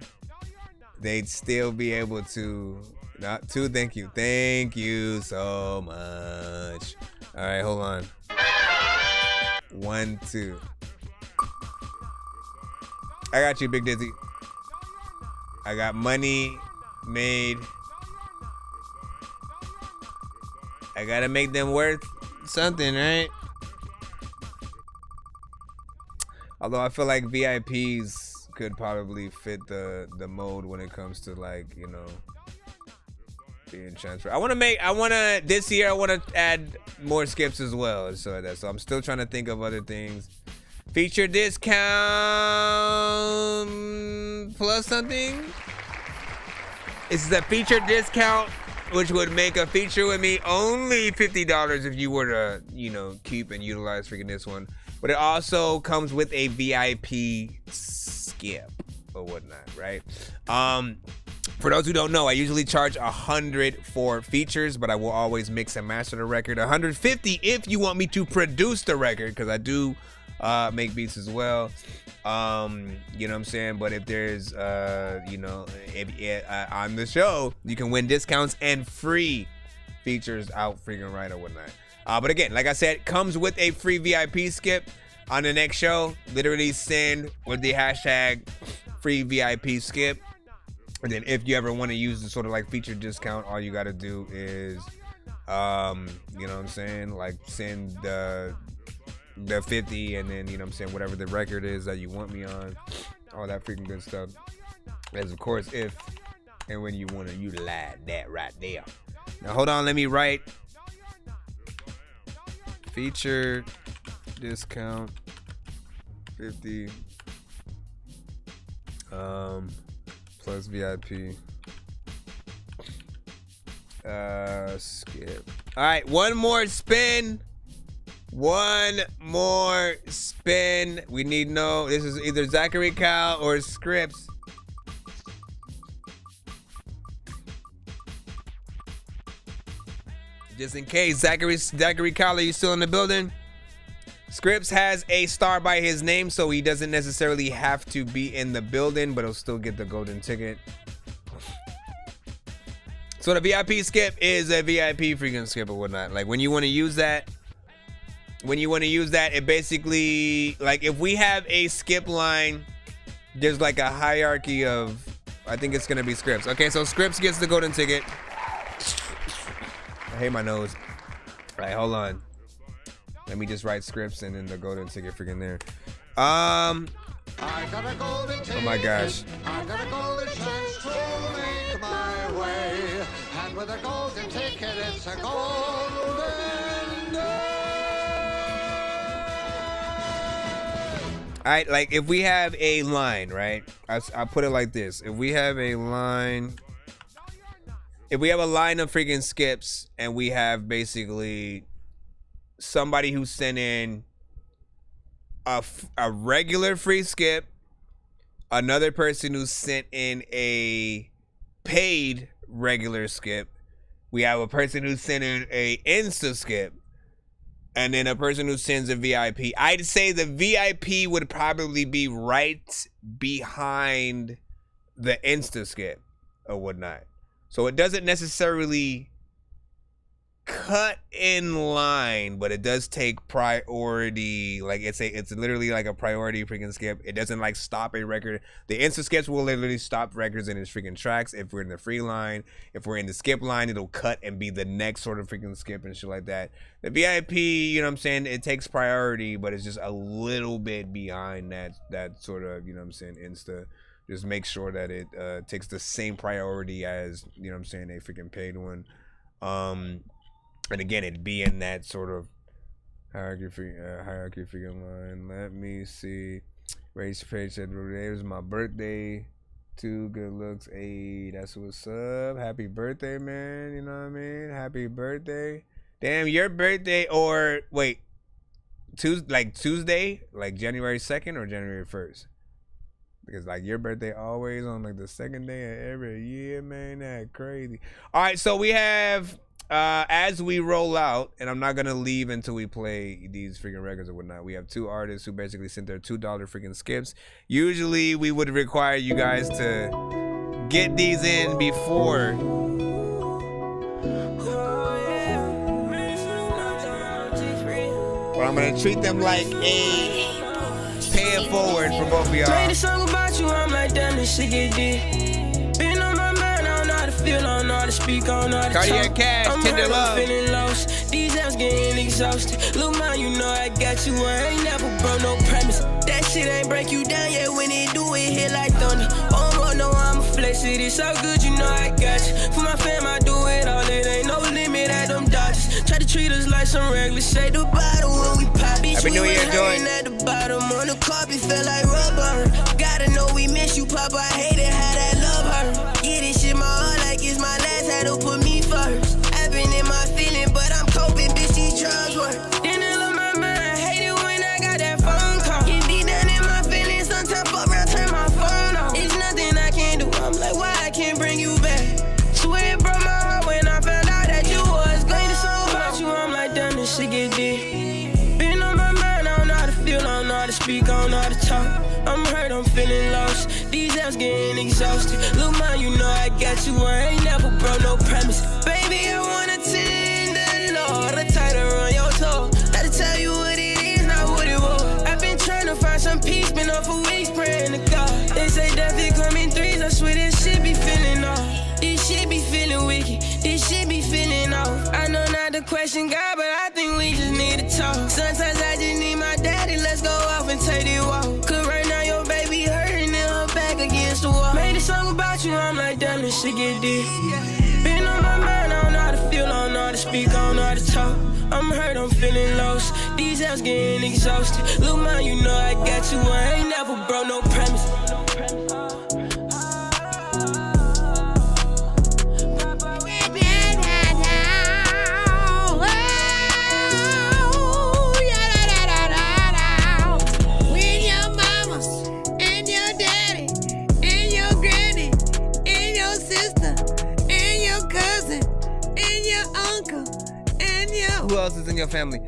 they'd still be able to. Not two. Thank you so much. All right, hold on. 1, 2. I got you, Big Dizzy. I got money made. I gotta make them worth something, right? Although I feel like VIPs could probably fit the mode when it comes to, like, you know, being transferred. This year I want to add more skips as well. So I'm still trying to think of other things Feature discount plus something. This is a feature discount, which would make a feature with me only $50 if you were to, you know, keep and utilize freaking this one. But it also comes with a VIP skip or whatnot, right? For those who don't know, I usually charge $100 for features, but I will always mix and master the record. $150 if you want me to produce the record, because I do make beats as well. You know what I'm saying? But if there's, you know, on the show, you can win discounts and free features out freaking right or whatnot. But again, like I said, comes with a free VIP skip on the next show. Literally send with the hashtag free VIP skip. And then if you ever want to use the sort of like feature discount, all you got to do is, you know what I'm saying? Like send the 50 and then, you know what I'm saying, whatever the record is that you want me on, all that freaking good stuff. As of course, if and when you want to utilize that right there. Now hold on, let me write feature discount 50 plus VIP skip. All right, one more spin. We need no. This is either Zachary Cal or Scripps. Just in case, Zachary Cal, are you still in the building? Scripps has a star by his name, so he doesn't necessarily have to be in the building, but he'll still get the golden ticket. So the VIP skip is a VIP freaking skip or whatnot. Like when you want to use that, it basically, like if we have a skip line, there's like a hierarchy of, I think it's gonna be Scripps. Okay, so Scripps gets the golden ticket. I hate my nose. All right, hold on. Let me just write Scripps and then the golden ticket freaking there. I got a golden ticket. Oh my gosh. I got a golden chance to make my way. And with a golden ticket, it's a golden day. All right, like if we have a line, right? I put it like this. If we have a line of freaking skips and we have basically somebody who sent in a regular free skip, another person who sent in a paid regular skip, we have a person who sent in a insta skip, and then a person who sends a VIP. I'd say the VIP would probably be right behind the insta skip or whatnot. So it doesn't necessarily cut in line, but it does take priority. Like it's literally like a priority freaking skip. It doesn't like stop a record. The insta skips will literally stop records in its freaking tracks. If we're in the free line, if we're in the skip line, it'll cut and be the next sort of freaking skip and shit like that. The VIP, you know what I'm saying, it takes priority, but it's just a little bit behind that sort of, you know what I'm saying, insta. Just make sure that it takes the same priority as, you know what I'm saying, a freaking paid one. And again, it'd be in that sort of hierarchy freaking line. Let me see. Race page said today was my birthday. 2 good looks. Hey, that's what's up. Happy birthday, man. You know what I mean? Happy birthday. Damn, your birthday, or wait, Tuesday, like January 2nd or January 1st? Because like your birthday always on like the second day of every year, man. That's crazy. All right, so we have as we roll out, and I'm not gonna leave until we play these freaking records or whatnot. We have 2 artists who basically sent their $2 freaking skips. Usually we would require you guys to get these in before. But I'm gonna treat them like a pay it forward for both of y'all. Made a song about you, I'm like, damn, this shit get deep. Been on my mind, I don't know how to feel, I don't know how to speak, I don't know how to Cartier talk. Cash, I'm Tender hurt, Love. I'm feeling lost. These apps getting exhausted. Lil' man, you know I got you, I ain't never broke no promise. That shit ain't break you down yet, when it do, it hit like thunder. Oh, no, I'm flex it, it's so good, you know I got you. For my fam, I do it all, it ain't no limit at them Dodgers. Try to treat us like some regular, say the bottle when we pop. Bitch, Happy New we Year, was Joy. hanging at the bottom on the it felt like rubber. Gotta know we miss you, Papa. I hated how that love hurt. Get this shit my heart like it's my last. Had to put me first. I've been in my feeling, but I'm coping. Bitch, these drugs work. Then I love my mind. Hate it when I got that phone call. Get deep down in my feelings. Sometimes fuck around, turn my phone off. It's nothing I can do. I'm like, why I can't bring you back? Swear it broke my heart when I found out that you was great. It's all about you. I'm like, damn, this shit get deep. Been on my mind. I don't know how to feel. I don't know how to speak. I don't know how to talk. I'm hurt. I'm feeling lost. These apps getting exhausted. Look, man, you know I got you. I ain't never broke no promise. Baby, I wanna tend the Lord. I tight around your toe. Gotta tell you what it is, not what it was. I've been trying to find some peace. Been up for weeks praying to God. They say death it come in threes. I swear this shit be feeling off. This shit be feeling wicked. This shit be feeling off. I know not to question God, but I think we just need to talk. Sometimes I just need my daddy. Let's go off and take it walk. Cause right now your baby hurting and her back against the wall. Made a song about you. I'm like, damn, this shit get deep. Been on my mind. I don't know how to feel. I don't know how to speak. I don't know how to talk. I'm hurt. I'm feeling lost. These apps getting exhausted. Look, man, you know I got you. I ain't never broke no promise. Who else is in your family?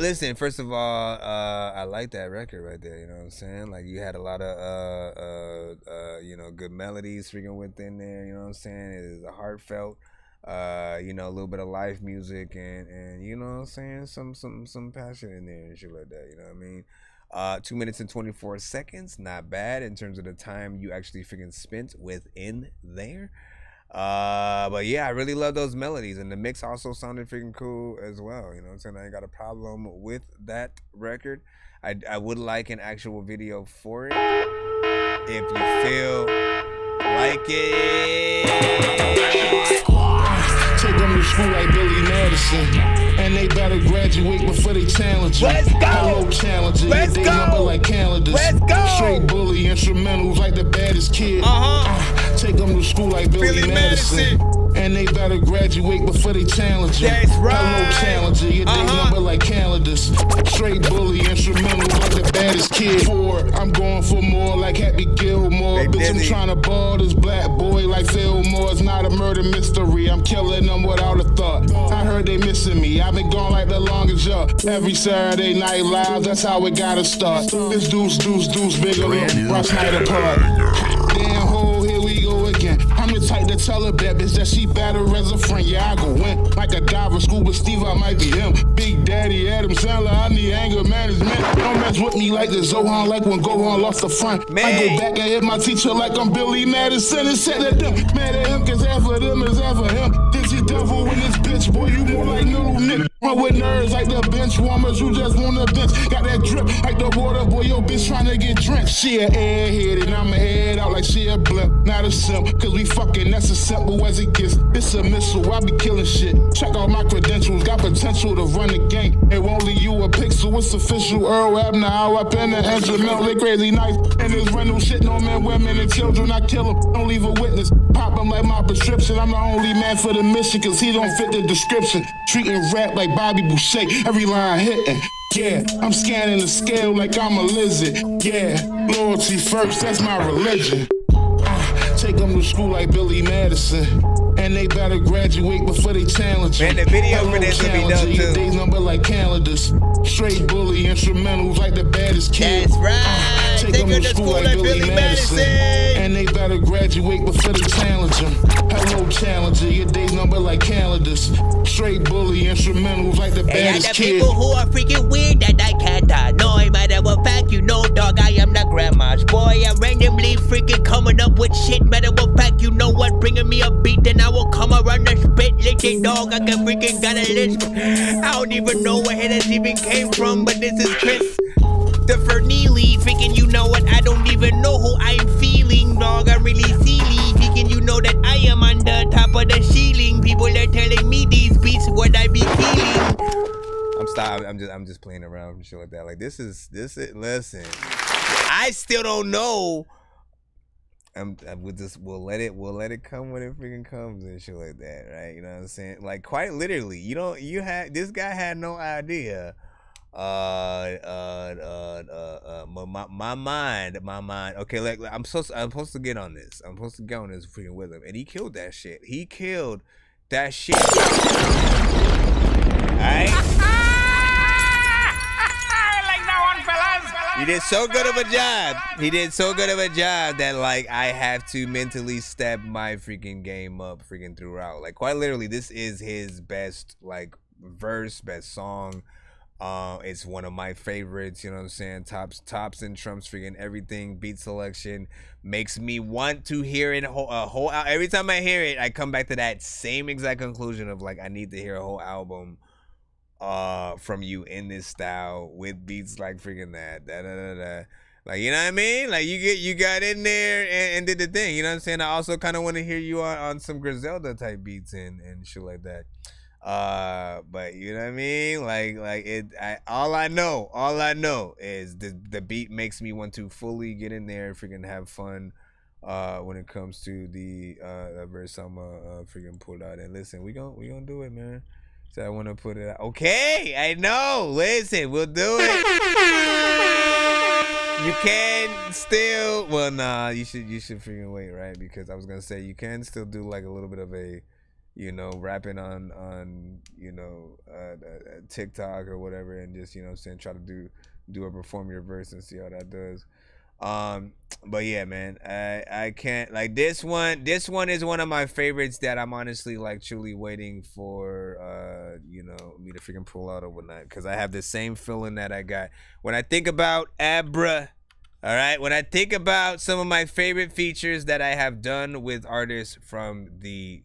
Listen, first of all, I like that record right there, you know what I'm saying? Like, you had a lot of you know, good melodies freaking within there, you know what I'm saying? It is a heartfelt, you know, a little bit of live music and you know what I'm saying? Some passion in there and shit like that, you know what I mean? 2 minutes and 24 seconds, not bad in terms of the time you actually freaking spent within there. But yeah, I really love those melodies, and the mix also sounded freaking cool as well. You know what I'm saying? I ain't got a problem with that record. I would like an actual video for it if you feel like it. Take them to school like Billy Madison, and they better graduate before they challenge you. Let's go. Hello, challenger. Let's they go. number like calendars. Let's go. Straight bully instrumentals like the baddest kid. Take them to school like Billy Madison, and they better graduate before they challenge you. That's right. Hello, challenger. Your day number like calendars. Straight bully instrumentals like the baddest kid. I'm going for more like Happy Gilmore. Bitch, I'm trying to ball this black boy like Fillmore. It's not a murder mystery. I'm killing them without a thought. I heard they missing me. I've been gone like the longest y'all. Every Saturday night live, that's how it gotta start. This deuce bigger than Ross Night apart. Damn hole, here we go again. I'm the type to tell a bad bitch that she better as a friend. Yeah, I go in like a diver, scuba Steve, I might be him. Big Daddy Adam Sandler, I need anger management. Don't mess with me like the Zohan, like when Gohan lost the front. Man. I go back and hit my teacher like I'm Billy Madison and said at them. Mad at him cause half of them is half of him. Dizzy devil in this bitch, boy, you more like little Nick. Run with nerds like the bench warmers who just wanna bench. Got that drip like the water, boy, your bitch trying to get drenched. She a airhead and I'ma head out like she a blimp. Not a simp, cause we fucking, that's as simple as it gets. It's a missile, I be killing shit. Check out my credentials, got potential to run the game. It won't leave you a pixel, it's official. Earl Abner, how up in the instrumental, they crazy nice. And this rental shit, no men, women, and children, I kill them. Don't leave a witness, pop them like my prescription. I'm the only man for the mission, cause he don't fit the description. Treating rap like Bobby Boucher, every line hitting. Yeah, I'm scanning the scale like I'm a lizard. Yeah, loyalty first, that's my religion. Take them to school like Billy Madison, and they better graduate before they challenge you. Man, the video for this will be dope too. Your days number like calendars. Straight bully instrumentals like the baddest kid. That's right. Take them to school like Billy Madison, and they better graduate before they challenge him. Hello, challenger. Your days number like calendars. Straight bully instrumentals like the baddest kid. People who are freaking weird that I can't annoy. Matter of fact, you know, dog, I am not grandma's boy. I'm randomly freaking coming up with shit. Matter of fact, you know what? Bringing me a beat, then I will come around and spit. Licking dog, I can freaking got a list. I don't even know where this even came from, but this is Chris. The Ferneely, freaking, you know what? I don't even know who I'm feeling, dog. I'm really silly, freaking, you know that I am on the top of the ceiling. People are telling me these beats what I be feeling. I'm Stop. I'm just playing around and shit like that. Like this is listen. I still don't know. We'll let it come when it freaking comes and shit like that, right? You know what I'm saying? Like quite literally, this guy had no idea. My mind. Okay, like I'm supposed to get on this. I'm supposed to get on this freaking with him, and he killed that shit. Alright? Like that one, fellas. He did so good of a job. He did so good of a job that like I have to mentally step my freaking game up freaking throughout. Like quite literally, this is his best like verse, best song. It's one of my favorites, you know what I'm saying? Tops and trumps freaking everything. Beat selection makes me want to hear it every time I hear it, I come back to that same exact conclusion of like I need to hear a whole album from you in this style with beats like freaking that. Like, you know what I mean? Like you got in there and did the thing, you know what I'm saying? I also kind of want to hear you on some Griselda type beats and shit like that. But you know what I mean? All I know is the beat makes me want to fully get in there and freaking have fun when it comes to the verse I'm freaking pull out. And listen, we gonna do it, man. So I want to put it out. Okay, I know. Listen, we'll do it. You can still, well, nah, you should freaking wait, right? Because I was gonna say you can still do like a little bit of a, rapping on TikTok or whatever, and just, you know what I'm saying, try to do a perform your verse and see how that does. But yeah, man, I can't, like, this one is one of my favorites that I'm honestly like truly waiting for me to freaking pull out overnight, because I have the same feeling that I got when I think about Abra. All right, when I think about some of my favorite features that I have done with artists from the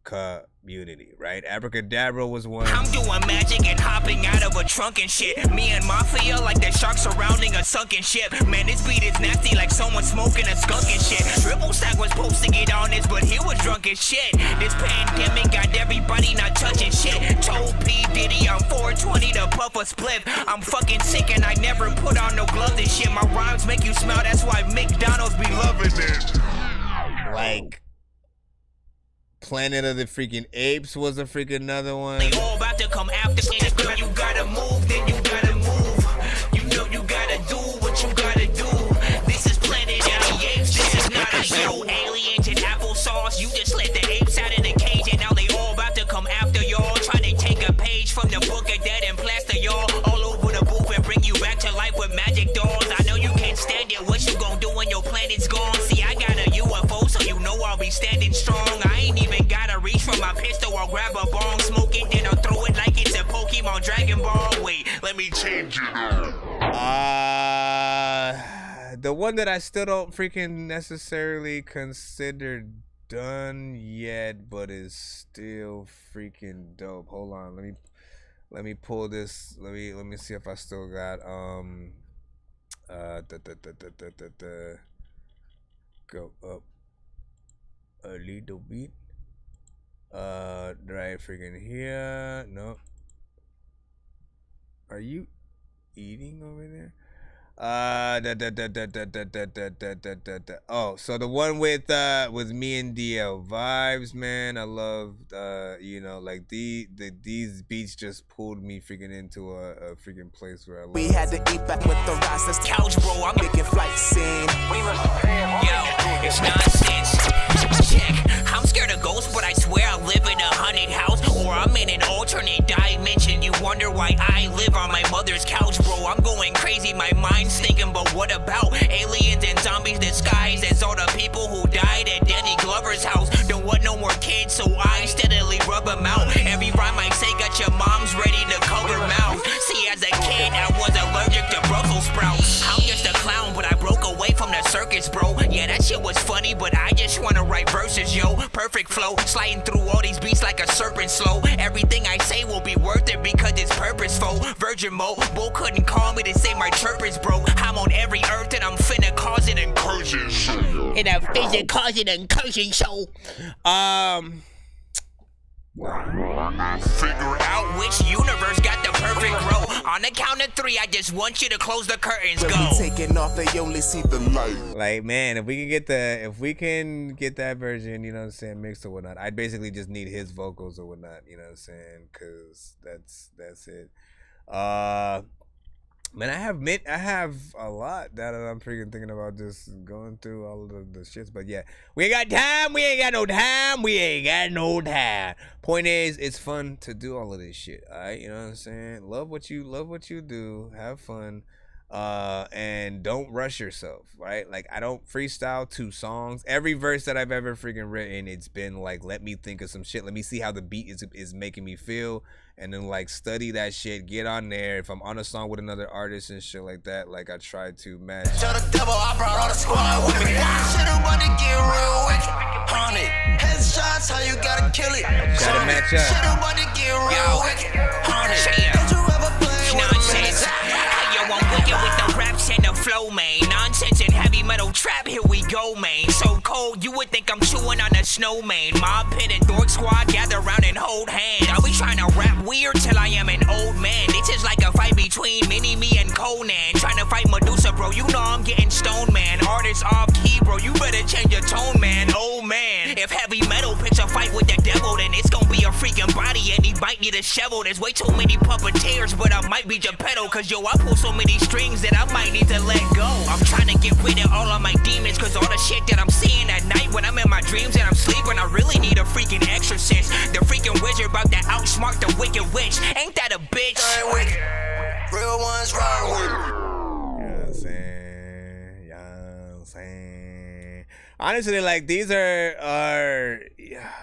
community, right? Abracadabra was one. I'm doing magic and hopping out of a trunk and shit. Me and Mafia like the sharks surrounding a sunken ship. Man, this beat is nasty like someone smoking a skunk and shit. Triple Stack was supposed to get on this, but he was drunk as shit. This pandemic got everybody not touching shit. Told P. Diddy I'm 420 to puff a spliff. I'm fucking sick and I never put on no gloves and shit. My rhymes make you smell, that's why McDonald's be loving it. Like, Planet of the freaking Apes was a freaking another one. They all about to come after me. Girl, you gotta move, then you gotta move. You know you gotta do what you gotta do. This is Planet of the Apes, this is not a show. Aliens and applesauce, you just let the apes out of the cage, and now they all about to come after y'all. Trying to take a page from the book of dead and plaster y'all all over the booth and bring you back to life with magic dolls. I know you can't stand it, what you gonna do when your planet's gone? See, I got a UFO, so you know I'll be standing strong. I ain't even gotta reach for my pistol or grab a bong, smoke it, then I'll throw it like it's a Pokemon Dragon Ball. Wait, let me change it up. The one that I still don't freaking necessarily consider done yet, but is still freaking dope. Hold on, let me pull this. Let me see if I still got go up a little bit. Right freaking here. No. Are you eating over there? Oh, so the one with me and DL Vibes, man. I love like these beats just pulled me freaking into a freaking place where I love. We had to eat back with the Rastas couch, bro. I'm making flight scene. Yo, it's nonsense. Check. I'm scared of ghosts, but I swear I live in a haunted house, or I'm in an alternate dimension. You wonder why I live on my mother's couch, bro. I'm going crazy, my mind's thinking, but what about aliens and zombies disguised as all the people who died at Danny Glover's house? Don't want no more kids, so I steadily rub them out. Every rhyme I say got your mom's ready to cover mouth. See, as a kid, I was allergic to Brussels sprouts. I'm just a clown, but I broke away from the circus, bro. Yeah, that shit was funny, but I just wanna write verses, yo. Perfect flow, sliding through all these beats like a serpent slow. Everything I say will be worth it because it's purposeful. Virgin mode, bull couldn't call me to say my chirp is broke. I'm on every earth and I'm finna cause an incursion. And I'm finna cause an incursion show. Figure out which universe got the perfect growth. On the count of 3, I just want you to close the curtains. When Go. we taking off, they only see the light. Like, man, if we can get that version, you know what I'm saying, mixed or whatnot, I'd basically just need his vocals or whatnot, you know what I'm saying, because that's it. Man, I have a lot that I'm freaking thinking about just going through all of the shits, but yeah, we ain't got time. We ain't got no time. Point is, it's fun to do all of this shit. All right, you know what I'm saying. Love what you do. Have fun, and don't rush yourself. Right, like I don't freestyle 2 songs. Every verse that I've ever freaking written, it's been like, let me think of some shit. Let me see how the beat is making me feel. And then like study that shit, get on there. If I'm on a song with another artist and shit like that, like I try to match. Tell the devil I brought all the squad with me. Shit about to get real wicked. Honey, headshots, how you gotta kill it. Gotta match up. Shit about to get real wicked. Honey, don't you ever play Nonsense. Yo, I'm wicked with the raps and the flow, man. Nonsense and heavy metal trap, here we go, man. So cold, you would think I'm chewing on a snowman. Mob pit and Dork squad gather round and hold hands. Are we trying to rap weird till I am an old man? This is like a fight between Mini Me and Conan. Trying to fight Medusa, bro. You know I'm getting stoned, man. Artists off key, bro. You better change your tone, man. Oh man. If heavy metal picks a fight with the devil, then it's gonna be a freaking body and he might need a shovel. There's way too many puppeteers, but I might be Geppetto. Cause yo, I pull so many strings that I might need to let go. I'm trying to get rid of all of my demons, cause all the shit that I'm seeing at night when I'm in my dreams and I'm sleeping, I really need a freaking exorcist. The freaking wizard about to outsmart the wicked witch. Ain't that a bitch? real ones ride with me. You know what I'm saying? You know what I'm saying? Honestly, like these are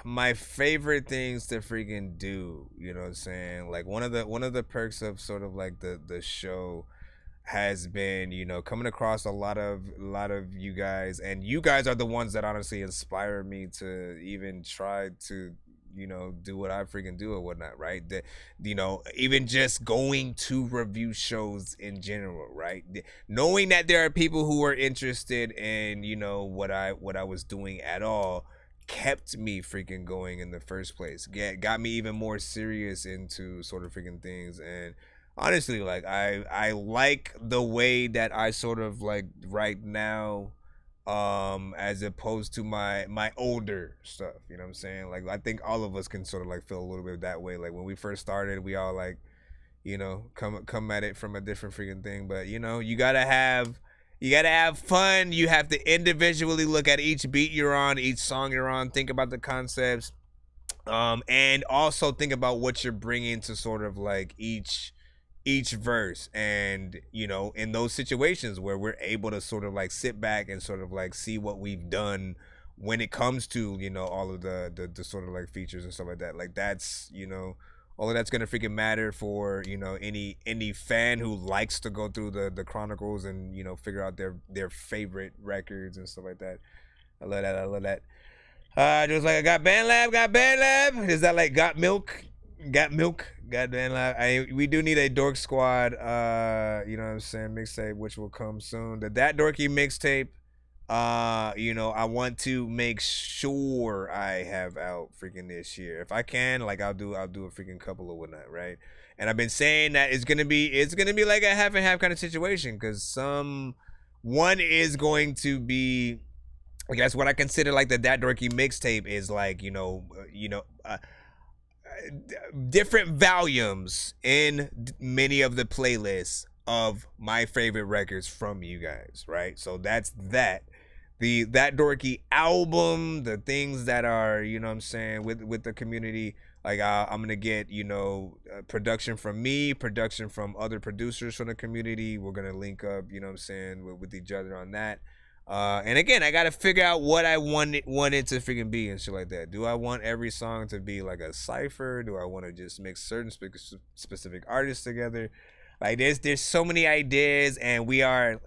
my favorite things to freaking do. You know what I'm saying? Like one of the perks of sort of like the show has been, you know, coming across a lot of you guys, and you guys are the ones that honestly inspire me to even try to, you know, do what I freaking do or whatnot, right? That, you know, even just going to review shows in general, right? Knowing that there are people who are interested in, you know, what I was doing at all kept me freaking going in the first place. Got me even more serious into sort of freaking things. And honestly, like I like the way that I sort of like right now, as opposed to my older stuff, you know what I'm saying? Like I think all of us can sort of like feel a little bit that way. Like when we first started, we all like, you know, come at it from a different freaking thing. But you know, you gotta have fun. You have to individually look at each beat you're on, each song you're on, think about the concepts, and also think about what you're bringing to sort of like each verse. And you know, in those situations where we're able to sort of like sit back and sort of like see what we've done when it comes to, you know, all of the sort of like features and stuff like that, like that's, you know, all of that's gonna freaking matter for, you know, any fan who likes to go through the chronicles and, you know, figure out their favorite records and stuff like that. I love that. Just like I got band lab. Is that like got milk? Goddamn live. We do need a Dork Squad, you know what I'm saying, mixtape, which will come soon. That Dorky mixtape, you know, I want to make sure I have out freaking this year. If I can, like I'll do a freaking couple or whatnot, right? And I've been saying that it's gonna be like a half and half kind of situation, because one is going to be, I guess what I consider like that Dorky mixtape is like, you know, different volumes in many of the playlists of my favorite records from you guys, right? So that's that Dorky album, the things that are, you know what I'm saying, with the community. Like I'm gonna get, you know, production from me, production from other producers from the community. We're gonna link up, you know what I'm saying, with each other on that. And again, I gotta figure out what I want it to freaking be and shit like that. Do I want every song to be like a cipher? Do I want to just mix certain specific artists together? Like there's so many ideas, and we are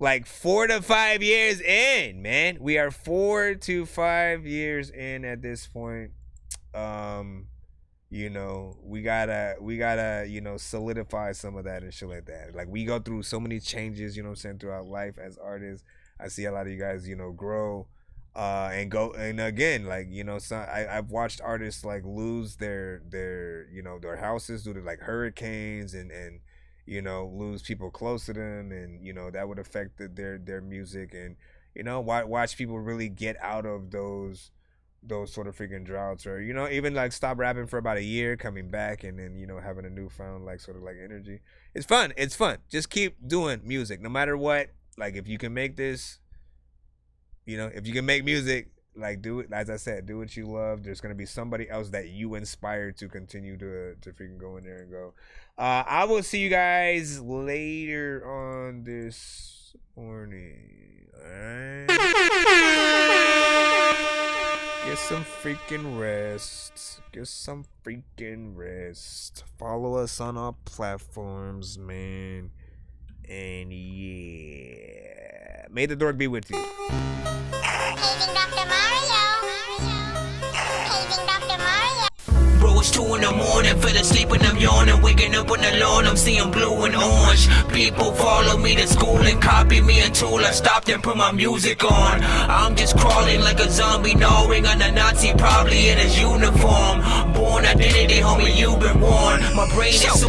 like 4 to 5 years in, man. We are 4 to 5 years in at this point. You know, we gotta, you know, solidify some of that and shit like that. Like we go through so many changes, you know what I'm saying, throughout life as artists. I see a lot of you guys, you know, grow, and go, and again, like, you know, I've watched artists like lose their you know, their houses due to like hurricanes and you know, lose people close to them, and you know that would affect their music, and you know, watch people really get out of those sort of freaking droughts, or you know, even like stop rapping for about a year, coming back, and then you know having a newfound like sort of like energy. It's fun. Just keep doing music, no matter what. Like if you can make this, you know, if you can make music, like do it. As I said, do what you love. There's gonna be somebody else that you inspire to continue to freaking go in there and go. I will see you guys later on this morning. All right. Get some freaking rest. Get some freaking rest. Follow us on our platforms, man. And yeah, may the dork be with you. Paging Dr. Mario. Paging Dr. Mario. Bro, it's 2 in the morning, fell asleep and I'm yawning. Waking up on the lawn, I'm seeing blue and orange. People follow me to school and copy me until I stopped and put my music on. I'm just crawling like a zombie, gnawing on a Nazi, probably in his uniform. Born identity, homie, you've been warned. My brain is so...